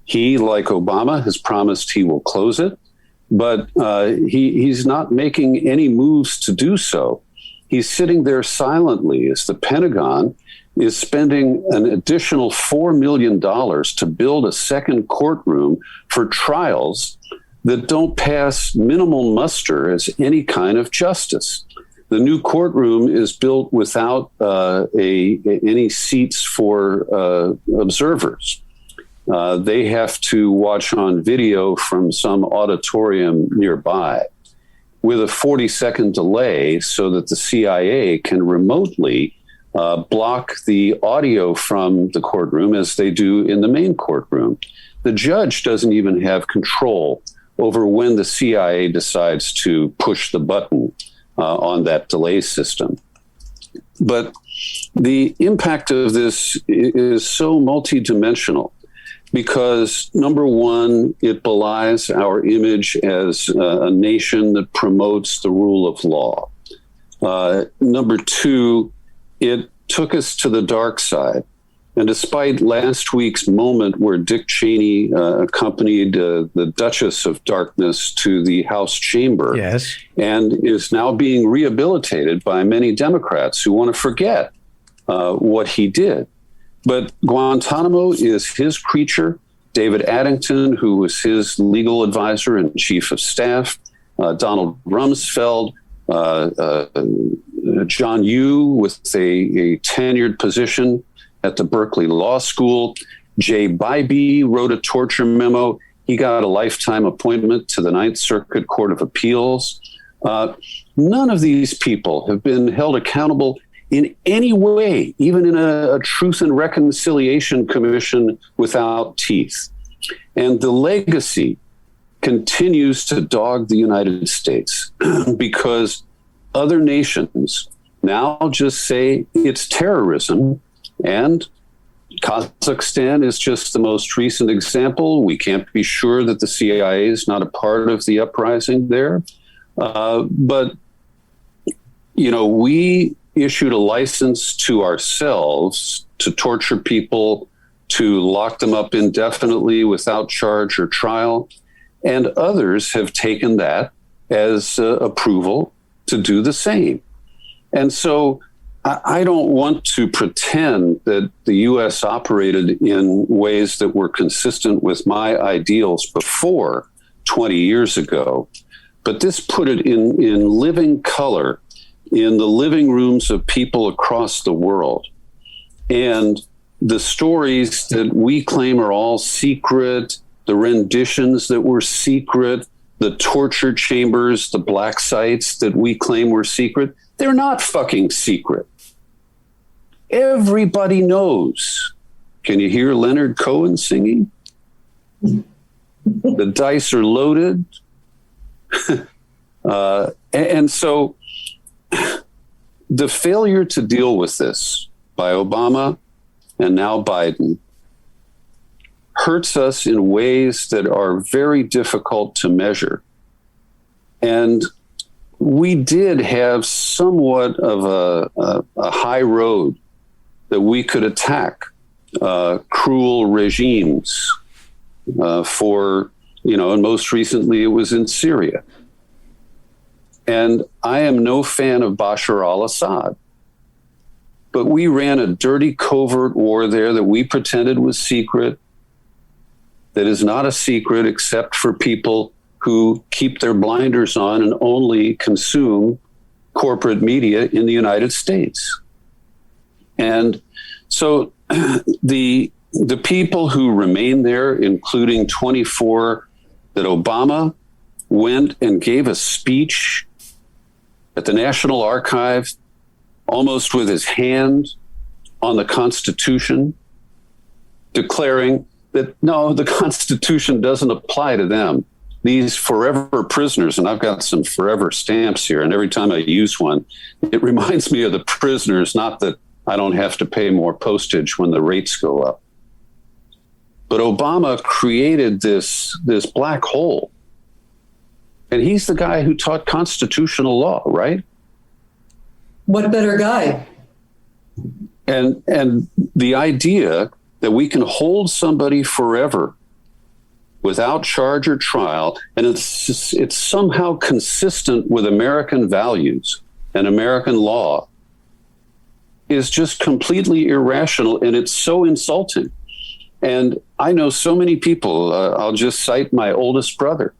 He, like Obama, has promised he will close it, but he's not making any moves to do so. He's sitting there silently as the Pentagon is spending an additional $4 million to build a second courtroom for trials that don't pass minimal muster as any kind of justice. The new courtroom is built without any seats for observers. they have to watch on video from some auditorium nearby with a 40-second delay so that the CIA can remotely block the audio from the courtroom as they do in the main courtroom. The judge doesn't even have control over when the CIA decides to push the button on that delay system. But the impact of this is so multidimensional because, number one, it belies our image as a nation that promotes the rule of law. Number two, it took us to the dark side. And despite last week's moment where Dick Cheney accompanied the Duchess of Darkness to the House chamber, yes, and is now being rehabilitated by many Democrats who want to forget what he did. But Guantanamo is his creature. David Addington, who was his legal advisor and chief of staff, Donald Rumsfeld, John Yoo with a tenured position at the Berkeley Law School. Jay Bybee wrote a torture memo. He got a lifetime appointment to the Ninth Circuit Court of Appeals. None of these people have been held accountable in any way, even in a Truth and Reconciliation Commission without teeth. And the legacy continues to dog the United States because other nations now just say it's terrorism. And Kazakhstan is just the most recent example. We can't be sure that the CIA is not a part of the uprising there. But, you know, we issued a license to ourselves to torture people, to lock them up indefinitely without charge or trial. And others have taken that as approval to do the same. And so I don't want to pretend that the U.S. operated in ways that were consistent with my ideals before 20 years ago, but this put it in living color in the living rooms of people across the world. And the stories that we claim are all secret, the renditions that were secret, the torture chambers, the black sites that we claim were secret, they're not fucking secret. Everybody knows. Can you hear Leonard Cohen singing? The dice are loaded. And so the failure to deal with this by Obama and now Biden hurts us in ways that are very difficult to measure. And we did have somewhat of a high road that we could attack cruel regimes for, you know, and most recently it was in Syria. And I am no fan of Bashar al-Assad, but we ran a dirty covert war there that we pretended was secret, that is not a secret except for people who keep their blinders on and only consume corporate media in the United States. And so the people who remain there, including 24 that Obama went and gave a speech at the National Archive, almost with his hand on the Constitution, declaring that, no, the Constitution doesn't apply to them. These forever prisoners, and I've got some forever stamps here, and every time I use one, it reminds me of the prisoners, not that I don't have to pay more postage when the rates go up. But Obama created this black hole. And he's the guy who taught constitutional law, right? What better guy? And the idea that we can hold somebody forever without charge or trial, and it's somehow consistent with American values and American law, is just completely irrational, and it's so insulting. And I know so many people. I'll just cite my oldest brother.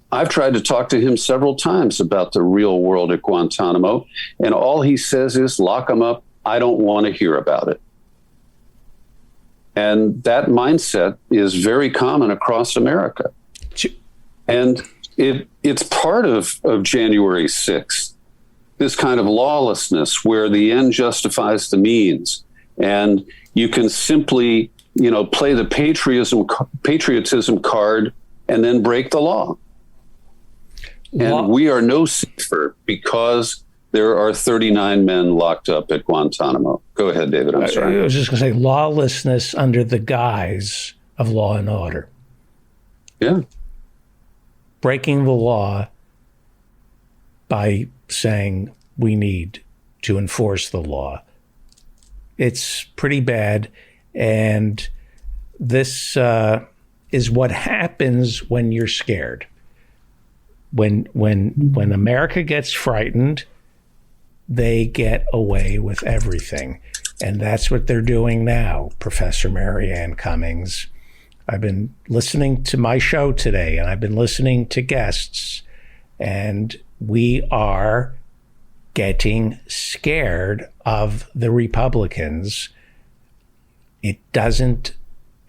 I've tried to talk to him several times about the real world at Guantanamo, and all he says is, lock them up. I don't want to hear about it. And that mindset is very common across America. And it's part of January 6th, this kind of lawlessness where the end justifies the means. And you can simply, play the patriotism card and then break the law. And we are no safer because there are 39 men locked up at Guantanamo. Go ahead, David. I'm sorry. I was just going to say lawlessness under the guise of law and order. Yeah. Breaking the law by saying we need to enforce the law. It's pretty bad. And this is what happens when you're scared. When America gets frightened, they get away with everything. And that's what they're doing now, Professor Marianne Cummings. I've been listening to my show today, and I've been listening to guests, and we are getting scared of the Republicans. It doesn't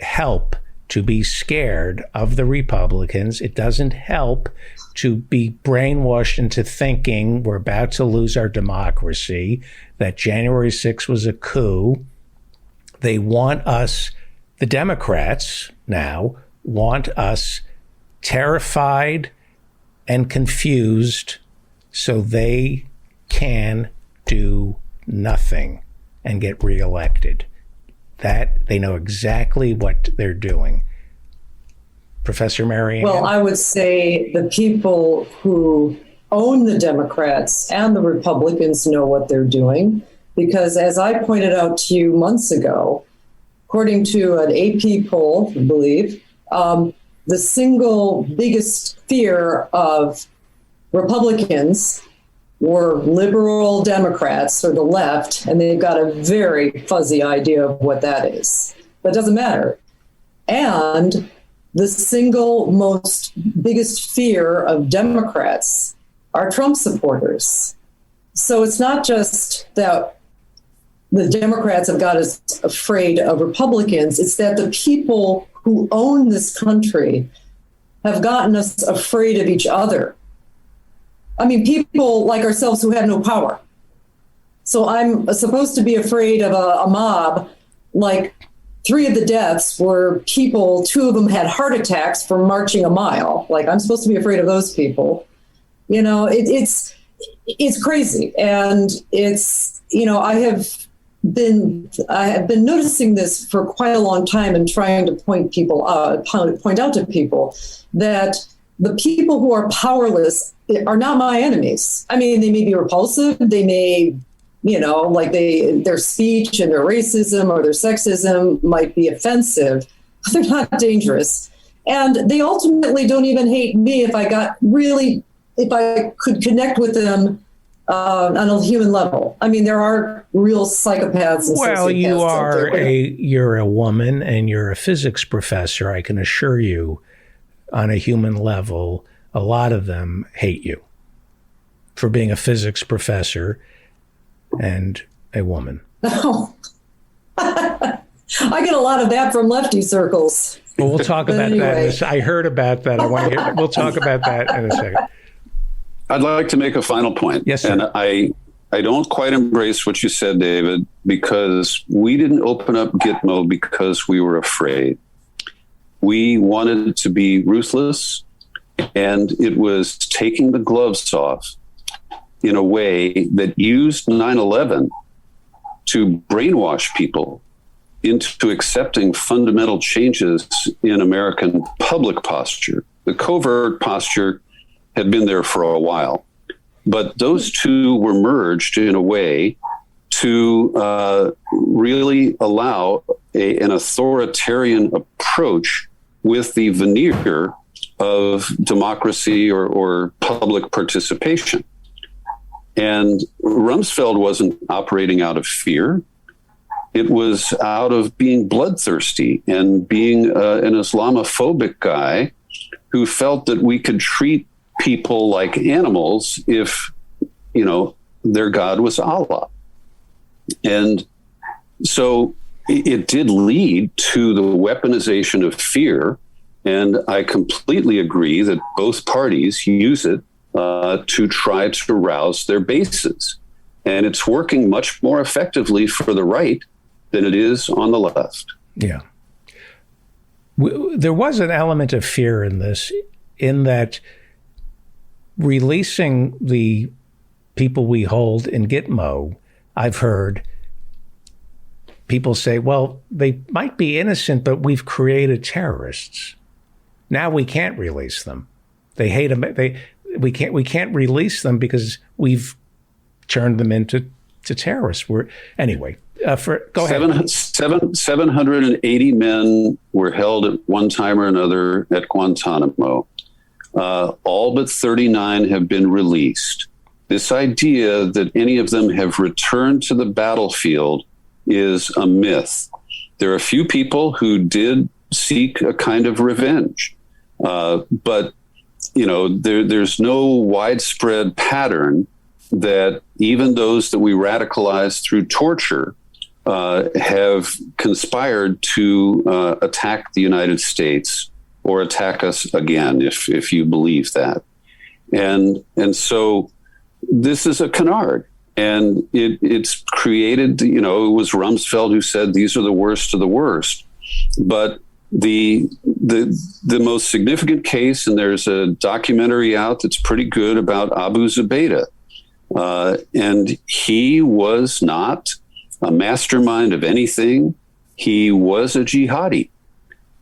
help to be scared of the Republicans. It doesn't help to be brainwashed into thinking we're about to lose our democracy, that January 6th was a coup. They want us, the Democrats now, want us terrified and confused so they can do nothing and get reelected. That they know exactly what they're doing. Professor Marianne? Well, I would say the people who own the Democrats and the Republicans know what they're doing, because as I pointed out to you months ago, according to an AP poll, I believe, the single biggest fear of Republicans were liberal Democrats or the left, and they've got a very fuzzy idea of what that is. But it doesn't matter. And the single most biggest fear of Democrats are Trump supporters. So it's not just that the Democrats have got us afraid of Republicans, it's that the people who own this country have gotten us afraid of each other. I mean, people like ourselves who have no power. So I'm supposed to be afraid of a mob. Like 3 of the deaths were people, 2 of them had heart attacks from marching a mile. Like I'm supposed to be afraid of those people. It's crazy. And it's, I have been noticing this for quite a long time and trying to point out to people that the people who are powerless are not my enemies. I mean, they may be repulsive. They may, their speech and their racism or their sexism might be offensive, but they're not dangerous. And they ultimately don't even hate me if I could connect with them on a human level. I mean, there are real psychopaths and sociopaths. You're a woman and you're a physics professor. I can assure you, on a human level, a lot of them hate you for being a physics professor and a woman. Oh. I get a lot of that from lefty circles. Well, we'll talk about that. I heard about that. We'll talk about that in a second. I'd like to make a final point. Yes, sir. And I don't quite embrace what you said, David, because we didn't open up Gitmo because we were afraid. We wanted to be ruthless, and it was taking the gloves off in a way that used 9/11 to brainwash people into accepting fundamental changes in American public posture. The covert posture had been there for a while, but those two were merged in a way to really allow an authoritarian approach with the veneer of democracy or public participation. And Rumsfeld wasn't operating out of fear. It was out of being bloodthirsty and being an Islamophobic guy who felt that we could treat people like animals if, their God was Allah. And so it did lead to the weaponization of fear. And I completely agree that both parties use it to try to rouse their bases. And it's working much more effectively for the right than it is on the left. Yeah. There was an element of fear in this, in that releasing the people we hold in Gitmo, I've heard people say, well, they might be innocent, but we've created terrorists. Now we can't release them. They hate them. We can't release them because we've turned them into terrorists. Go ahead. 780 men were held at one time or another at Guantanamo. All but 39 have been released. This idea that any of them have returned to the battlefield is a myth. There are a few people who did seek a kind of revenge, but there's no widespread pattern that even those that we radicalize through torture have conspired to attack the United States or attack us again, if you believe that. And so this is a canard. And it's created, it was Rumsfeld who said these are the worst of the worst. But the most significant case, and there's a documentary out that's pretty good about Abu Zubaydah, and he was not a mastermind of anything. He was a jihadi,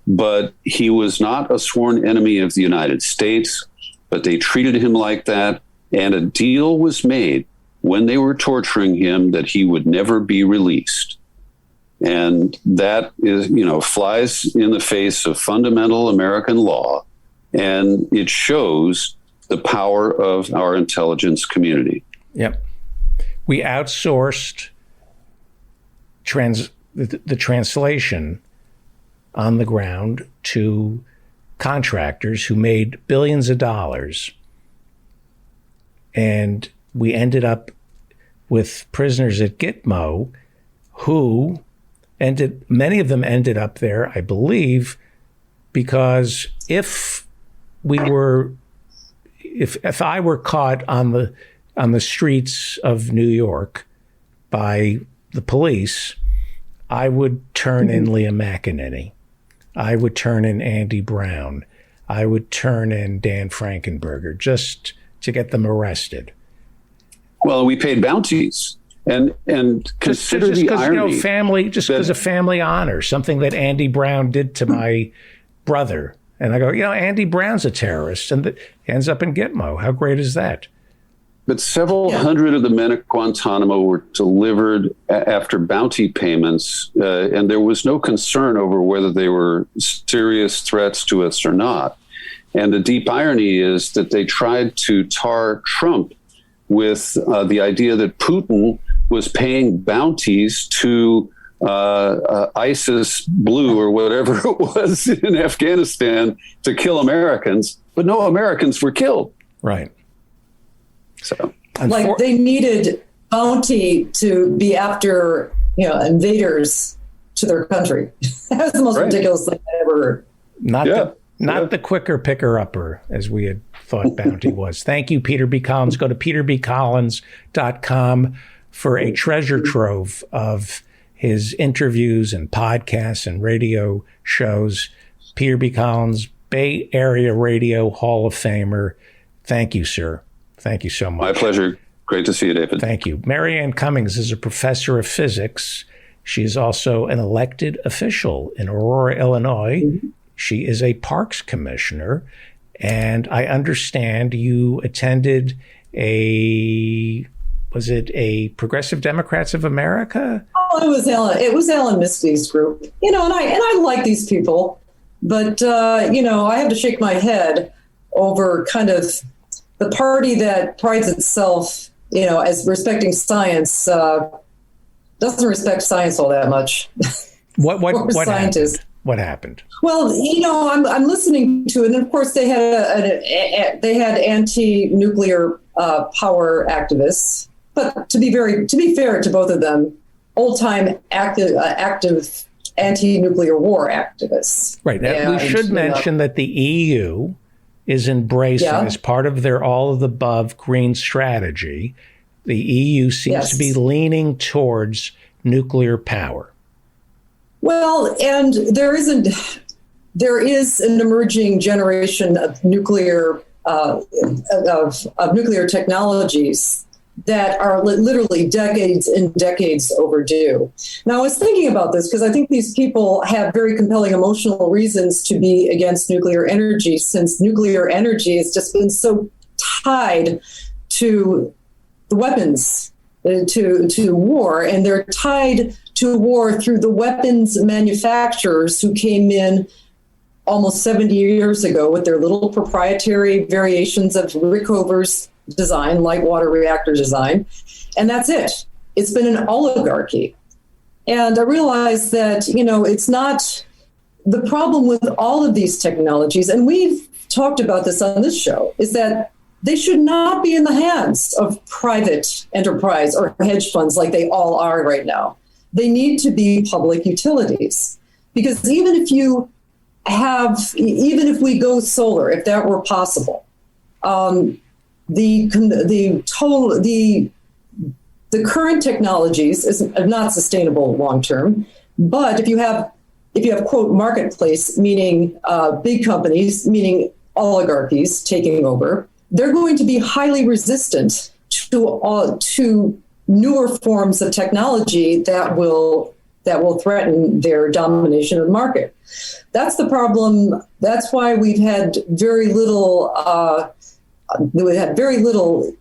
but he was not a sworn enemy of the United States, but they treated him like that. And a deal was made when they were torturing him that he would never be released. And that is, flies in the face of fundamental American law. And it shows the power of our intelligence community. Yep. We outsourced the translation on the ground to contractors who made billions of dollars. And we ended up with prisoners at Gitmo who many of them ended up there, I believe, because if I were caught on the streets of New York by the police, I would turn in Liam McEnany. I would turn in Andy Brown. I would turn in Dan Frankenberger just to get them arrested. Well, we paid bounties, and consider the irony. Because of family honor, something that Andy Brown did to my brother, and I go, Andy Brown's a terrorist, and ends up in Gitmo. How great is that? But several hundred of the men at Guantanamo were delivered after bounty payments, and there was no concern over whether they were serious threats to us or not. And the deep irony is that they tried to tar Trump with the idea that Putin was paying bounties to ISIS Blue or whatever it was in Afghanistan to kill Americans, but no Americans were killed. Right. So, like they needed bounty to be after, invaders to their country. That was the most ridiculous thing I ever heard. Not the quicker picker upper, as we had thought bounty was. Thank you, Peter B. Collins. Go to peterbcollins.com for a treasure trove of his interviews and podcasts and radio shows. Peter B. Collins, Bay Area Radio Hall of Famer. Thank you, sir. Thank you so much. My pleasure. Great to see you, David. Thank you. Marianne Cummings is a professor of physics. She is also an elected official in Aurora, Illinois. Mm-hmm. She is a parks commissioner. And I understand you attended was it a Progressive Democrats of America? Oh, it was Alan Miskie's group. And I like these people, but I have to shake my head over kind of the party that prides itself, as respecting science, doesn't respect science all that much. What scientists? What happened? Well, I'm listening to it, and of course they had anti-nuclear power activists. But to be fair to both of them, old-time active anti-nuclear war activists. Right. Now, we should mention that the EU is embracing, as part of their all of the above green strategy, the EU seems to be leaning towards nuclear power. Well, and there is an emerging generation of nuclear of nuclear technologies that are literally decades and decades overdue. Now, I was thinking about this because I think these people have very compelling emotional reasons to be against nuclear energy, since nuclear energy has just been so tied to the weapons, to war, and they're tied to war through the weapons manufacturers who came in almost 70 years ago with their little proprietary variations of Rickover's design, light water reactor design. And that's it. It's been an oligarchy. And I realized that, it's not the problem with all of these technologies. And we've talked about this on this show, is that they should not be in the hands of private enterprise or hedge funds like they all are right now. They need to be public utilities. Because even if we go solar, if that were possible, the current technologies is not sustainable long term. But if you have quote marketplace, meaning big companies, meaning oligarchies taking over, they're going to be highly resistant to newer forms of technology that will threaten their domination of the market. That's the problem. That's why we've had very little. We had very little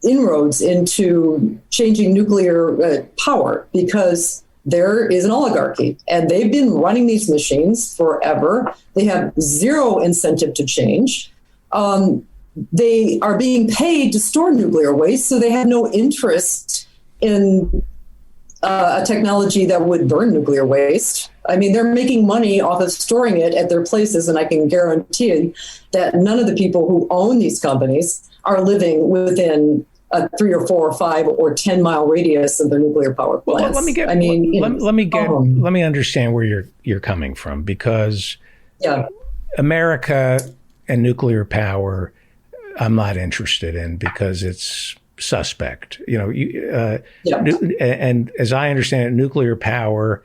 inroads into changing nuclear power, because there is an oligarchy and they've been running these machines forever. They have zero incentive to change. They are being paid to store nuclear waste, so they have no interest in a technology that would burn nuclear waste. I mean, they're making money off of storing it at their places, and I can guarantee you that none of the people who own these companies are living within a 3 or 4 or 5 or 10-mile radius of their nuclear power plants. Well, let me understand where you're coming from, because America and nuclear power, I'm not interested in, because it's suspect. And as I understand it, nuclear power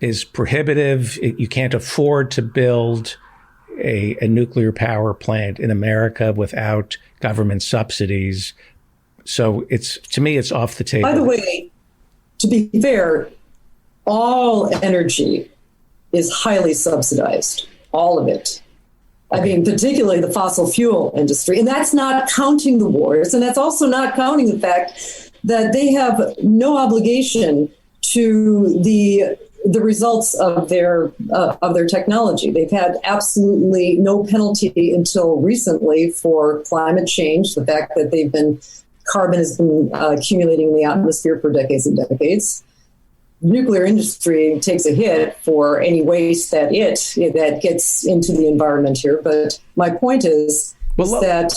is prohibitive. You can't afford to build a nuclear power plant in America without government subsidies. So to me, it's off the table. By the way, to be fair, all energy is highly subsidized, all of it. I mean, particularly the fossil fuel industry. And that's not counting the wars. And that's also not counting the fact that they have no obligation to the results of their technology. They've had absolutely no penalty until recently for climate change, the fact that carbon has been accumulating in the atmosphere for decades and decades. Nuclear industry takes a hit for any waste that gets into the environment here. But my point is that,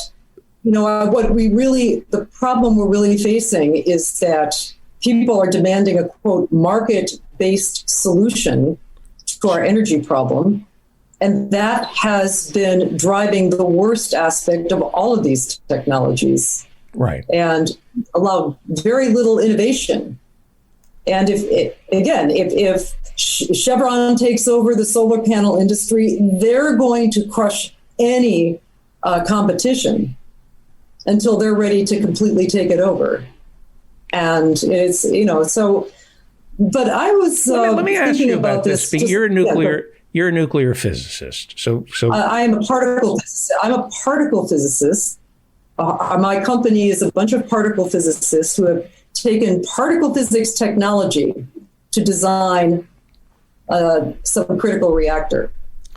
the problem we're really facing is that people are demanding a quote market-based solution to our energy problem. And that has been driving the worst aspect of all of these technologies. Right. And allowed very little innovation. And if Chevron takes over the solar panel industry, they're going to crush any competition until they're ready to completely take it over. And it's, so, but I was let me ask you about this. You're a nuclear physicist. So I am a particle physicist. I'm a particle physicist. My company is a bunch of particle physicists who have taken particle physics technology to design some critical reactor.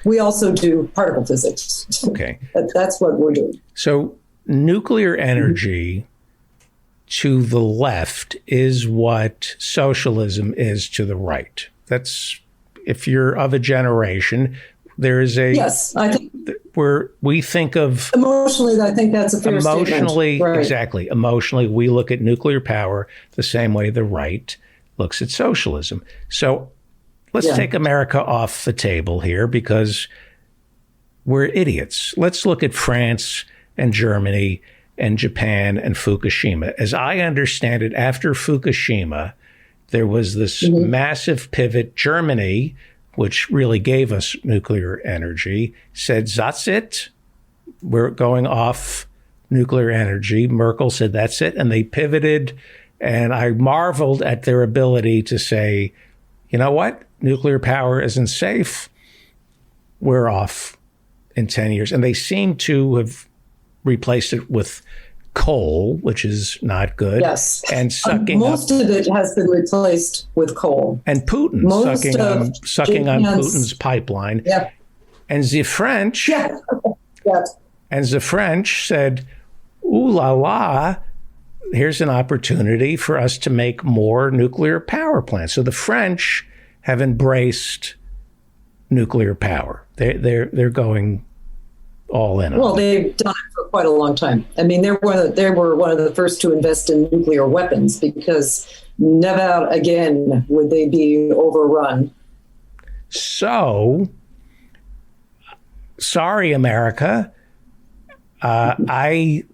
We also do particle physics. Okay. That's what we're doing. So nuclear energy to the left is what socialism is to the right. That's, if you're of a generation, there is a... Yes, I think... where we think of... Emotionally, I think that's a fair statement. Right. Exactly. Emotionally, we look at nuclear power the same way the right looks at socialism. So let's take America off the table here because we're idiots. Let's look at France and Germany and Japan and Fukushima. As I understand it, after Fukushima, there was this massive pivot. Germany, which really gave us nuclear energy, said, that's it. We're going off nuclear energy. Merkel said, that's it. And they pivoted. And I marveled at their ability to say, you know what? Nuclear power isn't safe. We're off in 10 years. And they seem to have replaced it with coal, which is not good. Yes. And sucking most of it has been replaced with coal. And Putin sucking on Putin's pipeline. Yep. And the French and the French said, ooh la la, here's an opportunity for us to make more nuclear power plants. So the French have embraced nuclear power. They're going all in. Well, they've done it for quite a long time. I mean, they were one of the first to invest in nuclear weapons because never again would they be overrun. So, sorry, America. I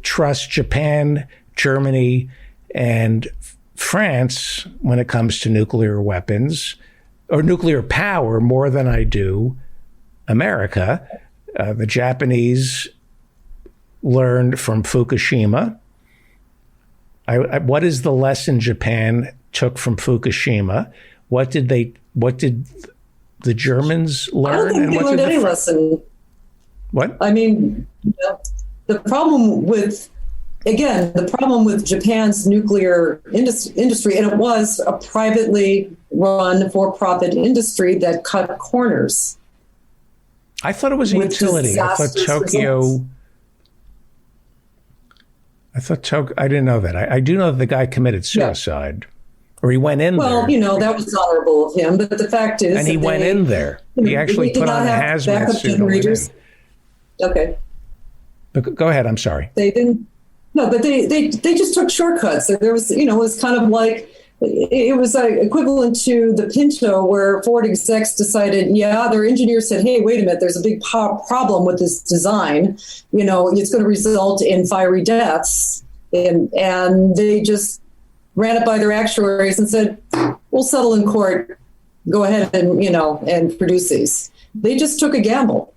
trust Japan, Germany, and France when it comes to nuclear weapons or nuclear power more than I do America. The Japanese learned from Fukushima. What is the lesson Japan took from Fukushima? What did the Germans learn? I don't think they learned any lesson. What? I mean, the problem with Japan's nuclear industry, and it was a privately run for-profit industry that cut corners. I thought it was a utility. I thought Tokyo. I didn't know that. I do know that the guy committed suicide, or he went in there. Well, that was honorable of him. But the fact is, and he went in there. He actually put on a hazmat suit. Okay. But go ahead. I'm sorry. They didn't. No, but they just took shortcuts. There was, it was kind of like. It was equivalent to the Pinto where Ford execs decided, their engineers said, hey, wait a minute, there's a big problem with this design. It's going to result in fiery deaths. And they just ran it by their actuaries and said, we'll settle in court. Go ahead and, and produce these. They just took a gamble.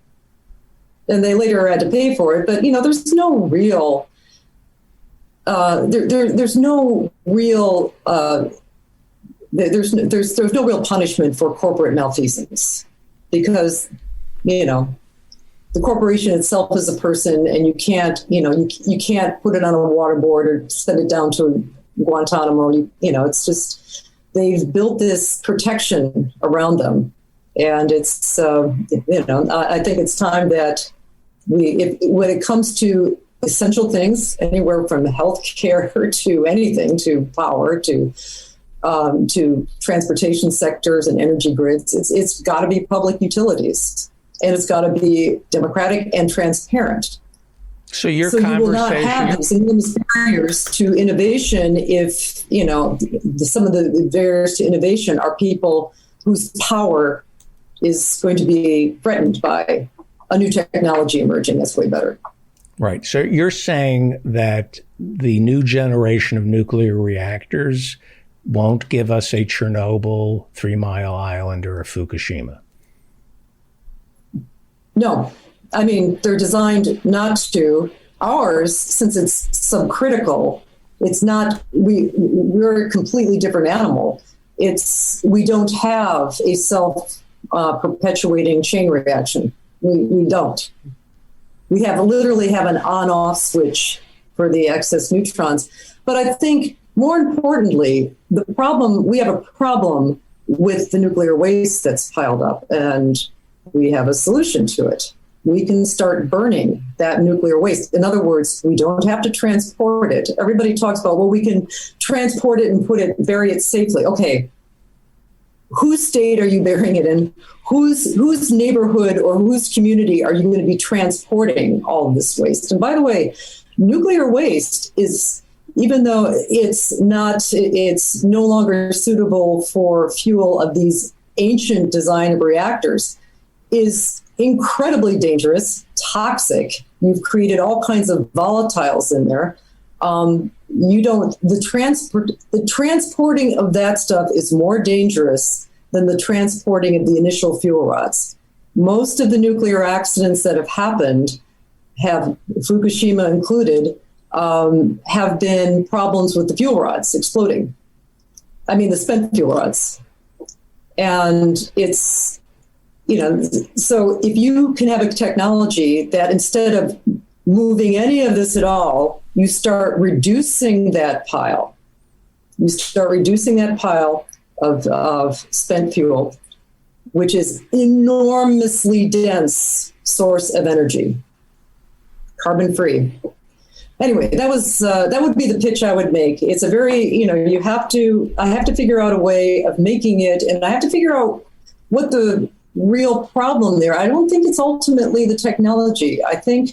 And they later had to pay for it. But, there's no real... there's no real punishment for corporate malfeasance because the corporation itself is a person and you can't you can't put it on a waterboard or send it down to Guantanamo. It's just they've built this protection around them, and it's I think it's time that when it comes to essential things, anywhere from healthcare to anything, to power, to transportation sectors and energy grids. It's got to be public utilities, and it's got to be democratic and transparent. So your you conversation, will not have these enormous barriers to innovation if some of the barriers to innovation are people whose power is going to be threatened by a new technology emerging that's way better. Right. So you're saying that the new generation of nuclear reactors won't give us a Chernobyl, 3 Mile Island, or a Fukushima? No. I mean, they're designed not to. Ours, since it's subcritical, it's not, we're a completely different animal. We don't have a self-perpetuating chain reaction. We don't. We literally have an on-off switch for the excess neutrons. But I think more importantly, we have a problem with the nuclear waste that's piled up, and we have a solution to it. We can start burning that nuclear waste. In other words, we don't have to transport it. Everybody talks about, we can transport it and bury it safely. Okay. Whose state are you burying it in? Whose neighborhood or whose community are you going to be transporting all of this waste? And by the way, nuclear waste is even though it's no longer suitable for fuel of these ancient design of reactors, is incredibly dangerous, toxic. You've created all kinds of volatiles in there. The transporting of that stuff is more dangerous than the transporting of the initial fuel rods. Most of the nuclear accidents that have happened, Fukushima included, have been problems with the fuel rods exploding. I mean, the spent fuel rods. And it's, so if you can have a technology that instead of moving any of this at all, you start reducing that pile. You start reducing that pile of spent fuel, which is enormously dense source of energy, carbon free. Anyway, that would be the pitch I would make. It's a very, I have to figure out a way of making it, and I have to figure out what the real problem there. I don't think it's ultimately the technology. I think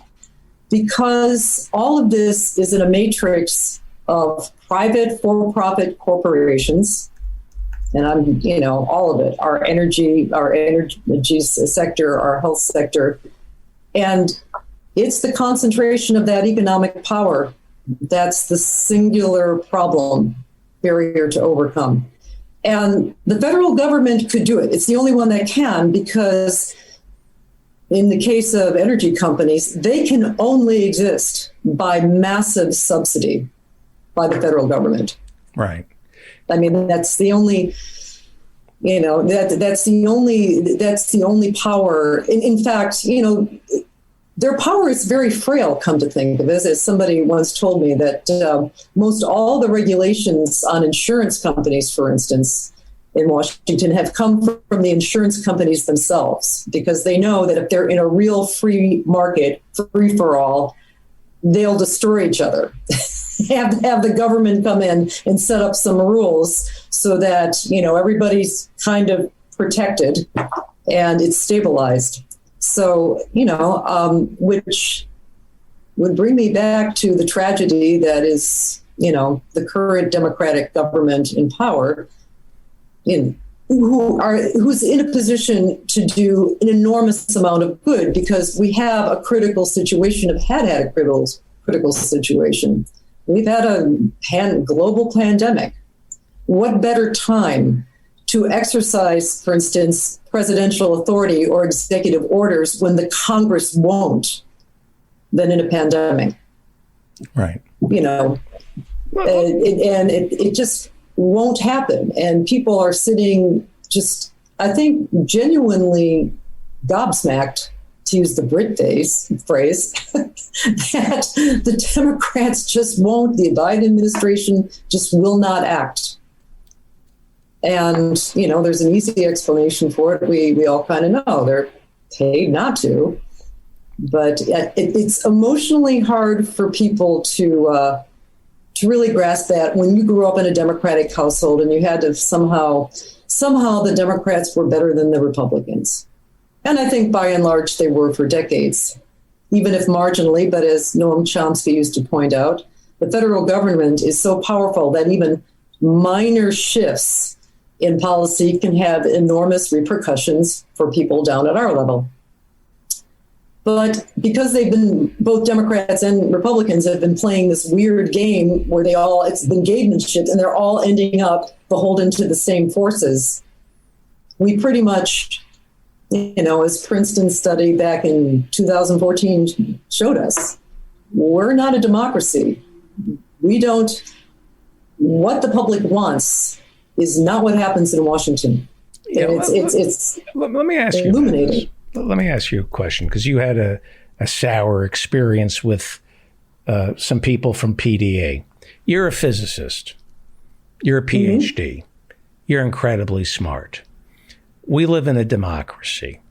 because all of this is in a matrix of private for-profit corporations, and all of it, our energy sector, our health sector, and it's the concentration of that economic power that's the singular barrier to overcome. And the federal government could do it. It's the only one that can, because in the case of energy companies, they can only exist by massive subsidy by the federal government. Right. I mean, that's the only, that's the only power. In fact, their power is very frail, come to think of it. As somebody once told me that most all the regulations on insurance companies, for instance, in Washington have come from the insurance companies themselves, because they know that if they're in a real free market, free for all, they'll destroy each other. have the government come in and set up some rules so that, everybody's kind of protected and it's stabilized. So, which would bring me back to the tragedy that is, the current Democratic government in power, who's in a position to do an enormous amount of good, because we have a critical situation, had a critical situation. We've had a global pandemic. What better time to exercise, for instance, presidential authority or executive orders when the Congress won't, than in a pandemic? Right. And it just won't happen. And people are sitting just, I think, genuinely gobsmacked, to use the Brit phrase, that the Democrats just won't, the Biden administration just will not act. And, there's an easy explanation for it. We all kind of know they're paid not to. But it's emotionally hard for people to really grasp that when you grew up in a Democratic household and you had to somehow the Democrats were better than the Republicans. And I think by and large they were for decades, even if marginally. But as Noam Chomsky used to point out, the federal government is so powerful that even minor shifts in policy can have enormous repercussions for people down at our level. But because both Democrats and Republicans have been playing this weird game where it's been gamemanship and they're all ending up beholden to the same forces, we pretty much, as Princeton's study back in 2014 showed us, we're not a democracy. What the public wants is not what happens in Washington. Yeah, it's let me ask illuminating. Let me ask you a question, because you had a sour experience with some people from PDA. You're a physicist. You're a PhD. Mm-hmm. You're incredibly smart. We live in a democracy.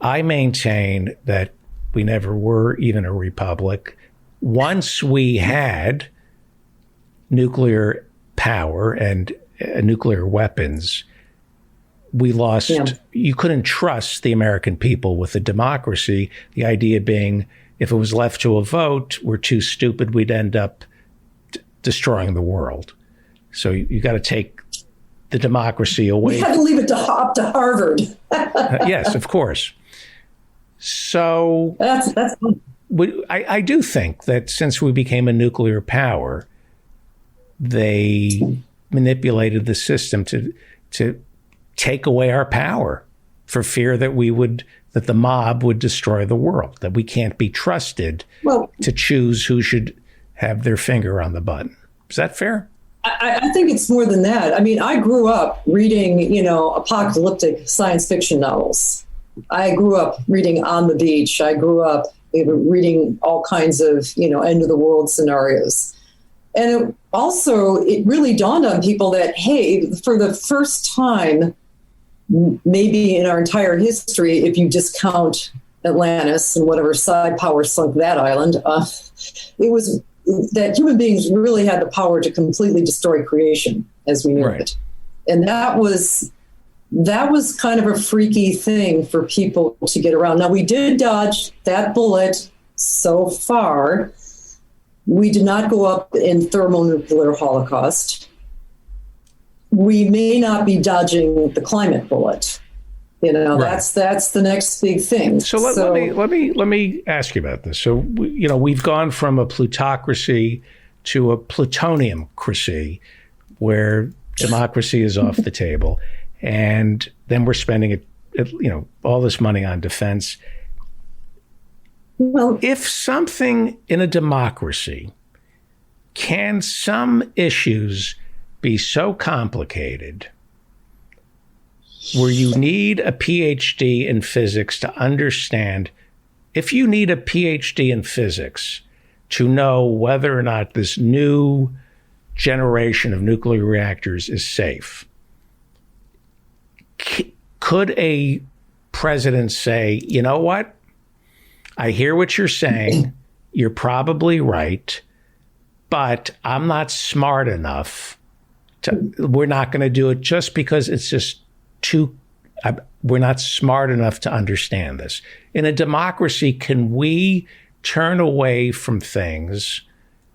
I maintain that we never were even a republic. Once we had nuclear power and nuclear weapons, we lost. Yeah. You couldn't trust the American people with a democracy. The idea being, if it was left to a vote, we're too stupid, we'd end up destroying the world. So you got to take the democracy away. We had to leave it up to Harvard. Yes, of course. So that's I do think that since we became a nuclear power, they manipulated the system to take away our power for fear that that the mob would destroy the world, that we can't be trusted to choose who should have their finger on the button. Is that fair? I think it's more than that. I mean, I grew up reading, apocalyptic science fiction novels. I grew up reading On the Beach. I grew up reading all kinds of, end of the world scenarios. And it really dawned on people that, hey, for the first time, maybe in our entire history, if you discount Atlantis and whatever side power sunk that island, it was that human beings really had the power to completely destroy creation as we knew it. And that was kind of a freaky thing for people to get around. Now, we did dodge that bullet so far. We did not go up in thermonuclear holocaust. We may not be dodging the climate bullet. That's the next big thing. So let me ask you about this. So we've gone from a plutocracy to a plutoniumcracy, where democracy is off the table, and then we're spending all this money on defense. Well, if something in a democracy, can some issues be so complicated where you need a PhD in physics to understand? If you need a PhD in physics to know whether or not this new generation of nuclear reactors is safe, could a president say, you know what? I hear what you're saying. You're probably right, but I'm not smart enough we're not going to do it just because it's just we're not smart enough to understand this. In a democracy, can we turn away from things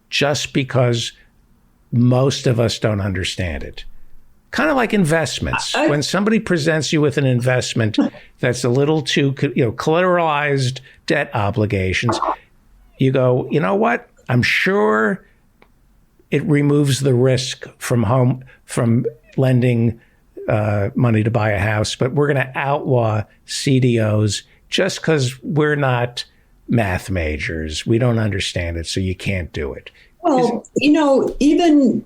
just because most of us don't understand it? Kind of like investments. When somebody presents you with an investment that's a little too, collateralized debt obligations, you go, you know what? I'm sure it removes the risk from lending money to buy a house, but we're going to outlaw CDOs just because we're not math majors. We don't understand it, so you can't do it. Well, even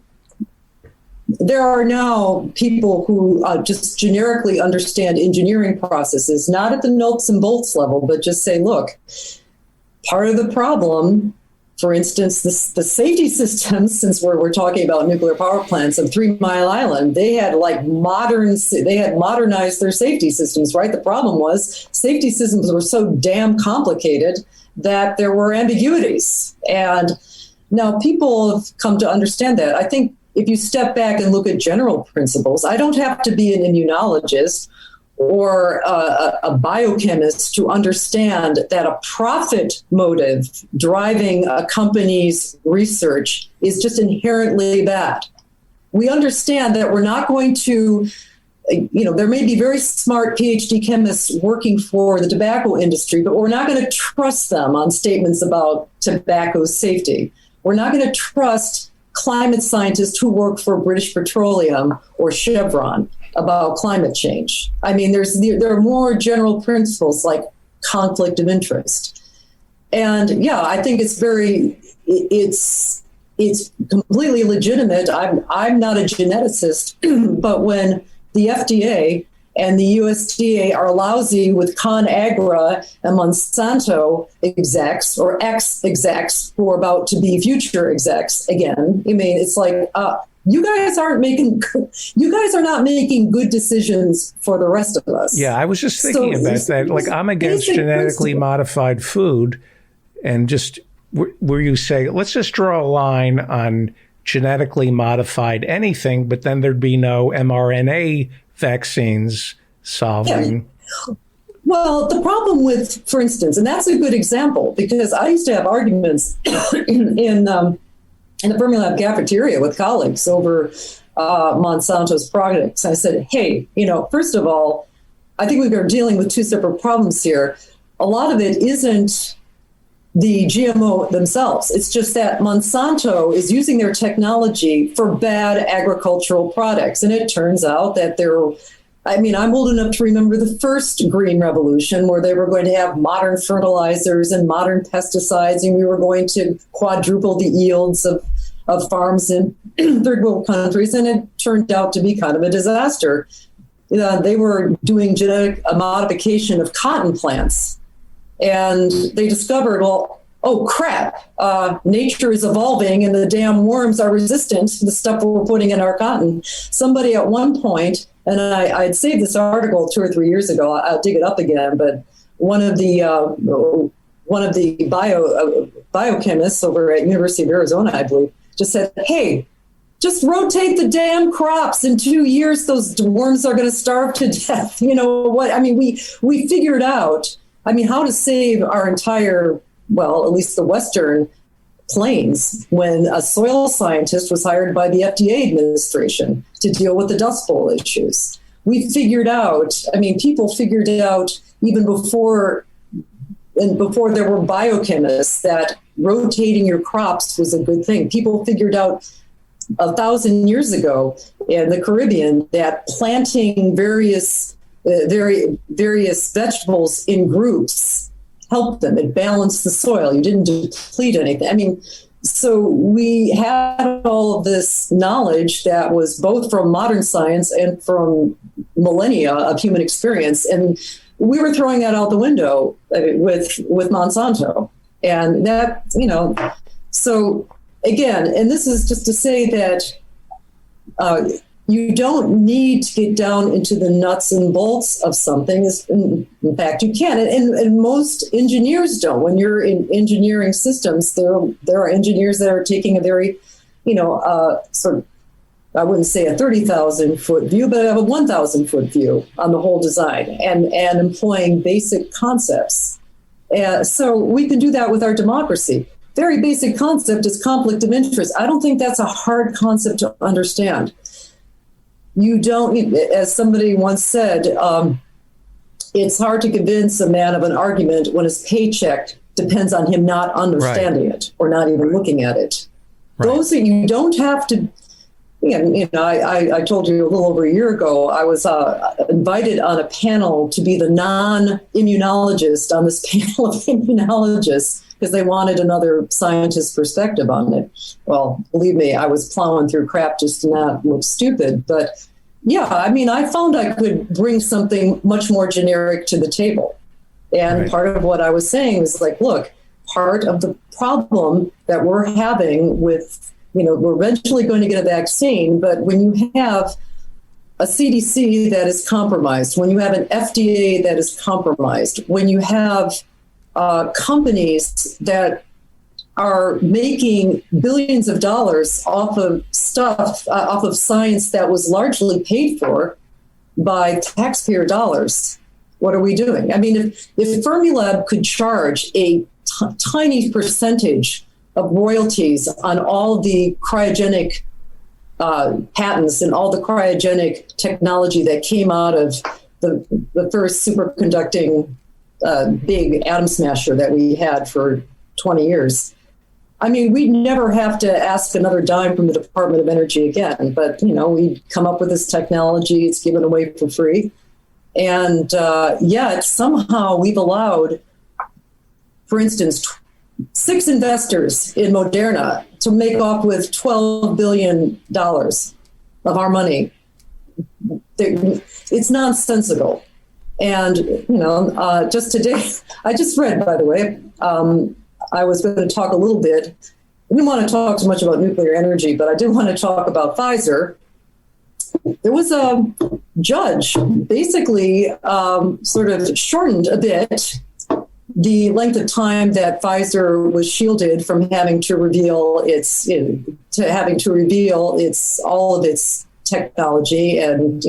there are now people who just generically understand engineering processes, not at the nuts and bolts level, but just say, look, part of the problem, for instance, the safety systems, since we're talking about nuclear power plants of 3 Mile Island, they had modernized their safety systems, right? The problem was safety systems were so damn complicated that there were ambiguities. And now people have come to understand that. I think if you step back and look at general principles, I don't have to be an immunologist or a biochemist to understand that a profit motive driving a company's research is just inherently bad. We understand that we're not going to, there may be very smart PhD chemists working for the tobacco industry, but we're not going to trust them on statements about tobacco safety. We're not going to trust climate scientists who work for British Petroleum or Chevron about climate change. I mean, there are more general principles like conflict of interest. And yeah, I think it's completely legitimate. I'm not a geneticist, but when the FDA and the USDA are lousy with ConAgra and Monsanto execs or ex-execs who are about to be future execs again, I mean, it's like, you guys are not making good decisions for the rest of us. Yeah, I was just thinking about that. Like, I'm against genetically modified food, and just where you say, let's just draw a line on genetically modified anything, but then there'd be no mRNA vaccines solving. Yeah. Well, the problem with, for instance, and that's a good example, because I used to have arguments in in the Fermilab cafeteria with colleagues over Monsanto's products. I said, hey, first of all, I think we are dealing with two separate problems here. A lot of it isn't the GMO themselves. It's just that Monsanto is using their technology for bad agricultural products. And it turns out that I'm old enough to remember the first green revolution where they were going to have modern fertilizers and modern pesticides, and we were going to quadruple the yields of farms in third world countries. And it turned out to be kind of a disaster. They were doing genetic modification of cotton plants. And they discovered, oh crap, nature is evolving and the damn worms are resistant to the stuff we're putting in our cotton. Somebody at one point, and I'd saved this article 2 or 3 years ago, I'll dig it up again, but one of the biochemists over at University of Arizona, I believe, just said, hey, just rotate the damn crops. In 2 years, those worms are going to starve to death. You know what? I mean, we figured out, how to save our entire, at least the Western plains, when a soil scientist was hired by the FDA administration to deal with the Dust Bowl issues. We figured out, people figured out even before there were biochemists that rotating your crops was a good thing. People figured out 1,000 years ago in the Caribbean that planting various vegetables in groups helped them. It balanced the soil. You didn't deplete anything. So we had all of this knowledge that was both from modern science and from millennia of human experience. And we were throwing that out the window with Monsanto. And that, so again, and this is just to say that you don't need to get down into the nuts and bolts of something. In fact, you can. And most engineers don't. When you're in engineering systems, there are engineers that are taking a very, sort of, I wouldn't say a 30,000 foot view, but a 1,000 foot view on the whole design and employing basic concepts. So we can do that with our democracy. Very basic concept is conflict of interest. I don't think that's a hard concept to understand. You don't, as somebody once said, it's hard to convince a man of an argument when his paycheck depends on him not understanding it or not even looking at it. Right. Those that you don't have to, I told you a little over a year ago, I was invited on a panel to be the non-immunologist on this panel of immunologists because they wanted another scientist perspective on it. Well, believe me, I was plowing through crap just to not look stupid. But yeah, I found I could bring something much more generic to the table. And part of what I was saying was like, look, part of the problem that we're having with, we're eventually going to get a vaccine, but when you have a CDC that is compromised, when you have an FDA that is compromised, when you have companies that are making billions of dollars off of stuff, off of science that was largely paid for by taxpayer dollars, what are we doing? If Fermilab could charge a tiny percentage of royalties on all the cryogenic patents and all the cryogenic technology that came out of the first superconducting big atom smasher that we had for 20 years. We'd never have to ask another dime from the Department of Energy again, but, we come up with this technology, it's given away for free. And yet somehow we've allowed, for instance, 6 investors in Moderna to make off with $12 billion of our money. It's nonsensical. And, just today, I just read, by the way, I was going to talk a little bit. I didn't want to talk too much about nuclear energy, but I did want to talk about Pfizer. There was a judge basically sort of shortened a bit the length of time that Pfizer was shielded from having to reveal all of its technology and,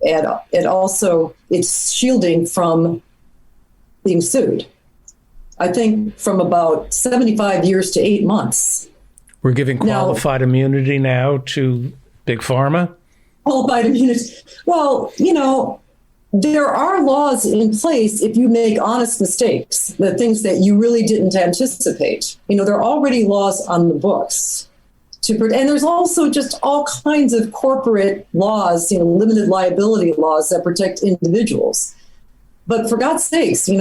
and also its shielding from being sued. I think from about 75 years to 8 months. We're giving qualified immunity now to Big Pharma? Qualified immunity. Well, there are laws in place if you make honest mistakes, the things that you really didn't anticipate. There are already laws on the books. And there's also just all kinds of corporate laws, limited liability laws that protect individuals. But for God's sakes, you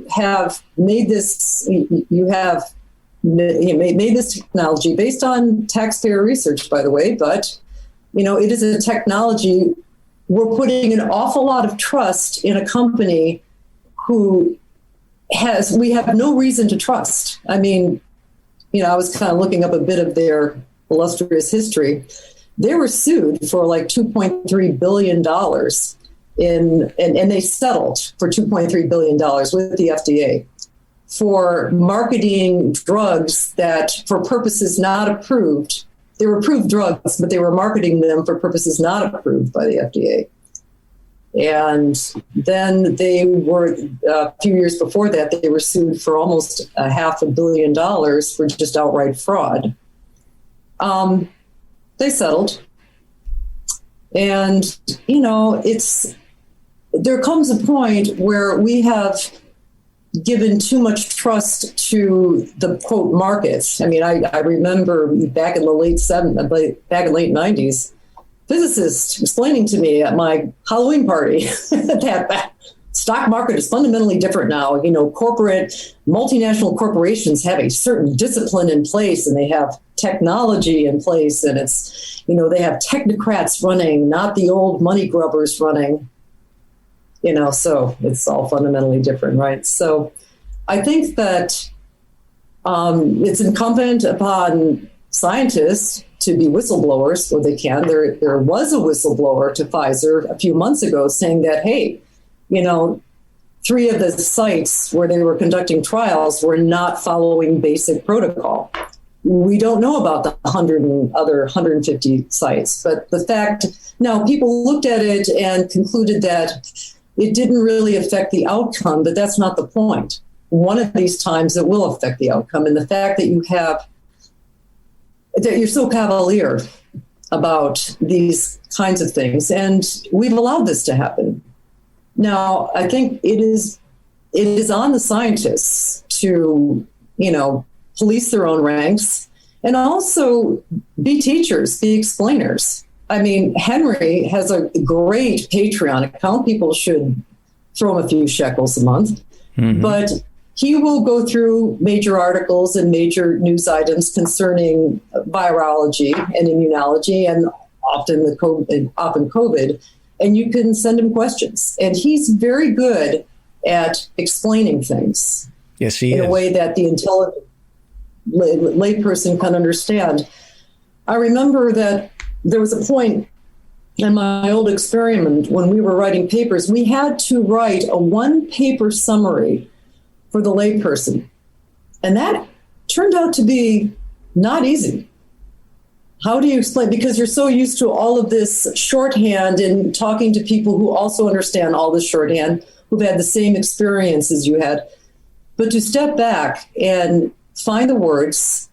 have made this, made this technology based on taxpayer research, by the way, but, it is a technology. We're putting an awful lot of trust in a company we have no reason to trust. I mean, I was kind of looking up a bit of their illustrious history. They were sued for like $2.3 billion and they settled for $2.3 billion with the FDA for marketing drugs that for purposes not approved. They were approved drugs, but they were marketing them for purposes not approved by the FDA. And then they were, a few years before that, they were sued for almost $500 million for just outright fraud. They settled. And, there comes a point where we have given too much trust to the quote markets. I mean, I remember back in the late 90s, physicists explaining to me at my Halloween party that stock market is fundamentally different now. Corporate multinational corporations have a certain discipline in place, and they have technology in place, and it's, they have technocrats running, not the old money grubbers running. So it's all fundamentally different, right? So I think that it's incumbent upon scientists to be whistleblowers where they can. There was a whistleblower to Pfizer a few months ago saying that, hey, 3 of the sites where they were conducting trials were not following basic protocol. We don't know about the 150 sites, but the fact, now people looked at it and concluded that it didn't really affect the outcome, but that's not the point. One of these times it will affect the outcome. And the fact that you're so cavalier about these kinds of things, and we've allowed this to happen. Now, I think it is on the scientists to, police their own ranks and also be teachers, be explainers. I mean, Henry has a great Patreon account. People should throw him a few shekels a month. Mm-hmm. But he will go through major articles and major news items concerning virology and immunology and often COVID. And you can send him questions. And he's very good at explaining things. Yes, he is. In a way that the intelligent layperson can understand. I remember that there was a point in my old experiment when we were writing papers, we had to write a 1-paper summary for the layperson. And that turned out to be not easy. How do you explain? Because you're so used to all of this shorthand and talking to people who also understand all this shorthand, who've had the same experience as you had. But to step back and find the words,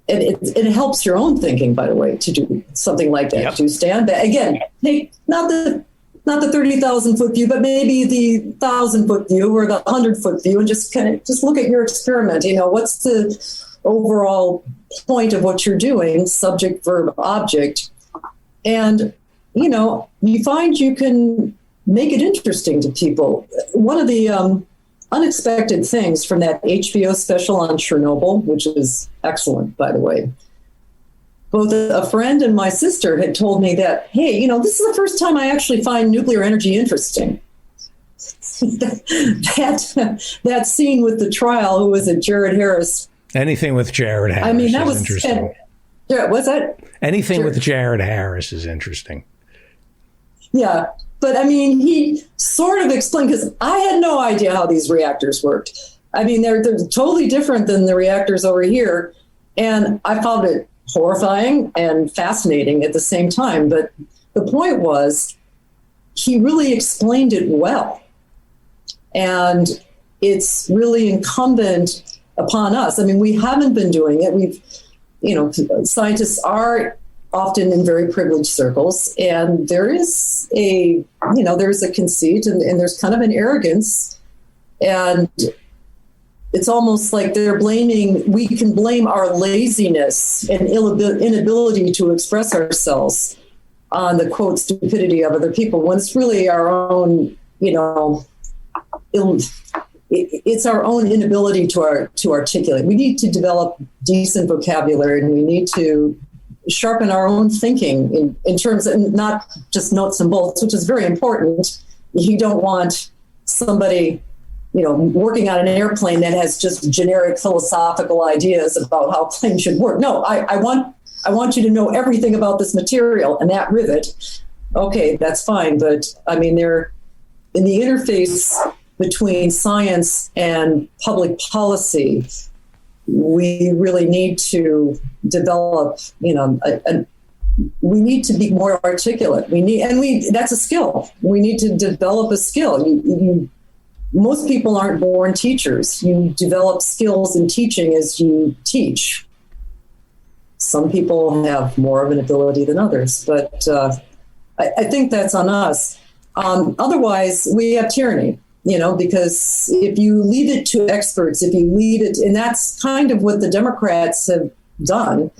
and it helps your own thinking, by the way, to do something like that. Yep. To stand back again, take not the 30,000 foot view, but maybe the 1,000 foot view or the 100 foot view, and just look at your experiment. What's the overall point of what you're doing? Subject, verb, object, and you find you can make it interesting to people. One of the unexpected things from that HBO special on Chernobyl, which is excellent, by the way. Both a friend and my sister had told me that, hey, this is the first time I actually find nuclear energy interesting. that scene with the trial, who was it, Jared Harris? Anything with Jared Harris. I mean, that is was interesting. What's that? Anything with Jared Harris is interesting. Yeah. But I mean, he sort of explained, because I had no idea how these reactors worked. I mean, they're totally different than the reactors over here. And I found it horrifying and fascinating at the same time. But the point was, he really explained it well. And it's really incumbent upon us. I mean, we haven't been doing it. scientists are often in very privileged circles, and there's a conceit and there's kind of an arrogance, and it's almost like we can blame our laziness and inability to express ourselves on the quote stupidity of other people, when it's really our own, it's our own inability to articulate. We need to develop decent vocabulary, and we need to sharpen our own thinking in terms of not just nuts and bolts, which is very important. You don't want somebody, working on an airplane that has just generic philosophical ideas about how planes should work. No, I want you to know everything about this material and that rivet. Okay, that's fine. But I mean, they're in the interface between science and public policy. We really need to develop, we need to be more articulate. That's a skill. We need to develop a skill. Most people aren't born teachers. You develop skills in teaching as you teach. Some people have more of an ability than others, but I think that's on us. Otherwise, we have tyranny, because if you leave it to experts, and that's kind of what the Democrats have done.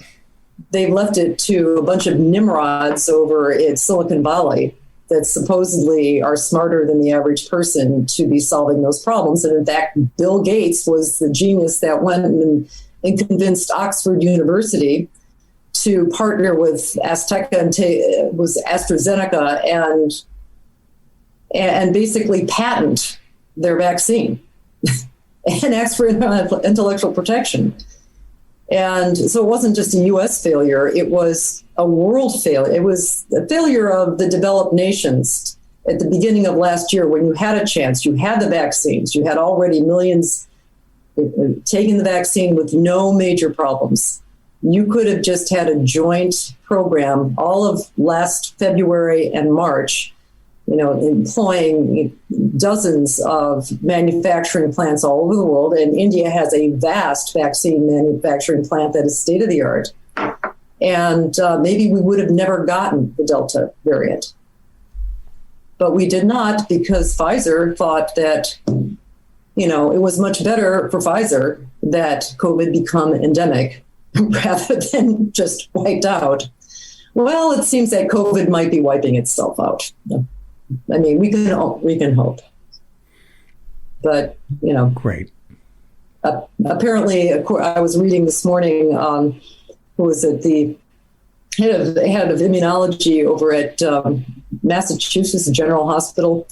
They've left it to a bunch of nimrods over in Silicon Valley that supposedly are smarter than the average person to be solving those problems. And in fact, Bill Gates was the genius that went and convinced Oxford University to partner with AstraZeneca and basically patent their vaccine and ask for intellectual protection. And so it wasn't just a U.S. failure, it was a world failure. It was the failure of the developed nations at the beginning of last year, when you had a chance, you had the vaccines, you had already millions taking the vaccine with no major problems. You could have just had a joint program all of last February and March, employing dozens of manufacturing plants all over the world. And India has a vast vaccine manufacturing plant that is state of the art. And maybe we would have never gotten the Delta variant. But we did not, because Pfizer thought that, it was much better for Pfizer that COVID become endemic rather than just wiped out. Well, it seems that COVID might be wiping itself out. I mean, we can hope, but great. Apparently, I was reading this morning. Who was it? The head of immunology over at Massachusetts General Hospital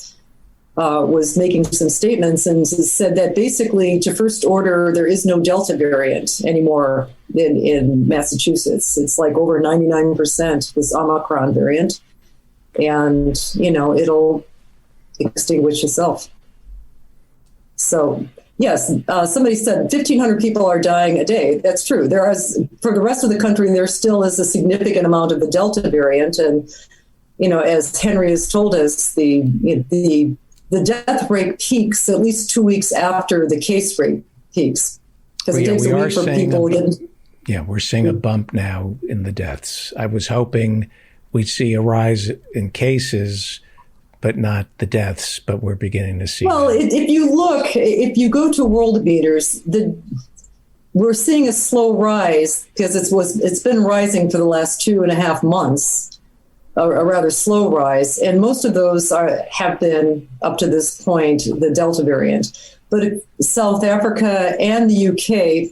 was making some statements and said that basically, to first order, there is no Delta variant anymore in Massachusetts. It's like over 99% this Omicron variant. And, it'll extinguish itself. So, yes, somebody said 1,500 people are dying a day. That's true. For the rest of the country, there still is a significant amount of the Delta variant. And, as Henry has told us, the death rate peaks at least 2 weeks after the case rate peaks. Because it takes a week for people to get... Yeah, we're seeing a bump now in the deaths. I was hoping we'd see a rise in cases, but not the deaths, but we're beginning to see. Well, if you go to Worldometers, we're seeing a slow rise because it's been rising for the last 2.5 months, a rather slow rise. And most of those have been, up to this point, the Delta variant. But South Africa and the UK,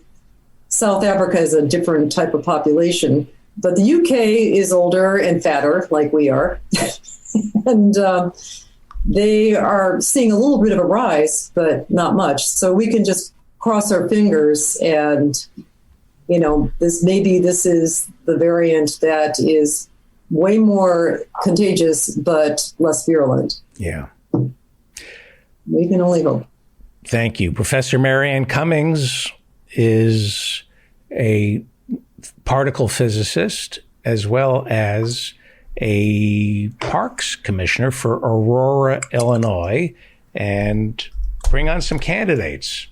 South Africa is a different type of population. But the UK is older and fatter, like we are. And they are seeing a little bit of a rise, but not much. So we can just cross our fingers and, this is the variant that is way more contagious, but less virulent. Yeah. We can only hope. Thank you. Professor Marianne Cummings is a particle physicist as well as a parks commissioner for Aurora, Illinois, and bring on some candidates.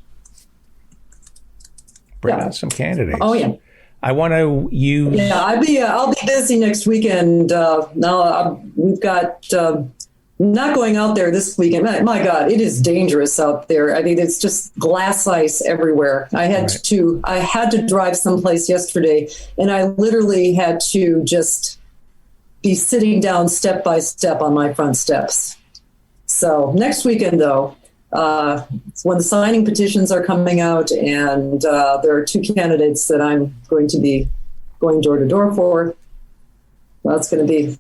Oh, yeah. I want to use. Yeah, I'll be busy next weekend. We've got not going out there this weekend. My God, it is dangerous out there. I mean, it's just glass ice everywhere. I had to drive someplace yesterday, and I literally had to just be sitting down step by step on my front steps. So next weekend, though, when the signing petitions are coming out, and there are 2 candidates that I'm going to be going door to door for, that's going to be.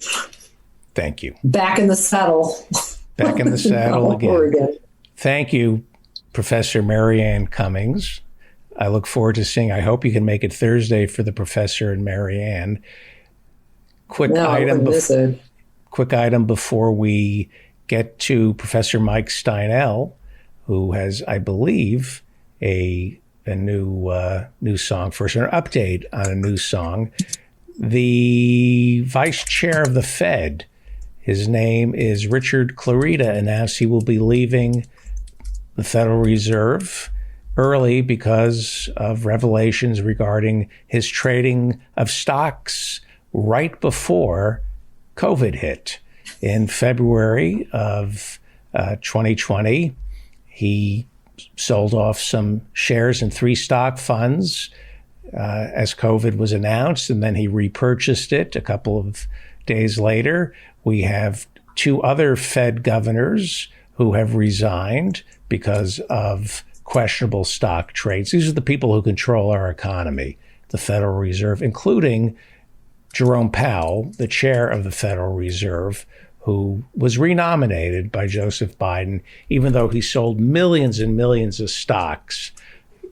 Thank you. Back in the saddle. Back in the saddle again. Thank you, Professor Marianne Cummings. I look forward to seeing. I hope you can make it Thursday for the Professor and Marianne. Quick item before we get to Professor Mike Steinel, who has, I believe, a new song for us, an update on a new song. The Vice Chair of the Fed, his name is Richard Clarida, announced he will be leaving the Federal Reserve early because of revelations regarding his trading of stocks right before COVID hit. In February of 2020, he sold off some shares in 3 stock funds as COVID was announced, and then he repurchased it a couple of days later. We have 2 other Fed governors who have resigned because of questionable stock trades. These are the people who control our economy, the Federal Reserve, including Jerome Powell, the chair of the Federal Reserve, who was renominated by Joseph Biden, even though he sold millions and millions of stocks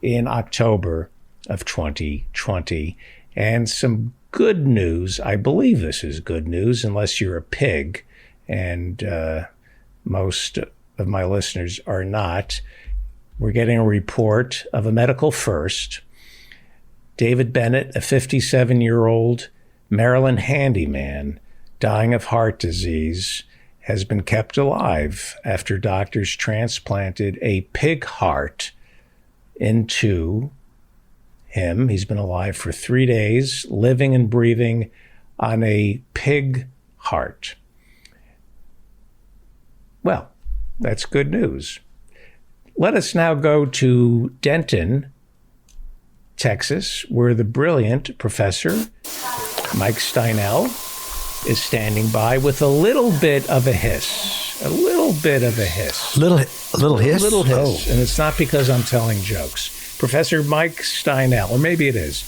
in October of 2020. And some good news, I believe this is good news, unless you're a pig, and most of my listeners are not. We're getting a report of a medical first. David Bennett, a 57-year-old Maryland handyman dying of heart disease, has been kept alive after doctors transplanted a pig heart into him. He's been alive for 3 days, living and breathing on a pig heart. Well, that's good news. Let us now go to Denton, Texas, where the brilliant Professor Mike Steinel is standing by with a little bit of a hiss. A little bit of a hiss. Little hiss? A little hiss. Oh. And it's not because I'm telling jokes. Professor Mike Steinel, or maybe it is.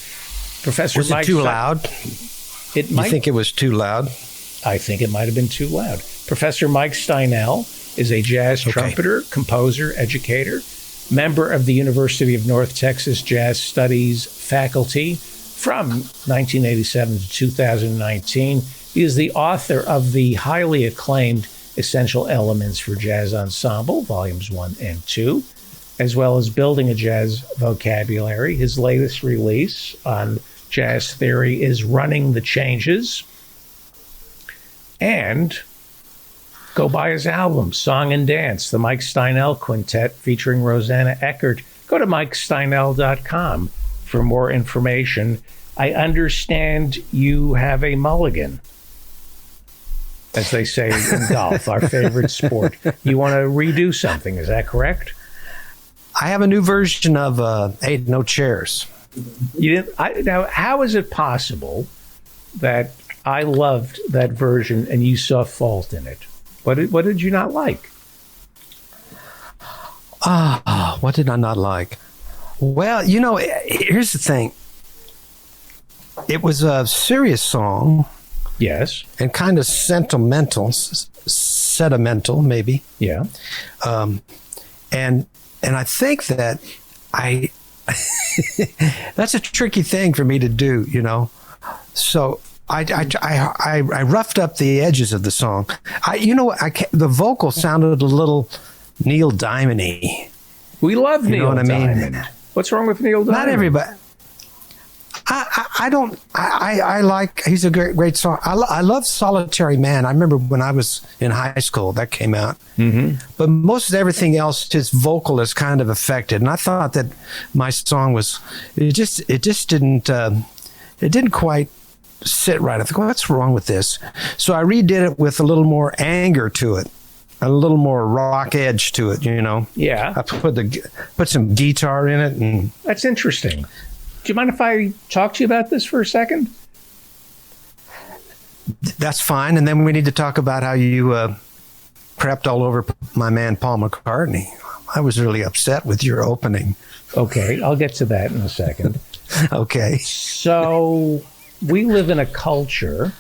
Professor Was Mike it too loud? It You think it was too loud? I think it might have been too loud. Professor Mike Steinel is a jazz trumpeter, composer, educator, member of the University of North Texas Jazz Studies faculty from 1987 to 2019. He is the author of the highly acclaimed Essential Elements for Jazz Ensemble, Volumes 1 and 2, as well as Building a Jazz Vocabulary. His latest release on jazz theory is Running the Changes. And go buy his album, Song and Dance, the Mike Steinel Quintet featuring Rosanna Eckert. Go to MikeSteinel.com for more information. I understand you have a mulligan, as they say in golf, our favorite sport. You want to redo something, is that correct? I have a new version of Ain't No Chairs. You didn't. Now, how is it possible that I loved that version and you saw fault in it? What did you not like? What did I not like? Well, here's the thing. It was a serious song. Yes. And kind of sentimental, maybe. Yeah. And I think that that's a tricky thing for me to do, So I roughed up the edges of the song. The vocal sounded a little Neil Diamond-y. We love Neil Diamond. Mean? What's wrong with Neil Diamond? Not everybody. I don't. I like. He's a great song. I love Solitary Man. I remember when I was in high school that came out. Mm-hmm. But most of everything else, his vocal is kind of affected. And I thought that my song was. It just didn't. it didn't quite sit right. I thought, what's wrong with this? So I redid it with a little more anger to it, a little more rock edge to it, you know. Yeah. I put some guitar in it, and That's interesting. Do you mind if I talk to you about this for a second? that's fine. And then we need to talk about how you crapped all over my man Paul McCartney. I was really upset with your opening. Okay, I'll get to that in a second. Okay. So we live in a culture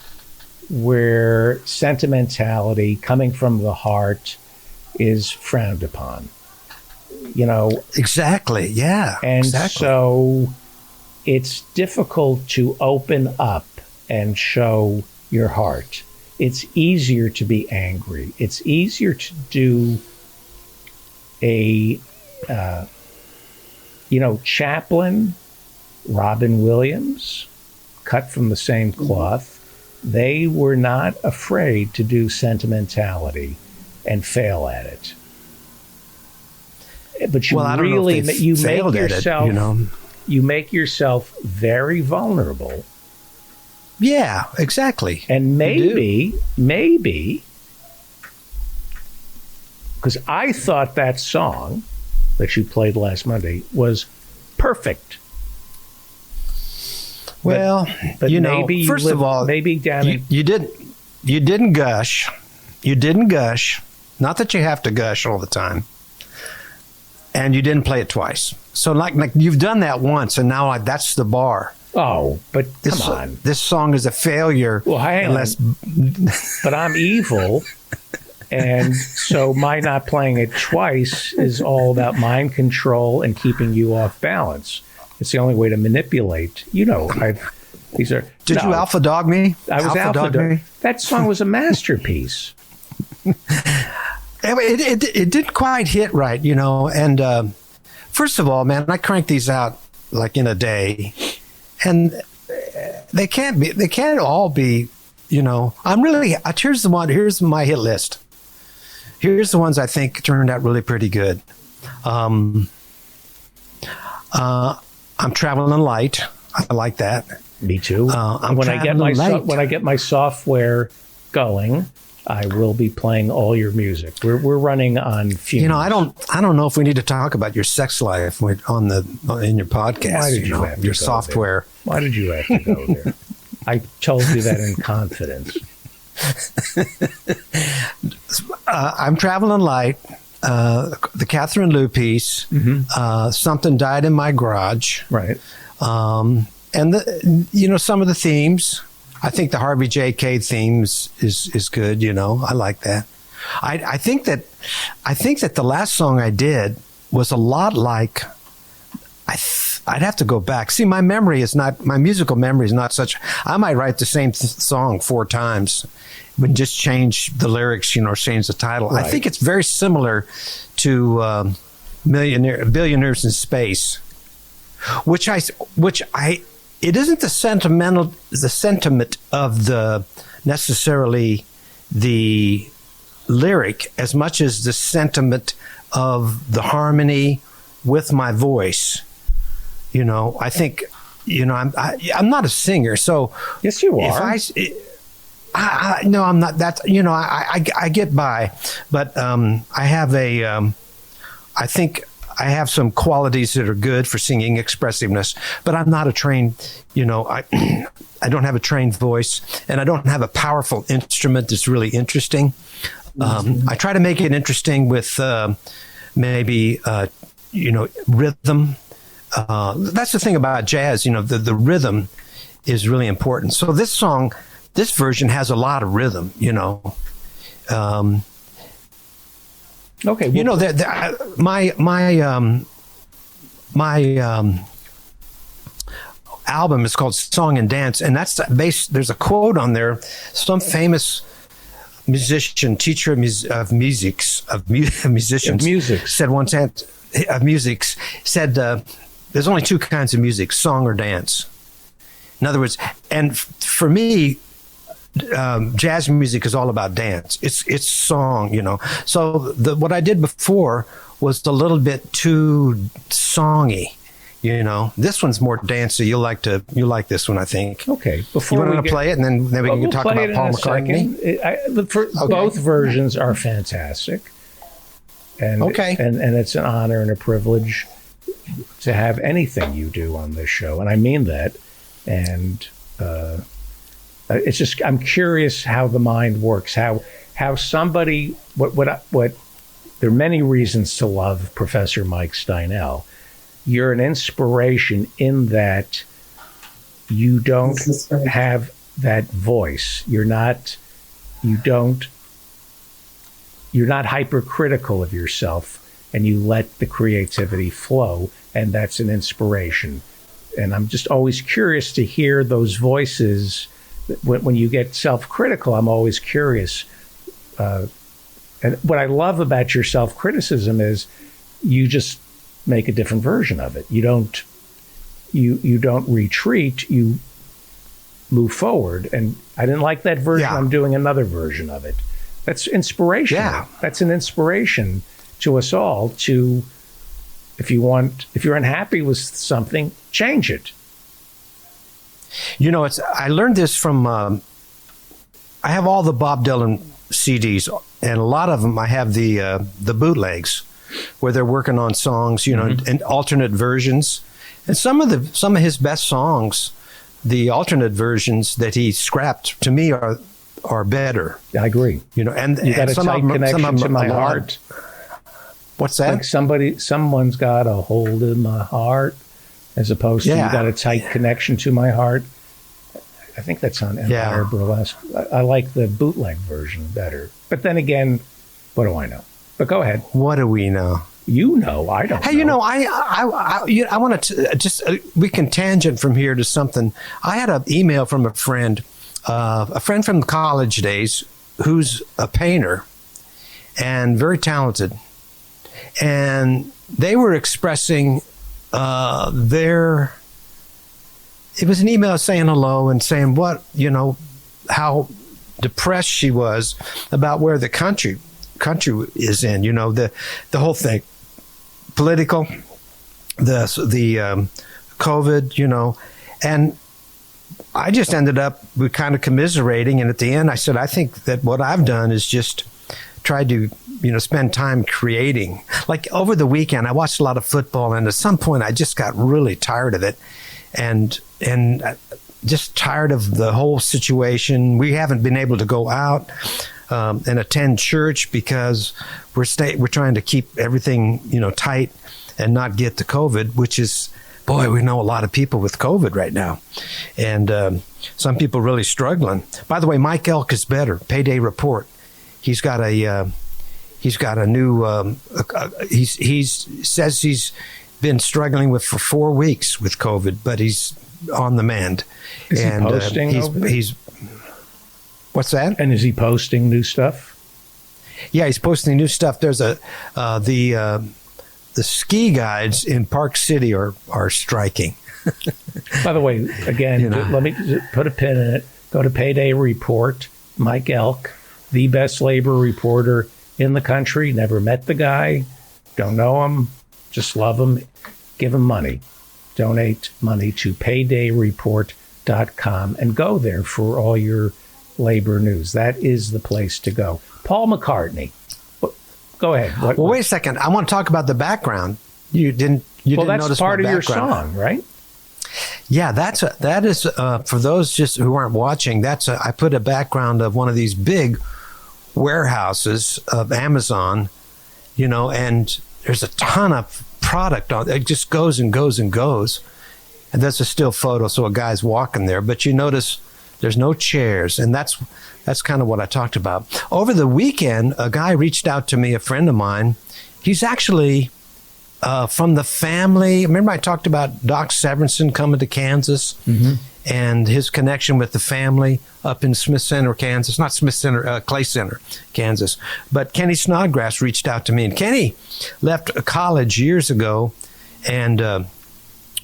where sentimentality coming from the heart is frowned upon. You know, Exactly. Yeah. and exactly. so it's difficult to open up and show your heart. It's easier to be angry. It's easier to do a, Chaplin, Robin Williams, cut from the same cloth. They were not afraid to do sentimentality and fail at it. But you Well, I don't know if really, they you make failed at it, yourself, you know. you make yourself very vulnerable. Yeah, exactly. And maybe, because I thought that song that you played last Monday was perfect. Well, But you know, maybe first of all, maybe down in you didn't gush. You didn't gush. Not that you have to gush all the time. And you didn't play it twice. So like you've done that once, and now that's the bar. Oh, but This, come on. this song is a failure. Well, hang on. unless But I'm evil. And so my not playing it twice is all about mind control and keeping you off balance. It's the only way to manipulate. You know, these are. Did you alpha dog me? I was alpha dog. me? That song was a masterpiece. It didn't quite hit right, you know. And first of all, man, I crank these out like in a day, and they can't all be, you know. Here's my hit list. Here's the ones I think turned out really pretty good. I'm traveling light. I like that. Me too. When I get my software going, I will be playing all your music. We're running on fumes. You know, I don't know if we need to talk about your sex life in your podcast. Why did you have to your go software? there? Why did you have to go there? I told you that in confidence. I'm traveling light. The Catherine Lou piece. Something died in my garage. Right. And some of the themes. I think the Harvey J. Cade themes is good. You know, I like that. I think that the last song I did was a lot like. I'd have to go back. See, my musical memory is not such. I might write the same song 4 times, but just change the lyrics, or change the title. Right. I think it's very similar to Billionaires in Space, which it isn't the sentiment of necessarily the lyric as much as the sentiment of the harmony with my voice. You know, I think, I'm not a singer, so yes, you are. No, I'm not. That I get by, but I have I think I have some qualities that are good for singing, expressiveness, but I'm not a trained. I don't have a trained voice, and I don't have a powerful instrument that's really interesting. I try to make it interesting with maybe rhythm. That's the thing about jazz. The rhythm is really important. So this version has a lot of rhythm. Okay. My album is called Song and Dance, and that's there's a quote on there. Some famous musician, teacher of musicians, said once there's only 2 kinds of music: song or dance. In other words, and for me, jazz music is all about dance. It's song, So what I did before was a little bit too songy, You know, this one's more dancey. You like this one, I think. Okay, you want to play it, and then we can talk about Paul McCartney. Both versions are fantastic, and and it's an honor and a privilege to have anything you do on this show, and I mean that. And it's just, I'm curious how the mind works, how somebody what. There are many reasons to love Professor Mike Steinel. You're an inspiration in that you don't have that voice. You're not hypercritical of yourself, and you let the creativity flow, and that's an inspiration. And I'm just always curious to hear those voices. When you get self-critical, I'm always curious. And what I love about your self-criticism is you just make a different version of it. You don't retreat, you move forward. And I didn't like that version. I'm doing another version of it. That's inspirational. Yeah. That's an inspiration to us all to, if you're unhappy with something, change it. You know, I learned this from, I have all the Bob Dylan CDs, and a lot of them I have the bootlegs where they're working on songs, you know, and alternate versions. And some of his best songs, the alternate versions that he scrapped, to me are better. I agree. You know, and you got a tight connection to my heart. What's that? Like someone's got a hold in my heart, as opposed to you got a tight connection to my heart. I think that's on Empire Burlesque. I like the bootleg version better. But then again, what do I know? But go ahead. What do we know? You know, I don't know. Hey, you know, I want to just, we can tangent from here to something. I had an email from a friend from college days who's a painter and very talented. And they were expressing it was an email saying hello and saying how depressed she was about where the country is in, you know, the whole thing, political, the COVID, you know, and I just ended up with kind of commiserating. And at the end, I said, I think that what I've done is just tried to, you know, spend time creating. Like over the weekend, I watched a lot of football, and at some point I just got really tired of it. And just tired of the whole situation. We haven't been able to go out and attend church because we're trying to keep everything, you know, tight and not get the COVID, which is, boy, we know a lot of people with COVID right now. And some people really struggling. By the way, Mike Elk is better. Payday Report. He's got a new, he says he's been struggling for 4 weeks with COVID, but he's on the mend. Is he posting? He's what's that? And is he posting new stuff? Yeah, he's posting new stuff. There's the ski guides in Park City are striking. By the way, again, you know, let me put a pin in it. Go to Payday Report. Mike Elk, the best labor reporter in the country. Never met the guy. Don't know him. Just love him. Give him money. Donate money to paydayreport.com and go there for all your labor news. That is the place to go. Paul McCartney. Go ahead. Wait a second. I want to talk about the background. You didn't notice part my of your background. song, right? Yeah, that is for those just who aren't watching. I put a background of one of these big warehouses of Amazon, you know, and there's a ton of product on it. Just goes and goes and goes. And that's a still photo, so a guy's walking there. But you notice there's no chairs, and that's kind of what I talked about. Over the weekend, a guy reached out to me, a friend of mine. He's actually from the family. Remember I talked about Doc Severinsen coming to Kansas and his connection with the family up in Smith Center, Kansas. Not Smith Center, Clay Center, Kansas. But Kenny Snodgrass reached out to me. And Kenny left college years ago and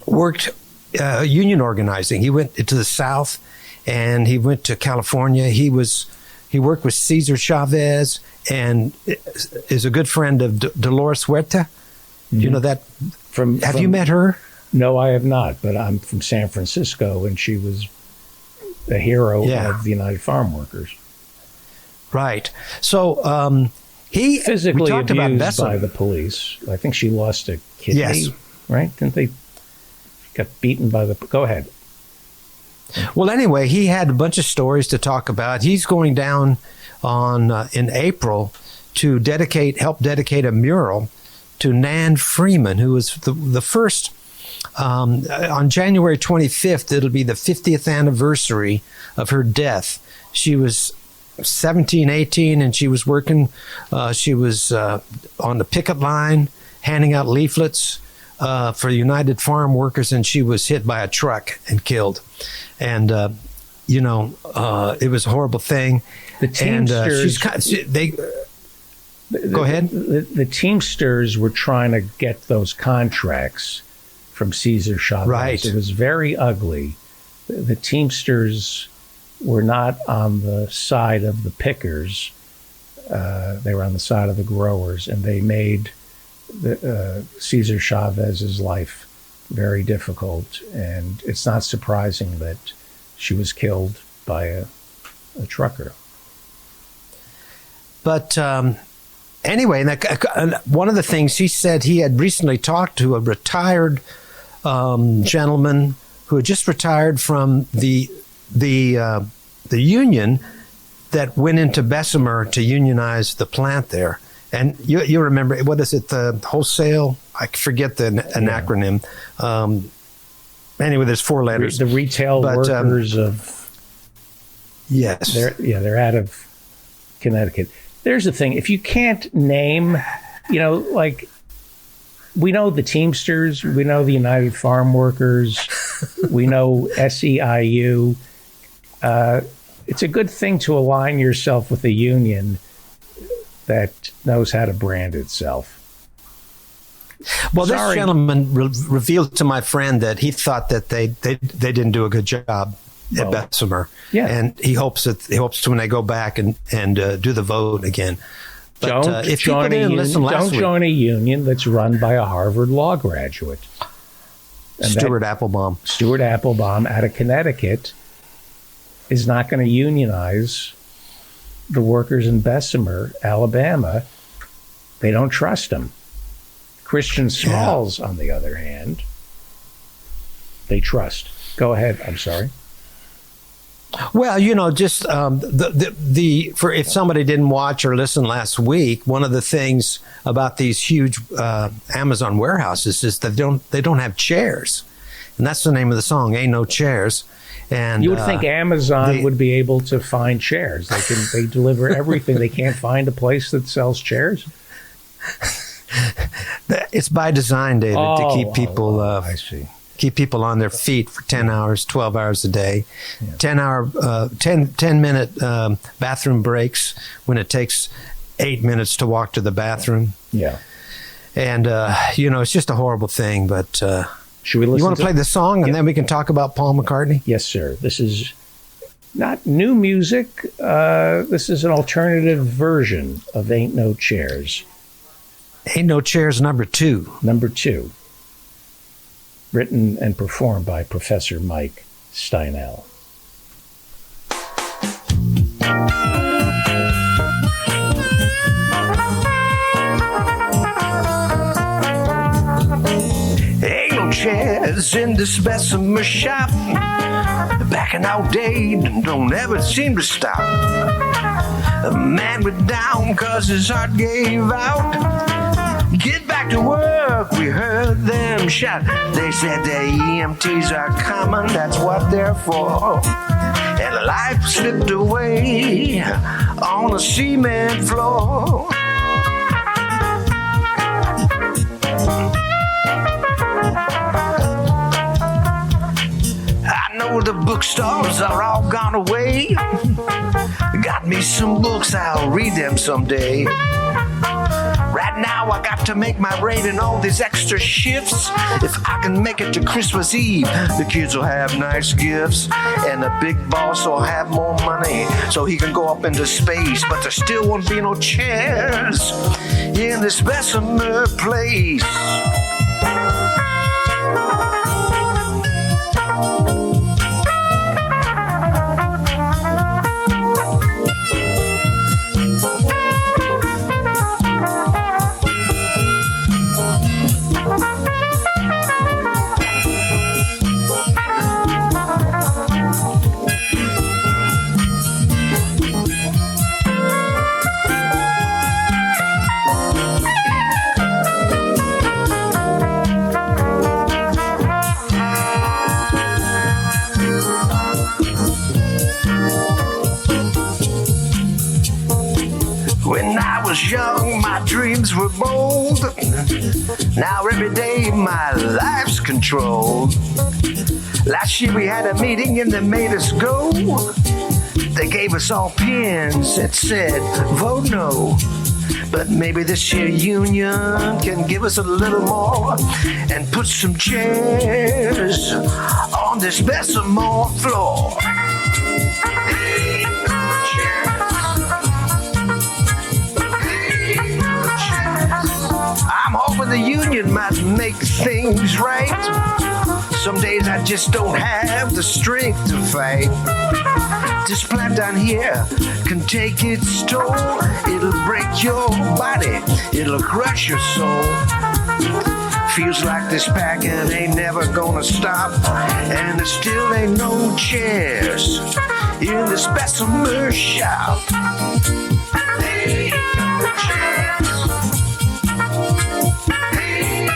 worked union organizing. He went to the South and he went to California. He worked with Cesar Chavez and is a good friend of Dolores Huerta. You know that? Have you met her? No, I have not, but I'm from San Francisco, and she was a hero of the United Farm Workers. Right. So he physically we talked abused about by the police. I think she lost a kidney. Yes. Right? Didn't they? Got beaten by the. Go ahead. Well, anyway, he had a bunch of stories to talk about. He's going down on in April to help dedicate a mural to Nan Freeman, who was the first. On January 25th, it'll be the 50th anniversary of her death. She was 17, 18, and she was working. She was on the picket line, handing out leaflets for United Farm Workers, and she was hit by a truck and killed. And it was a horrible thing. The Teamsters. Go ahead. The Teamsters were trying to get those contracts from Cesar Chavez. Right. It was very ugly. The Teamsters were not on the side of the pickers. They were on the side of the growers, and they made Cesar Chavez's life very difficult. And it's not surprising that she was killed by a trucker. But anyway, one of the things he said, he had recently talked to a retired gentleman who had just retired from the union that went into Bessemer to unionize the plant there. And you remember, what is it, the wholesale? I forget an acronym. Anyway, there's 4 letters. The retail workers of... Yes. They're out of Connecticut. There's the thing. If you can't name, like... We know the Teamsters, we know the United Farm Workers, we know SEIU. It's a good thing to align yourself with a union that knows how to brand itself. Well, this gentleman revealed to my friend that he thought that they didn't do a good job at Bessemer. Yeah. And he hopes when they go back and do the vote again. But, don't join a union that's run by a Harvard Law graduate. Stuart Applebaum. Stuart Applebaum out of Connecticut is not going to unionize the workers in Bessemer, Alabama. They don't trust him. Christian Smalls, on the other hand, they trust. Go ahead. I'm sorry. Well, just for if somebody didn't watch or listen last week, one of the things about these huge Amazon warehouses is that they don't have chairs, and that's the name of the song. Ain't no chairs. And you would think Amazon would be able to find chairs. They deliver everything. They can't find a place that sells chairs. It's by design, David, to keep people. I see. Keep people on their feet for 10 hours, 12 hours a day, 10-minute bathroom breaks when it takes 8 minutes to walk to the bathroom. Yeah. And, it's just a horrible thing. But should we listen? You want to play the song and then we can talk about Paul McCartney? Yes, sir. This is not new music. This is an alternative version of Ain't No Chairs. Ain't No Chairs, number 2. Number 2. Written and performed by Professor Mike Steinel. Ain't no chairs in this Bessemer shop. Back in our day, don't ever seem to stop. A man went down 'cause his heart gave out. Get back to work, we heard them shout. They said the EMTs are coming, that's what they're for. And life slipped away on the cement floor. I know the bookstores are all gone away. Got me some books, I'll read them someday. Right now I got to make my rate in all these extra shifts. If I can make it to Christmas Eve, the kids will have nice gifts. And the big boss will have more money so he can go up into space. But there still won't be no chairs in this Bessemer place. Now every day my life's controlled. Last year we had a meeting and they made us go. They gave us all pins that said vote no. But maybe this year union can give us a little more and put some chairs on this Bessemer floor. I'm hoping the union might make things right. Some days I just don't have the strength to fight. This plant down here can take its toll. It'll break your body, it'll crush your soul. Feels like this packing ain't never gonna stop, and there still ain't no chairs in this Bessemer shop. Ain't no chairs. Ain't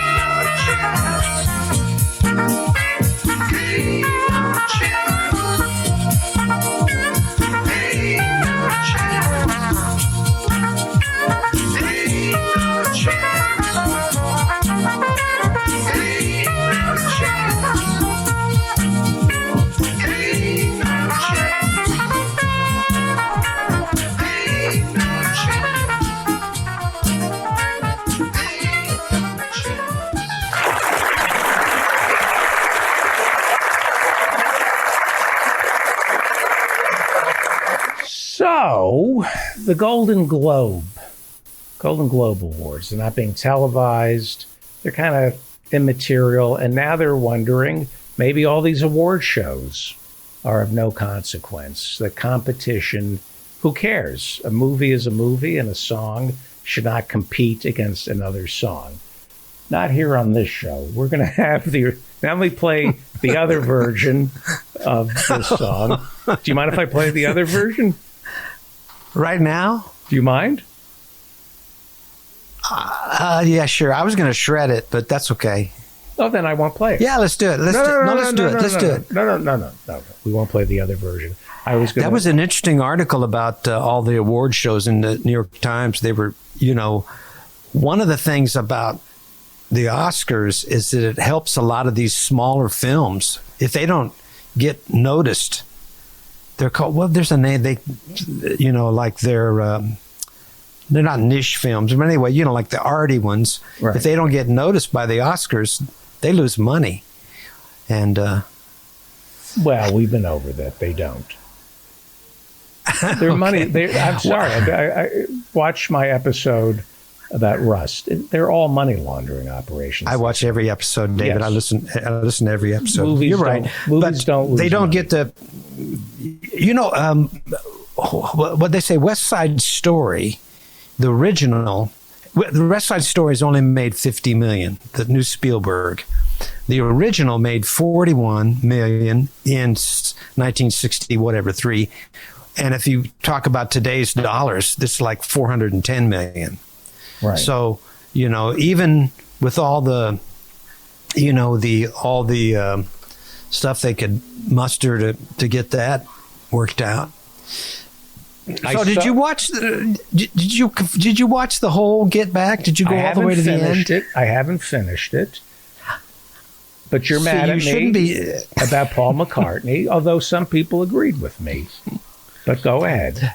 no chairs. Ain't no chairs. So, the Golden Globe Awards, they're not being televised. They're kind of immaterial. And now they're wondering, maybe all these award shows are of no consequence. The competition, who cares? A movie is a movie, and a song should not compete against another song. Not here on this show. We're going to have now we play the other version of this song. Do you mind if I play the other version? Right now? Do you mind? Yeah, sure. I was going to shred it, but that's okay. Oh, then I won't play it. Yeah, let's do it. Let's do it. No. We won't play the other version. That was an interesting article about all the award shows in the New York Times. They were, one of the things about the Oscars is that it helps a lot of these smaller films. If they don't get noticed, they're called, well, there's a name, like they're not niche films. But anyway, like the arty ones. Right. If they don't get noticed by the Oscars, they lose money. And, well, we've been over that. They don't. Their money, I'm sorry. I watched my episode about Rust. They're all money laundering operations. I watch every episode, David. Yes. I listen to every episode. Movies You're right. Movies don't lose they don't money. Get the, what they say, West Side Story, the original, the West Side Story has only made $50 million, the new Spielberg. The original made $41 million in 1963. And if you talk about today's dollars, this is like $410 million. Right. So, even with all the, stuff they could muster to get that worked out. So did you watch the whole Get Back? Did you go all the way to the end? I haven't finished it. But you're mad at me about Paul McCartney, although some people agreed with me. But go ahead.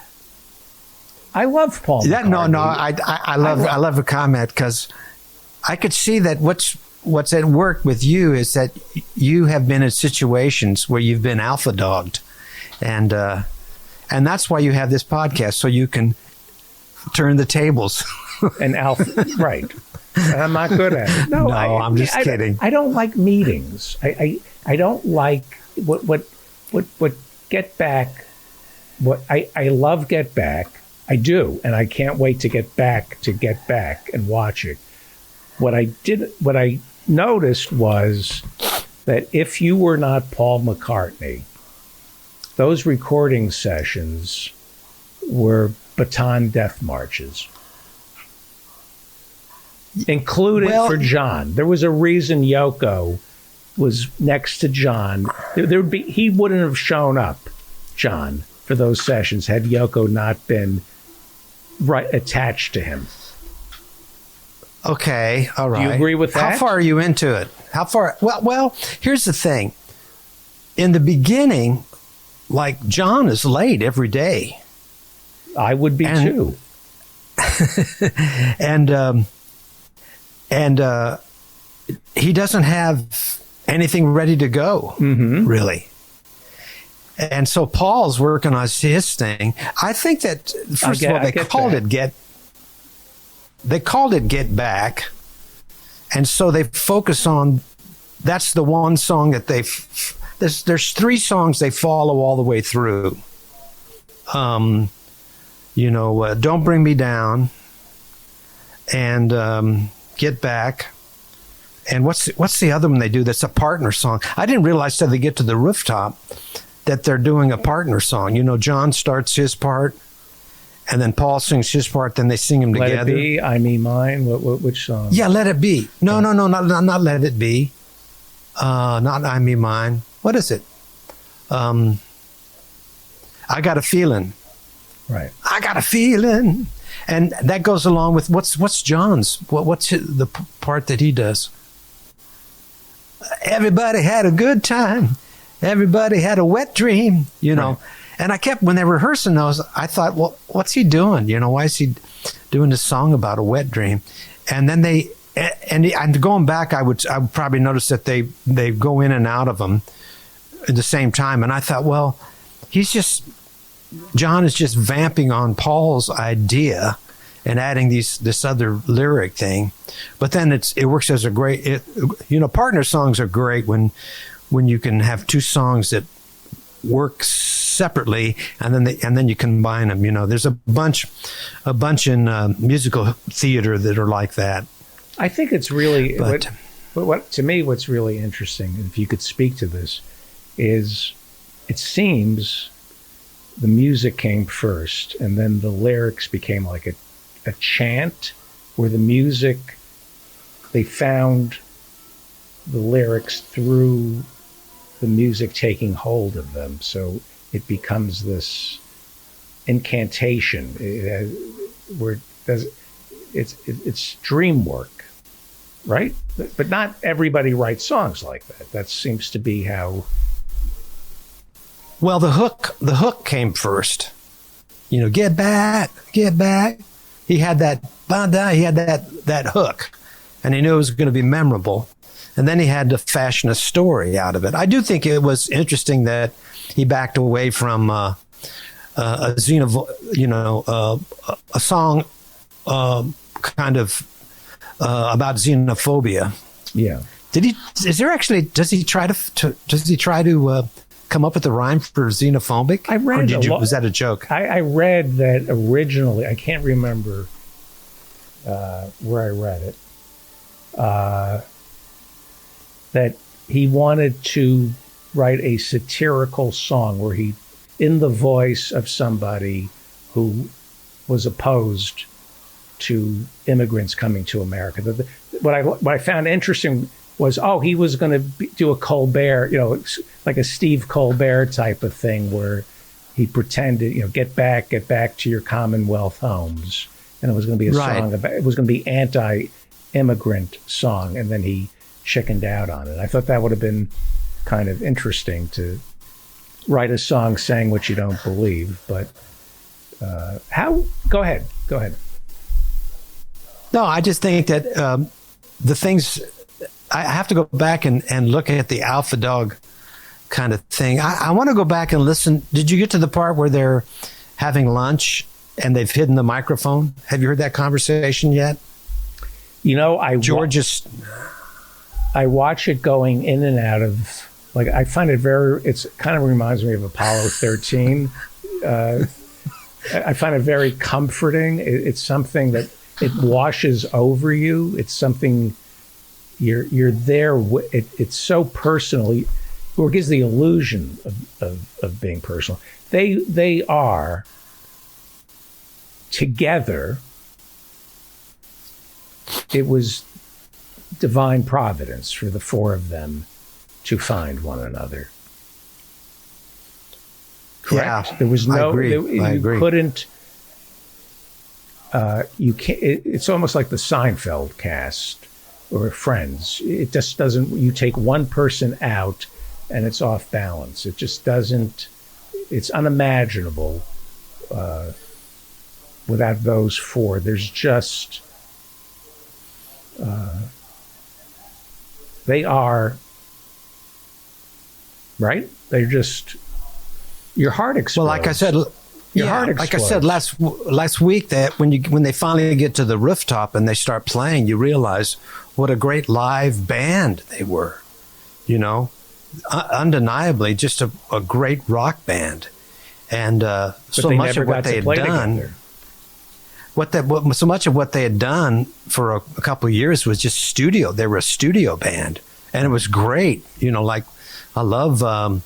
I love Paul McCartney. I love the comment because I could see that what's at work with you is that you have been in situations where you've been alpha dogged, and that's why you have this podcast, so you can turn the tables. And alpha, right? I'm not good at it. No, I'm just kidding. I don't like meetings. I don't like what Get Back. I love Get Back. I do, and I can't wait to get back and watch it. What I noticed was that if you were not Paul McCartney, those recording sessions were baton death marches, including for John. There was a reason Yoko was next to John. He wouldn't have shown up, John, for those sessions had Yoko not been attached to him. Okay, all right. Do you agree with that? How far are you into it? How far? Well, here's the thing. In the beginning, like John is late every day. I would be too. and he doesn't have anything ready to go, really. And so Paul's working on his thing. I think that first of all, they called it Get Back, and so they focus on. That's the one song that there's 3 songs they follow all the way through. Don't Bring Me Down, and Get Back, and what's the other one they do? That's a partner song. I didn't realize till they get to the rooftop that they're doing a partner song. John starts his part, and then Paul sings his part. Then they sing them together. Let It Be, I Me Mine. Which song? Yeah, Let It Be. No, not Let It Be. Not I Me Mine. What is it? I Got a Feeling. Right. I got a feeling, and that goes along with what's John's? What's the part that he does? Everybody had a good time. Everybody had a wet dream. Right. And I kept, when they were rehearsing those, I thought, well, what's he doing? Why is he doing this song about a wet dream? And then and going back, I would probably notice that they go in and out of them at the same time. And I thought, well, John is just vamping on Paul's idea and adding this other lyric thing. But then it works as a great, partner songs are great when you can have 2 songs that work separately and then you combine them. There's a bunch in musical theater that are like that. I think it's really, what to me, what's really interesting, if you could speak to this, is it seems the music came first and then the lyrics became like a chant, where the music, they found the lyrics through the music taking hold of them. So it becomes this incantation where it's dream work, right? But not everybody writes songs like that. That seems to be how. Well, the hook came first. Get back, get back. He had that hook, and he knew it was going to be memorable. And then he had to fashion a story out of it. I do think it was interesting that he backed away from a song kind of about xenophobia. Yeah. Does he try to come up with a rhyme for xenophobic? I read was that a joke? I read that originally. I can't remember where I read it. That he wanted to write a satirical song where he, in the voice of somebody who was opposed to immigrants coming to America. What I found interesting was, he was going to do a Colbert, like a Steve Colbert type of thing where he pretended, get back to your Commonwealth homes. And it was going to be a song about, it was going to be anti-immigrant song. And then he chickened out on it. I thought that would have been kind of interesting to write a song saying what you don't believe. But go ahead. No, I just think that the things, I have to go back and look at the Alpha Dog kind of thing. I want to go back and listen. Did you get to the part where they're having lunch and they've hidden the microphone? Have you heard that conversation yet? I watch it going in and out of, I find it it kind of reminds me of Apollo 13. I find it very comforting. It's something that it washes over you. It's something you're there. It's so personal, or it gives the illusion of being personal. They are together. It was divine providence for the 4 of them to find one another. Correct? Yeah, there was no. I agree. You couldn't. you can't. It's almost like the Seinfeld cast or Friends. It just doesn't. You take one person out, and it's off balance. It just doesn't. It's unimaginable without those four. There's just. They are. Right? They're just. Your heart explodes. Well, like I said. Your heart explodes. Like I said last week, that when they finally get to the rooftop and they start playing, you realize what a great live band they were. You know, undeniably, just a great rock band, and so much of what they had done. So much of what they had done for a couple of years was just studio. They were a studio band, and it was great. You know, like I love.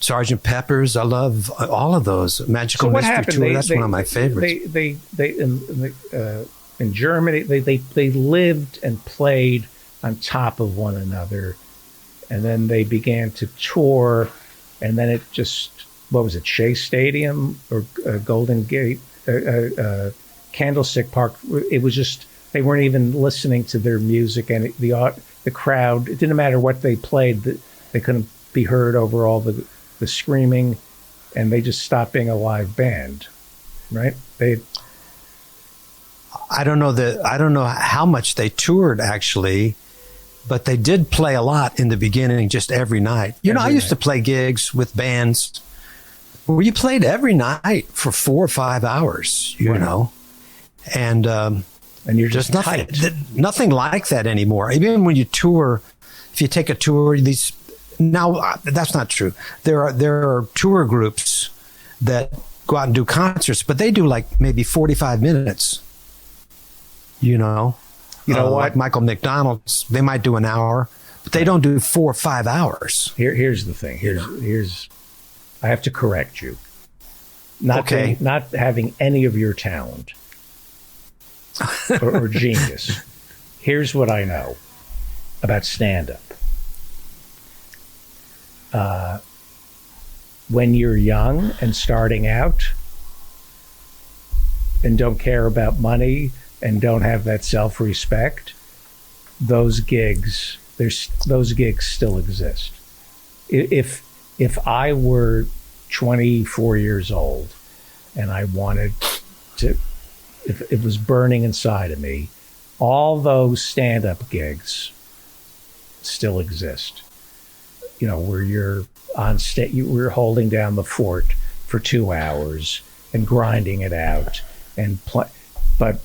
Sgt. Pepper's. I love all of those. Magical Mystery Tour. That's one of my favorites. They in Germany, they lived and played on top of one another, and then they began to tour, and then it just, what was it, Shea Stadium or Golden Gate, Candlestick Park? It was just, they weren't even listening to their music, and the crowd, it didn't matter what they played, they couldn't be heard over all the screaming, and they just stopped being a live band, right? I don't know how much they toured actually, but they did play a lot in the beginning, just every night. I used to play gigs with bands where you played every night for 4 or 5 hours, you know, and you're just nothing like that anymore. Even when you tour, if you take a tour, now, that's not true. There are tour groups that go out and do concerts, but they do like maybe 45 minutes. You know what? Like Michael McDonald's, they might do an hour, but they don't do 4 or 5 hours. Here's the thing. Here's I have to correct you. Not having any of your talent or genius. Here's what I know about stand-up. When you're young and starting out and don't care about money and don't have that self-respect, those gigs still exist. If I were 24 years old and I wanted to, if it was burning inside of me, all those stand-up gigs still exist. You know, where you're on stage, we're holding down the fort for 2 hours and grinding it out, but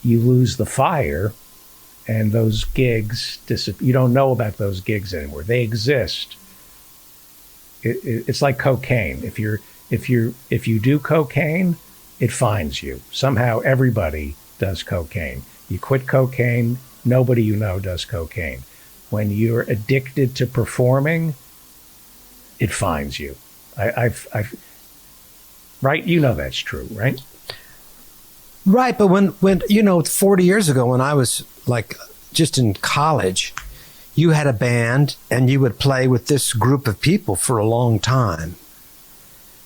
you lose the fire, and those gigs disappear. You don't know about those gigs anymore. They exist. It's like cocaine. If you do cocaine, it finds you. Somehow everybody does cocaine. You quit cocaine, nobody you know does cocaine. When you're addicted to performing, it finds you. I've right? You know that's true, right? Right, but when 40 years ago, when I was like just in college, you had a band and you would play with this group of people for a long time.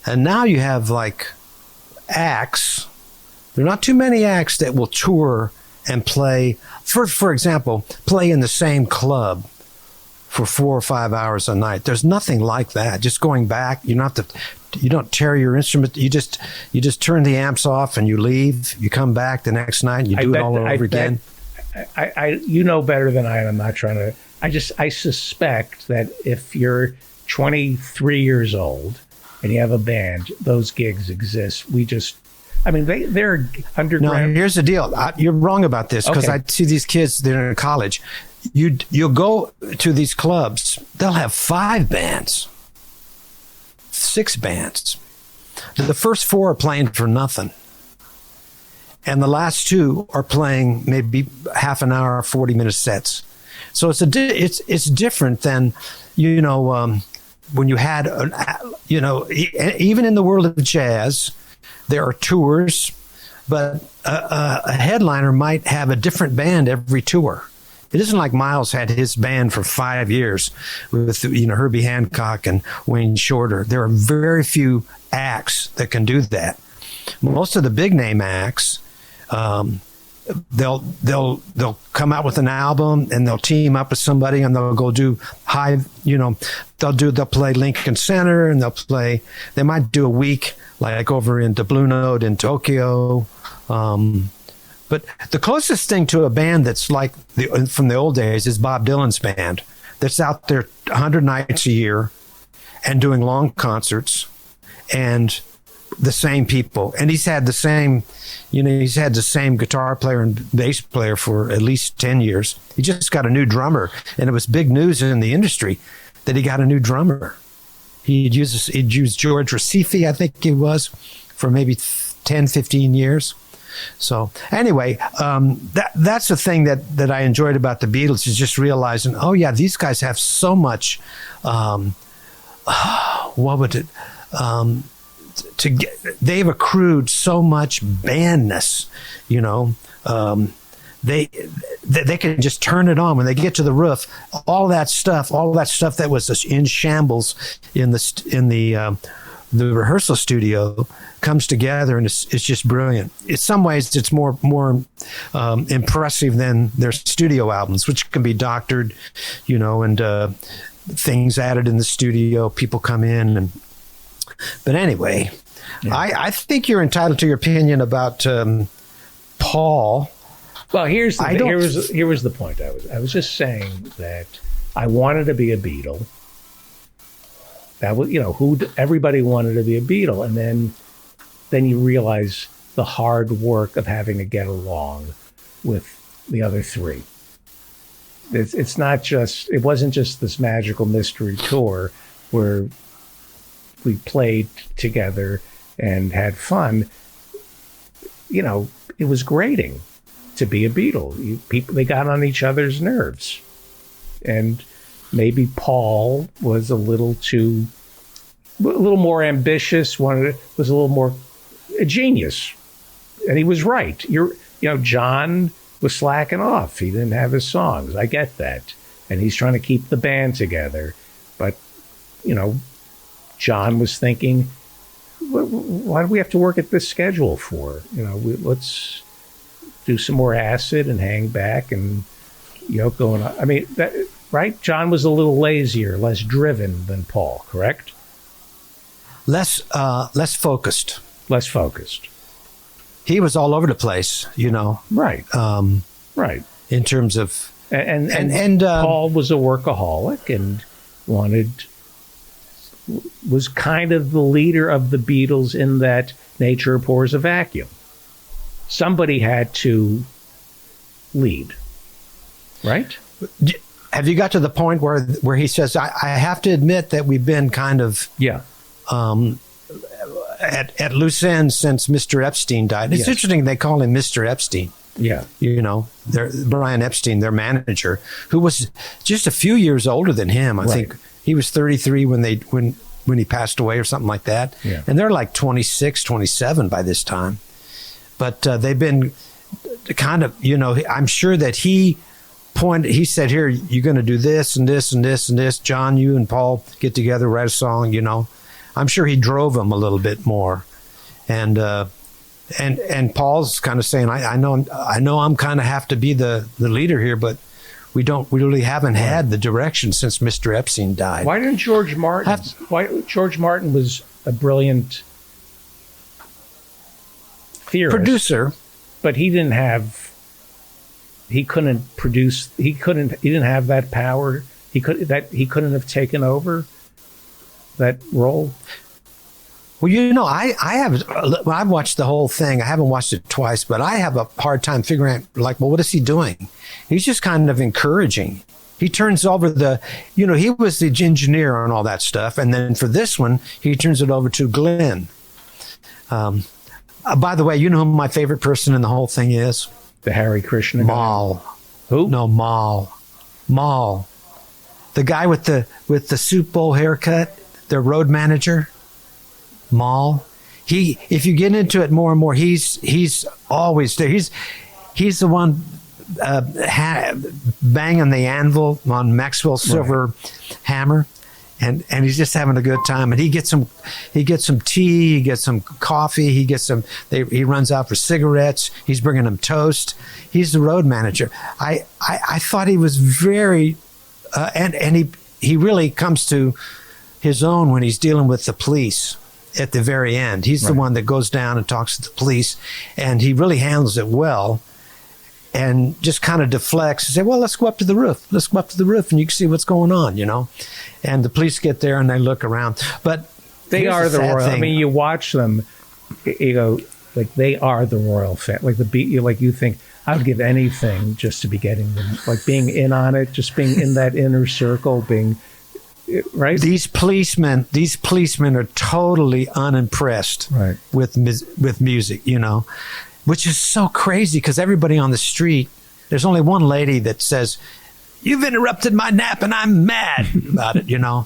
And now you have like acts. There are not too many acts that will tour and play, for example, play in the same club for 4 or 5 hours a night. There's nothing like that. Just going back, you don't tear your instrument. You just turn the amps off and you leave. You come back the next night and you do it all over again. You know better than I am. I'm not trying to. I suspect that if you're 23 years old and you have a band, those gigs exist. They're underground. No, here's the deal. You're wrong about this, because I see these kids, they're in college. You'll go to these clubs, they'll have 5 bands, 6 bands. The first 4 are playing for nothing. And the last 2 are playing maybe half an hour, 40-minute sets. So it's different than, when you had, even in the world of jazz, there are tours, but a headliner might have a different band every tour. It isn't like Miles had his band for 5 years with Herbie Hancock and Wayne Shorter. There are very few acts that can do that. Most of the big name acts they'll come out with an album and they'll team up with somebody and they'll go do they'll play Lincoln Center and they might do a week like over in the Blue Note in Tokyo. But the closest thing to a band that's like from the old days is Bob Dylan's band that's out there 100 nights a year and doing long concerts and the same people. And he's had the same guitar player and bass player for at least 10 years. He just got a new drummer, and it was big news in the industry that he got a new drummer. He'd used George Recife, I think he was, for maybe 10, 15 years. So anyway, that's the thing that I enjoyed about the Beatles, is just realizing, oh yeah, these guys have so much, they've accrued so much bandness, they can just turn it on when they get to the roof. All that stuff that was in shambles in the rehearsal studio comes together, and it's just brilliant. In some ways, it's more impressive than their studio albums, which can be doctored, and things added in the studio. People come in, but anyway, yeah. I think you're entitled to your opinion about Paul. Well, here was the point. I was just saying that I wanted to be a Beatle. That was, everybody wanted to be a Beatle, and then you realize the hard work of having to get along with the other three. It wasn't just this magical mystery tour where we played together and had fun. It was grating to be a Beatle. They got on each other's nerves, and maybe Paul was a little more ambitious. Was a little more a genius, and he was right. John was slacking off. He didn't have his songs. I get that, and he's trying to keep the band together. But John was thinking, why do we have to work at this schedule for? Let's do some more acid and hang back. And Yoko and right? John was a little lazier, less driven than Paul, correct? Less focused. Less focused. He was all over the place, Right. Right. In terms of and Paul was a workaholic and was kind of the leader of the Beatles in that nature abhors a vacuum. Somebody had to lead, right? Have you got to the point where he says, I have to admit that we've been kind of at loose ends since Mr. Epstein died. It's interesting they call him Mr. Epstein. Yeah. Brian Epstein, their manager, who was just a few years older than him. I think he was 33 when he passed away or something like that. Yeah. And they're like 26, 27 by this time. But they've been kind of, I'm sure that he said, here, you're going to do this and this and this and this. John, you and Paul get together, write a song, I'm sure he drove them a little bit more. And Paul's kind of saying, I know I'm kind of have to be the leader here, but we really haven't had the direction since Mr. Epstein died. Why didn't George Martin? George Martin was a brilliant theorist, producer, but he didn't have that power. He couldn't have taken over that role. Well, I've watched the whole thing. I haven't watched it twice, but I have a hard time figuring out, what is he doing? He's just kind of encouraging. He turns over he was the engineer on all that stuff. And then for this one, he turns it over to Glenn. By the way, you know who my favorite person in the whole thing is? The Hare Krishna guy. Mal. Who? No, Mal. The guy with the soup bowl haircut, their road manager. Mal. If you get into it more and more, he's always there. He's the one banging the anvil on Maxwell Silver hammer. and he's just having a good time. And he gets some tea, he gets some coffee, he runs out for cigarettes. He's bringing them toast. He's the road manager. I thought he was very, and he really comes to his own when he's dealing with the police at the very end. He's the one that goes down and talks to the police, and he really handles it well. And just kind of deflects and say, well, let's go up to the roof. Let's go up to the roof and you can see what's going on, you know. And the police get there and they look around. But they are the royal. I mean, you watch them, you go, like, they are the royal family. Like, like you think, I would give anything just to be getting them, like being in on it, just being in that inner circle, being, right? These policemen are totally unimpressed with music, you know. Which is so crazy because everybody on the street, there's only one lady that says, you've interrupted my nap and I'm mad about it, you know.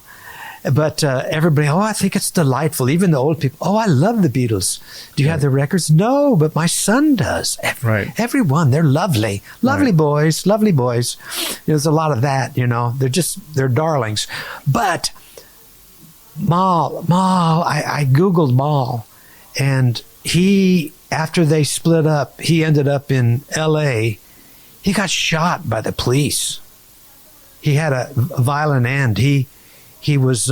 But everybody, I think it's delightful. Even the old people, I love the Beatles. Do you have the records? No, but my son does. Everyone, they're lovely. Lovely boys, lovely boys. There's a lot of that, you know. They're darlings. But Mal, I Googled Mal, and after they split up, he ended up in L.A. He got shot by the police. He had a violent end. He was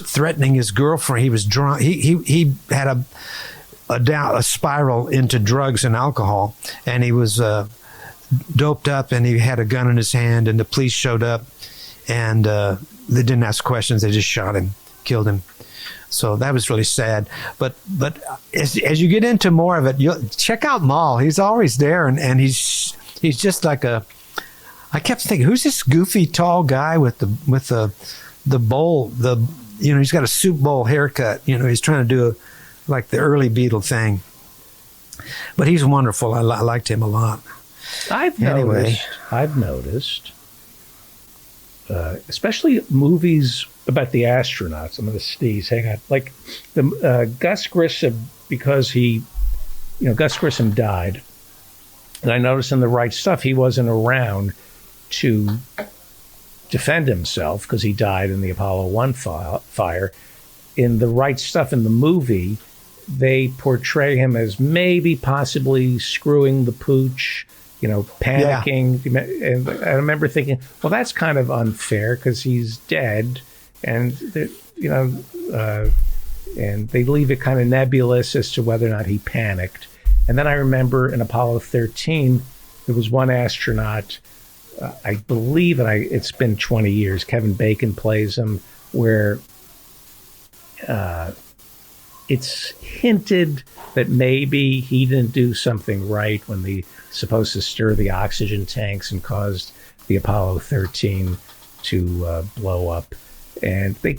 threatening his girlfriend. He was drunk. He had a spiral into drugs and alcohol, and he was doped up, and he had a gun in his hand. And the police showed up, and they didn't ask questions. They just shot him, killed him. So that was really sad. But as you get into more of it, you'll check out Mal. He's always there, and he's just like I kept thinking, who's this goofy tall guy with the bowl? He's got a soup bowl haircut. You know, he's trying to do like the early Beatle thing. But he's wonderful. I liked him a lot. I've noticed, especially movies about the astronauts. I'm going to sneeze. Hang on. Like the Gus Grissom, because Gus Grissom died, and I noticed in The Right Stuff he wasn't around to defend himself because he died in the Apollo 1 fire. In The Right Stuff, in the movie, they portray him as maybe possibly screwing the pooch, panicking. Yeah. And I remember thinking, well, that's kind of unfair because he's dead. And, and they leave it kind of nebulous as to whether or not he panicked. And then I remember in Apollo 13, there was one astronaut, I believe, and it's been 20 years, Kevin Bacon plays him, where it's hinted that maybe he didn't do something right when they supposed to stir the oxygen tanks and caused the Apollo 13 to blow up. And they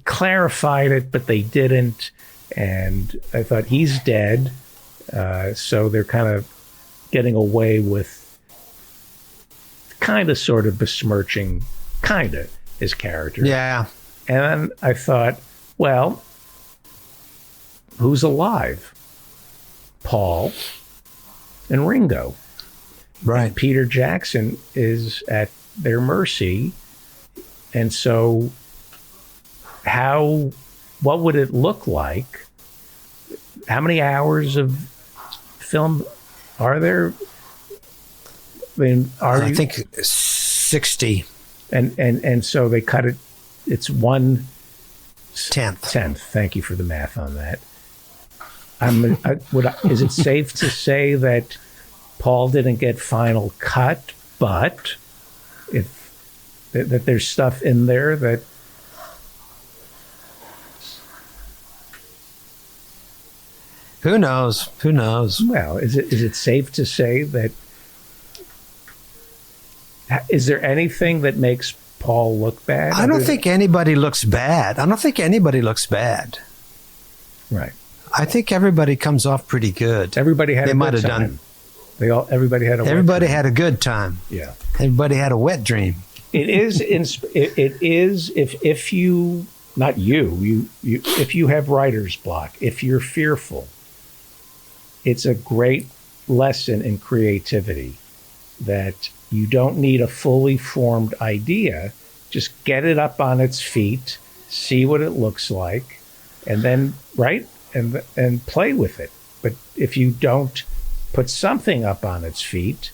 clarified it, but they didn't. And I thought, he's dead. So they're kind of getting away with kind of sort of besmirching his character. Yeah. And then I thought, well, who's alive? Paul and Ringo. Right. And Peter Jackson is at their mercy. And so what would it look like? How many hours of film are there? I think 60. And so they cut it. It's 1/10. 10th. Thank you for the math on that. Is it safe to say that Paul didn't get final cut, but that there's stuff in there that who knows? Well, is it safe to say that? Is there anything that makes Paul look bad? I don't think anybody looks bad. Right. I think everybody comes off pretty good. Everybody had a good time. Everybody had a good time. Yeah. Everybody had a wet dream. It is if you, not you, if you have writer's block, if you're fearful, it's a great lesson in creativity that you don't need a fully formed idea. Just get it up on its feet, see what it looks like, and then and play with it. But if you don't put something up on its feet,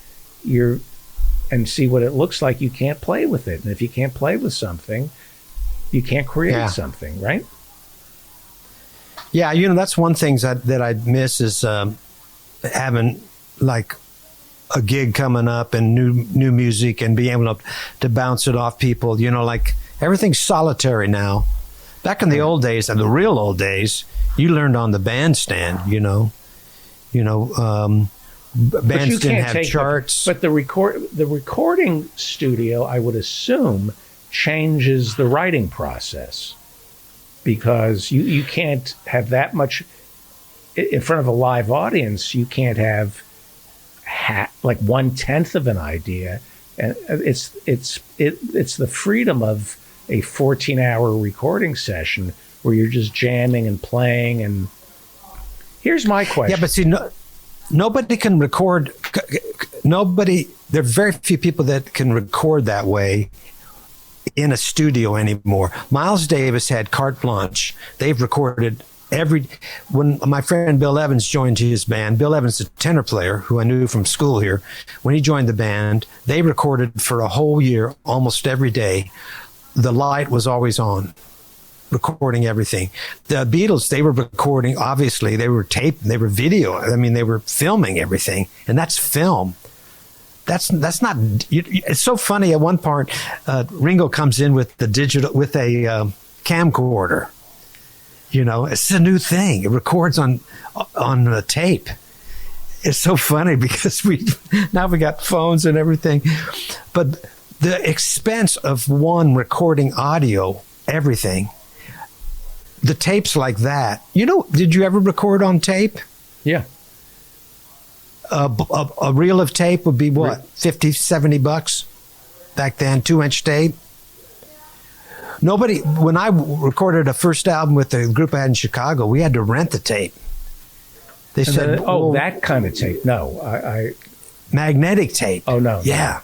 and see what it looks like, you can't play with it. And if you can't play with something, you can't create something, right? Yeah, that's one thing that I miss is having like a gig coming up and new music and being able to bounce it off people. Like everything's solitary now. Back in the old days, and the real old days, you learned on the bandstand. Bands didn't have charts. But the recording studio, I would assume, changes the writing process, because you can't have that much in front of a live audience. You can't have like 1/10 of an idea, and it's the freedom of a 14-hour recording session where you're just jamming and playing. And here's my question. Yeah, but see, nobody can record. There are very few people that can record that way in a studio anymore. Miles Davis had carte blanche. They've recorded when my friend Bill Evans joined his band. Bill Evans, a tenor player who I knew from school here, when he joined the band, they recorded for a whole year, almost every day. The light was always on, recording everything. The Beatles, they were recording, obviously, they were tape, they were video. I mean, they were filming everything, and that's film. That's not. It's so funny. At one part, Ringo comes in with a camcorder. It's a new thing. It records on the tape. It's so funny because now we got phones and everything, but the expense of one recording audio, everything. The tapes like that. Did you ever record on tape? Yeah. A reel of tape would be what, $50, $70 back then, 2-inch tape. When I recorded a first album with the group I had in Chicago, we had to rent the tape. They said, that kind of tape. No, I magnetic tape. Oh no. Yeah.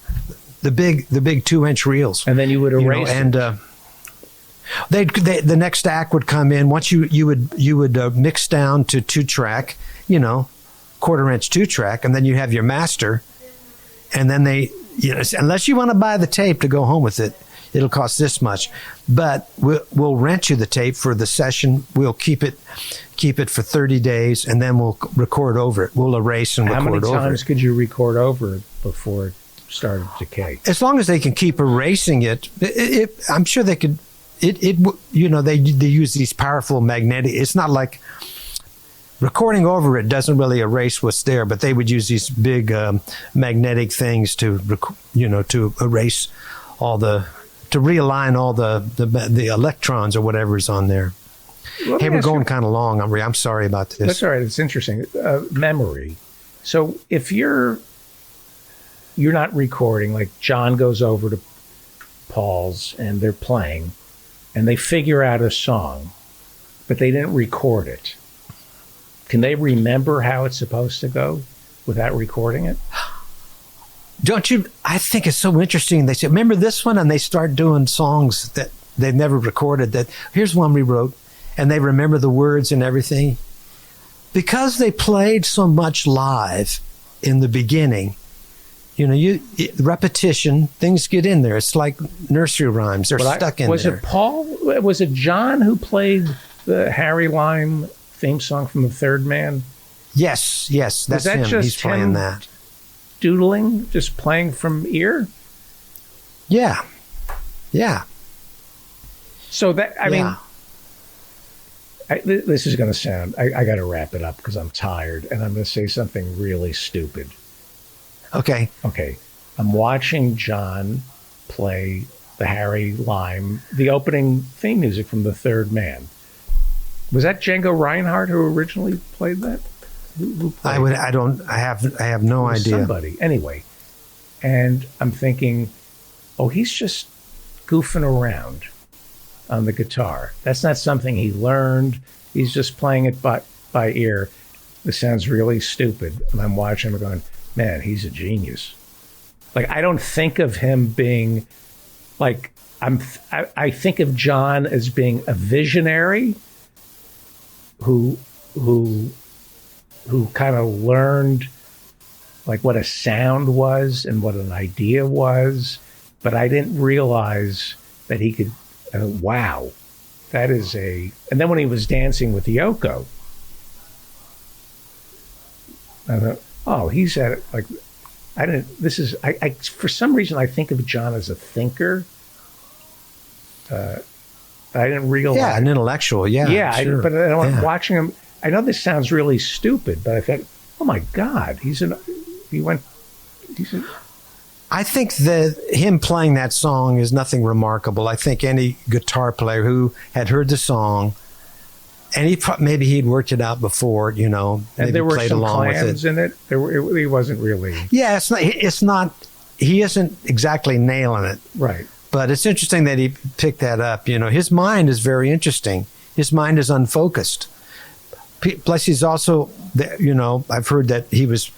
The big 2-inch reels. And then you would erase it. And the next act would come in. Once you would mix down to 2-track, 1/4-inch 2-track, and then you have your master, and then unless you want to buy the tape to go home with it, it'll cost this much, but we'll rent you the tape for the session. We'll keep it for 30 days, and then we'll record over it. We'll erase and record over it. How many times could you record over it before it started to decay? As long as they can keep erasing it, I'm sure they could. They use these powerful magnetic. It's not like recording over it doesn't really erase what's there, but they would use these big magnetic things to erase to realign all the electrons or whatever's on there. Hey, we're going kind of long. I'm sorry about this. That's all right. It's interesting. Memory. So if you're not recording, like John goes over to Paul's and they're playing, and they figure out a song, but they didn't record it. Can they remember how it's supposed to go without recording it? Don't you? I think it's so interesting. They say, remember this one? And they start doing songs that they've never recorded. That here's one we wrote, and they remember the words and everything. Because they played so much live in the beginning, repetition, things get in there. It's like nursery rhymes. They're stuck in there. Was it Paul? Was it John who played the Harry Lime theme song from The Third Man? Yes, that's him. He's playing that. Doodling, just playing from ear? Yeah. So that, I mean, this is going to sound, I got to wrap it up because I'm tired and I'm going to say something really stupid. Okay. I'm watching John play the Harry Lime, the opening theme music from The Third Man. Was that Django Reinhardt who originally played that? Who played that? I have no idea. Somebody. Anyway. And I'm thinking, he's just goofing around on the guitar. That's not something he learned. He's just playing it by ear. This sounds really stupid. And I'm watching him going, man, he's a genius. Like, I don't think of him being like, I think of John as being a visionary who kind of learned like what a sound was and what an idea was, but I didn't realize that he could. Wow, that is a. And then when he was dancing with Yoko, I thought, oh, he's at it. Like, I didn't. This is. I for some reason I think of John as a thinker. I didn't realize. Yeah, an intellectual. Yeah, yeah. sure. But watching him, I know this sounds really stupid, but I thought, oh my God, I think that him playing that song is nothing remarkable. I think any guitar player who had heard the song, and maybe he'd worked it out before, you know, and maybe there were played some along with clams it. in it. He wasn't really. Yeah, it's not. He isn't exactly nailing it, right? But it's interesting that he picked that up. You know, his mind is very interesting. His mind is unfocused. Plus, he's also, you know, I've heard that he was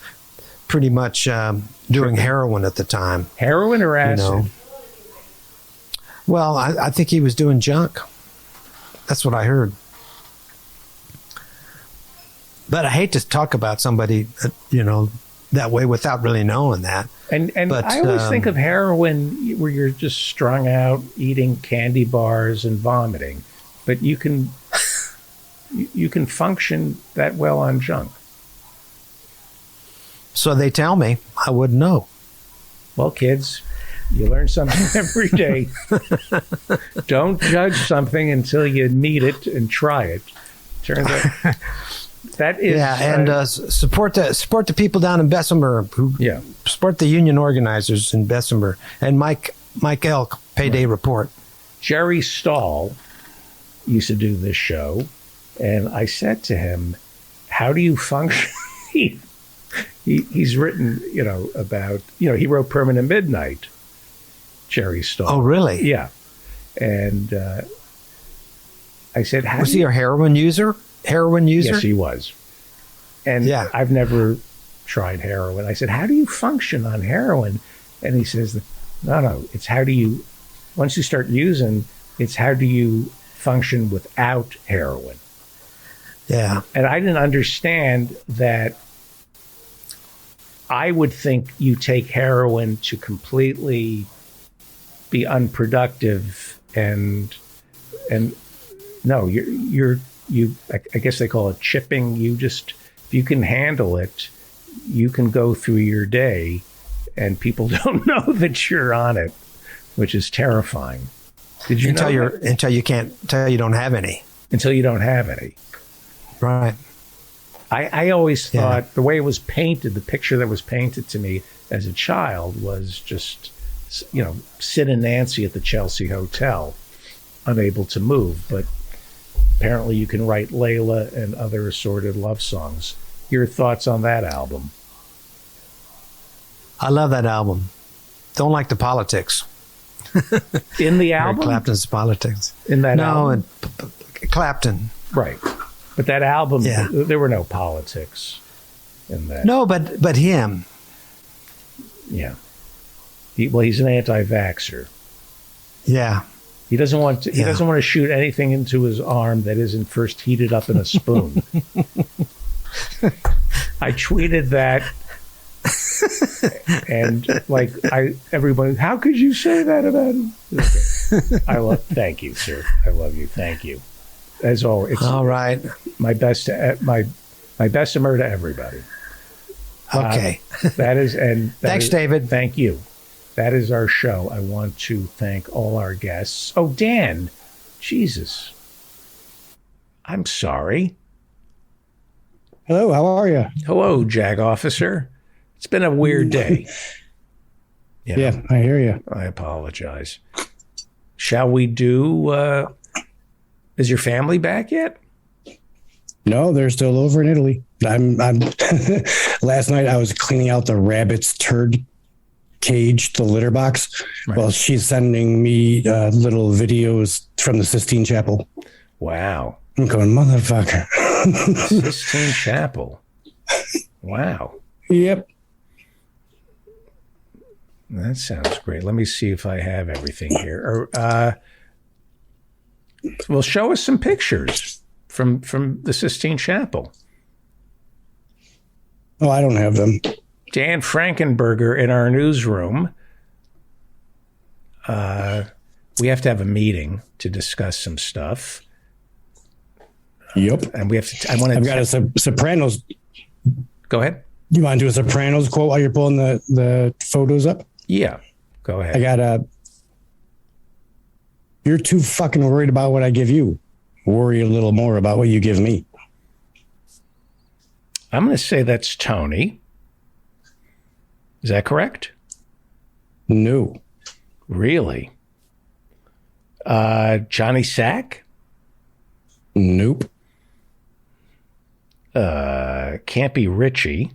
pretty much doing heroin at the time. Heroin or acid? You know? Well, I think he was doing junk. That's what I heard. But I hate to talk about somebody, you know, that way without really knowing that. And but, I always think of heroin where you're just strung out, eating candy bars and vomiting, but you can function that well on junk. So they tell me. I wouldn't know. Well, kids, you learn something every day. Don't judge something until you meet it and try it. Turns out that is and support the people down in Bessemer who support the union organizers in Bessemer and Mike Elk Payday Report. Jerry Stahl used to do this show, and I said to him, "How do you function?" He's written, you know, about, you know, he wrote Permanent Midnight, Jerry Stahl. Oh, really? Yeah. And I said, was he a heroin user? Yes, he was. And I've never tried heroin. I said, how do you function on heroin? And he says, no, it's how do you, once you start using, it's how do you function without heroin? Yeah. And I didn't understand that. I would think you take heroin to completely be unproductive and no, I guess they call it chipping. You just, if you can handle it, you can go through your day and people don't know that you're on it, which is terrifying. Did you until know until you don't have any. Until you don't have any. Right. I always thought the way it was painted, the picture that was painted to me as a child was just, you know, Sid and Nancy at the Chelsea Hotel, unable to move. But apparently you can write Layla and other assorted love songs. Your thoughts on that album? I love that album. Don't like the politics. In the album? Eric Clapton's politics. In that album? No, Clapton. Right. But that album, there were no politics in that. No, but him. Yeah. He's an anti-vaxxer. Yeah. He doesn't want to. He doesn't want to shoot anything into his arm that isn't first heated up in a spoon. I tweeted that, and like everybody, how could you say that about him? Okay. Thank you, sir. I love you. Thank you. As always, it's all right. My best to everybody. Okay. That is, thanks, David. Thank you. That is our show. I want to thank all our guests. Oh, Dan, Jesus, I'm sorry. Hello, how are you? Hello, JAG officer. It's been a weird day. Yeah, I hear you. I apologize. Shall we do? Is your family back yet? No, they're still over in Italy. I'm last night I was cleaning out the rabbit's turd cage, the litter box. Right. Well, she's sending me little videos from the Sistine Chapel. Wow. I'm going, motherfucker. Sistine Chapel. Wow. Yep. That sounds great. Let me see if I have everything here. Well, show us some pictures from the Sistine Chapel. Oh, I don't have them. Dan Frankenberger in our newsroom. We have to have a meeting to discuss some stuff. Yep. And we have to. I've got a Sopranos. Go ahead. You want to do a Sopranos quote while you're pulling the photos up? Yeah. Go ahead. I got you're too fucking worried about what I give you. Worry a little more about what you give me. I'm going to say that's Tony. Is that correct? No. Really? Johnny Sack? Nope. Can't be Richie.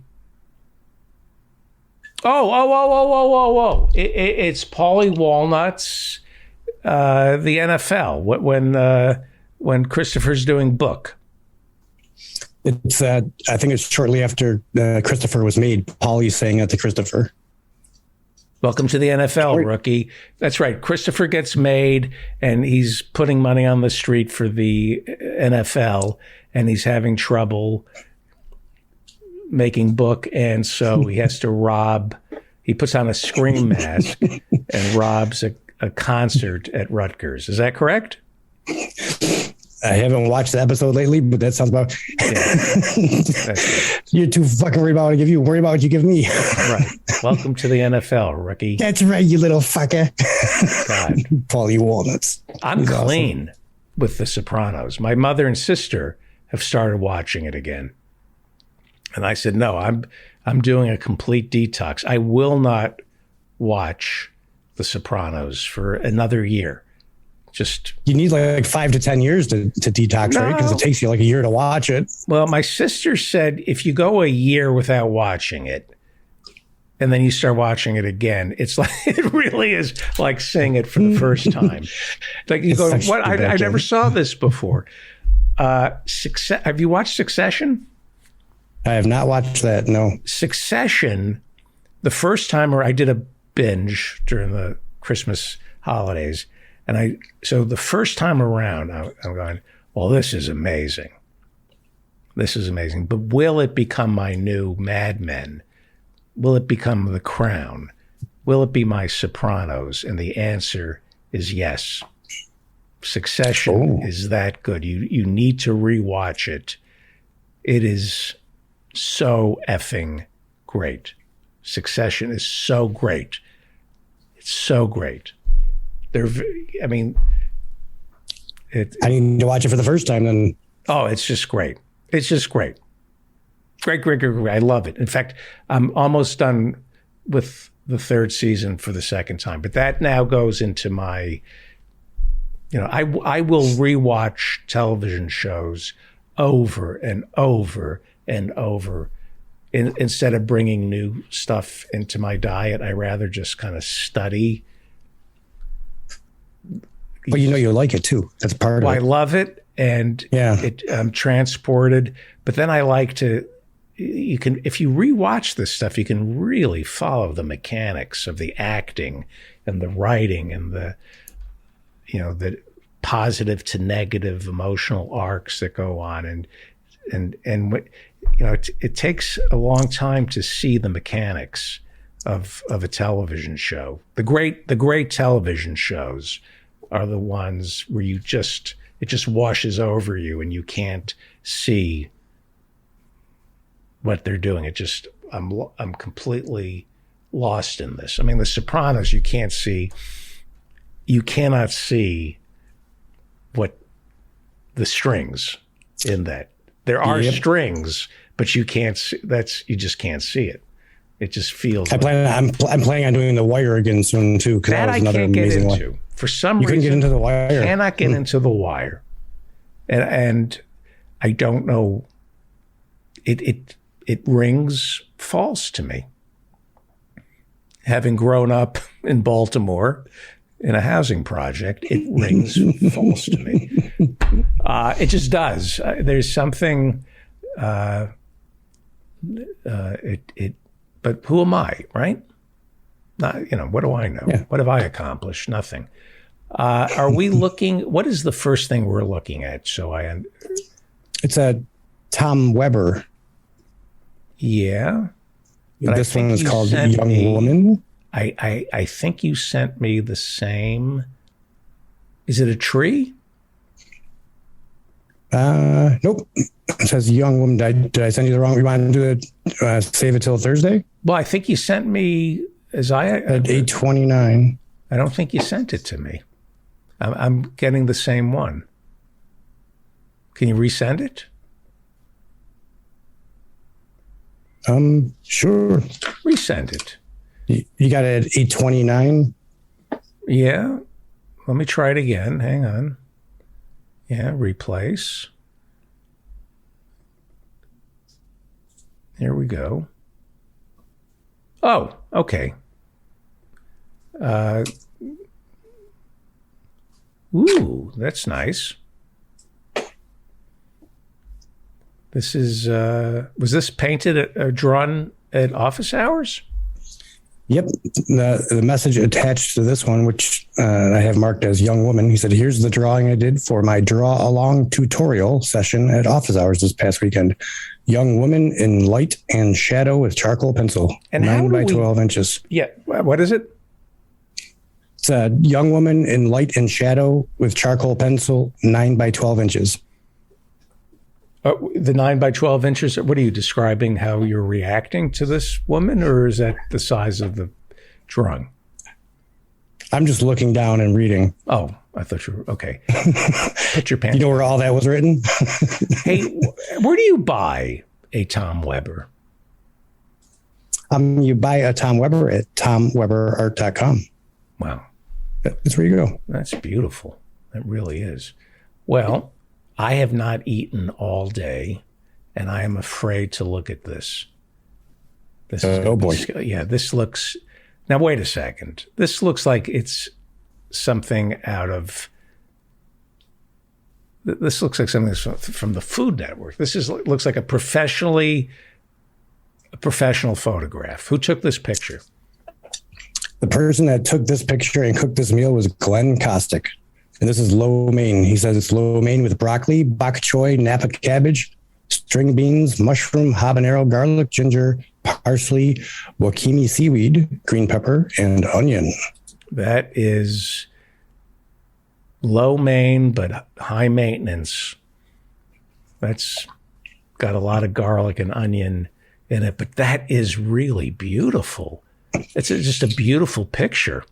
Oh. It's Paulie Walnuts, the NFL, when Christopher's doing book. It's I think it's shortly after Christopher was made. Paulie's saying that to Christopher. Welcome to the NFL, rookie. That's right. Christopher gets made, and he's putting money on the street for the NFL, and he's having trouble making book, and so he has to rob. He puts on a Scream mask and robs a concert at Rutgers. Is that correct? I haven't watched the episode lately, but that sounds about. You're too fucking worried about what I give you. Worry about what you give me. Right. Welcome to the NFL, rookie. That's right, you little fucker. God. Paulie Walnuts. I'm clean with The Sopranos. My mother and sister have started watching it again. And I said, no, I'm doing a complete detox. I will not watch The Sopranos for another year. Just you need like 5 to 10 years to detox, right? Because it takes you like a year to watch it. Well, my sister said if you go a year without watching it, and then you start watching it again, it's like it really is like seeing it for the first time. Like you go, what? I never saw this before. Have you watched Succession? I have not watched that. No. Succession. The first time, I did a binge during the Christmas holidays. And so the first time around, I'm going, well, this is amazing. This is amazing. But will it become my new Mad Men? Will it become The Crown? Will it be my Sopranos? And the answer is yes. Succession is that good. You need to rewatch it. It is so effing great. Succession is so great. It's so great. I need to watch it for the first time then. Oh, it's just great. It's just great. Great. I love it. In fact, I'm almost done with the third season for the second time. But that now goes into my, I will rewatch television shows over and over and over. Instead of bringing new stuff into my diet, I rather just kind of study. But you like it too. That's part of it. I love it, and I'm transported. But then I like to. If you rewatch this stuff, you can really follow the mechanics of the acting and the writing and the positive to negative emotional arcs that go on, and it takes a long time to see the mechanics of a television show. The great television shows are the ones where it just washes over you and you can't see what they're doing. I'm completely lost in this. I mean, The Sopranos, you cannot see what the strings in that. There are strings, but you can't see, you just can't see it. It just feels. I'm planning on doing The Wire again soon too, because that was another amazing one. For some reason, couldn't get into The Wire. Cannot get into The Wire, and I don't know. It rings false to me. Having grown up in Baltimore in a housing project, it rings false to me. It just does. There's something. But who am I, right? Not, what do I know? Yeah. What have I accomplished? Nothing. Are we looking? What is the first thing we're looking at? It's a Tom Weber. Yeah. But this one is called Young Woman. I think you sent me the same. Is it a tree? Nope. It says Young Woman. Did I send you the wrong? You want to do it? Save it till Thursday? Well, I think you sent me at 8:29. I don't think you sent it to me. I'm getting the same one. Can you resend it? Sure. Resend it. You got it at 8:29. Yeah. Let me try it again. Hang on. Yeah, replace. Here we go. Oh, okay. Ooh, that's nice. This is, was this painted or drawn at office hours? Yep. The message attached to this one, which I have marked as Young Woman, he said, here's the drawing I did for my draw along tutorial session at office hours this past weekend. Young Woman in light and shadow with charcoal pencil, and 9 by 12 inches. Yeah. What is it? It's a Young Woman in light and shadow with charcoal pencil, 9 by 12 inches. The 9 by 12 inches. What are you describing? How you're reacting to this woman, or is that the size of the drawing? I'm just looking down and reading. Oh, I thought you were okay. Put your pants. You know where all that was written? Hey, where do you buy a Tom Weber? You buy a Tom Weber at tomweberart.com. Wow. That's where you go. That's beautiful. That really is. Well, I have not eaten all day, and I am afraid to look at this. This is oh boy. Yeah, this looks. Now wait a second. This looks like it's something out of. This looks like something from the Food Network. Looks like a professional photograph. Who took this picture? The person that took this picture and cooked this meal was Glenn Kostick. And this is lo mein. He says it's lo mein with broccoli, bok choy, Napa cabbage, string beans, mushroom, habanero, garlic, ginger, parsley, wakame seaweed, green pepper, and onion. That is low main, but high maintenance. That's got a lot of garlic and onion in it, but that is really beautiful. It's just a beautiful picture.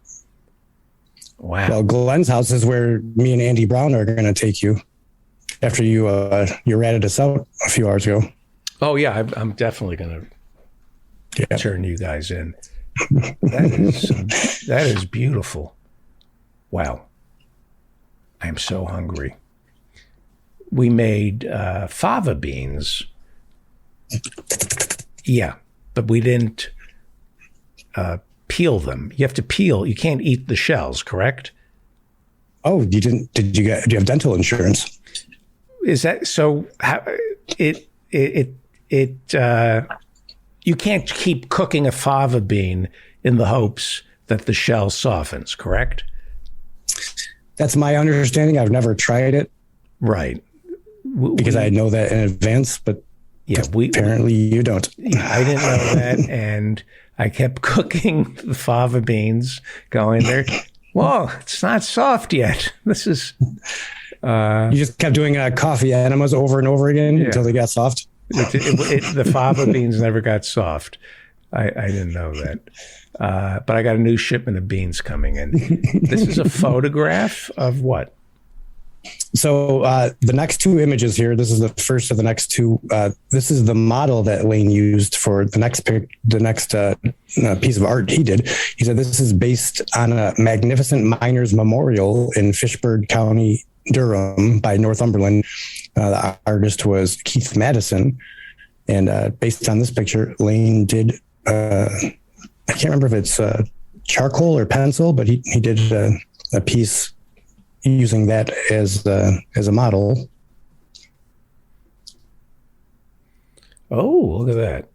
Wow. Well, Glenn's house is where me and Andy Brown are going to take you after you ratted us out a few hours ago. Oh, yeah. I'm definitely going to turn you guys in. That is beautiful. Wow. I'm so hungry. We made fava beans. Yeah, but we didn't peel them. You have to peel. You can't eat the shells, correct? Oh, you didn't? Do you have dental insurance? Is that so? How, you can't keep cooking a fava bean in the hopes that the shell softens, correct? That's my understanding. I've never tried it. Right. Because I know that in advance, but yeah, apparently you don't. I didn't know that, and I kept cooking the fava beans, going there. Whoa, it's not soft yet. This is. You just kept doing coffee enemas over and over again until they got soft. The fava beans never got soft. I didn't know that. But I got a new shipment of beans coming in. This is a photograph of what? So the next two images here, this is the first of the next two. This is the model that Lane used for the next piece of art he did. He said this is based on a magnificent miners' memorial in Fishburne County, Durham by Northumberland. The artist was Keith Madison. And based on this picture, Lane did, I can't remember if it's charcoal or pencil, but he did a piece using that as a model. Oh, look at that.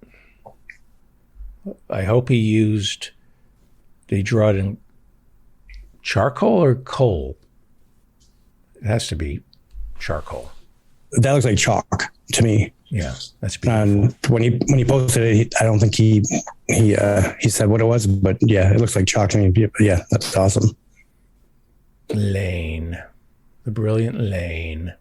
I hope he used Did he draw it in charcoal or coal? It has to be charcoal. That looks like chalk to me. Yeah, that's beautiful. When he posted it, I don't think he said what it was, but yeah, it looks like chalk to me. Yeah, that's awesome. Lane, the brilliant Lane.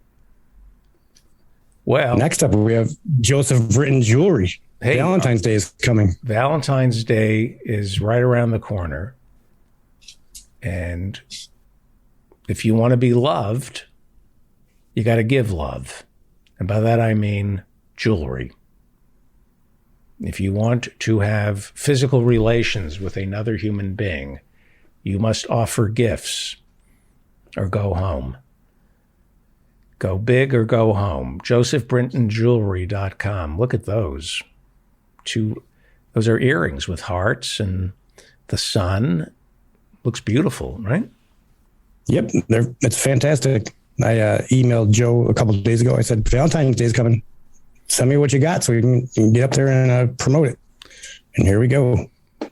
Well, next up we have Joseph Britton Jewelry. Hey, Valentine's Day is coming. Valentine's Day is right around the corner. And if you want to be loved, you got to give love. And by that, I mean jewelry. If you want to have physical relations with another human being, you must offer gifts or go home. Go big or go home. JosephBrintonJewelry.com. Look at those. Those are earrings with hearts and the sun. Looks beautiful, right? Yep, it's fantastic. I emailed Joe a couple of days ago. I said, Valentine's Day is coming. Send me what you got so we can get up there and promote it. And here we go.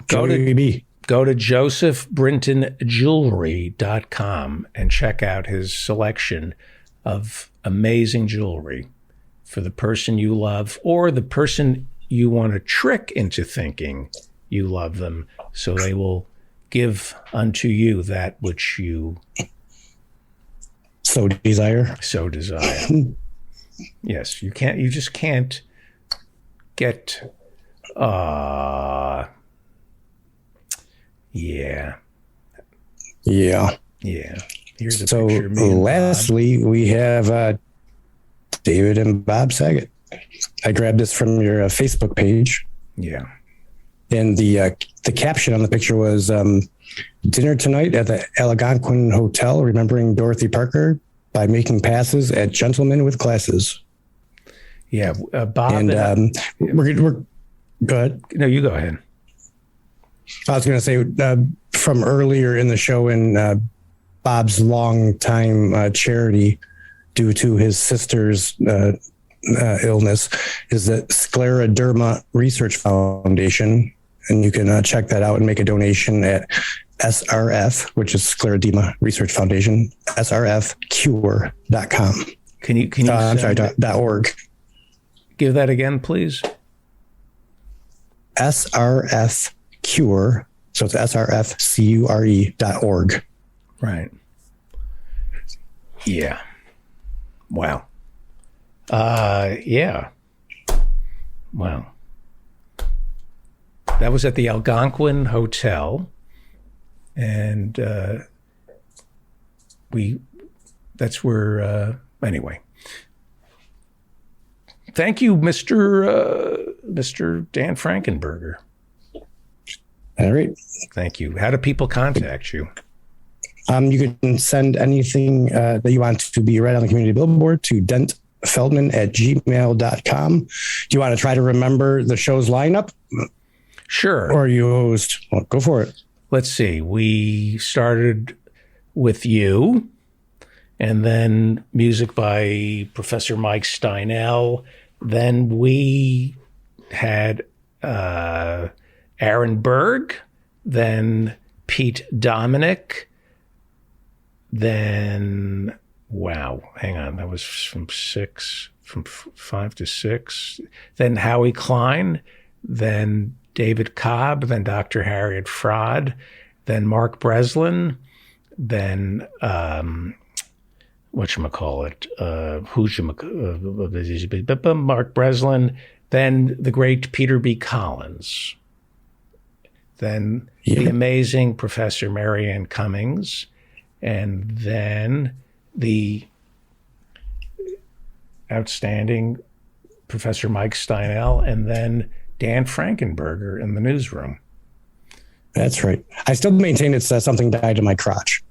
Go to JosephBrintonJewelry.com and check out his selection of amazing jewelry for the person you love or the person you want to trick into thinking you love them, so they will give unto you that which you so desire. Yes, you just can't get yeah. Here's a picture of me and lastly, Bob. we have David and Bob Saget. I grabbed this from your Facebook page. Yeah. And the caption on the picture was dinner tonight at the Algonquin Hotel, remembering Dorothy Parker by making passes at gentlemen with glasses. Yeah, Bob. And we're go ahead. No, you go ahead. I was going to say from earlier in the show in Bob's longtime charity due to his sister's illness is the Scleroderma Research Foundation. And you can check that out and make a donation at SRF, which is Scleroderma Research Foundation, srfcure.com. Can you I'm sorry, .org. Give that again, please. SRF Cure. So it's srfcure.org. Right. Yeah. Wow. Yeah. Wow. That was at the Algonquin Hotel. And that's where, anyway. Thank you, Mr. Dan Frankenberger. All right. Thank you. How do people contact you? You can send anything that you want to be read on the community billboard to dentfeldman@gmail.com. Do you want to try to remember the show's lineup? Sure. Or you host? Well, go for it. Let's see. We started with you, and then music by Professor Mike Steinel. Then we had Aaron Berg, then Pete Dominic, then, wow, hang on, that was from 5 to 6. Then Howie Klein, then David Cobb, then Dr. Harriet Fraud, then Mark Breslin, then Mark Breslin, then the great Peter B. Collins, then the amazing Professor Marianne Cummings, and then the outstanding Professor Mike Steinel, and then Dan Frankenberger in the newsroom. That's right. I still maintain it's something died in my crotch.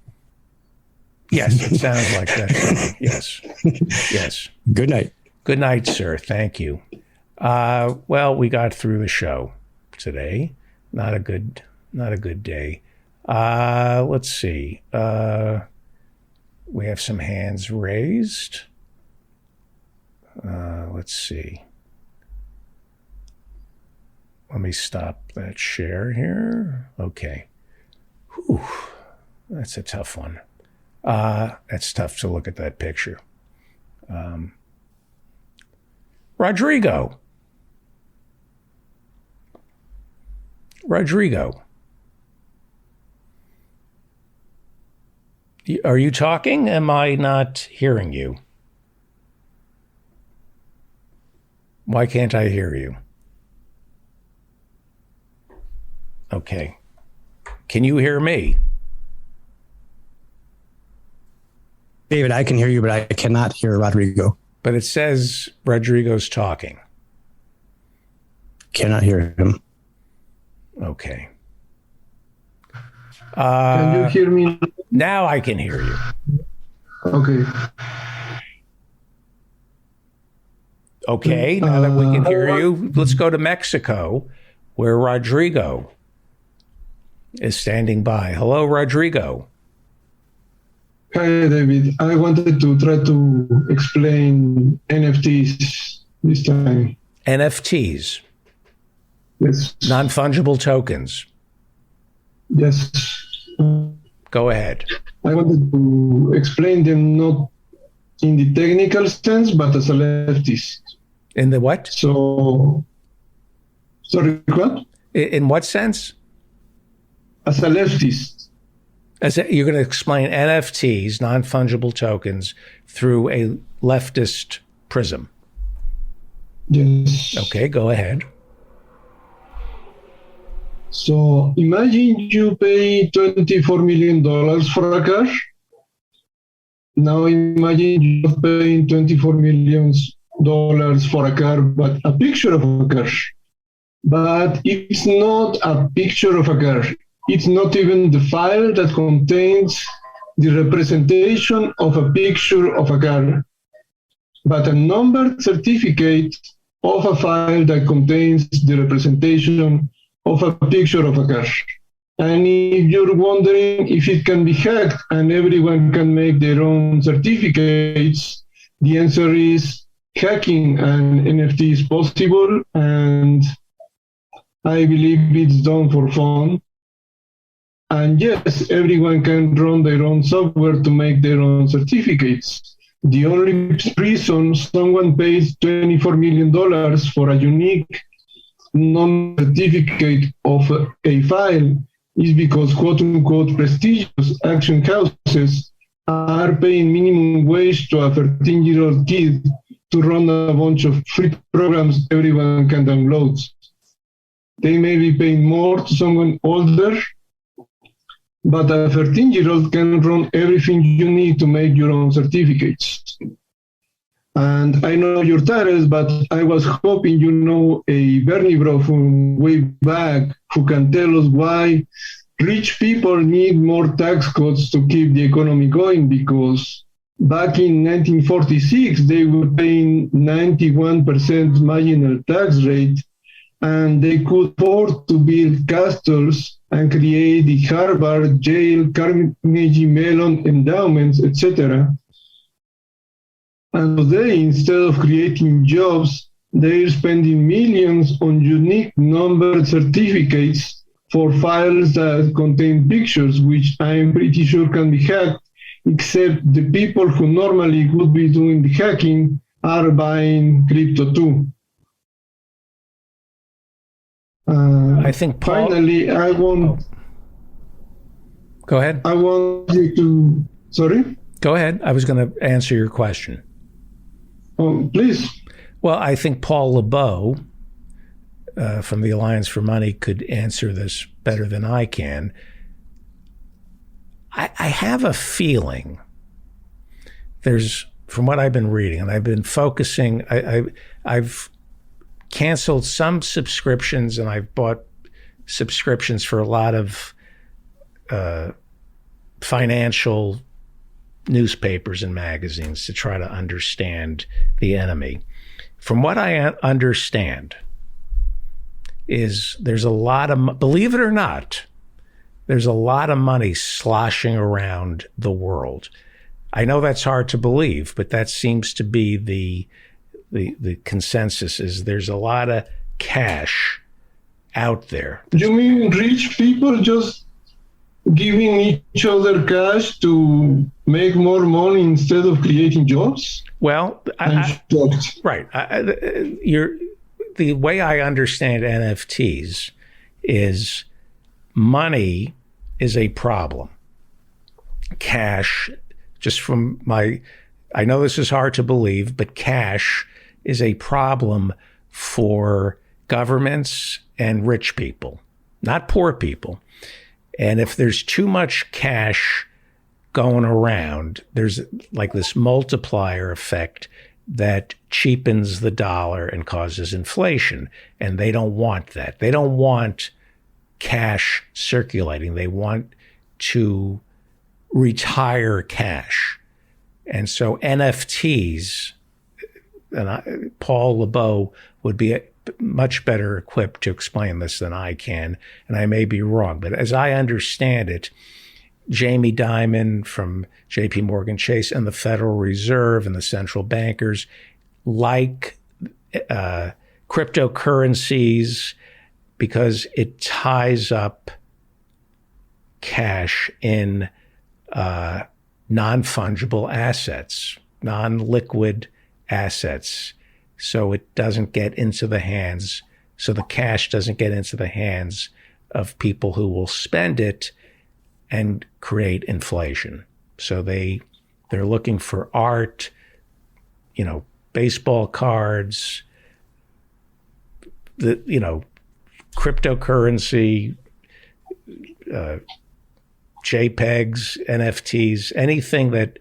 Yes, it sounds like that. Yes. Yes. Good night. Good night, sir. Thank you. Well, we got through the show today. Not a good day. Let's see. We have some hands raised. Let's see. Let me stop that share here. Okay. Whew, that's a tough one. That's tough to look at that picture. Rodrigo. Are you talking? Am I not hearing you? Why can't I hear you? Okay. Can you hear me? David, I can hear you, but I cannot hear Rodrigo. But it says Rodrigo's talking. Cannot hear him. Okay. Can you hear me? Now I can hear you. Okay. Okay, now that we can hear you, let's go to Mexico, where Rodrigo is standing by. Hello, Rodrigo. Hi, David. I wanted to try to explain NFTs this time. NFTs? Yes. Non-fungible tokens? Yes. Go ahead. I wanted to explain them not in the technical sense, but as a leftist. In the what? So, sorry, what? In what sense? As a leftist. You're going to explain NFTs, non-fungible tokens, through a leftist prism. Yes. Okay, go ahead. So imagine you pay $24 million for a car. Now imagine you're paying $24 million for a car, but a picture of a car. But it's not a picture of a car. It's not even the file that contains the representation of a picture of a car, but a numbered certificate of a file that contains the representation of a picture of a car. And if you're wondering if it can be hacked and everyone can make their own certificates, the answer is hacking an NFT is possible, and I believe it's done for fun. And yes, everyone can run their own software to make their own certificates. The only reason someone pays $24 million for a unique non-certificate of a file is because quote-unquote prestigious action houses are paying minimum wage to a 13-year-old kid to run a bunch of free programs everyone can download. They may be paying more to someone older, but a 13-year-old can run everything you need to make your own certificates. And I know your titles, but I was hoping you know a Bernie bro from way back who can tell us why rich people need more tax cuts to keep the economy going, because back in 1946, they were paying 91% marginal tax rate, and they could afford to build castles and create the Harvard, Yale, Carnegie Mellon endowments, etc. And today, instead of creating jobs, they're spending millions on unique numbered certificates for files that contain pictures, which I'm pretty sure can be hacked, except the people who normally would be doing the hacking are buying crypto too. I think Paul, finally, I want. Go ahead. I want you to. Sorry? Go ahead. I was going to answer your question. Oh, please. Well, I think Paul LeBeau from the Alliance for Money could answer this better than I can. I have a feeling there's, from what I've been reading, and I've been focusing, I've canceled some subscriptions, and I've bought subscriptions for a lot of financial newspapers and magazines to try to understand the enemy. From what I understand is there's a lot of, believe it or not, there's a lot of money sloshing around the world. I know that's hard to believe, but that seems to be the consensus, is there's a lot of cash out there. You mean rich people just giving each other cash to make more money instead of creating jobs? Well, right. The way I understand NFTs is money is a problem. Cash, just from I know this is hard to believe, but cash is a problem for governments and rich people, not poor people. And if there's too much cash going around, there's like this multiplier effect that cheapens the dollar and causes inflation. And they don't want that. They don't want cash circulating. They want to retire cash. And so NFTs, and Paul LeBeau would be much better equipped to explain this than I can, and I may be wrong. But as I understand it, Jamie Dimon from JP Morgan Chase and the Federal Reserve and the central bankers like cryptocurrencies because it ties up cash in non-fungible assets, non-liquid assets. So it doesn't get into the hands, so the cash doesn't get into the hands of people who will spend it and create inflation. So they're looking for art, baseball cards, cryptocurrency, JPEGs, NFTs, anything that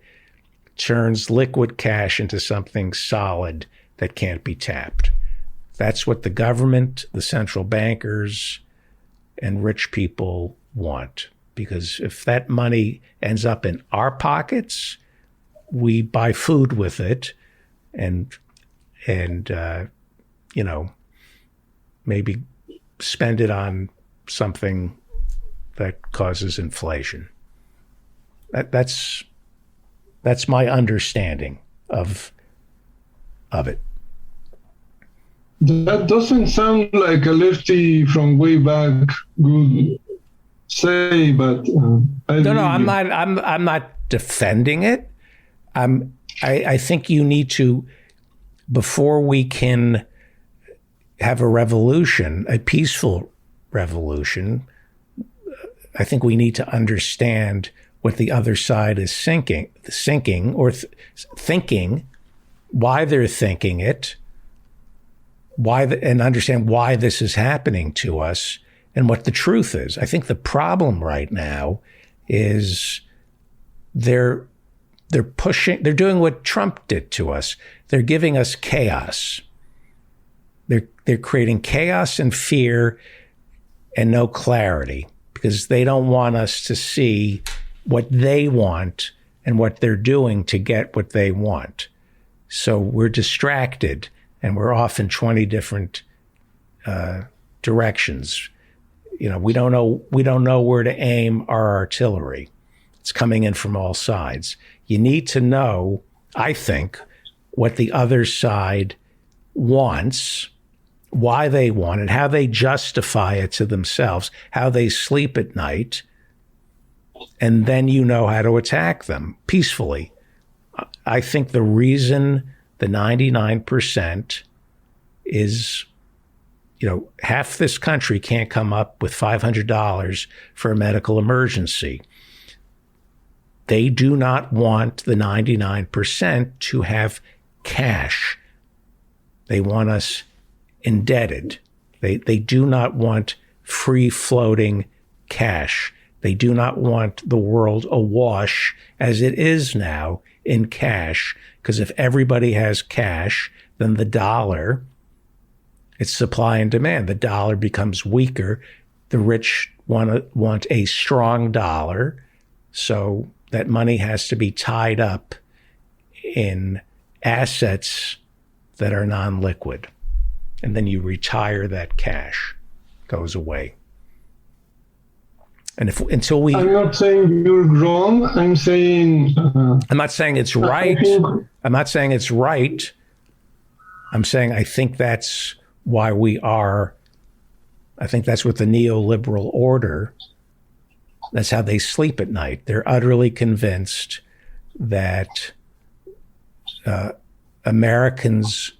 turns liquid cash into something solid that can't be tapped. That's what the government, the central bankers, and rich people want. Because if that money ends up in our pockets, we buy food with it and maybe spend it on something that causes inflation. That's my understanding of it. That doesn't sound like a lefty from way back would say, but I'm not defending it. I think you need to, before we can have a revolution, a peaceful revolution, I think we need to understand what the other side is thinking, why they're thinking it, and understand why this is happening to us and what the truth is. I think the problem right now is they're doing what Trump did to us. They're giving us chaos. They're creating chaos and fear and no clarity because they don't want us to see what they want and what they're doing to get what they want. So we're distracted and we're off in 20 different directions. We don't know where to aim our artillery. It's coming in from all sides. You need to know, I think, what the other side wants, why they want it, how they justify it to themselves, how they sleep at night, and then you know how to attack them peacefully. I think the reason the 99% is, half this country can't come up with $500 for a medical emergency. They do not want the 99% to have cash. They want us indebted. They do not want free-floating cash. They do not want the world awash as it is now in cash, because if everybody has cash, then the dollar, it's supply and demand. The dollar becomes weaker. The rich want a strong dollar, so that money has to be tied up in assets that are non-liquid. And then you retire that cash, goes away. And until we... I'm not saying you're wrong. I'm saying... I'm not saying it's right. I'm not saying it's right. I'm saying I think that's why we are... I think that's what the neoliberal order That's how they sleep at night. They're utterly convinced that Americans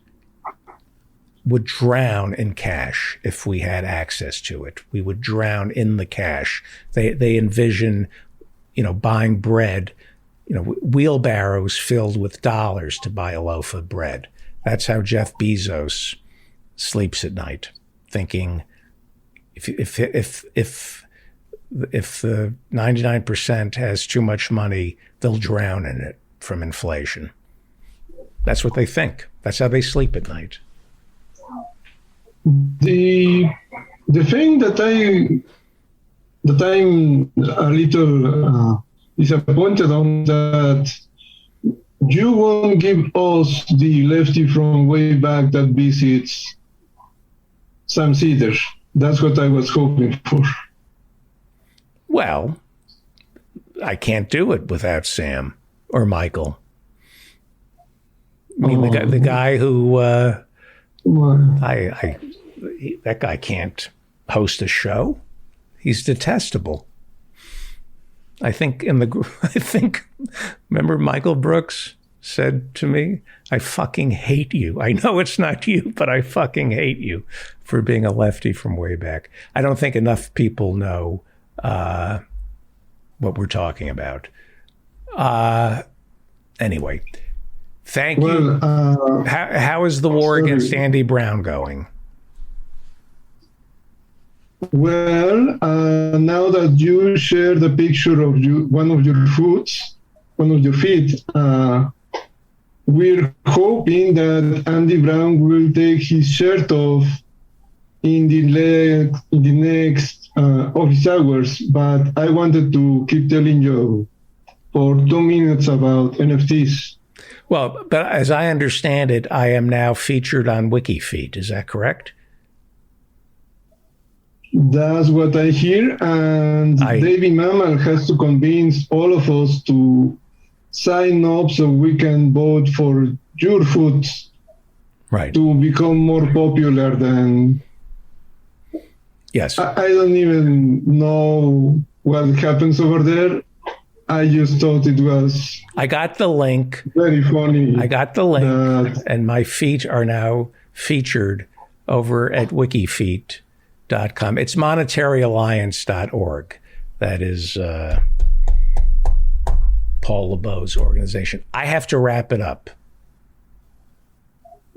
would drown in cash if we had access to it. We would drown in the cash. They envision, buying bread, wheelbarrows filled with dollars to buy a loaf of bread. That's how Jeff Bezos sleeps at night, thinking if the 99% has too much money, they'll drown in it from inflation. That's what they think. That's how they sleep at night. The thing that I'm a little disappointed on, that you won't give us the lefty from way back that visits Sam Cedar. That's what I was hoping for. Well, I can't do it without Sam or Michael. I mean, the guy who that guy can't host a show. He's detestable. I think remember Michael Brooks said to me, "I fucking hate you. I know it's not you, but I fucking hate you for being a lefty from way back." I don't think enough people know what we're talking about. Anyway, thank you. How is the war against Andy Brown going? Well, now that you share the picture of one of your feet, we're hoping that Andy Brown will take his shirt off in the next office hours. But I wanted to keep telling you for 2 minutes about NFTs. Well, but as I understand it, I am now featured on WikiFeet. Is that correct? That's what I hear, and David Mamal has to convince all of us to sign up so we can vote for your food, right, to become more popular than. Yes. I don't even know what happens over there. I just thought it was. I got the link. Very funny. I got the link, and my feet are now featured over at WikiFeet.com. It's monetaryalliance.org. That is Paul LeBeau's organization. I have to wrap it up.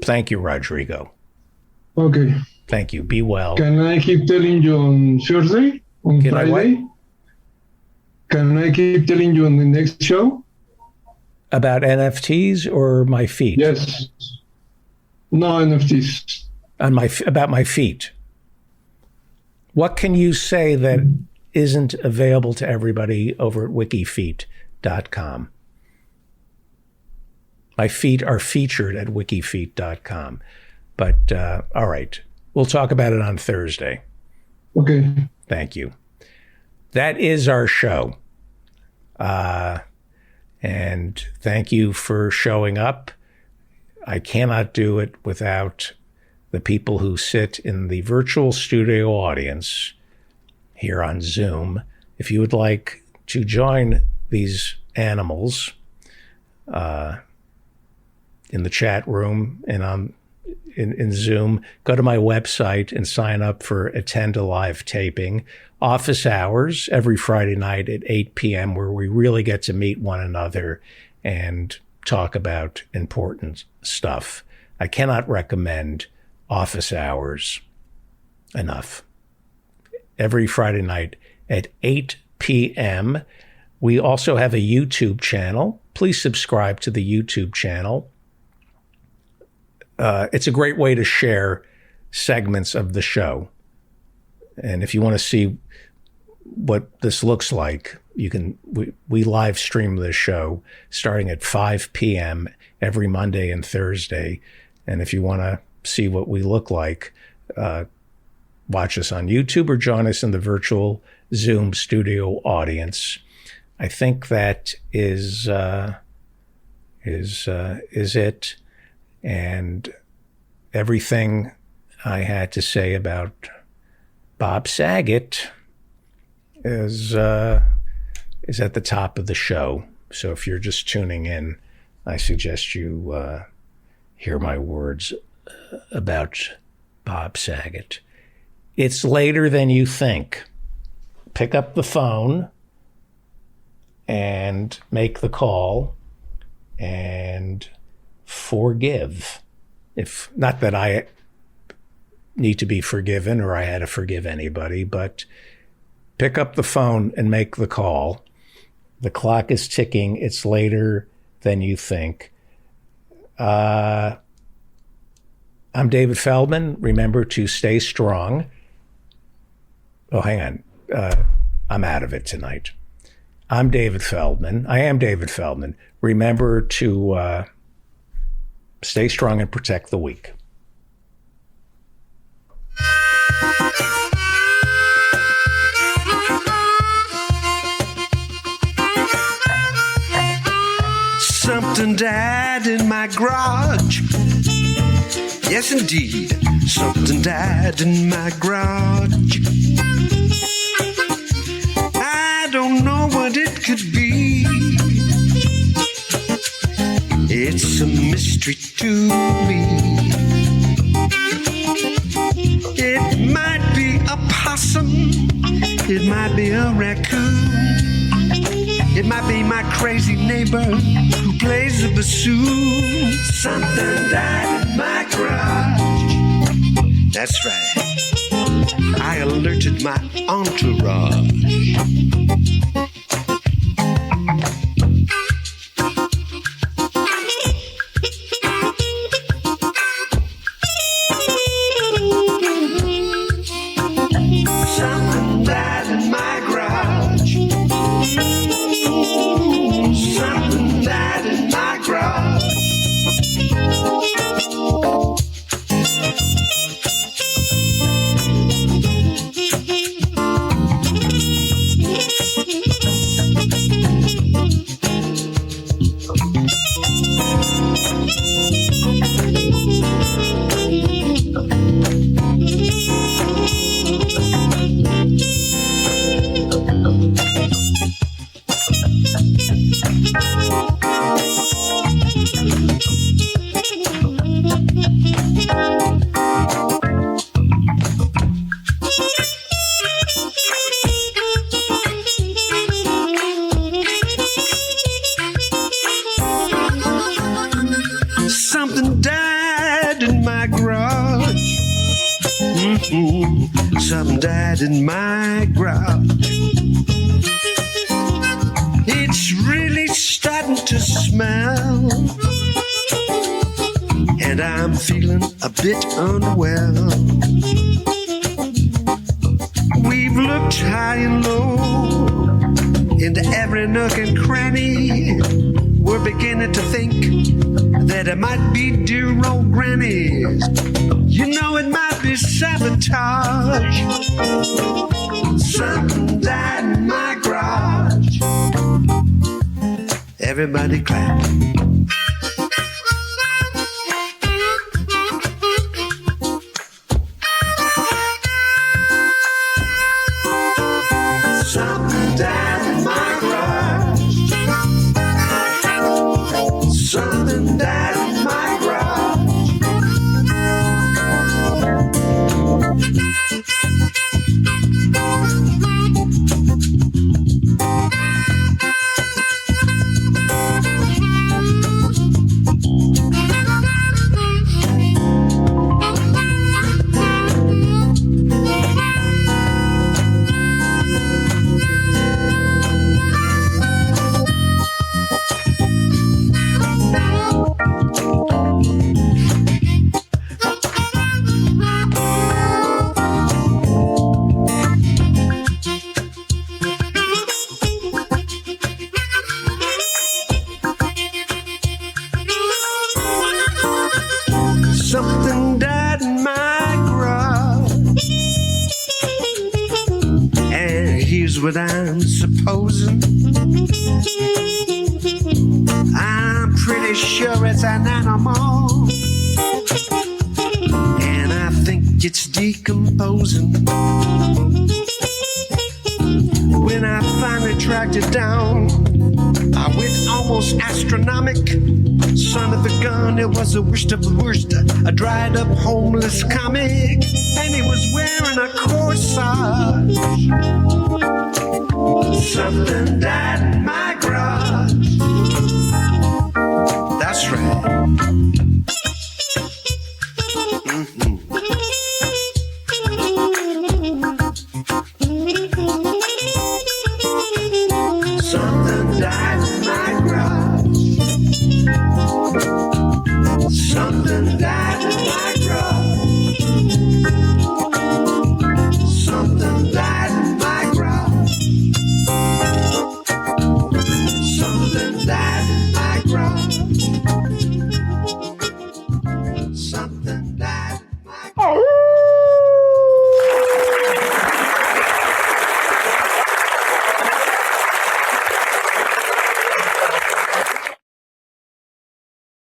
Thank you, Rodrigo. Okay. Thank you. Be well. Can I keep telling you on Thursday? On Friday? Can I keep telling you on the next show? About NFTs or my feet? Yes. No NFTs. About my feet. What can you say that isn't available to everybody over at wikifeet.com? My feet are featured at wikifeet.com. But all right, we'll talk about it on Thursday. Okay. Thank you. That is our show. And thank you for showing up. I cannot do it without the people who sit in the virtual studio audience here on Zoom. If you would like to join these animals in the chat room and in Zoom, go to my website and sign up for Attend a Live Taping. Office hours every Friday night at 8 p.m. where we really get to meet one another and talk about important stuff. I cannot recommend office hours enough. Every Friday night at 8 p.m. We also have a YouTube channel. Please subscribe to the YouTube channel. It's a great way to share segments of the show. And if you want to see what this looks like, you can. We live stream this show starting at 5 p.m. every Monday and Thursday. And if you want to see what we look like, watch us on YouTube or join us in the virtual Zoom studio audience. I think that is it. And everything I had to say about Bob Saget is at the top of the show. So if you're just tuning in, I suggest you hear my words about Bob Saget. It's later than you think. Pick up the phone and make the call and forgive. If not that I need to be forgiven or I had to forgive anybody, but pick up the phone and make the call. The clock is ticking. It's later than you think. I'm David Feldman. Remember to stay strong. Oh, hang on. I'm out of it tonight. I'm David Feldman. I am David Feldman. Remember to stay strong and protect the weak. Something died in my garage. Yes, indeed. Something died in my garage. I don't know what it could be. It's a mystery to me. It might be a possum. It might be a raccoon. It might be my crazy neighbor who plays the bassoon. Something died in my garage. That's right. I alerted my entourage. Something died in my garage. Something died in my garage. Something died in my garage. Something died in my garage. It's really starting to smell, and I'm feeling a bit unwell. We've looked high and low into every nook and cranny. We're beginning to think that it might be dear old grannies. You know, it might be sabotage. Something died in my garage. Everybody clap. Something died in my garage. Something died in my garage. Something died in my garage. And here's what I'm supposing. I'm pretty sure it's an animal, and I think it's decomposing. When I finally tracked it down, I went almost astronomic. Son of a gun, it was the worst of the worst. A dried up homeless comic, and he was wearing a corsage. Something died in my garage. That's right. Something died in my garage. Something died.